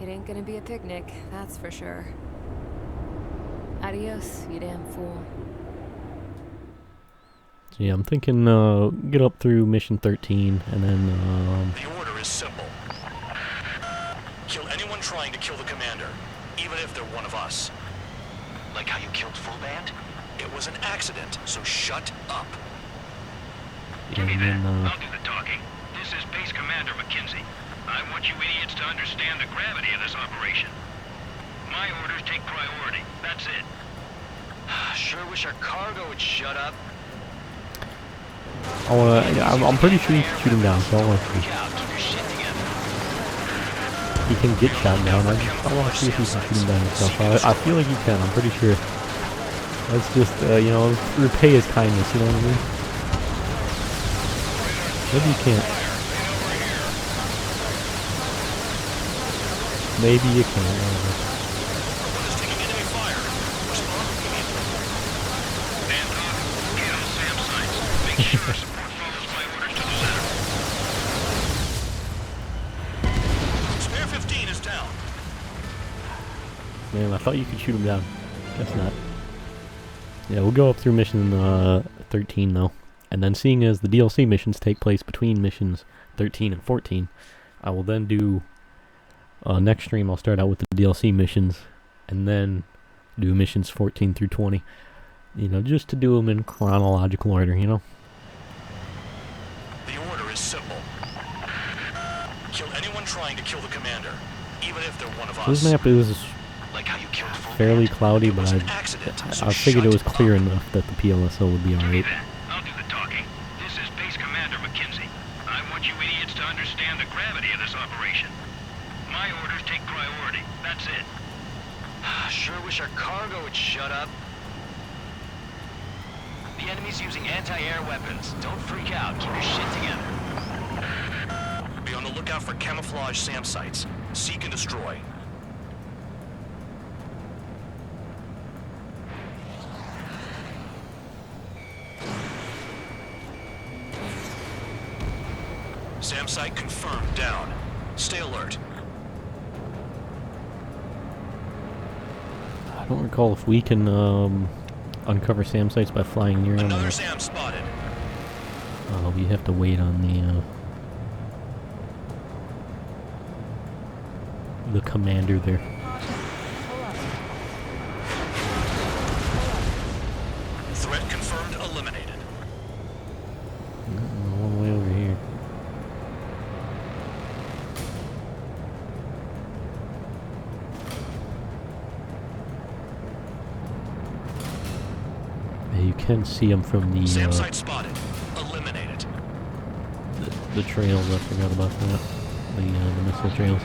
It ain't gonna be a picnic, that's for sure. Adios, you damn fool. So yeah, I'm thinking get up through mission 13, and then The order is simple. Kill anyone trying to kill the commander, even if they're one of us. Like how you killed Full Band? It was an accident, so shut up. and then I'll do the talking. This is Base Commander McKenzie. I want you idiots to understand the gravity of this operation. My orders take priority. That's it. Sure wish our cargo would shut up. I'm pretty sure you can shoot him down, so I'll he can get shot down. I want to see if he can shoot him down himself. I feel like he can, I'm pretty sure. Let's just, you know, repay his kindness, you know what I mean? Maybe you can't. Maybe you can, I don't know. Spare 15 is down. Man, I thought you could shoot him down. Guess not. Yeah, we'll go up through mission 13 though. And then seeing as the DLC missions take place between missions 13 and 14, I will then do, next stream I'll start out with the DLC missions, and then do missions 14 through 20. You know, just to do them in chronological order, you know? The order is simple. Kill anyone trying to kill the commander, even if they're one of us. This map is fairly cloudy, but I figured it was clear enough that the PLSO would be alright. I'll do the talking. This is Base Commander McKenzie. I want you idiots to understand the gravity of this operation. My orders take priority. That's it. Sure wish our cargo would shut up. The enemy's using anti-air weapons. Don't freak out. Keep your shit together. Be on the lookout for camouflage SAM sites. Seek and destroy. SAM site confirmed. Down. Stay alert. I don't recall if we can uncover SAM sites by flying near them. Another SAM spotted. We have to wait on the commander there. Threat confirmed. Eliminated. All the way over here. Yeah, you can see them from the SAM site spotted. Eliminated. the trails. I forgot about that. The missile trails.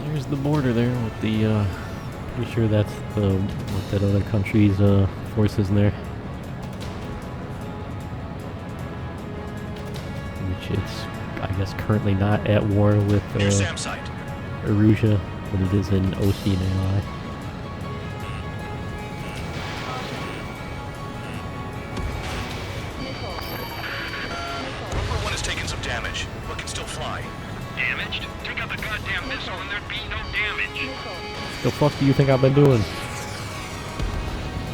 There's the border there with the, pretty sure that's the, with that other country's, forces in there. Which it's, I guess, currently not at war with, Erusia, but it is an Osean ally. Rover 1 has taken some damage, but can still fly. Damaged? Take out the goddamn missile and there'd be no damage. The fuck do you think I've been doing?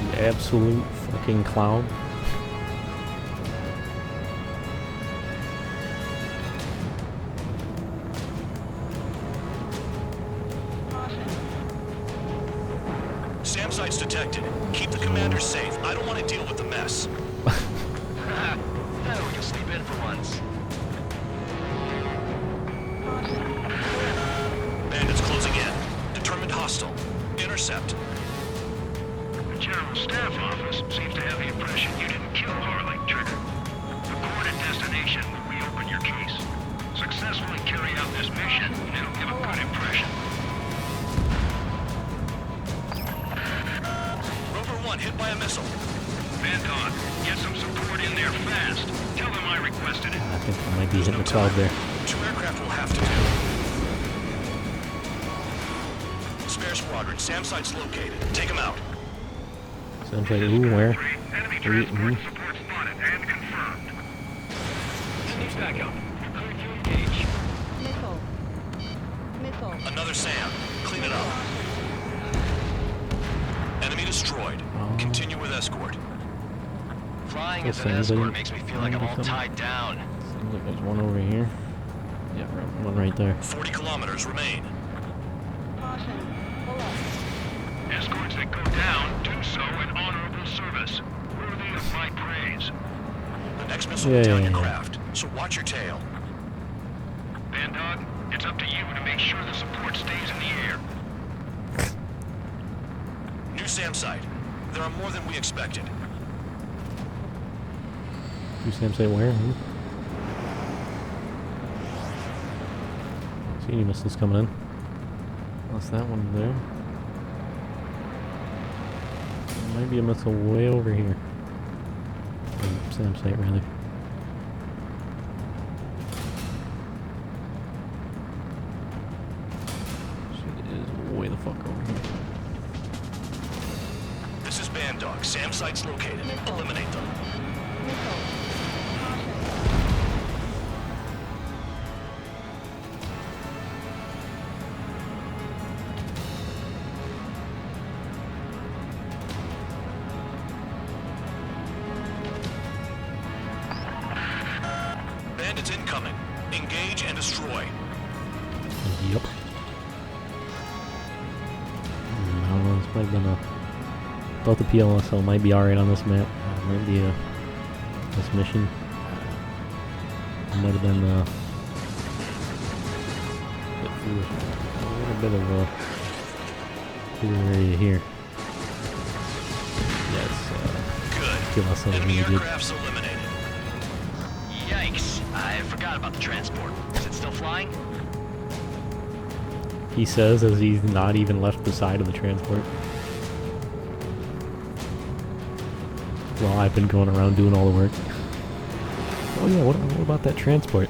You absolute fucking clown. SAM sites detected. Keep the commander safe. I don't want to deal with the mess. Oh, you'll sleep in for once. Bandits closing in. Determined hostile. Intercept. The General Staff Office seems to have the impression you didn't kill Harley, Trigger. Reported destination will reopen your case. Successfully carry out this mission, and it'll give a good impression. Rover 1 hit by a missile. Bandog, get some support in there fast. Tell them I requested it. I think I might be hitting the cloud there. 2 aircraft will have to do. Spare squad Squadron. SAM site's located. Take him out. SAM site, ooh, where? Ooh. Sneaks back up. Clear to engage. Another SAM. Clean it up. Enemy destroyed. Continue with escort. Flying as an escort makes me feel like I'm all tied down. Seems like there's one over here. Yeah, one right there. 40 kilometers remain. Escorts that go down do so in honorable service, worthy of my praise. The next missile will down your craft, so watch your tail. Bandog, it's up to you to make sure the support stays in the air. New SAM site. There are more than we expected. You SAM site where? See any missiles coming in? That's that one there. There might be a missile way over here. SAM site, rather. She is way the fuck over here. This is Bandog. SAM site's located. Eliminate them. Bandits incoming. Engage and destroy. Yep. I don't know, this might have been a... Thought the PLSL might be alright on this map. Might be this mission. Might have been a bit foolish. A bit of a cooler area here. Yes, PLSL is really good. Aircraft's eliminated. Yikes. I forgot about the transport. Is it still flying? He says as he's not even left the side of the transport. Well, I've been going around doing all the work. Oh yeah, what about that transport?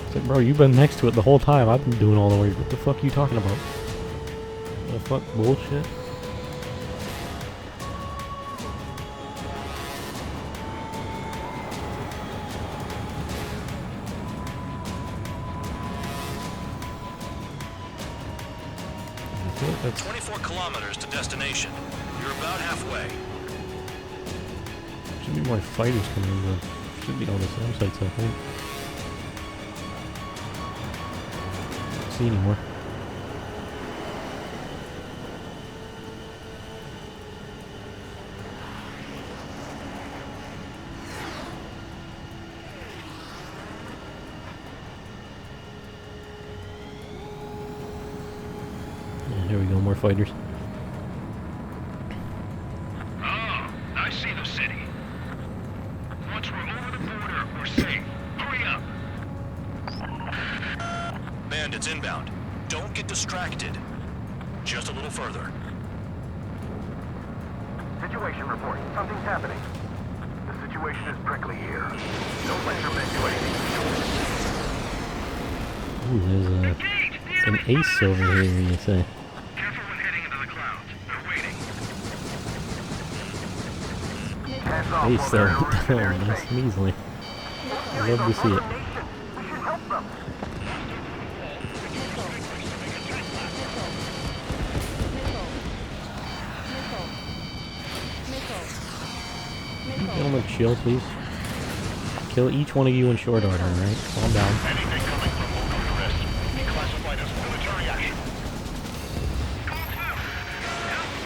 It's like, bro, you've been next to it the whole time. I've been doing all the work. What the fuck are you talking about? The fuck bullshit? That's 24 kilometers to destination. You're about halfway. Should be more fighters coming in, but should be on the SAM sites, I think. Don't see anymore. Yeah, here we go, more fighters. Oh, I see the city. Once we're over the border, we're safe. Hurry up. Bandits inbound. Don't get distracted. Just a little further. Situation report. Something's happening. The situation is prickly here. Don't let your men do anything. Ooh, there's an ace over here, you say? Careful when heading into the clouds. They're waiting. Ace there. Oh, nice and easily. I love to see it. We should help them. Gentlemen, chill, please. Kill each one of you in short order, alright? Calm down. Anything coming from Moko to rest will be classified as military action.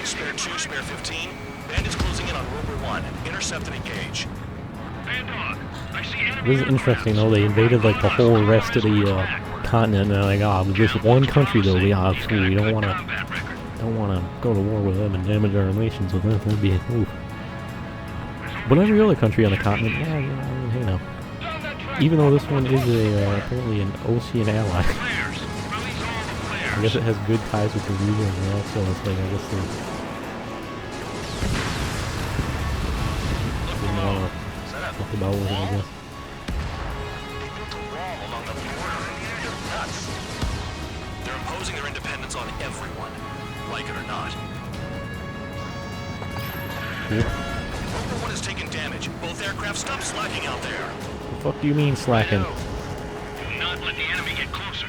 Spare 2, spare 15. Bandits closing in on Rover 1. Intercept and engage. This is interesting though, they invaded like the whole rest of the continent, and they're like, ah, this one country though, we don't wanna go to war with them and damage our relations with them. That'd be, oof. But every other country on the continent, yeah, you know. Even though this one is apparently an Osean ally. I guess it has good ties with the region as well, so it's like, I guess they didn't want to fuck about with it, I guess. They're imposing their independence on everyone. like it or not. Yep. Roper 1 has taken damage. Both aircraft stop slacking out there. The fuck do you mean slacking? Do not let the enemy get closer.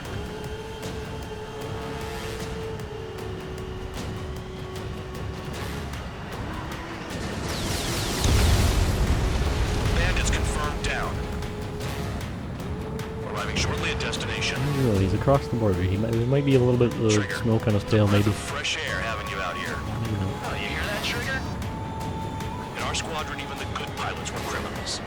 Bandits confirmed down. Arriving shortly at destination. Oh, he's across the border. There might be a little bit of smoke on his tail, maybe. Fresh air having you out here. Oh, you hear that, Trigger? In our squadron, even the good pilots were criminals.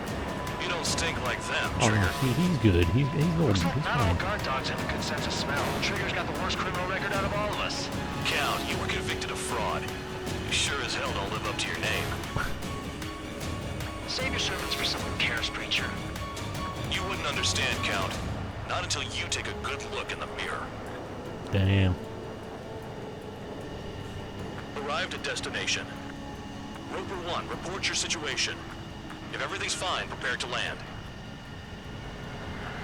You don't stink like them, Oh, Trigger. no, he's good. He's good. He's Not all fine. guard dogs have a consensus smell. Trigger's got the worst criminal record out of all of us. Count, you were convicted of fraud. You sure as hell don't live up to your name. Save your servants for someone who cares, preacher. You wouldn't understand, Count. Not until you take a good look in the mirror. Damn. Arrived at destination. Roper 1, report your situation. If everything's fine, prepare to land.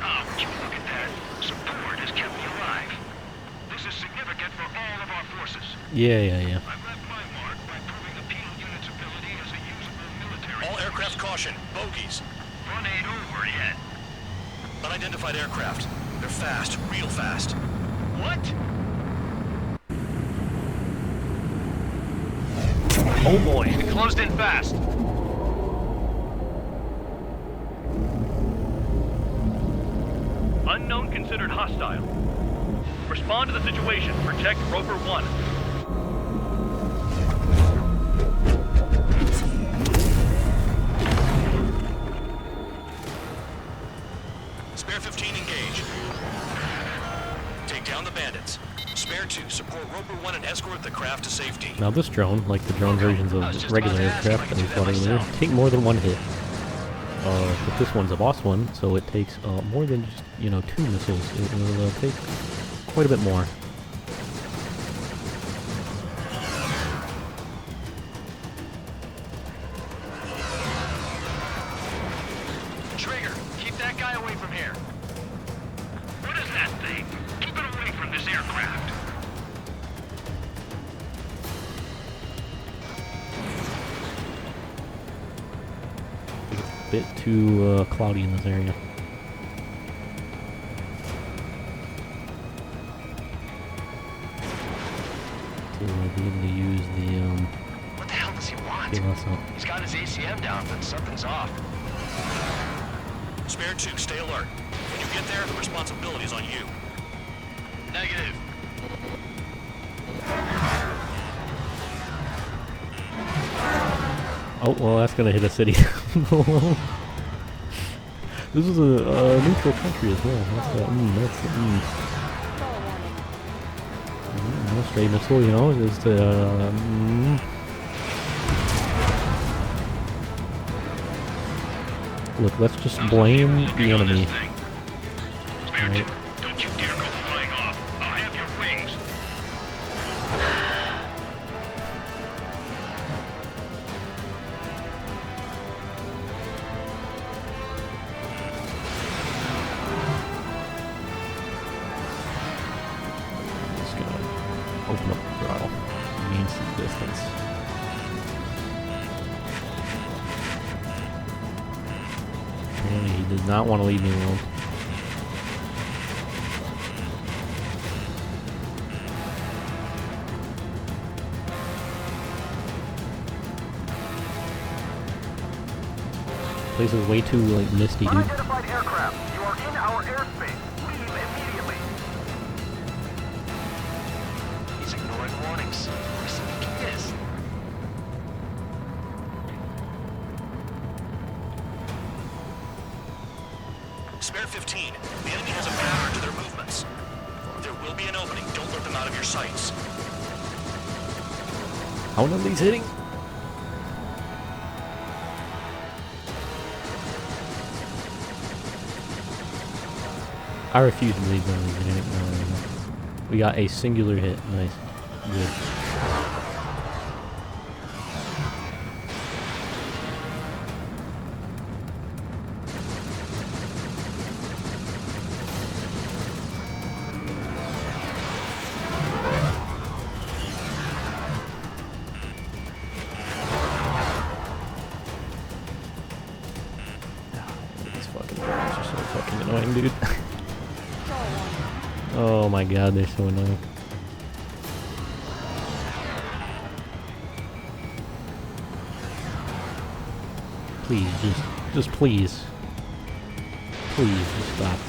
Oh, would you look at that? Support has kept me alive. This is significant for all of our forces. Yeah. I've left my mark by proving the penal unit's ability as a usable military. All aircraft caution. Bogies. Run ain't over yet. Unidentified aircraft. They're fast. Real fast. What? Oh boy. It closed in fast. Unknown considered hostile. Respond to the situation. Protect Roper 1. Spare 15 engage. Take down the bandits. Spare 2, support Roper 1 and escort the craft to safety. Now this drone, like the drone versions of regular aircraft that we fought earlier, take more than one hit. But this one's a boss one, so it takes more than just, 2 missiles. It will take quite a bit more. Trigger, keep that guy away from here. What is that thing? Keep it away from this aircraft. A bit too cloudy in this area. To be able to use the What the hell does he want? PLS. He's got his ACM down, but something's off. Spare 2, stay alert. When you get there, the responsibility is on you. Negative. Oh, well, that's gonna hit a city. This is a neutral country as well. No stray missile, just Look, let's just blame the enemy. Right. Don't you dare go flying off. I'll have your wings. Just gonna open up the throttle. Gain some distance. Apparently he did not want to leave me alone. Place is way too misty, dude. Unidentified aircraft, you are in our airspace. Leave immediately. He's ignoring warnings. Where's the think he is? Spare 15. The enemy has a pattern to their movements. There will be an opening. Don't let them out of your sights. How are these hitting? I refuse to believe none of these are hitting. No. We got a singular hit. Nice. Good. fucking annoying, dude. Oh my god, they're so annoying. Please, just please. Please, just stop.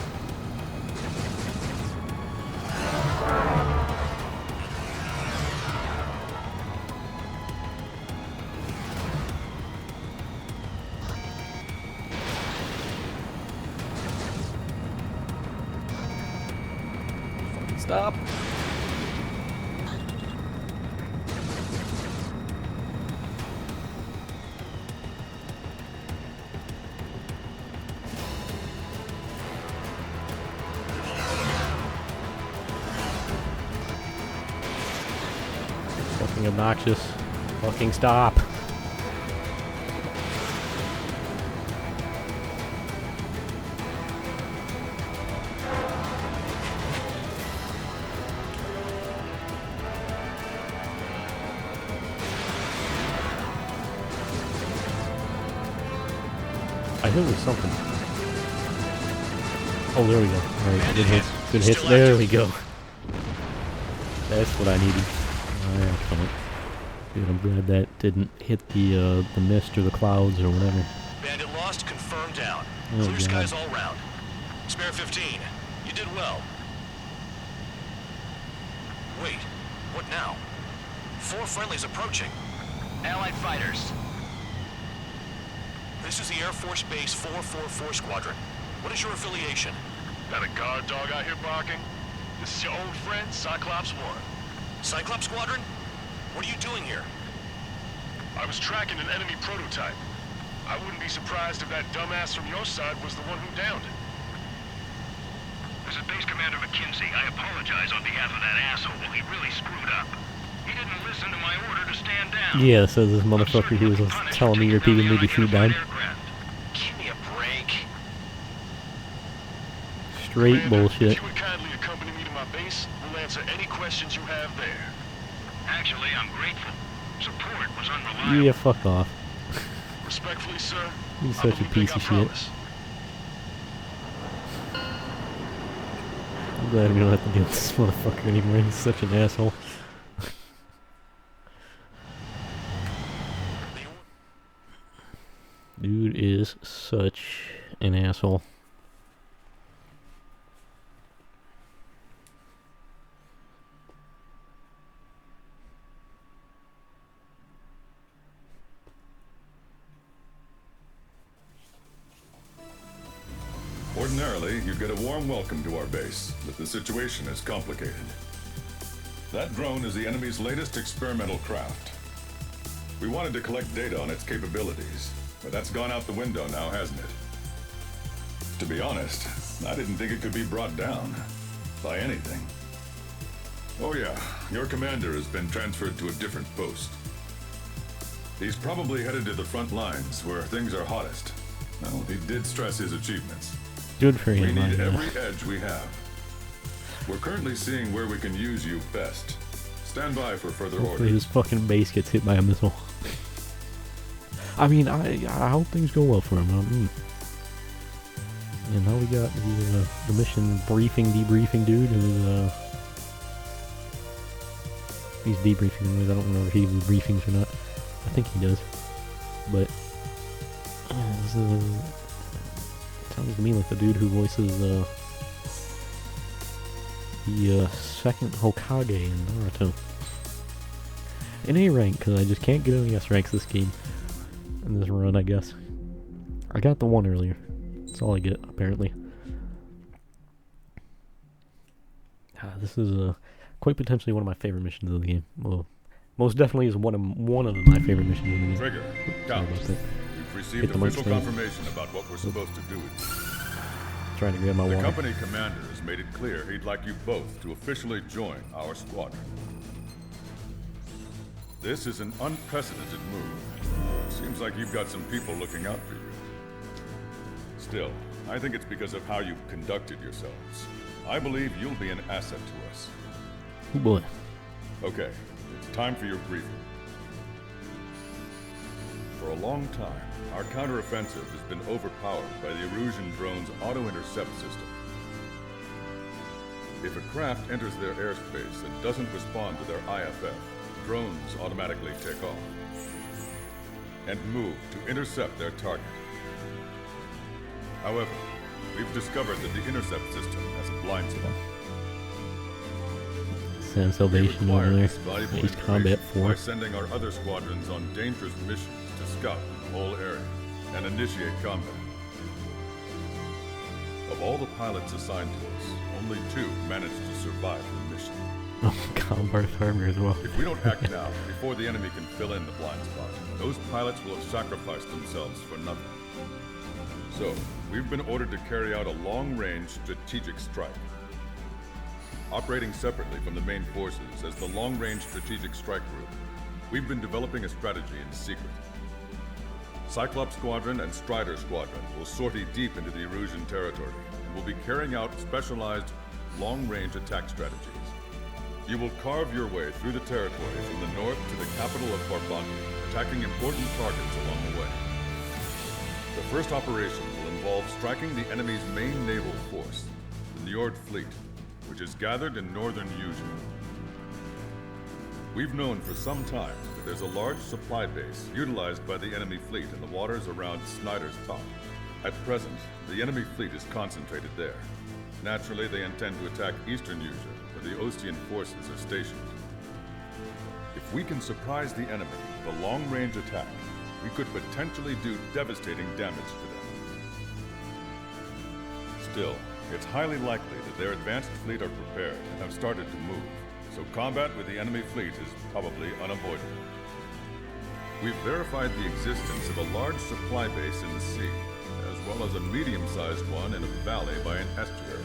Stop. Fucking obnoxious. Fucking stop. I think it was something. Oh, there we go. Alright, good hits. Good hits. There we go. That's what I needed. Alright, fine. Dude, I'm glad that didn't hit the mist or the clouds or whatever. Bandit lost, confirmed down. Oh, Clear God. skies all round. Spare 15. You did well. Wait, what now? 4 friendlies approaching. Allied fighters. This is the Air Force Base 444 Squadron. What is your affiliation? That a guard dog out here barking? This is your old friend, Cyclops 1. Cyclops Squadron? What are you doing here? I was tracking an enemy prototype. I wouldn't be surprised if that dumbass from your side was the one who downed it. This is Base Commander McKinsey. I apologize on behalf of that asshole. He really screwed up. He didn't listen to my order to stand down. Yeah, so this motherfucker who was telling me repeatedly to shoot down. Give me a break. Straight bullshit. If you would kindly accompany me to my base, we'll answer any questions you have there. Actually, I'm grateful. Support was unreliable. Yeah, fuck off. Respectfully, sir. You're such a piece of shit. I'm glad we don't have to deal with this motherfucker anymore. He's such an asshole. Dude is such an asshole. Ordinarily, you'd get a warm welcome to our base, but the situation is complicated. That drone is the enemy's latest experimental craft. We wanted to collect data on its capabilities, but that's gone out the window now, hasn't it? To be honest, I didn't think it could be brought down by anything. Oh yeah, your commander has been transferred to a different post. He's probably headed to the front lines where things are hottest. Well, he did stress his achievements. Good for him. We need every edge we have. We're currently seeing where we can use you best. Stand by for further Hopefully orders. his fucking base gets hit by a missile. I mean, I hope things go well for him. And now we got the mission debriefing dude who's he's debriefing. I don't remember if he was briefings or not. I think he does. But sounds to me like the dude who voices the second Hokage in Naruto. In A rank, because I just can't get any S ranks this game. In this run, I guess. I got the 1 earlier. That's all I get, apparently. This is quite potentially one of my favorite missions of the game. Well, most definitely is one of my favorite missions in the game. Trigger, Sorry about that. You've received Hit the mic official stand. confirmation about what we're supposed to do. Trying to grab my The water. company commander has made it clear he'd like you both to officially join our squadron. This is an unprecedented move. Seems like you've got some people looking out for you. Still, I think it's because of how you've conducted yourselves. I believe you'll be an asset to us. Oh boy. Okay, it's time for your briefing. For For a long time, our counteroffensive has been overpowered by the Erusian drone's auto-intercept system. If a craft enters their airspace and doesn't respond to their IFF, drones automatically take off and move to intercept their target. However, we've discovered that the intercept system has a blind spot. Sand Salvation over there. Valuable Ace Combat information 4. by sending our other squadrons on dangerous missions to scout the whole area and initiate combat. Of all the pilots assigned to us, only 2 managed to survive the mission. Oh, Combat Armor as well. If we don't act now, before the enemy can fill in the blind spot, those pilots will have sacrificed themselves for nothing. So, we've been ordered to carry out a long-range strategic strike. Operating separately from the main forces as the Long-Range Strategic Strike Group, we've been developing a strategy in secret. Cyclops Squadron and Strider Squadron will sortie deep into the Erusian territory and will be carrying out specialized long-range attack strategies. You will carve your way through the territory from the north to the capital of Farbanti, attacking important targets along the way. The first operation will involve striking the enemy's main naval force, the Njord Fleet, which is gathered in northern Eugene. We've known for some time that there's a large supply base utilized by the enemy fleet in the waters around Snyder's Top. At present, the enemy fleet is concentrated there. Naturally, they intend to attack eastern Eugene, where the Ostian forces are stationed. If we can surprise the enemy with a long-range attack, we could potentially do devastating damage to them. Still, it's highly likely that their advanced fleet are prepared and have started to move, so combat with the enemy fleet is probably unavoidable. We've verified the existence of a large supply base in the sea, as well as a medium-sized one in a valley by an estuary.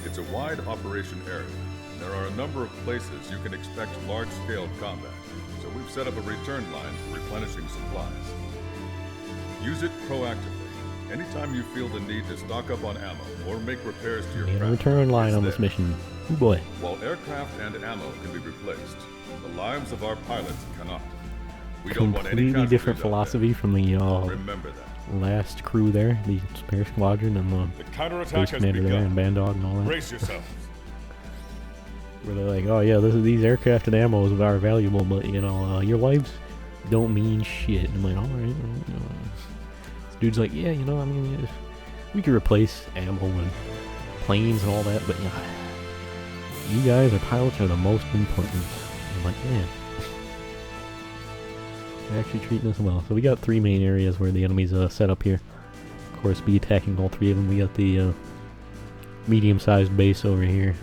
It's a wide operation area, and there are a number of places you can expect large-scale combat, so we've set up a return line for replenishing supplies. Use it proactively. Anytime you feel the need to stock up on ammo or make repairs to your Made a craft, return line it's on this there. mission. Oh boy. While aircraft and ammo can be replaced, the lives of our pilots cannot. We don't want any Completely different casualties out philosophy from the Remember that. last crew there, the Spare Squadron and the counterattack Base has Commander there and begun. Bandog and all that. Brace yourselves. Where they're like, oh yeah, these aircraft and ammos are valuable, but you know, your lives don't mean shit. And I'm like, alright. This dude's like, yeah, you know, I mean, we could replace ammo and planes and all that, but you know, you guys, our pilots, are the most important. I'm like, man, they're actually treating us well. So we got 3 main areas where the enemy's set up here. Of course, be attacking all 3 of them. We got the medium-sized base over here,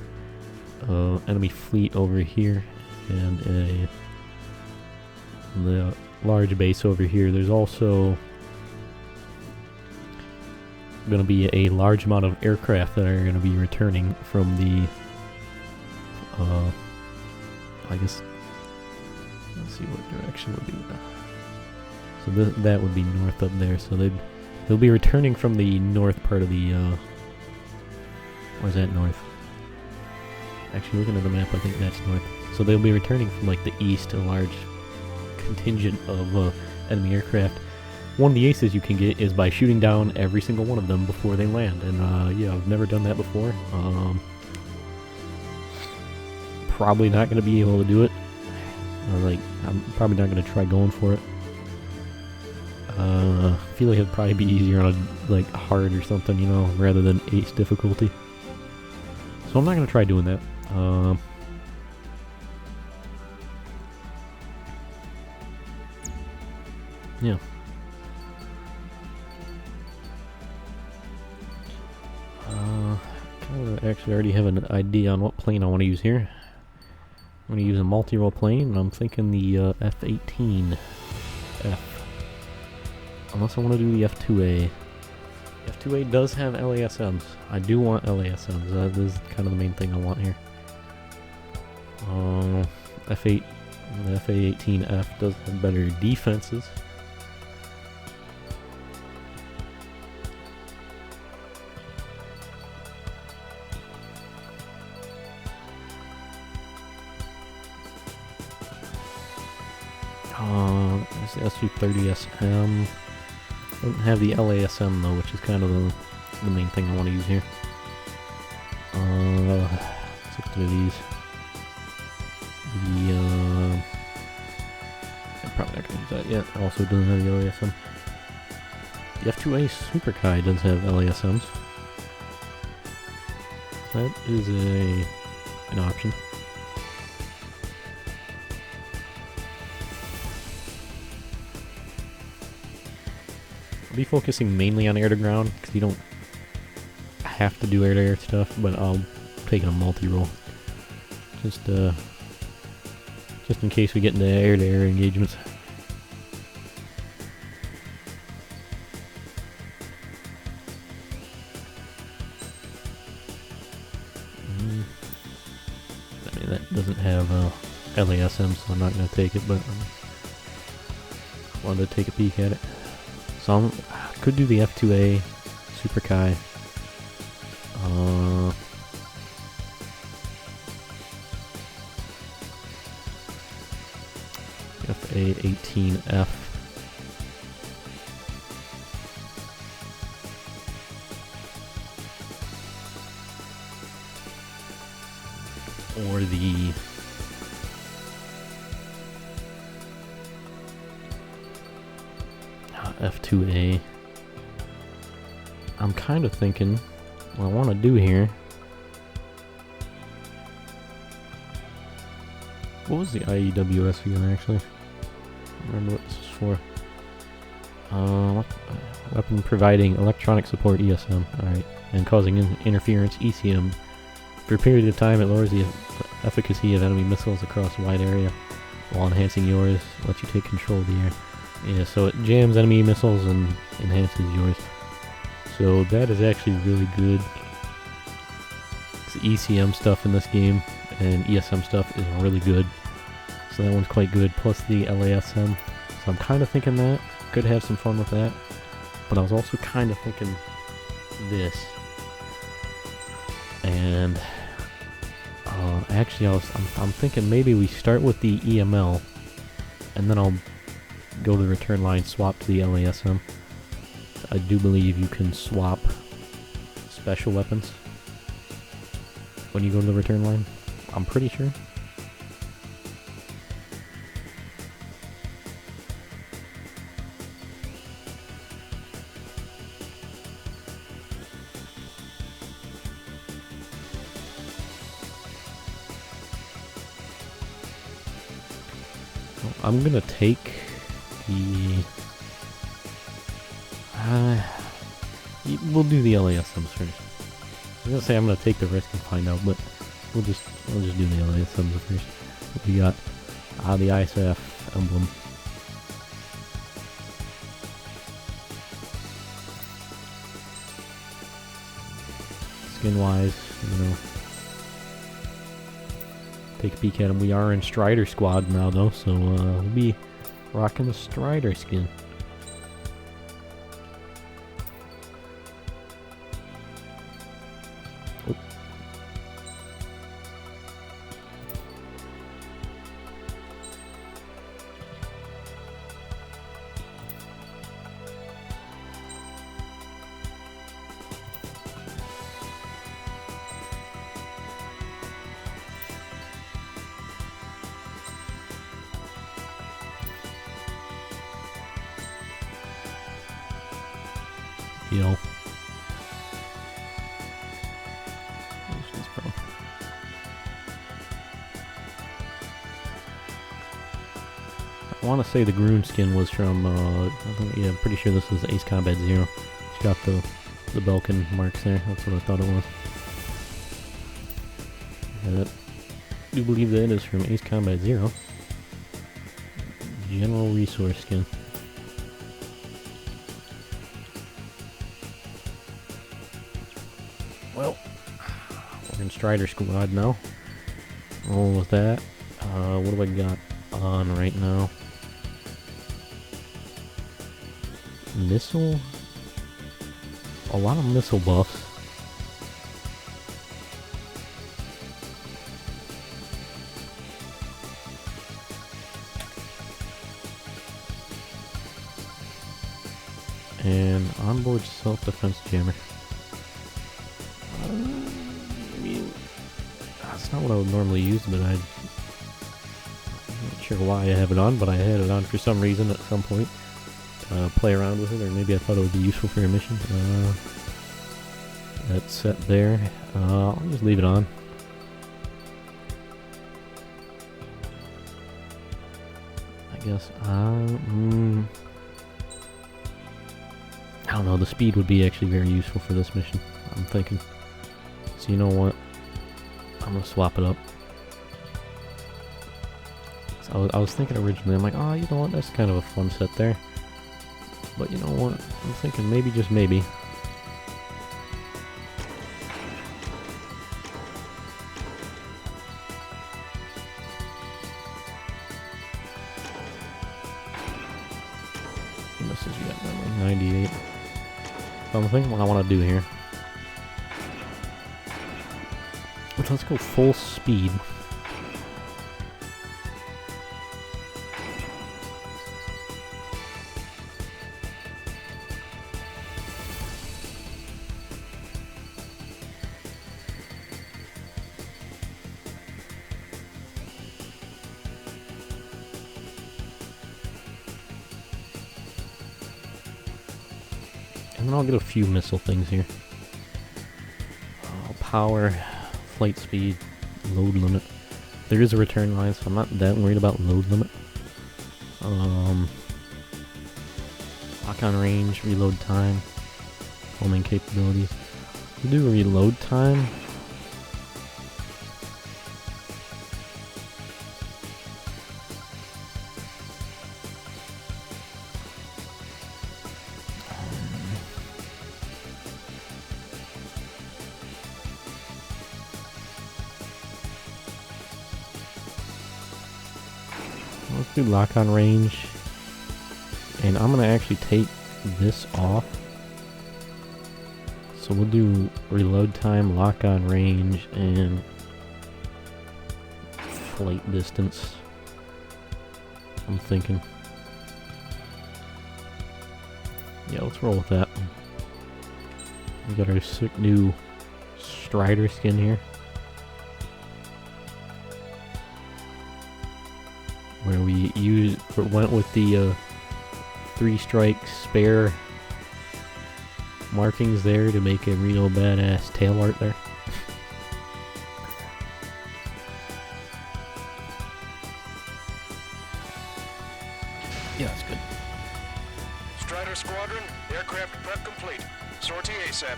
enemy fleet over here, and the large base over here. There's also going to be a large amount of aircraft that are going to be returning from the I guess, let's see what direction would be that. So that would be north up there. So they'll be returning from the north part of the where's that north? Actually, looking at the map, I think that's north. So they'll be returning from like the east, a large contingent of enemy aircraft. One of the aces you can get is by shooting down every single one of them before they land. And yeah, I've never done that before. Probably not going to be able to do it. I'm probably not going to try going for it. I feel like it'd probably be easier on a hard or something, you know, rather than ace difficulty. So I'm not going to try doing that. Yeah. Actually, I already have an idea on what plane I want to use here. I'm going to use a multi-role plane, and I'm thinking the F-18F. Unless I want to do the F-2A. F-2A does have LASMs. I do want LASMs. That is kind of the main thing I want here. The F-A-18F does have better defenses. It's the SU-30SM. Don't have the LASM though, which is kind of the main thing I want to use here. Let's look through these. I'm probably not going to use that yet. Also doesn't have the LASM. The F2A Super Kai does have LASMs. That is an option. I'll be focusing mainly on air-to-ground, because you don't have to do air-to-air stuff, but I'll take a multi-role. Just in case we get into air-to-air engagements. I mean, that doesn't have LASM, so I'm not going to take it, but I wanted to take a peek at it. So I could do the F2A Super Kai. FA-18F. Or the F2A. I'm kind of thinking what I want to do here. What was the IEWS again, actually? I don't remember what this is for. Weapon providing electronic support, ESM. Alright. And causing interference, ECM. For a period of time, it lowers the efficacy of enemy missiles across a wide area while enhancing yours. Lets you take control of the air. Yeah, so it jams enemy missiles and enhances yours. So that is actually really good. The ECM stuff in this game and ESM stuff is really good. So that one's quite good. Plus the LASM. So I'm kind of thinking that. Could have some fun with that. But I was also kind of thinking this. And actually I'm thinking maybe we start with the EML and then I'll go to the return line, swap to the LASM. I do believe you can swap special weapons when you go to the return line. I'm pretty sure. I'm gonna take the... we'll do the LASMs first. I was gonna say I'm gonna take the risk and find out, but we'll just do the LASMs first. We got the ISF emblem. Skin-wise, you know, take a peek at them. We are in Strider Squad now, though, so we'll be rocking the Strider skin. Oh. Deal. Where's this from? I want to say the Groon skin was from, yeah, I'm pretty sure this was Ace Combat Zero. It's got the Belkin marks there. That's what I thought it was. And I do believe that is from Ace Combat Zero. General Resource skin. Well, we're in Strider Squad now. Roll with that. What do I got on right now? Missile? A lot of missile buffs. Onboard self-defense jammer. I mean, that's not what I would normally use, but I'm not sure why I have it on, but I had it on for some reason at some point. Play around with it, or maybe I thought it would be useful for your mission. That's set there. I'll just leave it on. I guess. I don't know. The speed would be actually very useful for this mission, I'm thinking. So you know what? I'm gonna swap it up. So I was thinking originally, I'm like, oh, you know what? That's kind of a fun set there. But you know what? I'm thinking maybe, just maybe. This is got 98. So I'm thinking what I want to do here. Let's go full speed. And then I'll get a few missile things here. Power, flight speed, load limit. There is a return line, so I'm not that worried about load limit. Lock on range, reload time, homing capabilities. We'll do a reload time. Let's do lock on range, and I'm gonna actually take this off. So we'll do reload time, lock on range, and flight distance. I'm thinking. Yeah, let's roll with that. We got our sick new Strider skin here, where we went with the 3-strike spare markings there to make a real badass tail art there. Yeah, that's good. Strider Squadron, aircraft prep complete. Sortie ASAP.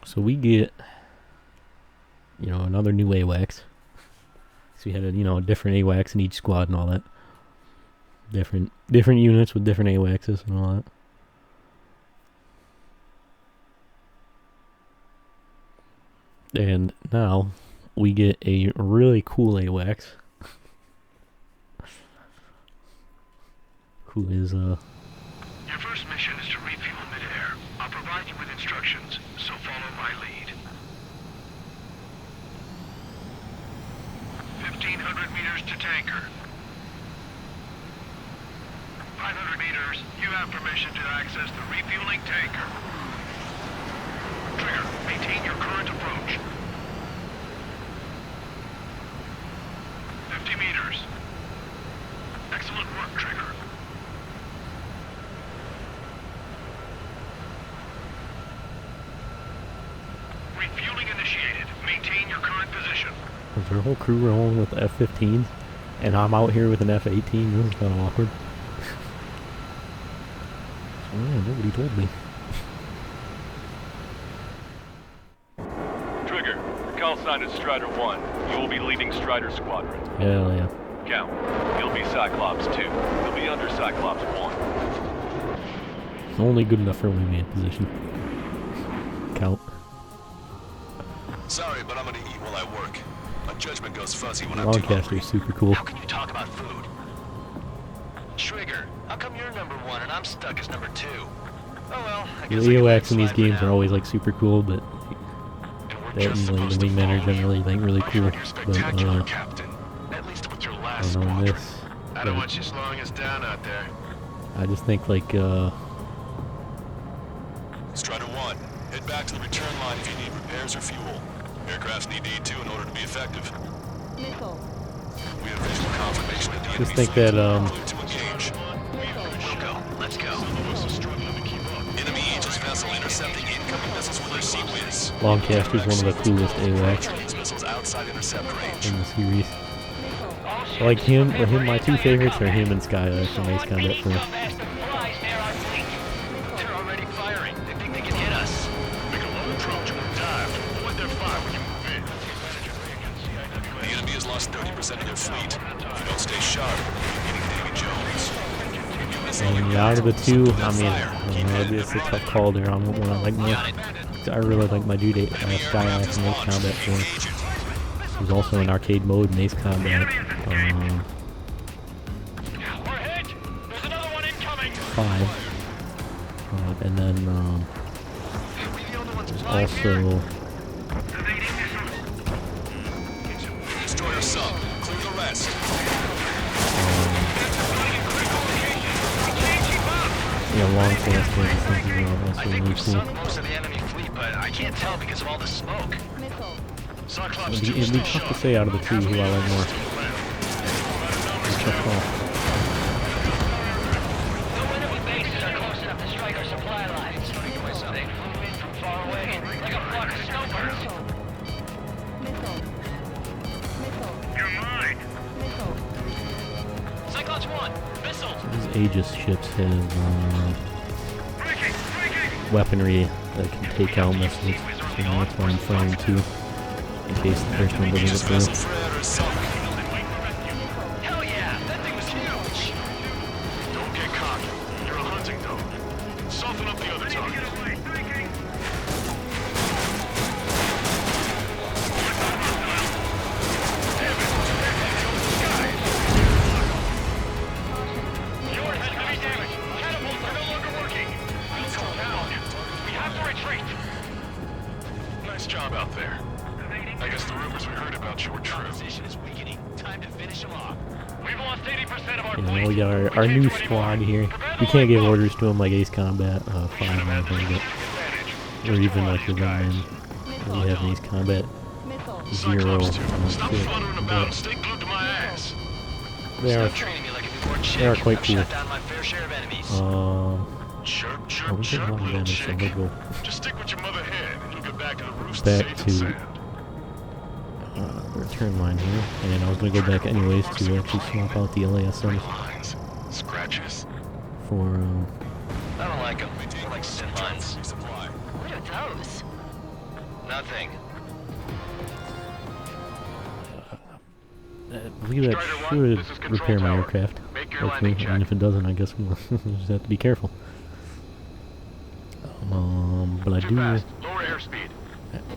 So we get, you know, another new AWACS. So we had a, you know, different AWACS in each squad and all that. Different units with different AWACSs and all that. And now we get a really cool AWACS. Who is Your first mission is to refuel midair. I'll provide you with instructions, so follow my lead. 1,500 meters to tanker. 500 meters, you have permission to access the refueling tanker. Trigger, maintain your current approach. 50 meters. Excellent work, Trigger. Refueling initiated. Maintain your current position. Is their whole crew rolling with F-15s, and I'm out here with an F-18? This is kind of awkward. So, yeah, nobody told me. Trigger, the call sign is Strider 1. You will be leading Strider Squadron. Hell yeah. Count. You'll be Cyclops 2. You'll be under Cyclops 1. Only good enough for when we in position. Count. Sorry, but I'm gonna eat while I work. My judgment goes fuzzy when I'm too Longcaster hungry. is super cool. How can you talk about food? Trigger, how come you're number 1 and I'm stuck as number 2? Oh well, I The guess I can AWACS in these slide for games now. are always like super cool, but that and like the wingmen are generally like really cool. But At least with your I last don't know squadron. this. I don't want you slowing us down out there. I just think like Head back to the return line if you need repairs or fuel. Aircrafts need D2 in order to be effective. Missile. We have visual confirmation that the Just enemy think that fleet to engage. We'll go. Let's go. Enemy Aegis vessel intercepting incoming missiles with their Sea Whiz. Longcaster's one of the coolest AWACS These missiles outside intercept range. in the series. I like him, my two favorites are him and Skylash from Ace Combat 4. They're already firing. They think they can hit us. Make a low approach and dive. Avoid their fire when you move in. The enemy has lost 30% of their fleet. If you don't stay sharp, you're getting Davy Jones. And out of the two, I mean, it's a tough call there on what one I like more. I really like my dude Skylash from Ace Combat 4. He's also in arcade mode in Ace Combat 5. And then there's also Destroyer sunk. Clear the rest. Longcaster. I I think we've sunk most of the enemy fleet, but I can't tell because of all the smoke. It'd be tough to say out of the two who I like more. It's a tough call. No enemy bases are close enough to strike our supply lines. They flew in from far away, like a flock of snowbirds. You're mine. Cyclops 1, missiles. These Aegis ships have weaponry that can take out missiles, so that's why I'm firing two, in case the first one doesn't get through. Hell yeah, that thing was huge. Don't get cocky. You're a hunting dog. Soften up the other target. Yours had heavy damage. Catapults are no longer working. We'll go down. We have to retreat. Nice job out there. I guess the rumors we heard about you were true. Position is weakening. Time to finish them off. We've lost 80% of our We got our new squad here. We can't give orders to them like Ace Combat 5 or anything, or even like the gunmen we have in Ace Combat 0. Stop fluttering about and stay glued to my ass. They are quite cool. Chirp, Oh, chirp, we did a chirp, lot of little damage, so chick. we'll go Just stick with your mother hen and you'll get back to the roost back safe and to sound. the return line here, and I was going to go back anyways to actually swap out the LASMs Scratches. for I don't like them. They're like sin lines. What are those? Nothing. I believe that should repair my aircraft, hopefully, and if it doesn't, I guess we'll just have to be careful. But I do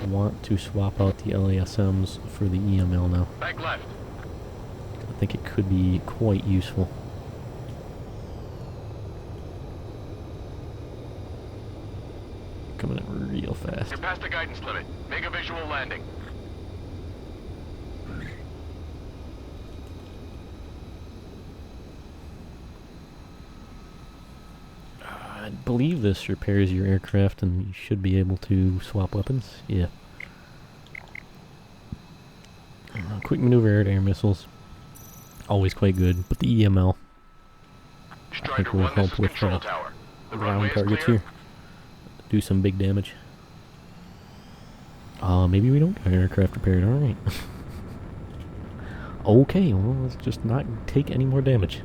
want to swap out the LASMs for the EML now. Back left. I think it could be quite useful. Coming in real fast. You're past the guidance limit. Make a visual landing. I believe this repairs your aircraft and you should be able to swap weapons. Yeah. Quick maneuver air-to-air missiles. Always quite good, but the EML I think will help with ground targets here. Do some big damage. Maybe we don't get our aircraft repaired. Alright. Okay, well, let's just not take any more damage.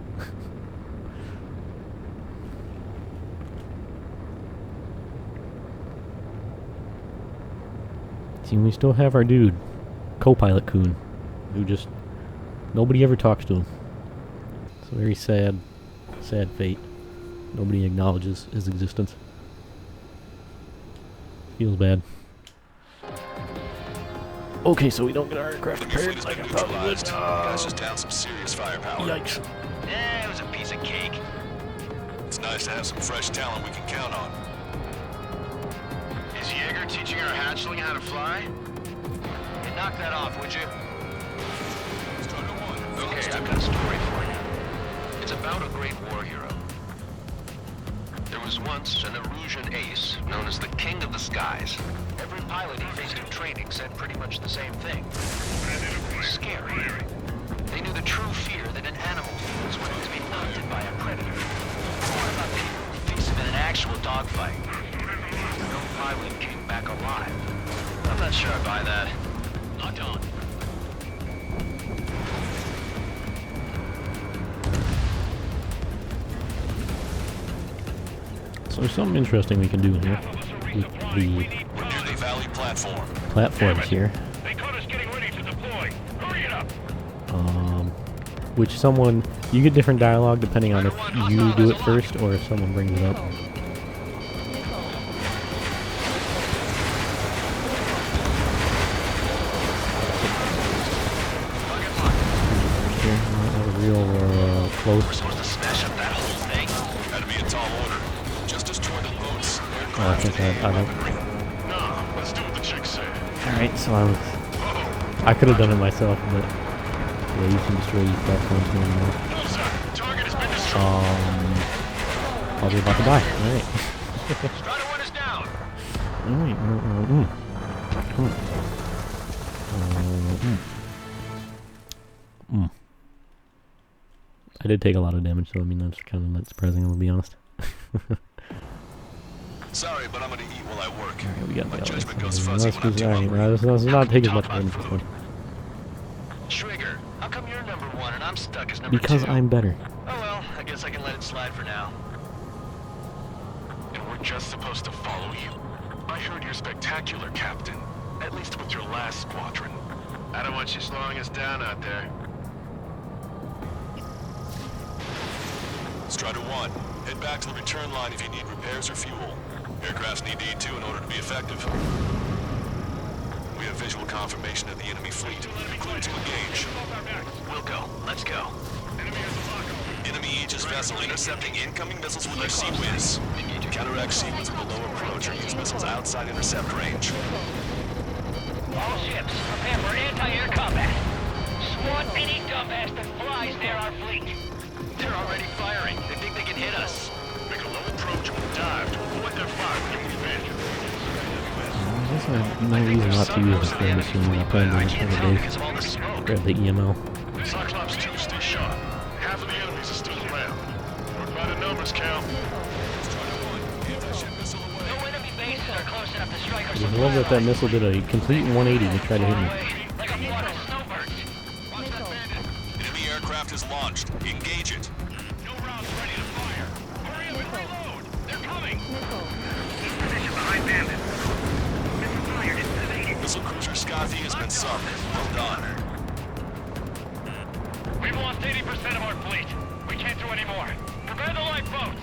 See, we still have our dude, co-pilot Coon, who just, nobody ever talks to him. It's a very sad, sad fate. Nobody acknowledges his existence. Feels bad. Okay, so we don't get our aircraft repaired like I thought we would. Guys just down some serious firepower. Yikes. Yeah, it was a piece of cake. It's nice to have some fresh talent we can count on. Is Jaeger teaching our hatchling how to fly? Hey, knock that off, would you? Okay, I've got a story for you. It's about a great war hero. There was once an Erusian ace, known as the King of the Skies. Every pilot he faced in training said pretty much the same thing. Scary. They knew the true fear that an animal feels when it's being hunted by a predator. What about people who face him in an actual dogfight? No pilot came back alive. I'm not sure I buy that. Locked on. So there's something interesting we can do here with the Valley platform. platforms here. They caught us getting ready to deploy. Hurry it up. Which someone, you get different dialogue depending on if you do it first or if someone brings it up. That was real close. We're supposed to smash up that whole thing. That'd be a tall order. Just destroy the boats. Oh, I think I don't. No, let's do what the chick said. Alright, so I could have done it myself, but yeah, you can destroy these platforms more and more. Target has been destroyed. Probably about to die. Alright. Strider 1 is down. I did take a lot of damage, so I mean that's kind of not surprising, I'll be honest. Sorry, but I'm gonna eat while I work. Alright, we got My the judgment goes fuzzy when I'm too Alright, hungry. let's not take as much damage this one. Trigger, how come you're number 1 and I'm stuck as number 2? Because I'm better. Oh well, I guess I can let it slide for now. And we're just supposed to follow you? I heard you're spectacular, Captain. At least with your last squadron. I don't want you slowing us down out there. Strider 1, head back to the return line if you need repairs or fuel. Aircrafts need E2 in order to be effective. We have visual confirmation of the enemy fleet. Clear to engage. We'll go. Let's go. Enemy Aegis vessel intercepting incoming missiles with their Sea-Wiz. Counteract Sea-Wiz with a low approach or use missiles outside intercept range. All ships, prepare for anti-air combat. Swat any dumbass that flies near our fleet. They're already firing. They think they can hit us. Make a low approach and dive to avoid their fire when you advance. There's no reason not to use the frame machine when you plan to use days. Grab the EML. Cyclops 2, stay sharp. Half of the enemies are still around. Work by the numbers, count. No enemy bases are close enough to strike our I just love that that missile did a complete 180 to try to hit me. like a flock of snowbirds. Enemy aircraft is launched. Engage it. No rounds ready to fire. Hurry up and reload. They're coming. Position behind bandit. Missile fired is evaded. Missile cruiser Scothy has been sunk. Well done. We've lost 80% of our fleet. We can't do any more. Prepare the lifeboats.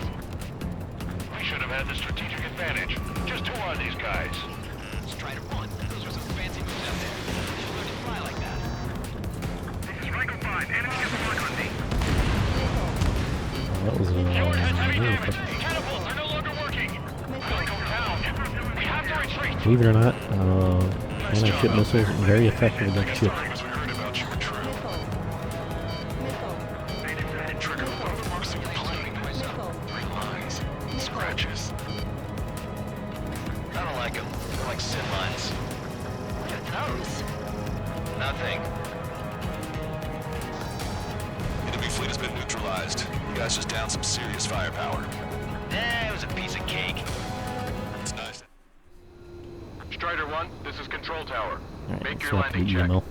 We should have had the strategic advantage. Just who are these guys? Strider 1, those are some fancy moves out there. You should learn to fly like that. This is Striker 5. Enemy has a lock on me. That was Fjord has heavy really damage. quick. Catapults are no longer working. We'll go down. We have to retreat. Believe it or not, anti-ship missiles are very effective against ships. Scratches. I don't like them. They're like sin lines. Your nose? Nothing. Enemy fleet has been neutralized. You guys just downed some serious firepower. It was a piece of cake. It's nice. Strider 1, this is Control Tower. Alright, Make your swap to the landing check. EML.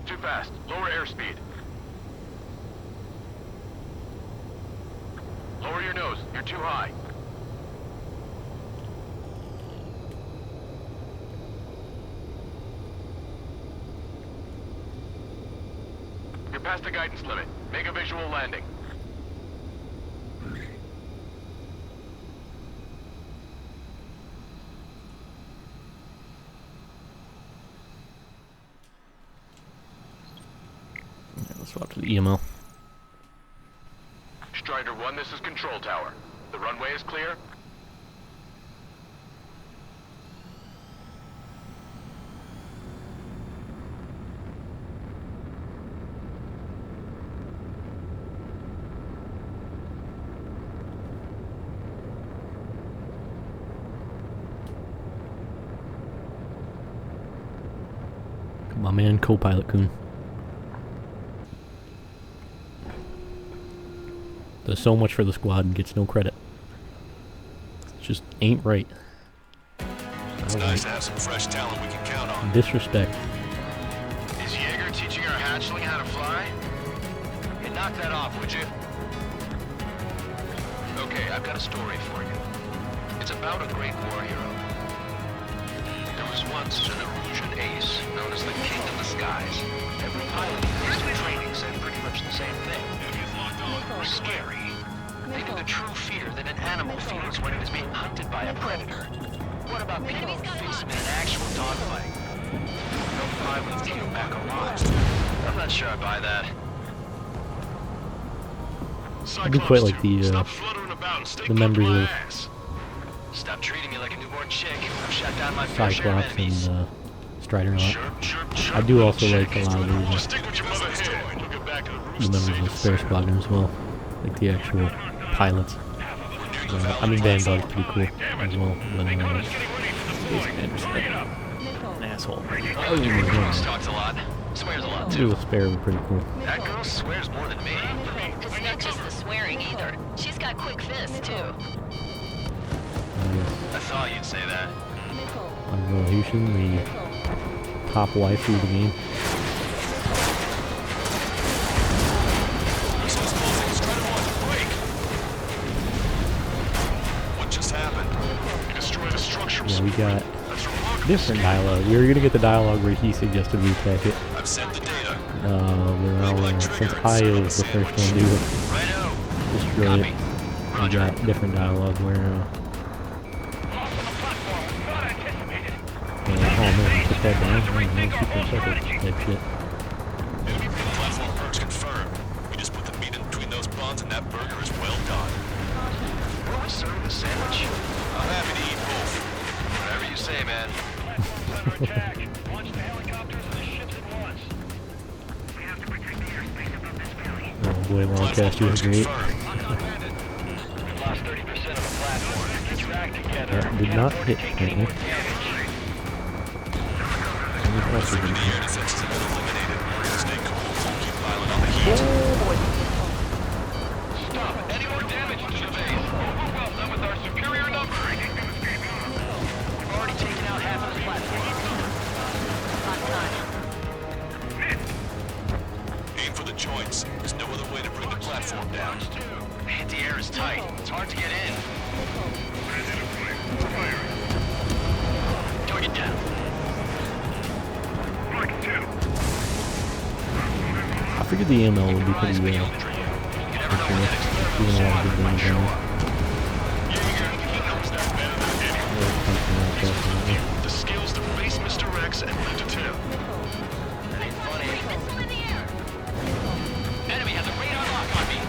Too fast. Lower airspeed. Lower your nose. You're too high. You're past the guidance limit. Make a visual landing. Let's swap to the EML. Strider 1, this is Control Tower. The runway is clear? My man, co-pilot Coon. Does so much for the squad and gets no credit. It just ain't right. It's nice to have some fresh talent we can count on. Disrespect. Is Jaeger teaching our hatchling how to fly? Hey, knock that off, would you? Okay, I've got a story for you. It's about a great war hero. There was once an Erusian ace known as the King of the Skies. Every pilot he faced in training said pretty much the same thing. They were scary. They knew the true fear that an animal feels when it is being hunted by a predator. What about people who face them in an actual dogfight? No pilots came back alive. I'm not sure I buy that. I do quite like the members of Stop treating me like a newborn chick. I've shot down my fair share of Cyclops enemies. and Strider and all that. I do also like a lot of the members of the Spare Squadron as well. Like the actual pilots. I mean, Vandal's pretty cool as well. But, an asshole. Cross talks a lot. Swears a lot too. The Spare were pretty cool. That girl swears more than me. It's not just the swearing either. She's got quick fists, too. I thought you'd say that. Revolution, the top waifu of the game. What just happened? You destroyed a structure. Yeah, we got different dialogue. We were gonna get the dialogue where he suggested we attack it. I've sent the data. Since I was the first one to do it, destroy it. We got different dialogue where oh man, put that down. That shit. Platform perks confirmed. We just put the meat in between those buns and that burger is well done. Will we serve the sandwich? I'm happy to eat both. Whatever you say, man. Oh boy, Lancaster was great. That did not hit me. Stop! Any more damage to the base? Overwhelm them with our superior numbers! We've already taken out half of the platform. Aim for the joints. There's no other way to bring the platform down. The air is tight. It's hard to get in. Target down. I figured the ML would be pretty doing a lot of good things down. The skills to face Mr. Rex and Ninja Tail. That ain't funny. Enemy has a radar lock on me.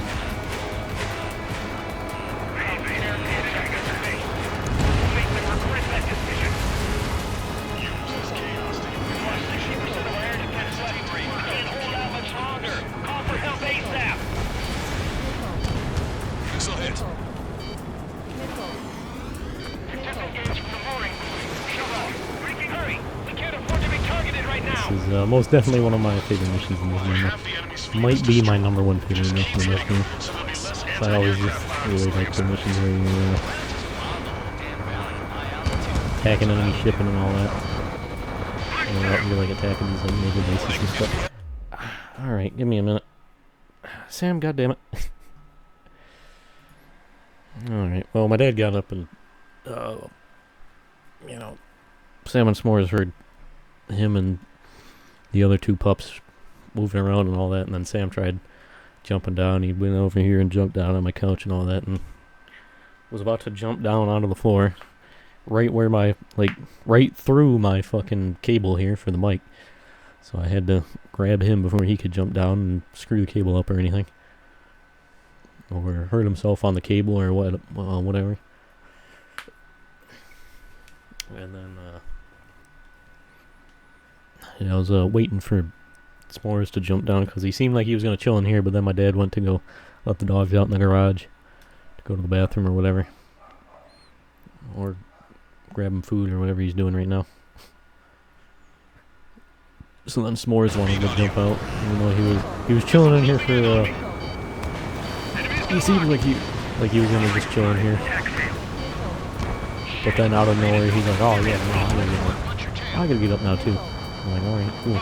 This is most definitely one of my favorite missions in this game. Might be my number one favorite mission in this game. So I always just really like the missions where you're attacking enemy shipping and all that. You like attacking these like naval bases and stuff. Alright, give me a minute. Sam, goddammit. Alright, well my dad got up and Sam and S'mores heard him and the other two pups moving around and all that, and then Sam tried jumping down. He went over here and jumped down on my couch and all that, and was about to jump down onto the floor, right where my, right through my fucking cable here for the mic. So I had to grab him before he could jump down and screw the cable up or anything. Or hurt himself on the cable or whatever. And then, I was waiting for S'mores to jump down because he seemed like he was going to chill in here, but then my dad went to go let the dogs out in the garage to go to the bathroom or whatever. Or grab him food or whatever he's doing right now. So then S'mores wanted to jump out, even though he was chilling in here for. He seemed like he was gonna just chill in here. But then out of nowhere, he's like, "Oh yeah, no, I gotta get up now too." I'm like, "All right, cool."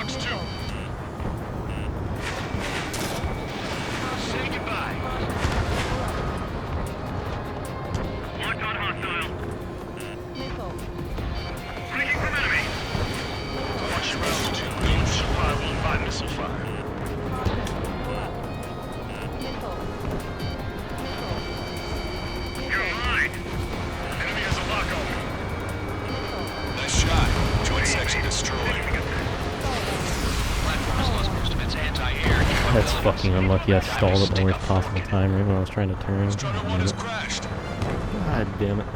That's fucking unlucky. I stalled at the worst possible time right when I was trying to turn. God damn it.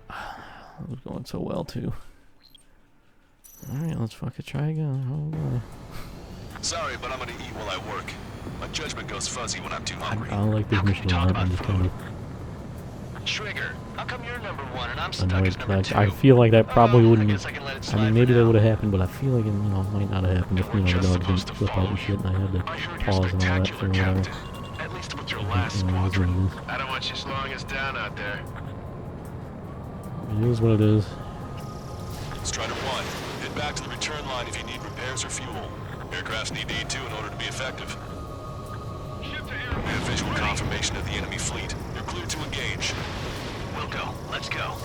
That was going so well too. Alright, let's fucking try again. Oh boy. Sorry, but I'm gonna eat while I work. My judgment goes fuzzy when I'm too hungry. I don't like this mission a lot, I'm just telling you. Trigger, how come you're number 1 and I'm stuck as number Annoyed. 2? I feel like that probably wouldn't. I mean, maybe that would have happened, but I feel like it, might not have happened if the dog didn't flip out and shit, and I had to pause and all that for whatever. At least with your last squadron. I don't want you slowing us down out there. It is what it is. Strider 1, head back to the return line if you need repairs or fuel. Aircrafts need D2 in order to be effective. We have visual confirmation of the enemy fleet. You're cleared to engage. We'll go. Let's go.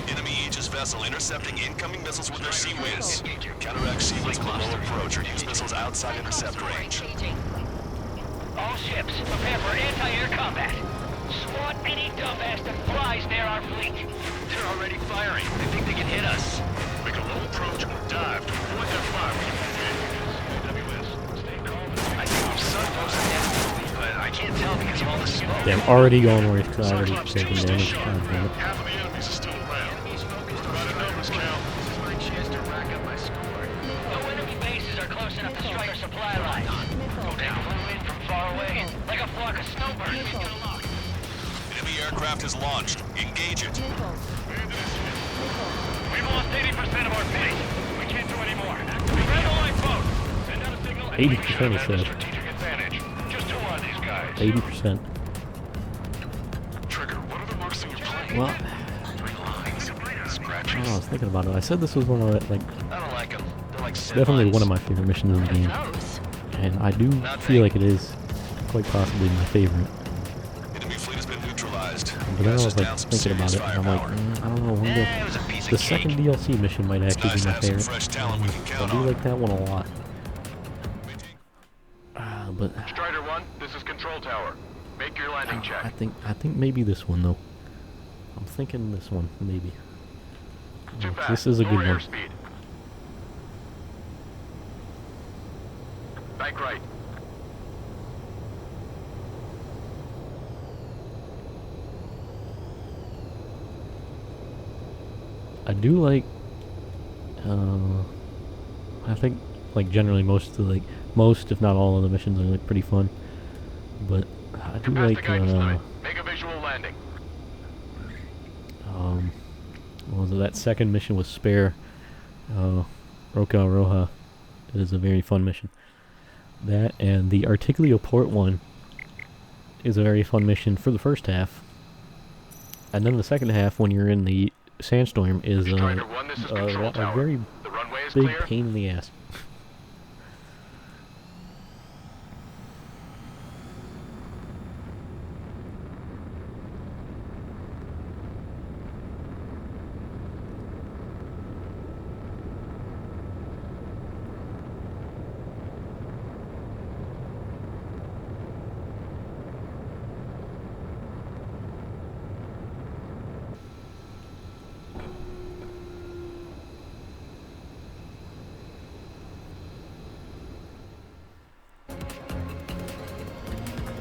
Enemy Aegis vessel intercepting incoming missiles with their sea wings. Counteract sea wings below approach or use missiles outside intercept range. All ships, prepare for anti-air combat. Swat any dumbass that flies near our fleet. They're already firing. They think they can hit us. Make a low approach or dive to avoid their fire. AWS, stay calm. I think we've sunposed the enemy fleet, but I can't tell because of all the smoke. Damn, already going worse because I already taken damage. God damn it. Half of the enemies are still around. By the numbers count. This is my chance to rack up my score. No enemy bases are close enough to strike our supply line. Go down, flew in from far away, like a flock of snowbirds. Enemy aircraft is launched. Engage it. We've lost 80% of our fleet. We can't do any more. Red line boat. Send out a signal. 80% it said. Strategic advantage. Just 2 on these guys. 80%. Trigger, what are the worst thing you're playing? Well, I don't know, I was thinking about it. I said this was one of the, like, I don't like them. They're like definitely one of my favorite missions in the game. And I do feel like it is quite possibly my favorite. Enemy fleet has been neutralized. But then I was like thinking about it, and I'm like, I don't know. The second DLC mission might actually be my favorite. I do like that one a lot. But Strider 1, this is Control Tower. Make your landing check. I think maybe this one though. I'm thinking this one maybe. This is a good one. Bank right. I do like. I think like generally most if not all of the missions are like pretty fun, but I do like. Make a visual landing. Well, that second mission with Spare, Roca Roja, is a very fun mission. That and the Artiglio Port one is a very fun mission for the first half, and then the second half when you're in the Sandstorm is a very big pain in the ass.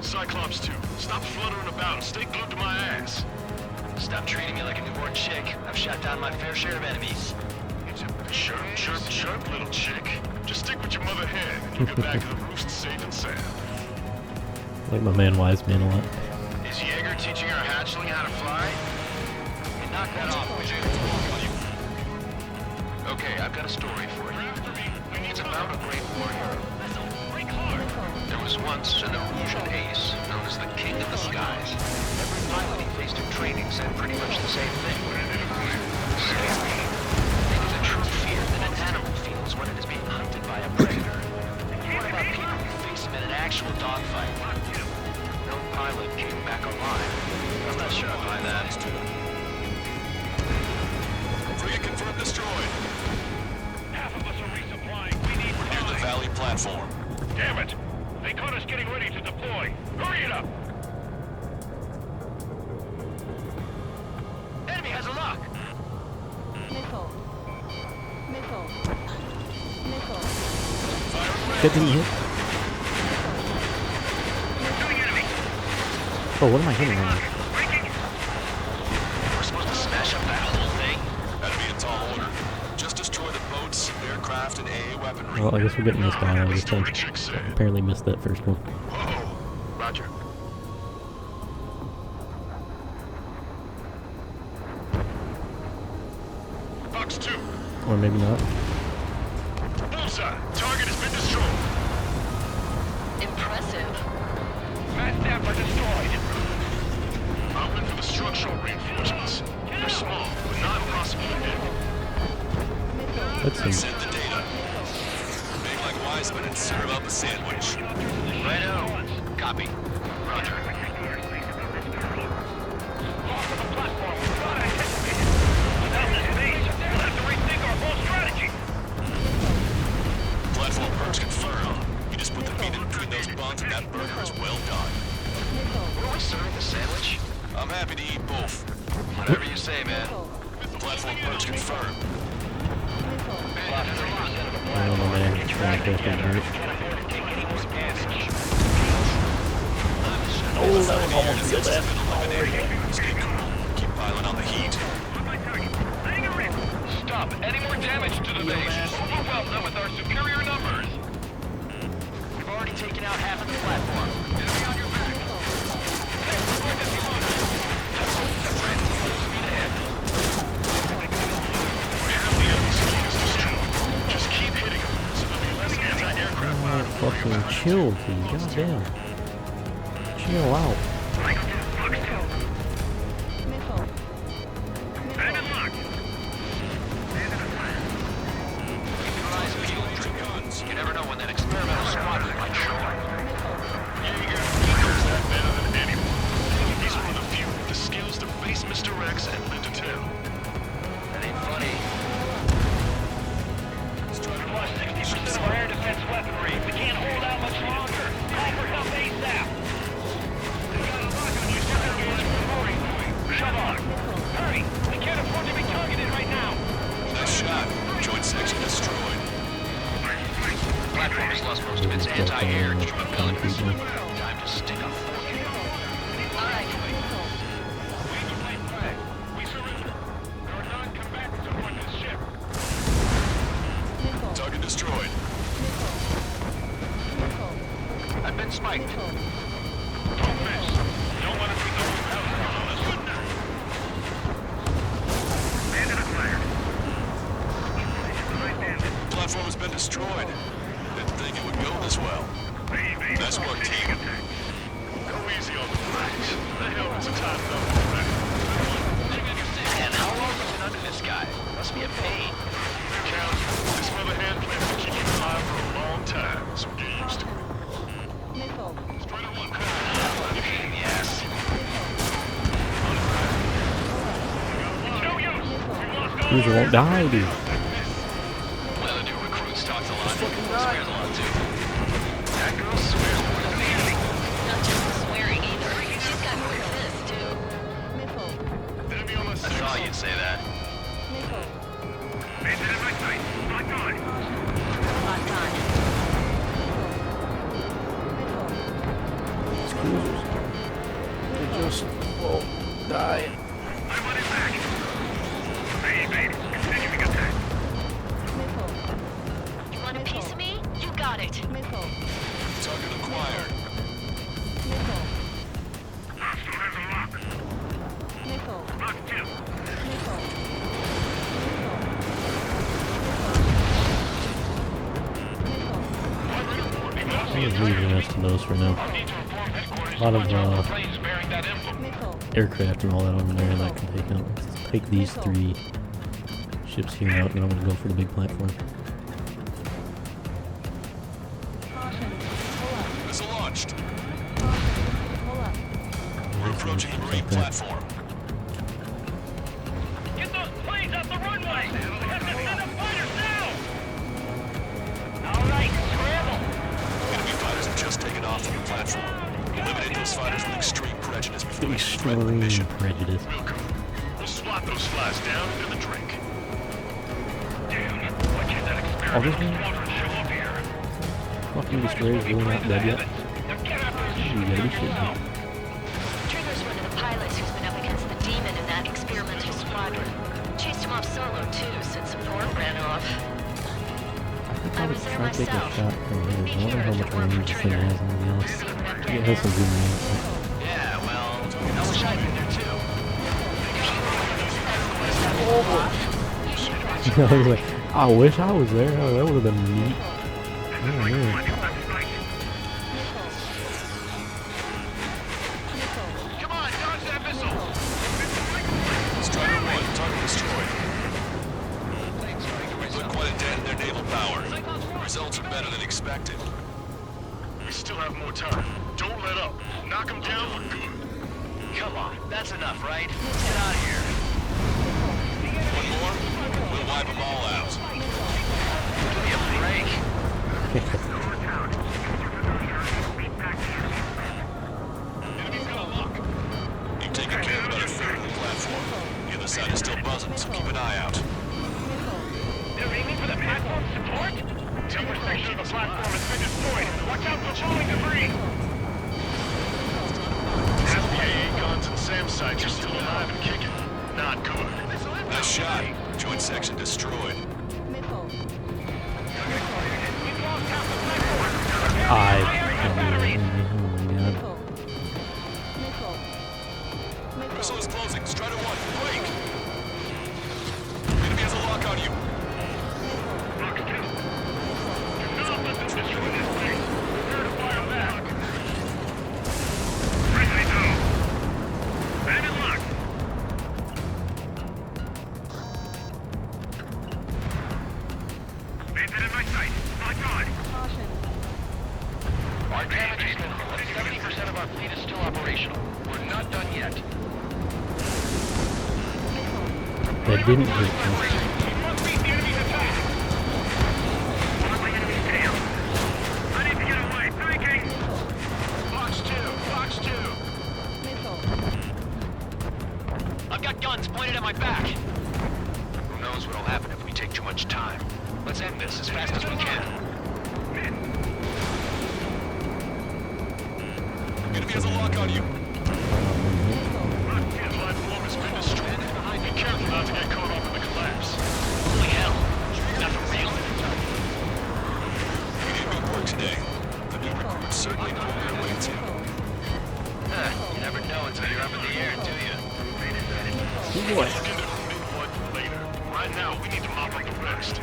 Cyclops 2, stop fluttering about and stay glued to my ass. Stop treating me like a newborn chick. I've shot down my fair share of enemies. It's a chirp, little chick. Just stick with your mother hen and you'll get back to the roost safe and sound. I like my man Wiseman a lot. Is Jaeger teaching our hatchling how to fly? Hey, knock that off, would you? Okay, I've got a story for you. It's about a great warrior. There was once an Erusian ace known as the King of the Skies. Every pilot he faced in training said pretty much the same thing. Scary. It is a true fear that an animal feels when it is being hunted by a predator. What about people who face him in an actual dogfight? No pilot came back alive. I'm not sure I buy that. Frigate confirmed destroyed. Half of us are resupplying. We need We're near the Valley platform. Damn it! They caught us getting ready to deploy. Hurry it up! Enemy has a lock! Missile. Missile. Missile. That didn't hit. Oh, what am I hitting right now? We're supposed to smash up that whole thing? That'd be a tall order. Just destroy the boats, aircraft, and AA weaponry. Well, I guess we're getting this guy. I just apparently missed that first one. Roger. Fox 2. Or maybe not. Bullseye. Target has been destroyed. Impressive. Mass staff are destroyed. I went for the structural reinforcements. They're small, but not impossible to hit. Let's see. Send the data. Make like Wiseman and serve up a sandwich. Righto. Copy. Roger. Loss of the platform was not anticipated. Without this base, we'll have to rethink our whole strategy. Platform perks confirmed. You just put the meat in between those buns and that burger is well done. What are we serving, the sandwich? I'm happy to eat both. Whatever you say, man. Platform perks confirmed. I don't know, man. It's gonna have to hurt. Oh, that was almost good. Stay cool. Keep piling on the heat. Stop any more damage to the base. Overwhelm them with our superior numbers. We've already taken out half of the platform. Enemy on your back. Just keep hitting them, so there'll be less anti-aircraft fire. Fucking chill, dude. Goddamn. Chill out. Enemy locked. Keep your eyes peeled, guns. You never know when that experimental squadron might show up. Jaeger, he knows that better than anyone. He's one of the few with the skills to face Mr. Rex and live to tell. That ain't funny. We lost 60% of our air defense weaponry. We can't hold out much longer. Call for help ASAP. They got a lock on you, center gauge reporting. Shove on. Hurry! We can't afford to be targeted right now. Nice shot. Joint section destroyed. The platform has lost most of its anti-air capabilities. Time to stick a fork in it. We surrender. There are non-combatants aboard this ship. Target destroyed. I've been spiked. Don't miss. Don't let us be going out on us. Good night. Bandit acquired. Platform has been destroyed. Didn't think it would go this well. Nice work, team. Go easy on the flags. The helmets are tied up. Man, how long have you been under this guy? Must be a pain. Count, this Motherhand plan will keep you alive for a long time, so get used to it. Strider 1, You pain in the ass. No use. We've lost all Cruiser won't die, dude. One of the new recruits talks a lot. Swears a lot, too. That girl swears more than me. Not just swearing either. She's got quick fists, too. Enemy on my I thought you'd say that. Bandit in my sight. Locked on. Locked on. These cruisers. They just won't die. I'm on it back. Evade. Continuing attack. You want a piece of me? You got it. Target acquired. Hostile has a lock. Lock 2. I'm gonna leave the rest of those for now. A lot of aircraft and all that over there that I can take out. Let's take these 3 ships here out, and I'm gonna go for the big platform. Missile launched. We're approaching the marine platform. Get those planes off the runway! We have to send up fighters now! All right, scramble! Enemy fighters have just taken off from the platform. Eliminate those fighters with extreme prejudice before we shred the mission. Prejudice. We'll swat those flies down into the drink. Damn, what did that All experimental this squadron show up here? fucking destroyer's really not dead yet. You gotta be shitting me. Trigger's one of the pilots who's been up against the demon in that experimental squadron. Chased him off solo, too, since support ran off. I would try to take a shot from here. I wonder how much range this thing has on the else. It has some good range. Yeah, well, I wish I'd been there too. I was like, I wish I was there. Oh, that would have been neat. Oh, man. Come on, dodge that missile! Strider 1, target destroyed. We put quite a dent in their naval power. Results are better than expected. We still have more time. Don't let up. Knock them down for good. Come on, that's enough, right? Let's get out of here. One more, we'll wipe them all out. Give me a break. Enemy's got a lock. You've taken care of about a third of the platform. The other side is still buzzing, so keep an eye out. They're aiming for the platform support? The upper section of the platform has been destroyed. Watch out for falling debris! Half the AA guns and SAM sites are still alive and kicking. Not good. Nice shot. Joint section destroyed. Missile is closing. Strider 1, break! Enemy has a lock on you. Fox 2. Do not let them destroy this place. Prepare to fire back. Ready to go. Enemy locked. Bandit in my sight. My God. Our damage has been but 70% of our fleet is still operational. We're not done yet. That didn't hit me. We must beat the enemy's attack. On my enemy's tail. I need to get away. Breaking. Fox 2, Fox 2. I've got guns pointed at my back. Who knows what'll happen if we take too much time. Let's end this as fast as we can. Enemy has a lock on you. The platform has been destroyed. Be careful not to get caught up in the collapse. Holy hell. Not for real. We did good work today. The new recruits certainly know where their way to. You never know until you're up in the air, do you? We'll look into who did what later. Right now, we need to mop up the rest.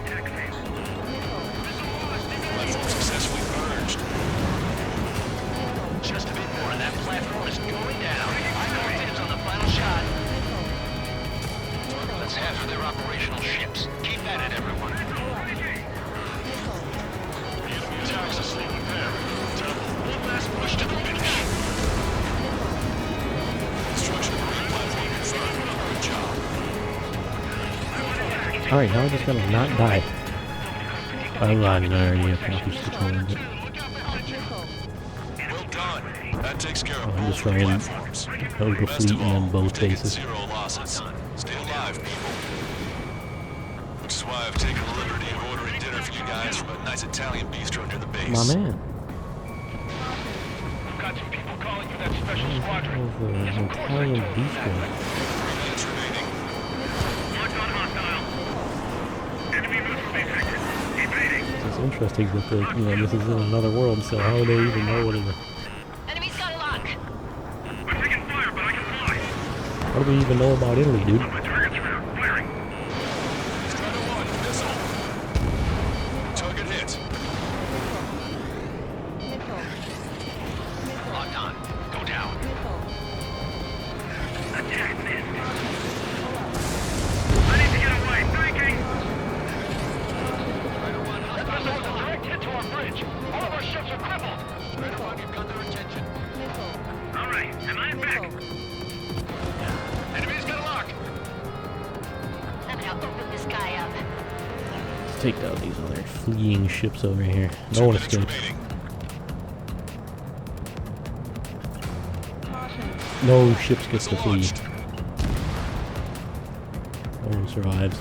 Platform successfully purged. Just a bit more and that platform is going down. I know dibs on the final shot. That's half of their operational ships. Keep at it, everyone. The enemy attacks are slowly preparing. Time for one last push to the finish. Construction of marine platform confirmed. Good job. Alright, now I'm just gonna not die. I'm already accomplished the challenge. Well done. That takes care of I'm all just three trying platforms. to hold the fleet in them both Taking bases. 0 losses. Stay alive, people. Which is why I've taken the liberty of ordering dinner for you guys from a nice Italian bistro near the base. My man. We've got some people calling you that special squadron. Oh, the Italian bistro. 3 minutes remaining. Locked on hostile. Enemy missile detected. Evading. It's interesting that this is in another world, so how do they even know what it is? Enemy's got a lock. I'm taking fire, but I can fly. What do we even know about Italy, dude? My target's around. Firing. Strider 1, missile. Target hit. take down these other fleeing ships over here. No one escapes. No ships gets to flee. No one survives.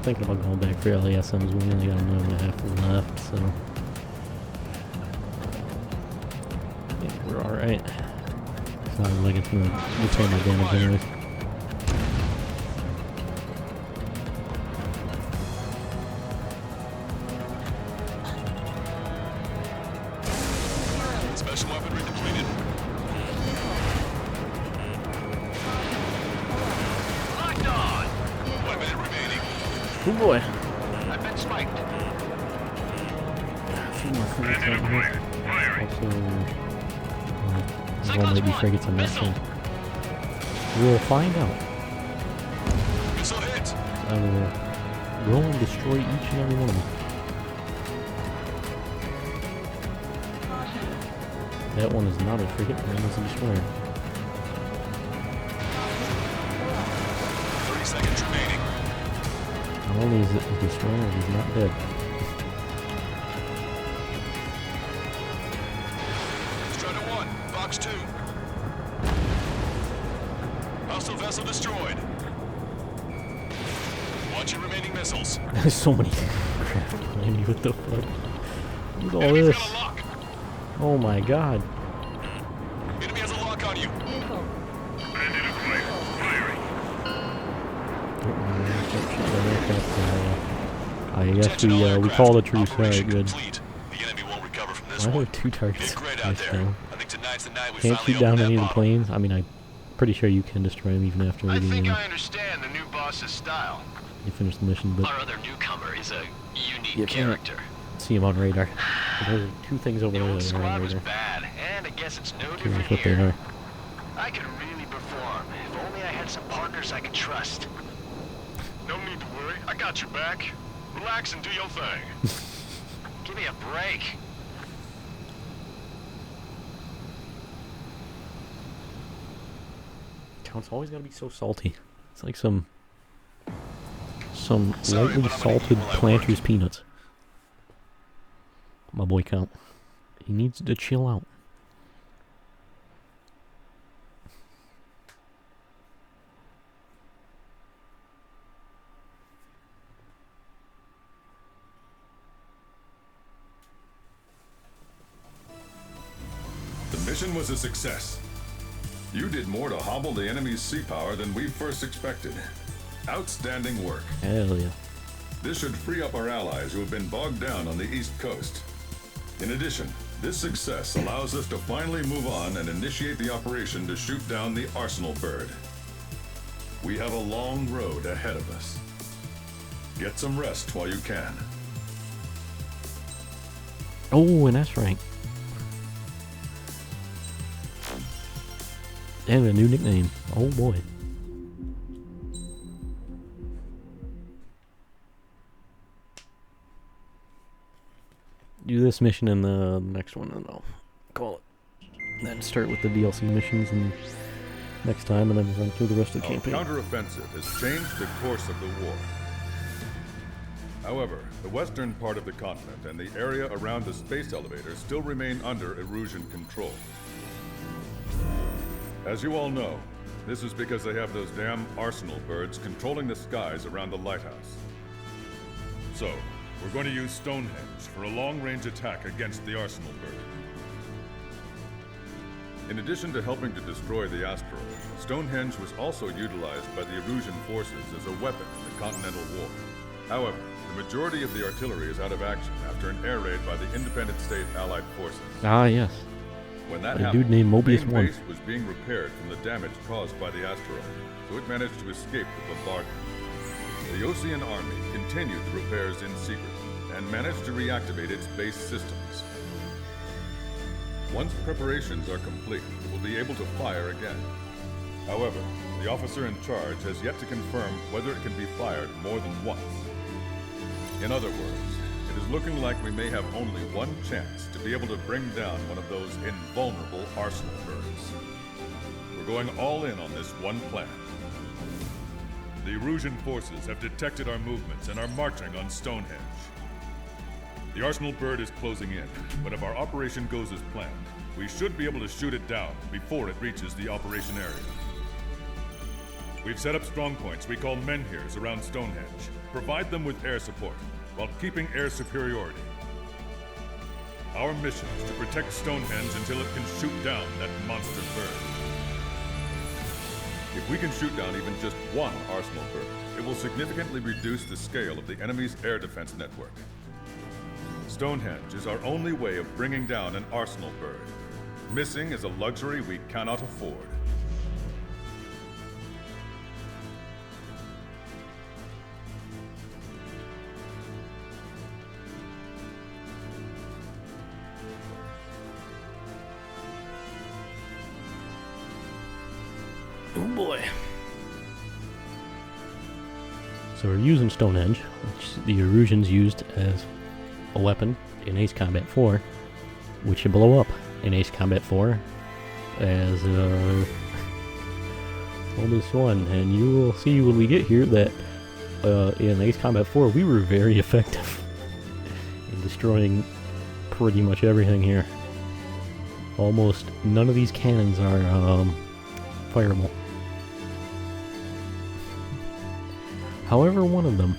Thinking about going back for LASMs. We only got an hour and a half left, so yeah, we're alright. It's not like it's gonna return my damage anyways. Special weaponry depleted. Locked on! 1 minute remaining. Oh boy. I've been spiked. A few more frigates out here. Also, well, maybe frigates on that side. We'll find out. Missile hit. I will go and destroy each and every one of them. That one is not a frigate, that is a destroyer. 30 seconds remaining. Not only is it a destroyer, he's not dead. Strider 1, Fox 2. Hostile vessel destroyed. Watch your remaining missiles. There's so many craft behind me, what the fuck? Look at all this. Oh my god. Enemy has a lock on you. Bandit acquired. Firing. I guess we called a truce. Alright, good. The enemy won't recover from this Why are one. there 2 targets? Great out there. I think tonight's the night we Can't finally shoot down open any of that the bottle. planes. I mean, I'm pretty sure you can destroy them even after I leaving think them. I understand the new boss's style. You finish the mission, but Our other newcomer is a unique you can't character. see him on radar. There are 2 things over The there old that are on squad was radar. bad, and I guess it's no Curious different what they here. are. I could really perform if only I had some partners I could trust. No need to worry. I got your back. Relax and do your thing. Give me a break. Count's always gotta be so salty. It's like some lightly salted Planters peanuts. My boy Count. He needs to chill out. The mission was a success. You did more to hobble the enemy's sea power than we first expected. Outstanding work. Hell yeah. This should free up our allies who have been bogged down on the East Coast. In addition, this success allows us to finally move on and initiate the operation to shoot down the Arsenal bird. We have a long road ahead of us. Get some rest while you can. Oh, and that's right. They have a new nickname. Oh boy. Do this mission and the next one, and I'll call it. Then start with the DLC missions and next time, and then run through the rest of the campaign. Our counteroffensive has changed the course of the war. However, the western part of the continent and the area around the space elevator still remain under Erusian control. As you all know, this is because they have those damn Arsenal birds controlling the skies around the lighthouse. So, we're going to use Stonehenge for a long-range attack against the Arsenal bird. In addition to helping to destroy the asteroid, Stonehenge was also utilized by the Erusian forces as a weapon in the Continental War. However, the majority of the artillery is out of action after an air raid by the independent state Allied forces. Ah, yes. When that A happened, dude named Mobius the main 1. base was being repaired from the damage caused by the asteroid, so it managed to escape the bombardment. The Osean Army continued the repairs in secret and managed to reactivate its base systems. Once preparations are complete, it will be able to fire again. However, the officer in charge has yet to confirm whether it can be fired more than once. In other words, it is looking like we may have only one chance to be able to bring down one of those invulnerable arsenal birds. We're going all in on this one plan. The Erusian forces have detected our movements and are marching on Stonehenge. The arsenal bird is closing in, but if our operation goes as planned, we should be able to shoot it down before it reaches the operation area. We've set up strongpoints we call menhirs around Stonehenge. Provide them with air support, while keeping air superiority. Our mission is to protect Stonehenge until it can shoot down that monster bird. If we can shoot down even just one arsenal bird, it will significantly reduce the scale of the enemy's air defense network. Stonehenge is our only way of bringing down an arsenal bird. Missing is a luxury we cannot afford. Oh boy. So we're using Stonehenge, which the Erusians used as a weapon in Ace Combat 4, which you blow up in Ace Combat 4 as on this one. And you will see when we get here that in Ace Combat 4 we were very effective in destroying pretty much everything here. Almost none of these cannons are fireable. However, one of them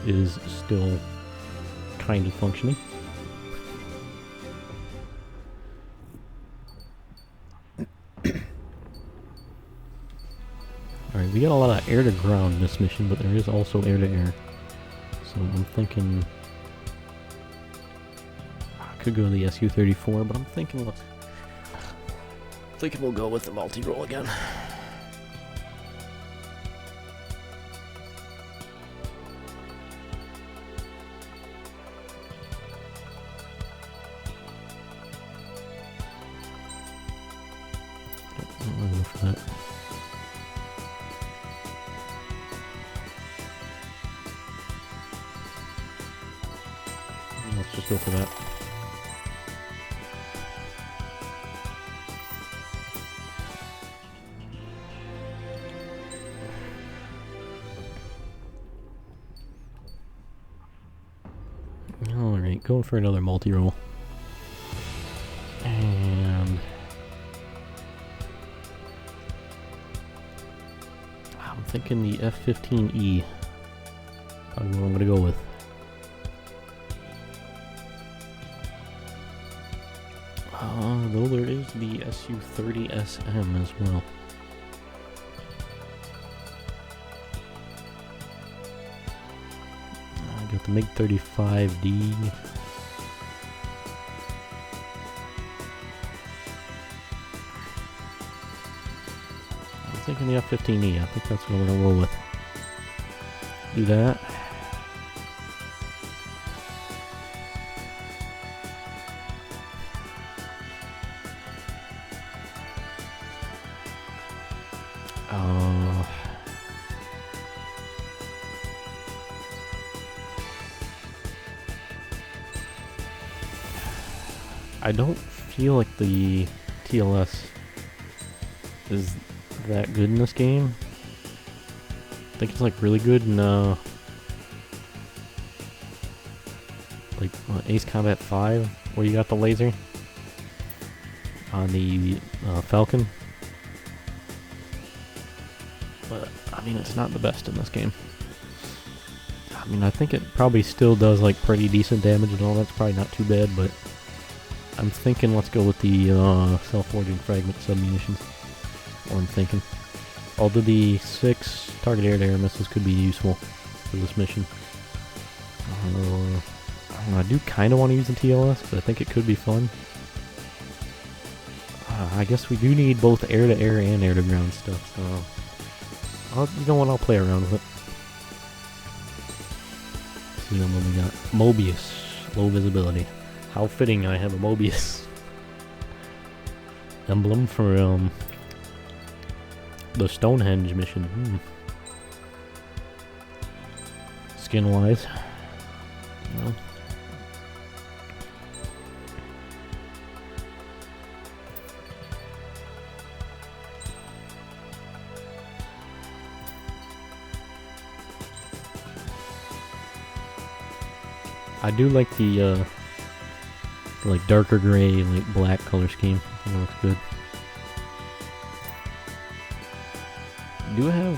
is still kind of functioning. Alright, we got a lot of air to ground in this mission, but there is also air to air. So I'm thinking I could go to the Su-34, but I'm thinking we'll go with the multi-roll again. For that. Let's just go for that. Alright, going for another multi-roll. And I'm thinking the F-15E. Probably what I'm going to go with. Though there is the Su-30SM as well. I got the MiG-35D. I'm thinking the F-15E. I think that's what I'm going to roll with. Do that. I don't feel like the TLS is that good in this game. I think it's like really good in like Ace Combat 5, where you got the laser on the Falcon. But I mean, it's not the best in this game. I mean, I think it probably still does like pretty decent damage and all. That's probably not too bad, but I'm thinking let's go with the self-forging fragment submunitions. Or I'm thinking. Although the 6 target air-to-air missiles could be useful for this mission. I don't know, I do kind of want to use the TLS because I think it could be fun. I guess we do need both air-to-air and air-to-ground stuff, so you know what, I'll play around with it. See what we got. Mobius, low visibility. How fitting I have a Mobius emblem for The Stonehenge mission. Skin-wise. No. I do like the like darker gray, like black color scheme. I think it looks good. I do have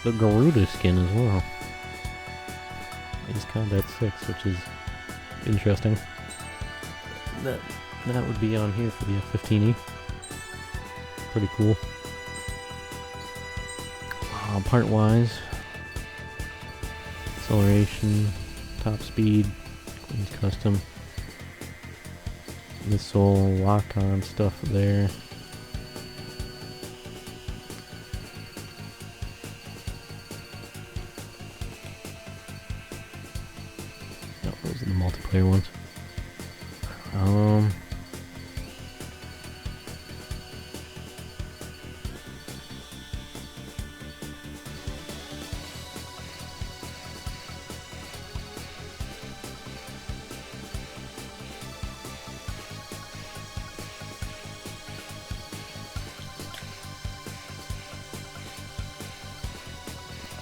the Garuda skin as well. He's Combat 6, which is interesting. That would be on here for the F-15E. Pretty cool. Part-wise, acceleration, top speed, Queen's Custom, missile, lock-on stuff there. No, those are the multiplayer ones.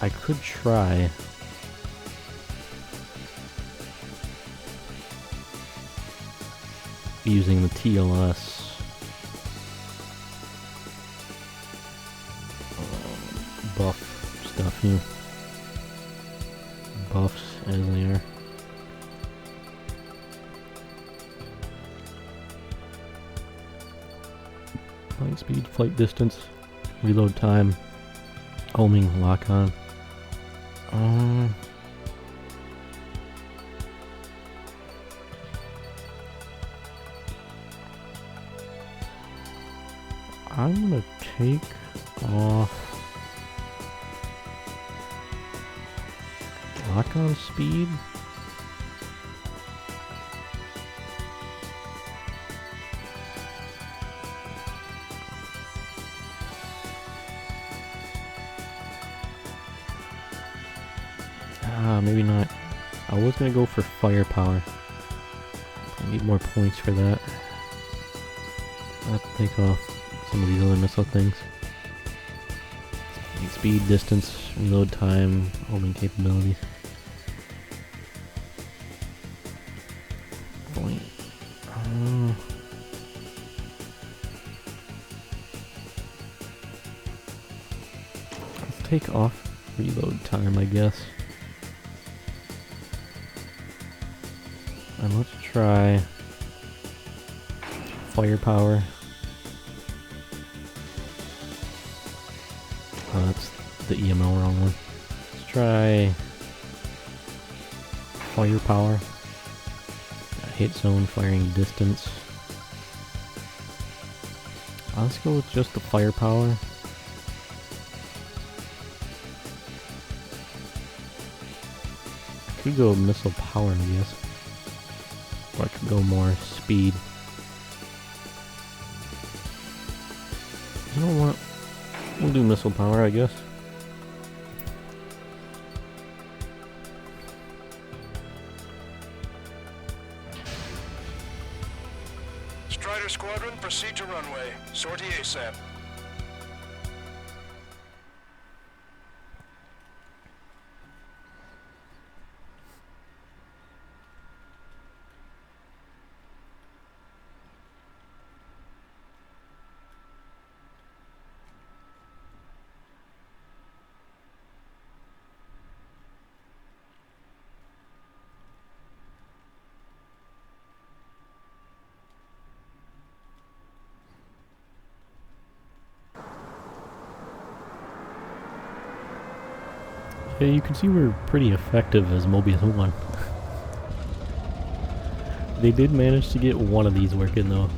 I could try using the TLS buff stuff here. Buffs as they are. Flight speed, flight distance, reload time, homing, lock on. I'm gonna take off lock-on speed. Maybe not. I was gonna go for firepower. I need more points for that. I'll have to take off some of these other missile things. Speed, distance, reload time, homing capabilities. Point. Let's take off reload time, I guess. And let's try firepower. Oh, that's the EML wrong one. Let's try firepower. Hit zone, firing distance. Let's go with just the firepower. I could go missile power, I guess. Or I could go more speed. You know what? We'll do missile power, I guess. Strider Squadron, proceed to runway. Sortie ASAP. Yeah, you can see we're pretty effective as Mobius 1. They did manage to get one of these working though.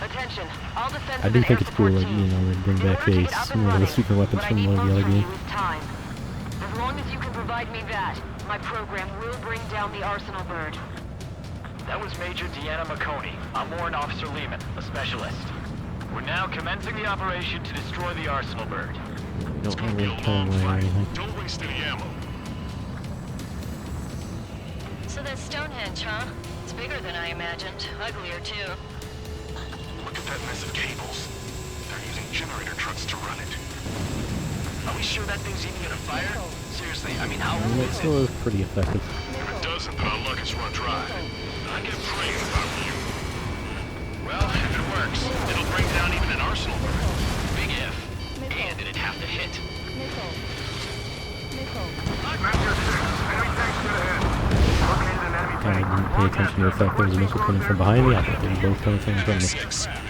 Attention, all defensive I do think it's cool, like, you know, they bring back a some of the super weapons from one of the other games. Provide me that. My program will bring down the Arsenal bird. That was Major Deanna McConey. I'm Warrant Officer Lehman, a specialist. We're now commencing the operation to destroy the Arsenal bird. You don't really turn away or anything. Don't waste any ammo. So that's Stonehenge, huh? It's bigger than I imagined. Uglier, too. Look at that mess of cables. They're using generator trucks to run it. Are we sure that thing's even gonna fire? Seriously, I mean, how And old that is still it? is pretty effective. If it doesn't, then our luck has run dry. I get praying about you. Well, if it works, it'll bring down even an Arsenal bird. Big if. And it'd have to hit. Kind of didn't pay attention to the fact there was a missile coming from behind me. I thought they were both coming from in front of me.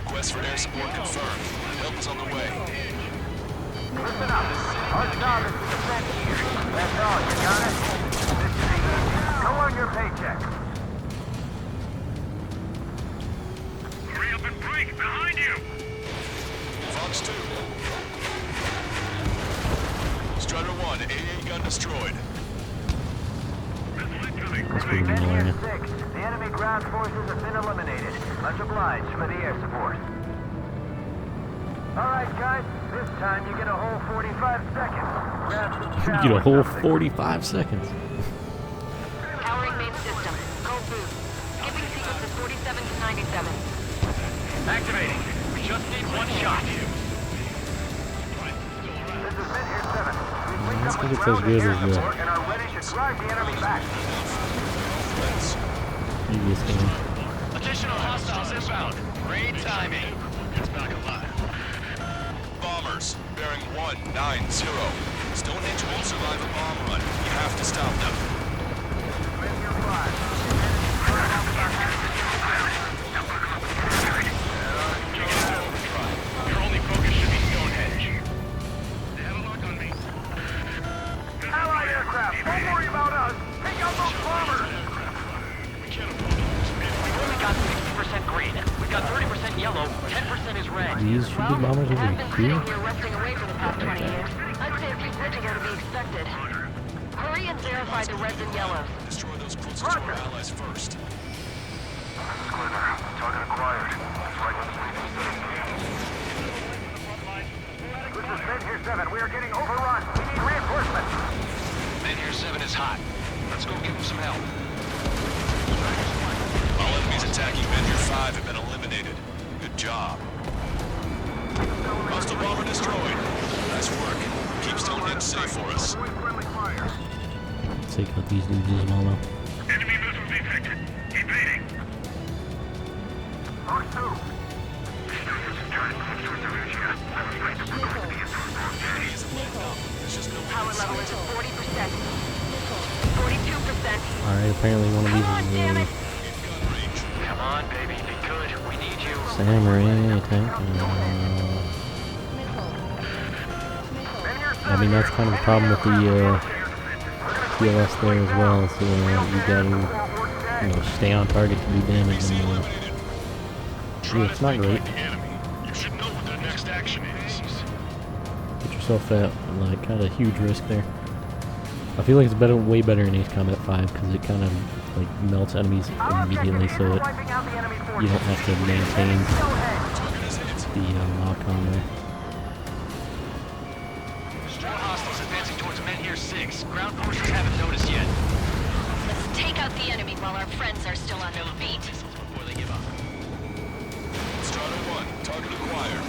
Request for air support confirmed. Help is on the way. Listen up. Our job is to defend here. That's all, you got it? This is easy. Go on your paycheck. Hurry up and break! Behind you! Fox 2. Strider 1, AA gun destroyed. That's pretty good line. 6. The enemy ground forces have been eliminated. Much obliged for the air support. Alright, guys. This time you get a whole 45 seconds. Grab some You get a whole showers. 45 seconds. Powering main system. Code boost. Skipping sequence is 47 to 97. Activating. We just need one shot. This is Mid-Air 7. I don't think it's as good as the And are ready to drive the enemy back. previous game. Additional hostiles inbound. Great timing. Gets back alive. Bombers, bearing 190. Stonehenge won't survive a bomb run. You have to stop them. Your only focus should be Stonehenge. They have a lock on me. Allied aircraft, don't worry about us. Take out those bombers. We've only got 60% green. We've got 30% yellow. 10% is red. These stupid bombers over I've been sitting here? here resting away for the past 20 years. I'd say a few bridges are to be expected. Hurry and verify the reds and yellows. Destroy those closest to our allies first. Target acquired. That's right when the briefing started. This is Mid-Air 7. We are getting overrun. We need reinforcements. Mid-Air 7 is hot. Let's go give him some help. All enemies attacking Mid-Air 5 have been eliminated. Good job. Hostile bomber destroyed. Nice work. Keep Stonehenge safe for us. Let's take out these dudes as well now. Enemy missiles detected. Evading. Fox 2. Power level is at 40%. 42%. Alright, apparently one of these is Come on, baby. Be good. We need you. Samurai tank. I mean, that's kind of the problem with the PLS there as well. So you gotta, stay on target to do damage. And, yeah, it's not great. You should know what their next action is. Put yourself at like kind of huge risk there. I feel like it's better, way better in Ace Combat 5 because it kind of like melts enemies immediately, so it, you don't have to maintain the lock on there. More hostiles advancing towards Mid-Air 6. Ground forces haven't noticed yet. Let's take out the enemy while our friends are still on their feet. Before they give up. Strider 1, target acquired.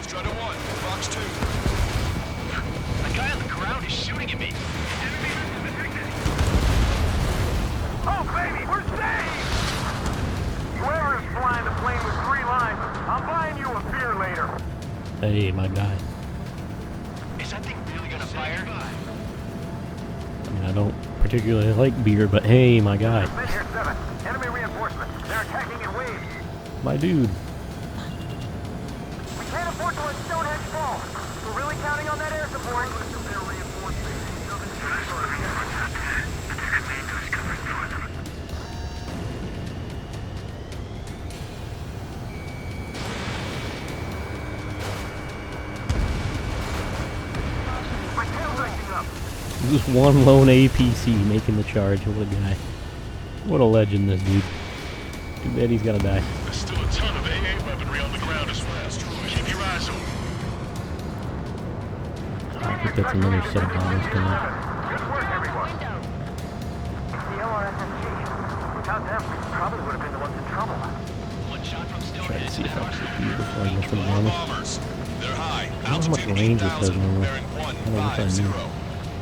Strider 1, Fox 2. The guy on the ground is shooting at me. Oh, baby, we're saved! Whoever is flying the plane with 3 lines, I'm buying you a beer later. Hey, my guy. Is that thing really gonna fire? I mean, I don't particularly like beer, but hey, my guy. Mid-Air 7, enemy reinforcements. They're attacking in waves. My dude. We can't afford to let Stonehenge fall. We're really counting on that air support. Just one lone APC making the charge. What a guy. What a legend, this dude. Too bad he's gotta die. There's still a ton of AA weaponry on the ground as well. Keep your eyes open. I think that's another set of bombers coming up. Good work, everyone. It's the LRSMG. Without them, we probably would have been the ones in trouble. Try to see if I can see before I miss the bombers. They're high. I don't know how much range this does normally. I don't know what I need.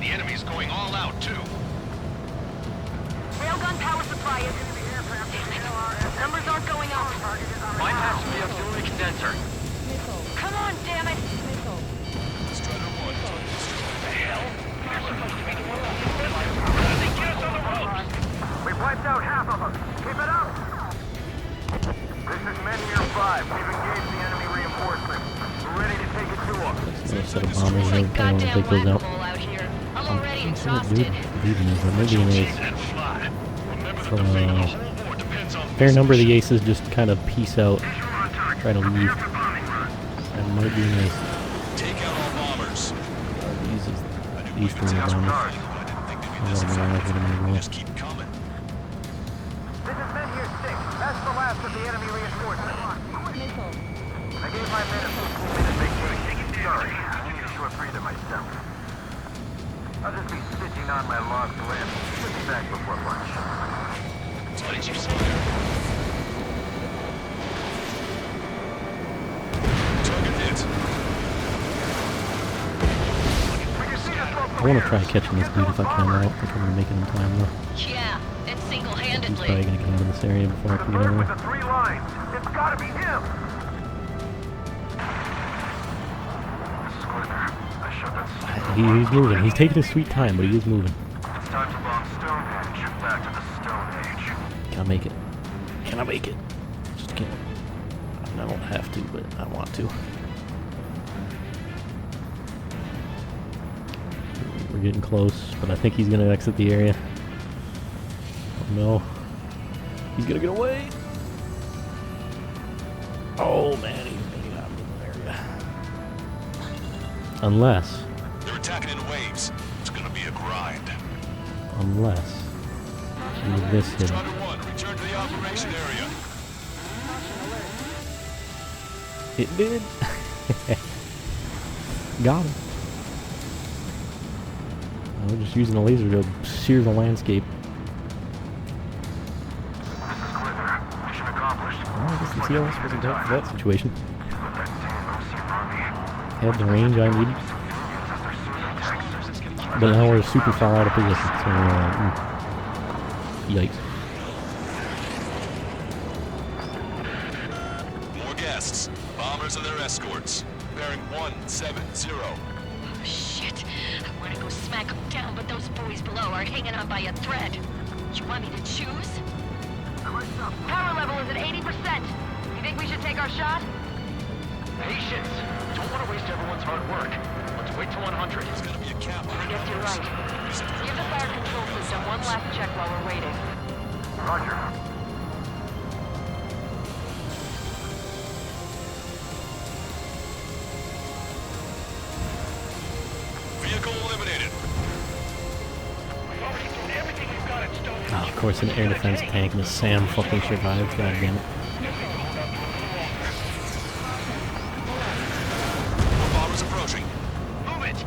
The enemy's going all out, too. Railgun power supply is in the aircraft. Numbers aren't going up. Bypass the auxiliary condenser. Come on, damn it! Strider 1. The hell? You're supposed to be the one that's get us on the ropes! We've wiped out half of them. Keep it up! This is Men-Year 5. We've engaged the enemy reinforcements. We're ready to take it to them. Another set of bombers and everything. I want to take those out. I'm already Dude, exhausted. leaving these. There may be an ace. Fair number of the aces just kind of peace out. Try to leave. That might be an ace. Take out all bombers. These three are bombers. Just keep coming. This is Men-Year 6. That's the last of the enemy reinforcements. I gave my men a 15-minute vacation. Sorry, I need a short breather myself. I'll just be stitching on my log limb. Should be back before lunch. What did you say? Target hit. I want to try catching this dude if I can. I don't think I'm going to make it in time though. Yeah, and He's single-handedly. probably going to come into this area before I can get over With there. the 3 lines. It's gotta be him! He's moving. He's taking his sweet time, but he is moving. It's time to bomb Stonehenge. Back to the Stone Age. Can I make it? Can I make it? Just can't. I don't have to, but I want to. We're getting close, but I think he's going to exit the area. Oh no. He's going to get away. Oh man, he's going to get out of the area. Unless. They're attacking in waves. It's gonna be a grind. Unless. With this hit. Strider 1, return to the operation area. It did. Got him. We're just using a laser to sear the landscape. Mission accomplished. Well, I guess the CLS wasn't tough for that situation. Had the range I needed. But now we're super far out of position, so yikes. More guests. Bombers and their escorts. Bearing 170. Oh, shit. I want to go smack them down, but those boys below are hanging on by a thread. You want me to choose? Power level is at 80%. You think we should take our shot? Patience. Don't want to waste everyone's hard work. Let's wait till 100. It's gonna be a cap. I guess you're right. Give the fire control system one last check while we're waiting. Roger. Vehicle eliminated. Oh, of course, an air defense tank and a SAM fucking survived. God damn it. Bombers approaching. Move it!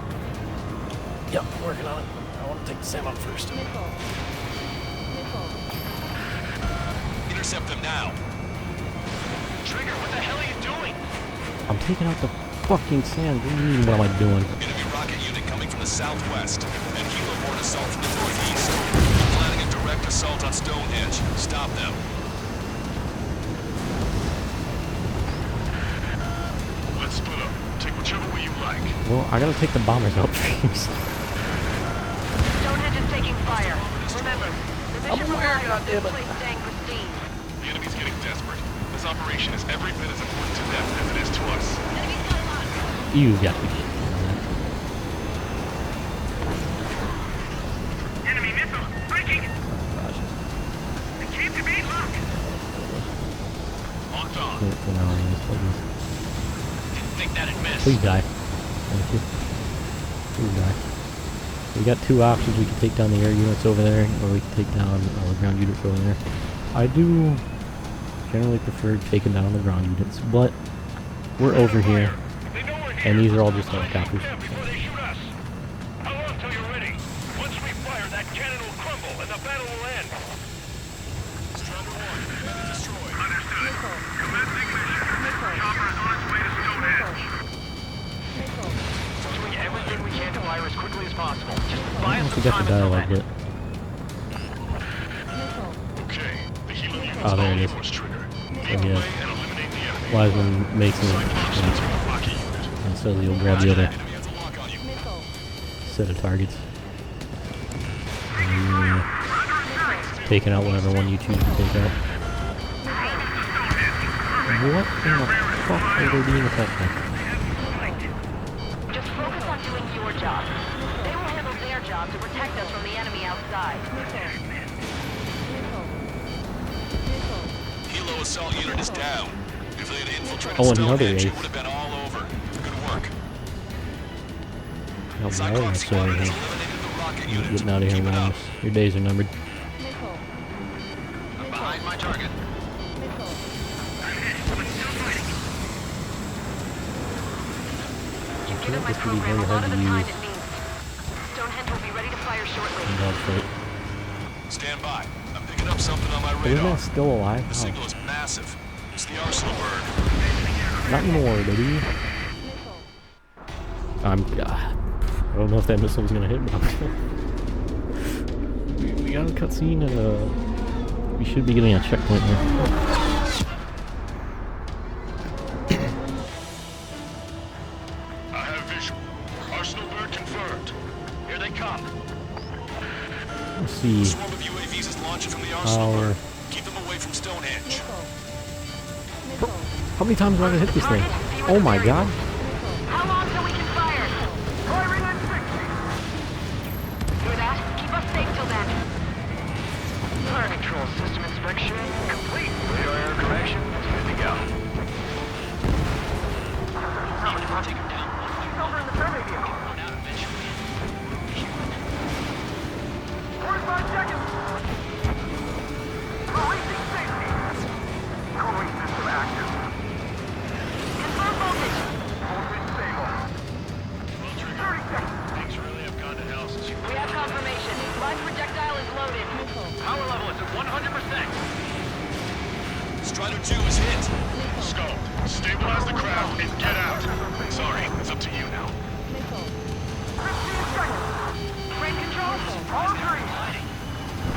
Yep, working on it. I want to take the SAM out first. Intercept them now. Trigger, what the hell are you doing? I'm taking out the fucking SAM. What do you mean, what am I doing? Enemy rocket unit coming from the southwest. And heliborne assault from the northeast. Planning a direct assault on Stonehenge. Stop them. Let's split up. Take whichever way you like. Well, I gotta take the bombers out first. Stonehenge is taking fire. Remember, the mission relies on this place staying pristine. The enemy's getting desperate. This operation is every bit as important to them as it is to us. You got to be kidding me. Enemy missile! Breaking! It came to me, look! Locked on. Didn't think that'd miss. Please die. Thank you. Please die. We got two options. We can take down the air units over there, or we can take down all the ground units over there. I do generally prefer taking down the ground units, but we're over here, and these are all just helicopters. I don't forget the dialogue yet. Oh, there it is. So yeah, Wiseman makes it, and so you'll grab the other set of targets. And taking out whatever one you choose to take out. What in the fuck are they being attacked by? Just focus on doing your job. They will handle their job to protect us from the enemy outside. Hilo assault unit is down. If they had infiltrated Another Stonehenge, ace. it would have been all over. Good work. Oh, no, sorry. You're getting out of here, man. Your days are numbered. I'm behind my target. Given my program a lot of the time it means Stonehenge will be ready to fire shortly. Stand by. I'm picking up something on my Isn't radar. that still alive? The signal is massive. It's the arsenal bird. Not anymore, baby. I don't know if that missile was gonna hit, but we got a cutscene, and we should be getting a checkpoint here. I have visual. Arsenal bird confirmed. Here they come. Let's see. A swarm of UAVs is launching from the arsenal Power. bird. Keep them away from Stonehenge. How many times do I have to hit this thing? Oh my god. How long till we can fire? Firing in 60. Hear that? Keep us safe till then. Fire control system inspection complete. Radar air correction. Good to go. Take him down. He's over in the friendly vehicle. 45 seconds. Releasing safety. Cooling system active. Confirm voltage. Voltage stable. 30 seconds. Things really have gone to hell since you... We have confirmation. Live projectile is loaded. Power level is at 100%. Strider 2 is hit. Skull, stabilize the craft and get out. Sorry, it's up to you now. 15 seconds. Frame control. All three.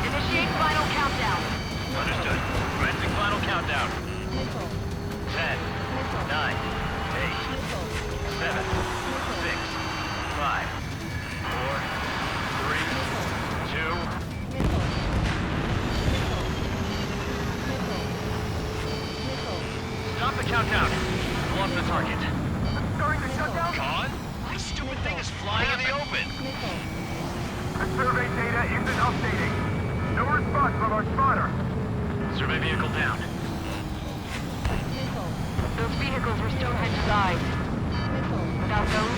Initiate final countdown. Understood. Commencing final countdown. 10, 9, 8, 7, 6, 5, 4, 3, 2. Stop the countdown. Lost the target. Starting to shut down. Con? This stupid thing is flying in the open. The survey data isn't updating. No response from our spotter. Survey vehicle down. Those vehicles were Stonehenge's eyes. Without those,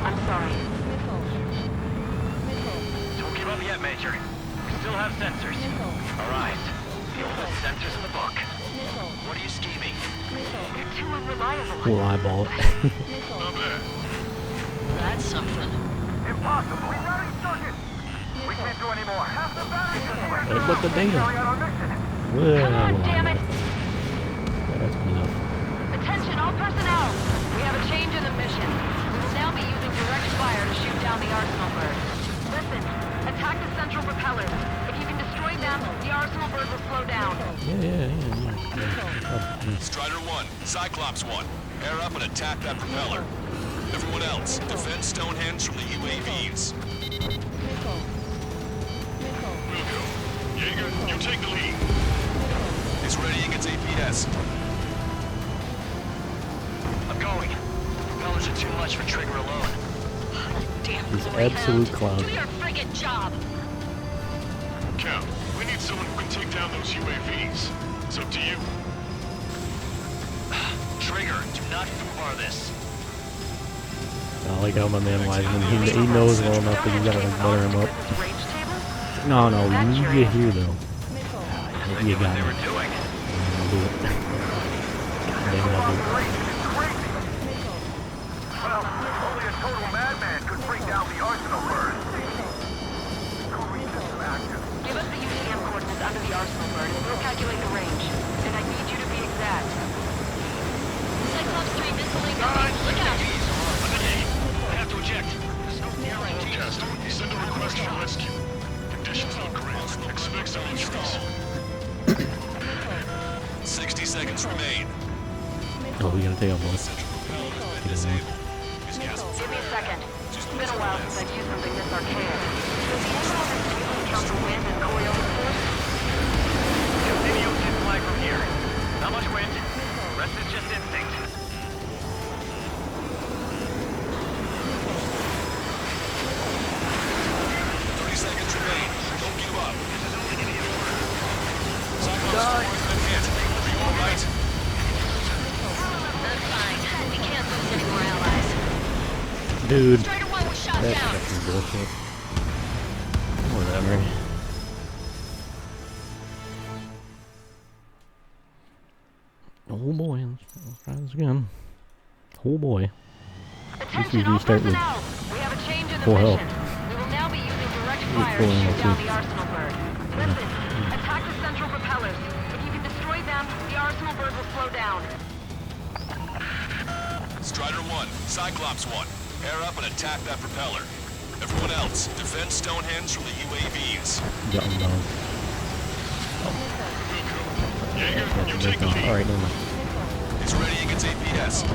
I'm sorry. Don't give up yet, Major. We still have sensors. All right. The oldest sensors in the book. What are you scheming? You're too unreliable. We'll eyeball it. Not bad. That's something. Impossible. Rerouting circuit. We can't do any more. Half the battery is But the data. carry out our mission. Well, Come on, damn it. that's good enough. Attention, all personnel. We have a change in the mission. We will now be using direct fire to shoot down the arsenal bird. Listen, attack the central propellers. If you can destroy them, the arsenal bird will slow down. Yeah. Strider 1, Cyclops 1. Air up and attack that propeller. Everyone else, defend Stonehenge from the UAVs. We'll go. Jaeger, you take the lead. It's readying its APS. I'm going. Propellers are too much for Trigger alone. Damn This glory absolute hound. clown. Do your friggin' job. Cal, we need someone who can take down those UAVs. It's up to you. Trigger, do not foobar this. I like how my man Wiseman, he knows well enough that you gotta like butter him up. No, we need you here though. You got it. I'll do it. Damn, I'll do it. Well, only a total madman could bring down the arsenal first. Give us the UTM coordinates under the arsenal bird, and we'll calculate the range. And I need you to be exact. Cyclops 3 missile incoming. Look out! I have to eject. There's no guarantee. Send a request for rescue. Conditions look grim. Expect some injuries. 60 seconds remain. Oh, we gotta take off one. Give me a second. It's been a while since I've used something this archaic. Does the Emerald on this table account for wind and Coriolis force? Continue to fly from here. Not much wind. Rest is just instinct. Seconds remain. Don't give up. Cyclops 4 has been hit. Are you alright? I'm fine. We can't lose any more allies. Dude, Strider 1 was shot that's down. fucking bullshit. Whatever. Oh boy, let's try this again. Oh boy. Attention all personnel. We have a change in the full mission. health. We will now be using direct fire full to shoot health, down too. the arsenal bird. Listen, attack the central propellers. If you can destroy them, the arsenal bird will slow down. Strider 1, Cyclops 1. Air up and attack that propeller. Everyone else, defend Stonehenge from the UAVs. Got him down. Alright, never mind. He's readying its APS.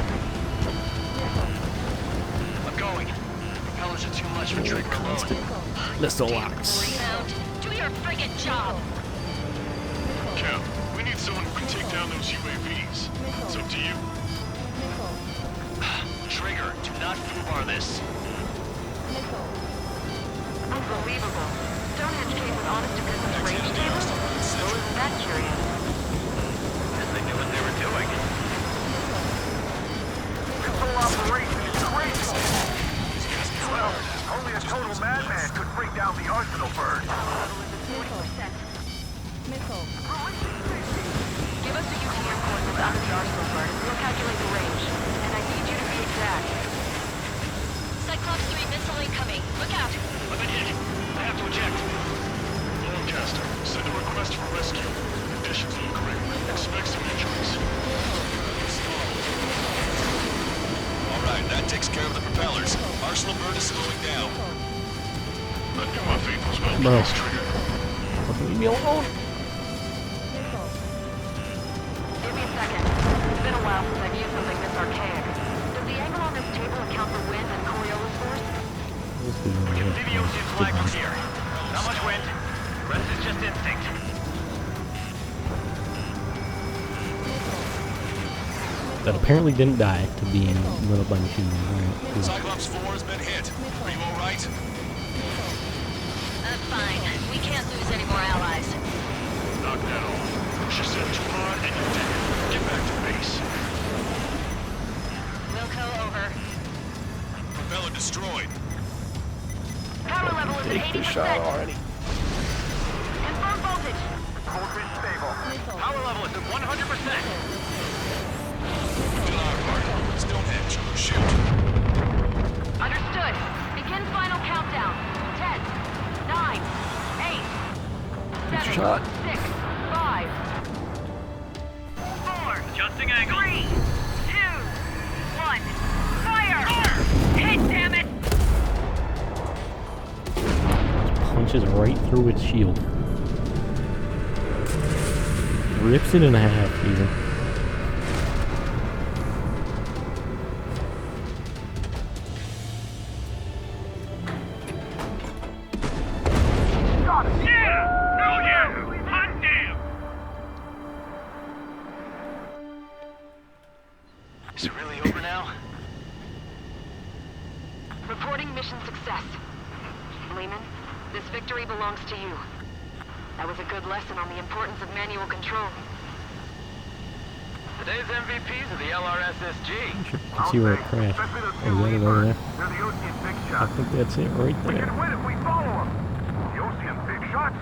I'm going. Propellers are too much for Trigger alone. Missile locks. Rebound. Do your friggin' job. Cap, we need someone who can take down those UAVs. It's up to you. Trigger, do not foobar this. Unbelievable. Stonehenge came with honest to goodness range tables? So isn't that curious? Guess they knew what they were doing. This whole operation is crazy. Well, only a total madman could bring down the arsenal bird. 40%. Missile. Give us the UTM coordinates under the arsenal bird, and we'll calculate the range. And I need you to be exact. Cyclops 3 missile incoming. Look out! I've been hit. I have to eject. Lancaster, send a request for rescue. Conditions look grim. Expect some injuries. Alright, that takes care of the propellers. Arsenal bird is slowing down. I'd do my faithfuls well, Bro. please, Trigger. Leave me alone. Give me a second. It's been a while since I've used something this archaic. Does the angle on this table account for wind and Coriolis force? Amphibious in flag from here. Not much wind. Rest is just instinct. That apparently didn't die to being lit up by machine guns. Alright, cool. Cyclops 4 has been hit. Are you alright? I'm fine. We can't lose any more allies. Knock that off. Push yourself too hard and you're dead. Get back to base. Wilco, over. Propeller destroyed. Power level is at 80%. already. Confirm voltage. Voltage stable. Power level is at 100%. We've done our part. Stonehenge, shoot. Understood. Begin final countdown. 10, 9, 8, 7, shot. 6, 5, 4, Adjusting angle. 3, 2, 1. Fire! Hit, damn it! Punches right through its shield. Rips it in half, even. Got it. Yeah! No, yeah! Hot damn! Is it really over now? Reporting mission success. Lehman, this victory belongs to you. That was a good lesson on the importance of manual control. Today's MVPs are the LRSSG. You can see where it crashed. Oh, is that it over there? I think that's it right We there. can win if we follow them. The Ocean Big Shots?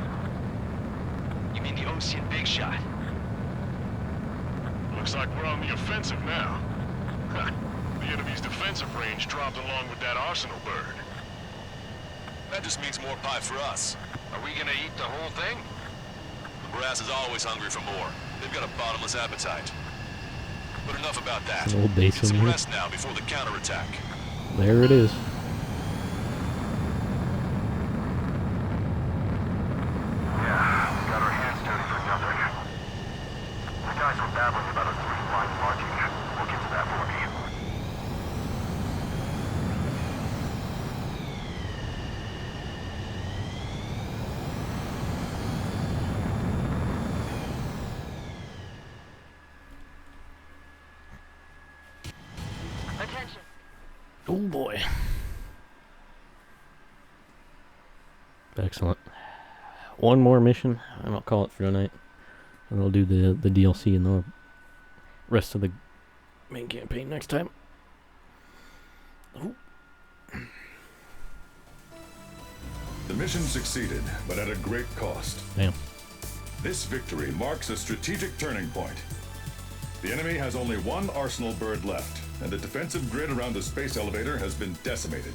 You mean the Ocean Big Shot? Looks like we're on the offensive now. The enemy's defensive range dropped along with that arsenal bird. That just means more pie for us. Are we gonna eat the whole thing? The brass is always hungry for more. They've got a bottomless appetite. But enough about that. It's an old base Get some in here. rest now before the counterattack. There it is. Yeah, we got our hands dirty for nothing. The guys were babbling about us three lines marching. We'll get to that for me. Attention. Oh boy. Excellent. One more mission, and I'll call it for tonight. And I'll do the DLC and the rest of the main campaign next time. Oh. The mission succeeded, but at a great cost. Damn. This victory marks a strategic turning point. The enemy has only one arsenal bird left, and the defensive grid around the space elevator has been decimated.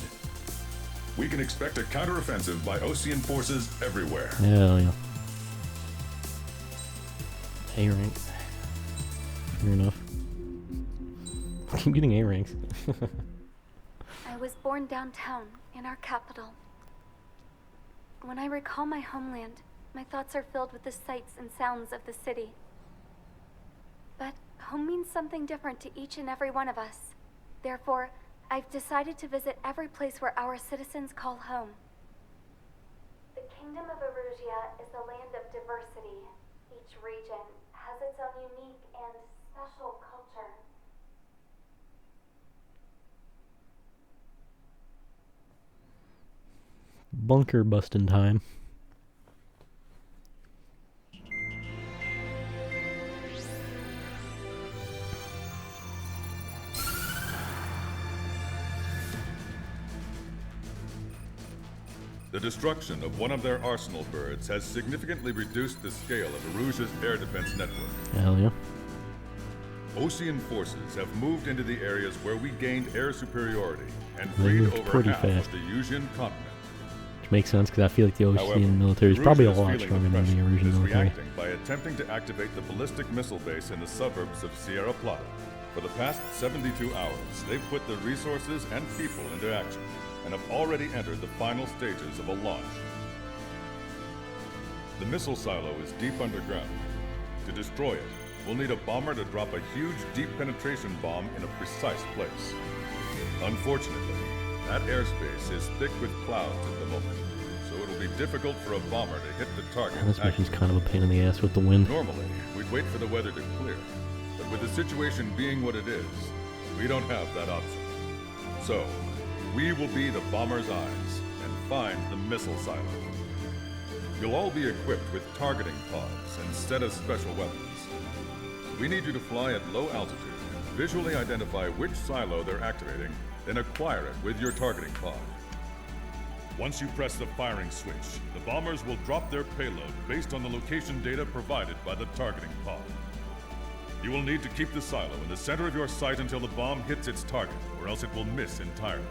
We can expect a counteroffensive by Osean forces everywhere. Hell yeah. A rank. Fair enough. I keep getting A ranks. I was born downtown, in our capital. When I recall my homeland, my thoughts are filled with the sights and sounds of the city. But home means something different to each and every one of us. Therefore, I've decided to visit every place where our citizens call home. The Kingdom of Erusia is a land of diversity. Each region has its own unique and special culture. Bunker busting time. The destruction of one of their arsenal birds has significantly reduced the scale of Erusia's air defense network. Hell yeah. Osean forces have moved into the areas where we gained air superiority and They freed moved over pretty half fast. of the Yusian continent. Which makes sense, because I feel like the However, Ocean military is probably a Erusia is lot feeling stronger than the pressure and Erusian is military. reacting by attempting to activate the ballistic missile base in the suburbs of Sierra Plata. For the past 72 hours, they've put the resources and people into action and have already entered the final stages of a launch. The missile silo is deep underground. To destroy it, we'll need a bomber to drop a huge deep penetration bomb in a precise place. Unfortunately, that airspace is thick with clouds at the moment, so it'll be difficult for a bomber to hit the target. This mission's accurately. kind of a pain in the ass with the wind. Normally, we'd wait for the weather to clear, but with the situation being what it is, we don't have that option. So, we will be the bomber's eyes and find the missile silo. You'll all be equipped with targeting pods instead of special weapons. We need you to fly at low altitude, visually identify which silo they're activating, then acquire it with your targeting pod. Once you press the firing switch, the bombers will drop their payload based on the location data provided by the targeting pod. You will need to keep the silo in the center of your sight until the bomb hits its target, or else it will miss entirely.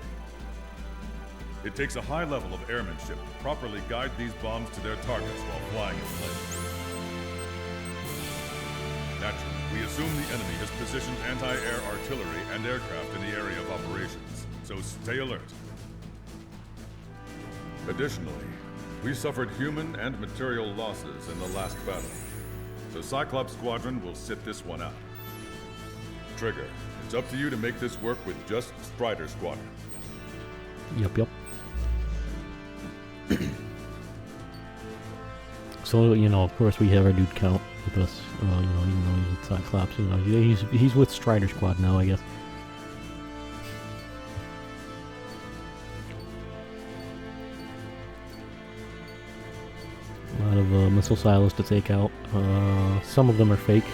It takes a high level of airmanship to properly guide these bombs to their targets while flying in place. Naturally, we assume the enemy has positioned anti-air artillery and aircraft in the area of operations, so stay alert. Additionally, we suffered human and material losses in the last battle, so Cyclops Squadron will sit this one out. Trigger, it's up to you to make this work with just Strider Squadron. Yep. So, you know, of course we have our dude Count with us, you know, even though he's at Cyclops, you know, he's with Strider Squad now, I guess. A lot of missile silos to take out. Some of them are fake.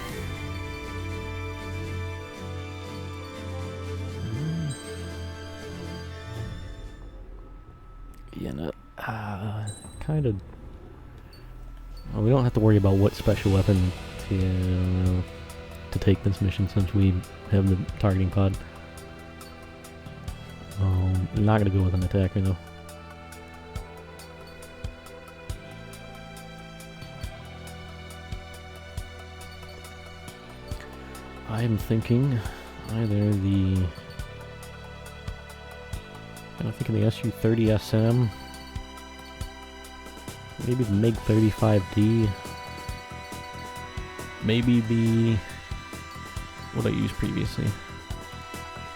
kind of... Well, we don't have to worry about what special weapon to take this mission since we have the targeting pod. I'm not going to go with an attacker though. I'm thinking either the... I'm thinking the SU-30 SM, maybe the MiG-35D, maybe the... what I used previously.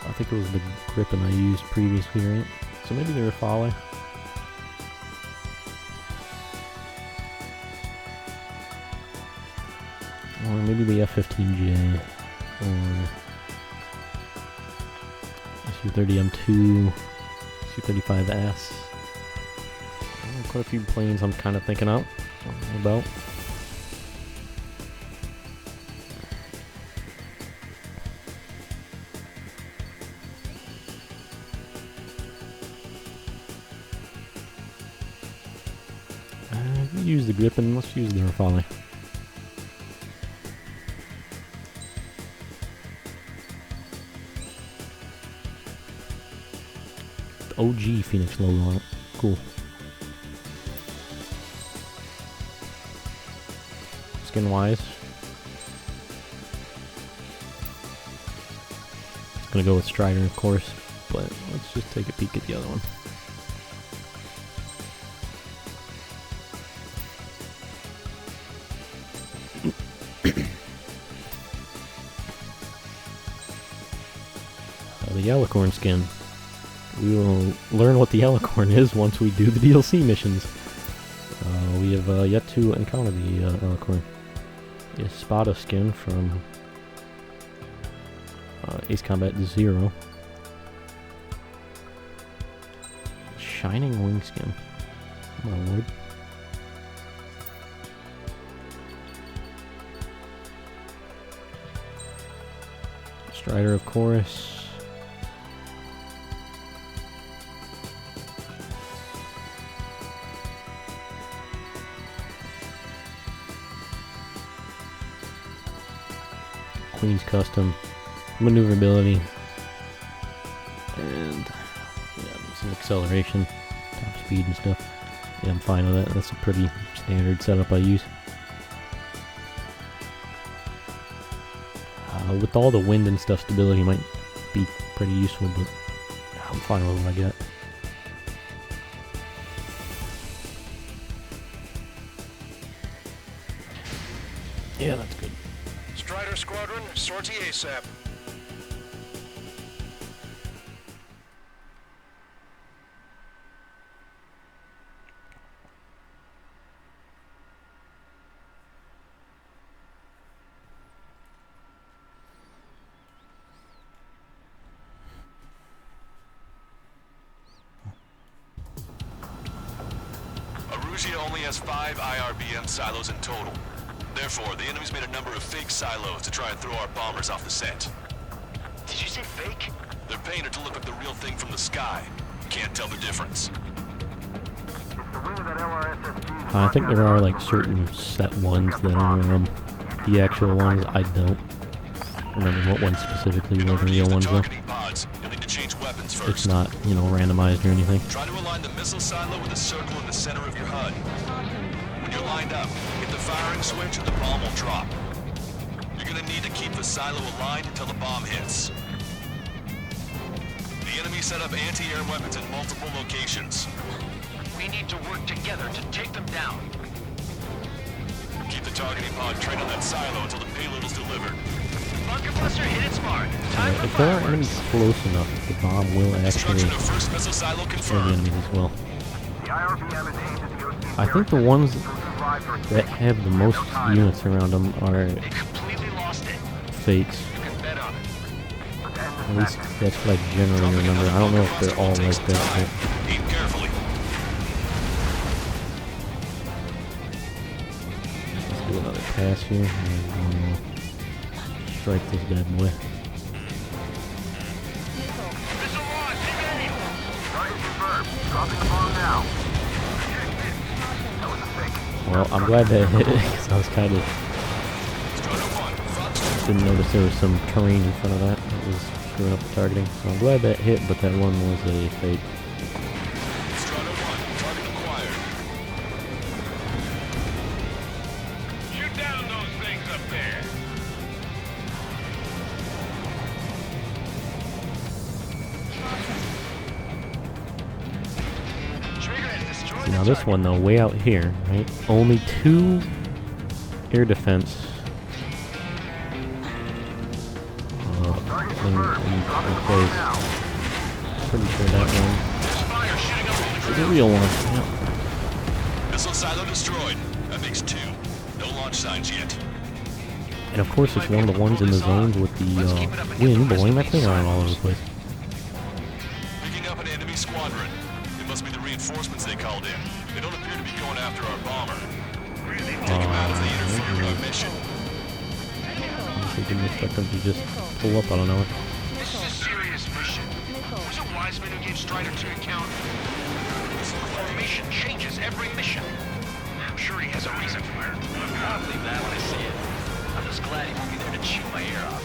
I think it was the Gripen I used previously, right? So maybe the Rafale. Or maybe the F-15J. Or SU-30M2, SU-35S. Quite a few planes I'm kind of thinking out about. Use the Gripen, let's use the Rafale. OG Phoenix logo on it. Cool. Skin wise, it's gonna go with Strider, of course, but let's just take a peek at the other one. The Yellowcorn skin. We will learn what the Yellowcorn is once we do the DLC missions. We have yet to encounter the Yellowcorn. The Espada skin from Ace Combat 0. Shining Wing skin. Come on, Lord. Strider, of course. Queen's Custom, maneuverability, and yeah, some acceleration, top speed and stuff. Yeah, I'm fine with that. That's a pretty standard setup I use. With all the wind and stuff, stability might be pretty useful, but I'm fine with what I got. Yeah, that's good. Strider Squadron, sortie ASAP. Arusia only has 5 IRBM silos in total. Therefore, the enemy's made a number of fake silos to try and throw our bombers off the scent. Did you say fake? They're painted to look like the real thing from the sky. You can't tell the difference. I think there are like certain set ones that are the actual ones. I don't remember what ones specifically were the real ones though. It's not, you know, randomized or anything. Try to align the missile silo with a circle in the center of your HUD. When you're lined up, hit the firing switch and the bomb will drop. You're gonna need to keep the silo aligned until the bomb hits. The enemy set up anti-air weapons in multiple locations. We need to work together to take them down. Keep the targeting pod trained on that silo until the payload is delivered. Bunker buster hit its mark. Time for If there are enemies close enough, the bomb will actually hit the enemies as well. I think the ones that have the most units around them are fakes. At least that's what I generally remember. I don't know if they're all like that. Aim carefully. Let's do another pass here. And, strike this bad boy. Target confirmed. Dropping the bomb now. Well, I'm glad that hit because I was kind of didn't notice there was some terrain in front of that was screwing up the targeting. So I'm glad that hit, but that one was a fake. Shoot down those things up there. Now this one though, way out here, right? Only 2 air defense in place. Pretty sure that one is the real one. Yeah. Missile silo destroyed. That makes 2. No launch signs yet. And of course it's one of the ones in the zones with the wind blowing that thing around all over the place. Picking up an enemy squadron. It must be the reinforcements they called in. They don't appear to be going after our bomber. Take them out as they interfere with our mission. I didn't expect them to just pull up out of nowhere. This is a serious mission. Was it Wiseman who gave Strider 2 account? This formation changes every mission. I'm sure he has a reason for it. I'll believe that when I see it. I'm just glad he won't be there to chew my ear off.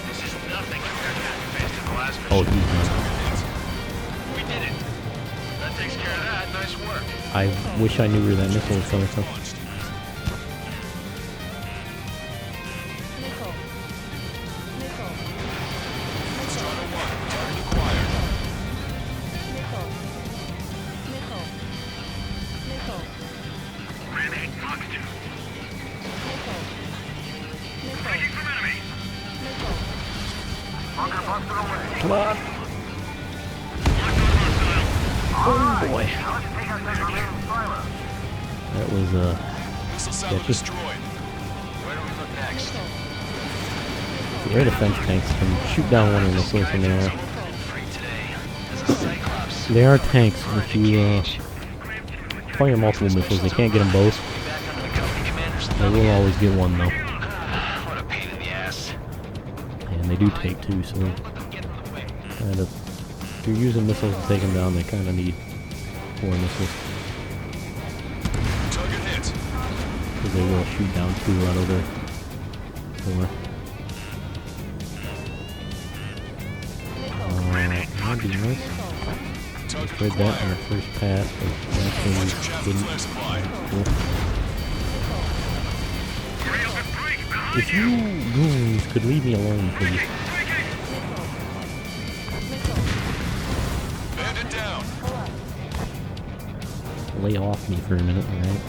This is nothing compared to that we faced in the last mission. Oh, he's not. We did it. That takes care of that. Nice work. I wish I knew where that missile was coming from. Come on. Oh boy. That was yeah, just Where do we look next? the air defense tanks can shoot down one of the missiles in the air. They are tanks. If you fire multiple missiles, they can't get them both. They will always get one though. What a pain in the ass. And they do take 2, so kind of, if you're using missiles to take them down, they kind of need 4 missiles. Because they will shoot down 2 out of their 4. That'd be nice. Just read that on the first pass, but actually didn't. Cool. If you goons could leave me alone, please. Bandit down. Lay off me for a minute, alright?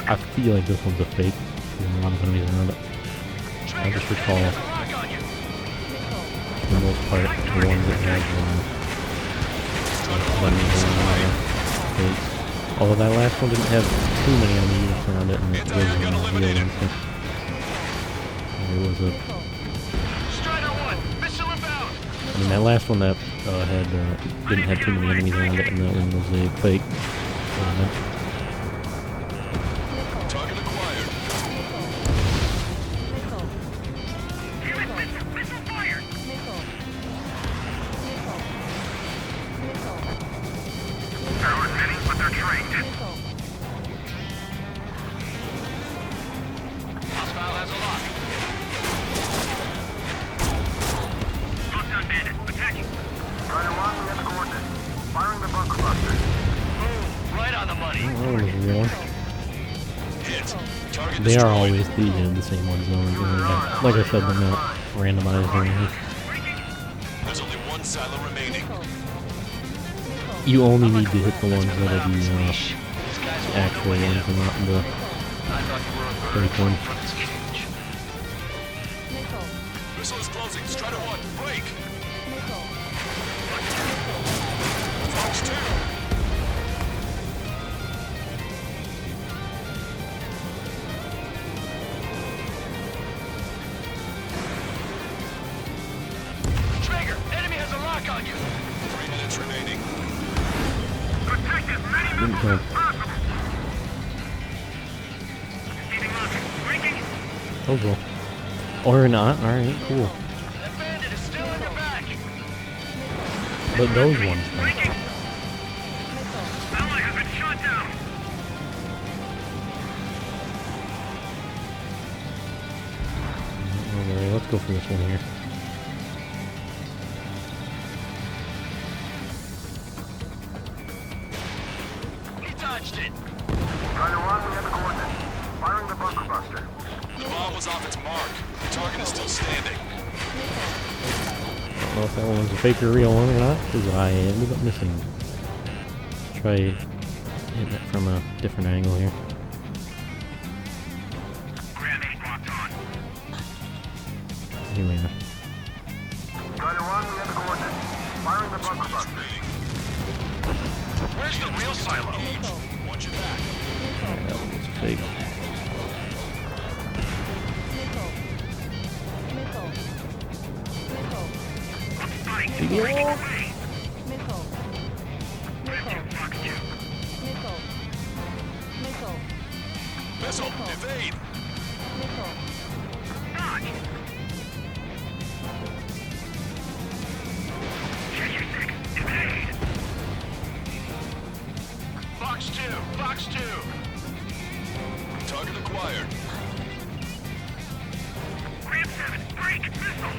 I feel like this one's a fake. There's a lot of enemies around it. I just recall, for the most part, the ones that had enemies around it. Fakes. Although that last one didn't have too many enemy units around it, and it was real instant. There was a... I mean, that last one that didn't have too many enemies around it, and that one was a fake. They are always the same ones though. Like I said, they're not randomized or anything. There's only 1 silo remaining. You only need to hit the ones that are the actual ones and not the fake ones. Missile is closing. Strider 1, break! Fox 2! Traeger, enemy has a lock on you. 3 minutes remaining. Protect as many Didn't missiles count. as possible. Receiving lock. Breaking. Oh well. Or not. Alright, cool. That bandit is still in your back. But those ones, though. Breaking. Ally has been shot down. Alright, let's go for this one here. He dodged it. Strider 1, we have the coordinates. Firing the bunker buster. The bomb was off its mark. The target is still standing. I don't know if that one was a fake or real one or not, because I ended up missing. Let's try hitting it from a different angle here. Grenade locked on. Here we are. Strider 1, we have the coordinates. Firing the bunker buster. Where's the real silo? Watch your back. Alright, that one was fake. Spike. Missile, evade! Dodge. Treasure 6, evade. Fox 2, Fox 2. Target acquired. Ram 7, break, missile.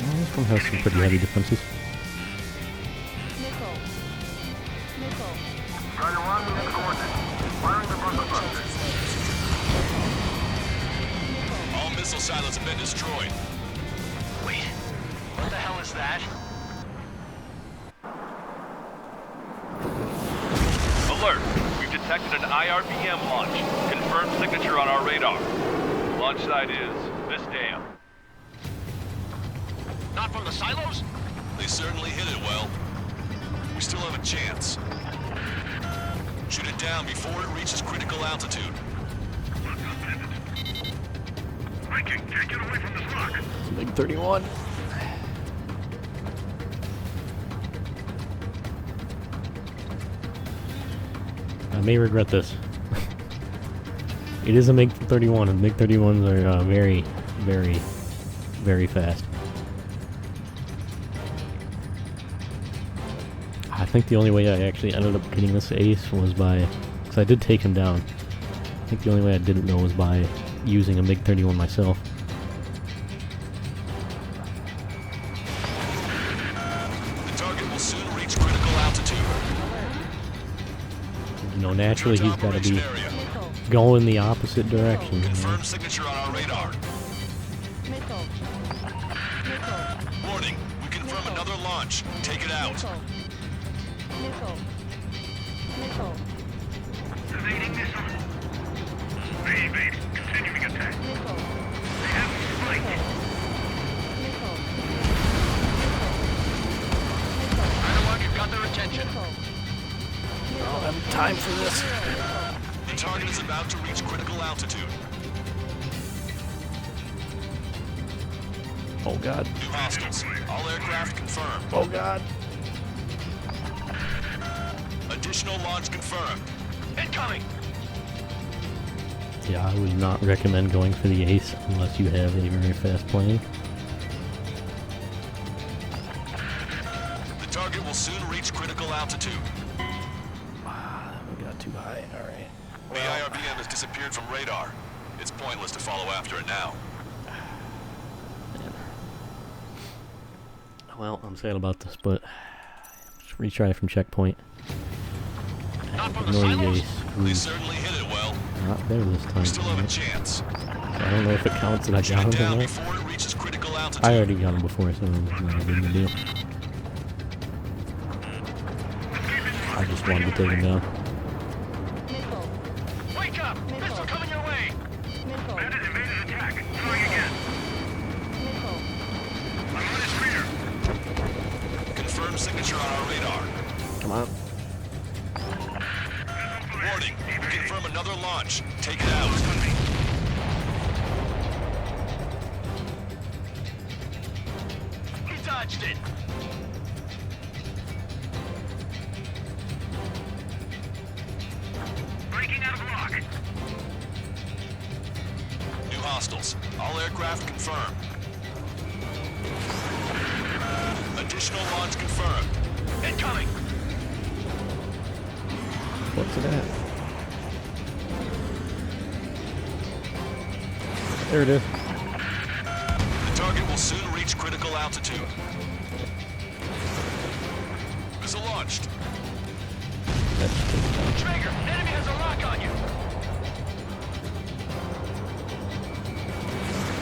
Well, this one has some pretty heavy defenses. Strider 1, we have the coordinates. Firing the bunker buster. All missile silos have been destroyed. Wait, what the hell is that? Alert! We've detected an IRBM launch. Confirmed signature on our radar. Launch site is this dam. Not from the silos? They certainly hit it well. We still have a chance. Shoot it down before it reaches critical altitude. Breaking, can't get away from this rock. Big 31. I may regret this. It is a MiG-31, and MiG-31s are very, very, very fast. I think the only way I actually ended up getting this ace was by... because I did take him down. I think the only way I didn't know was by using a MiG-31 myself. The target will soon reach critical altitude. You know, naturally he's got to be going the opposite direction. Confirmed signature on our radar. Warning, we confirm another launch. Take it out. Evading missile. They evade. Continuing attack. They have me spiked. Strider 1, you've got their attention. I don't have time for this. The target is about to reach critical altitude. Oh god. New hostiles. All aircraft confirmed. Oh god. Additional launch confirmed. Incoming! Yeah, I would not recommend going for the ace unless you have a very fast plane. The target will soon reach critical altitude. We got too high, alright. The IRBM has disappeared from radar. It's pointless to follow after it now. Well, I'm sad about this, but just retry from checkpoint. Ignore the ace. They certainly hit it well. Not there this time. We still have a chance. So I don't know if it counts that I got him or not. Before it reaches critical altitude. I already got him before, so it's not a big deal. just wanted to take him down. Wake up! Missile coming your way! Bandit invaded attack. Trying again. I'm on his rear. Confirmed signature on our radar. Come on. Warning. Confirm another launch. Take it out. He dodged it. Breaking out of lock. New hostiles. All aircraft confirmed. Additional launch confirmed. Incoming. What's it at? There it is. The target will soon reach critical altitude. Missile launched. Traeger, enemy has a lock on you.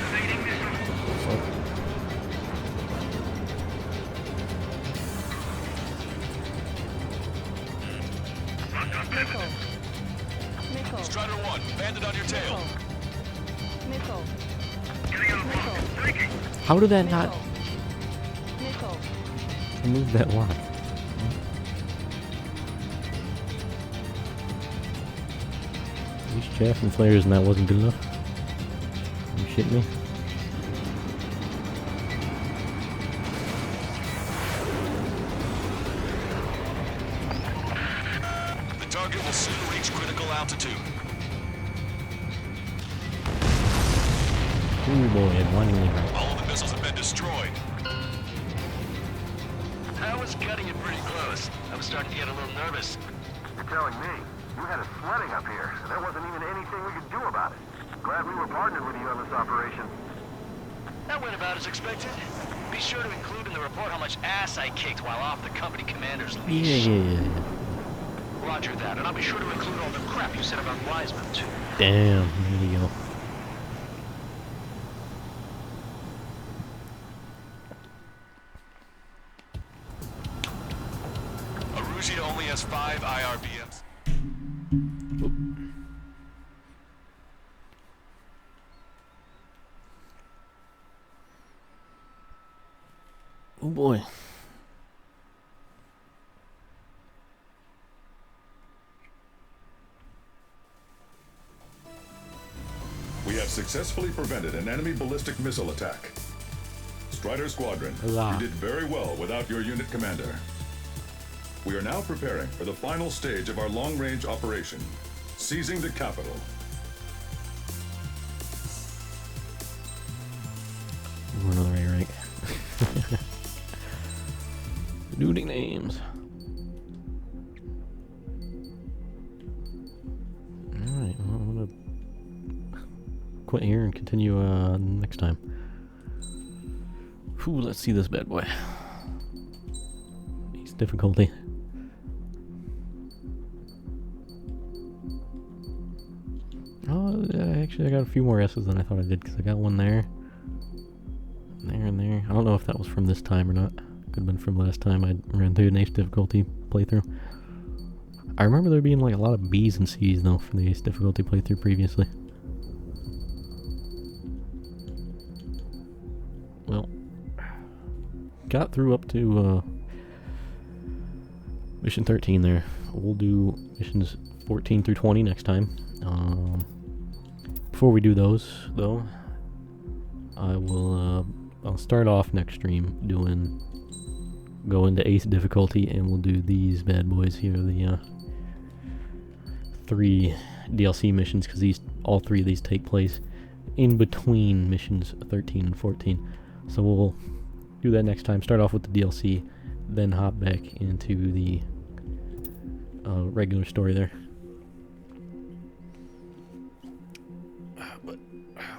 Evading Strider 1, bandit on your tail. How did that not remove that lock? These chaff and flares and that wasn't good enough? You shitting me? The target will soon reach critical altitude. Ooh boy, I'm wanting to All of the missiles have been destroyed. I was cutting it pretty close. I was starting to get a little nervous. You're telling me you had us sweating up here, and there wasn't even anything we could do about it. Glad we were partnered with you on this operation. That went about as expected. Be sure to include in the report how much ass I kicked while off the company commander's leash. Yeah. Roger that, and I'll be sure to include all the crap you said about Wiseman, too. Damn, there you go. Arusia only has 5 IRBMs. Oh boy. We have successfully prevented an enemy ballistic missile attack. Strider Squadron, Huzzah. you did very well without your unit commander. We are now preparing for the final stage of our long-range operation, seizing the capital. Another A rank. New nicknames. Alright, well, I'm gonna quit here and continue next time. Ooh, let's see this bad boy. Ease difficulty. Oh, actually I got a few more S's than I thought I did, because I got one there. There and there. I don't know if that was from this time or not. Could have been from last time I ran through an Ace difficulty playthrough. I remember there being like a lot of B's and C's though from the Ace difficulty playthrough previously. Well, got through up to mission 13 there. We'll do missions 14 through 20 next time. Before we do those though, I will I'll start off next stream go into Ace difficulty, and we'll do these bad boys here, the 3 DLC missions, because all 3 of these take place in between missions 13 and 14. So we'll do that next time. Start off with the DLC, then hop back into the regular story there. But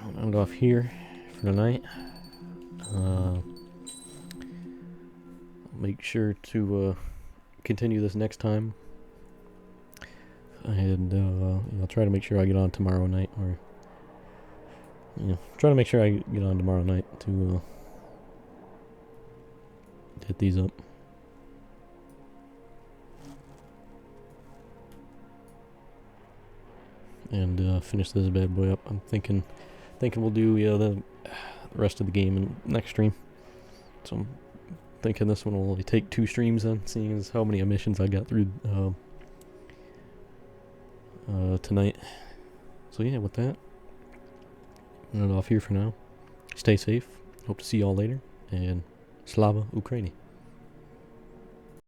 I'll round off here for tonight. Make sure to continue this next time, and I'll try to make sure I get on tomorrow night, or try to make sure I get on tomorrow night to hit these up. and finish this bad boy up. I'm thinking we'll do the rest of the game in next stream. So I'm thinking this one will only take 2 streams then, seeing as how many missions I got through tonight. So yeah, with that, I'm off here for now. Stay safe. Hope to see y'all later, and Slava Ukraini.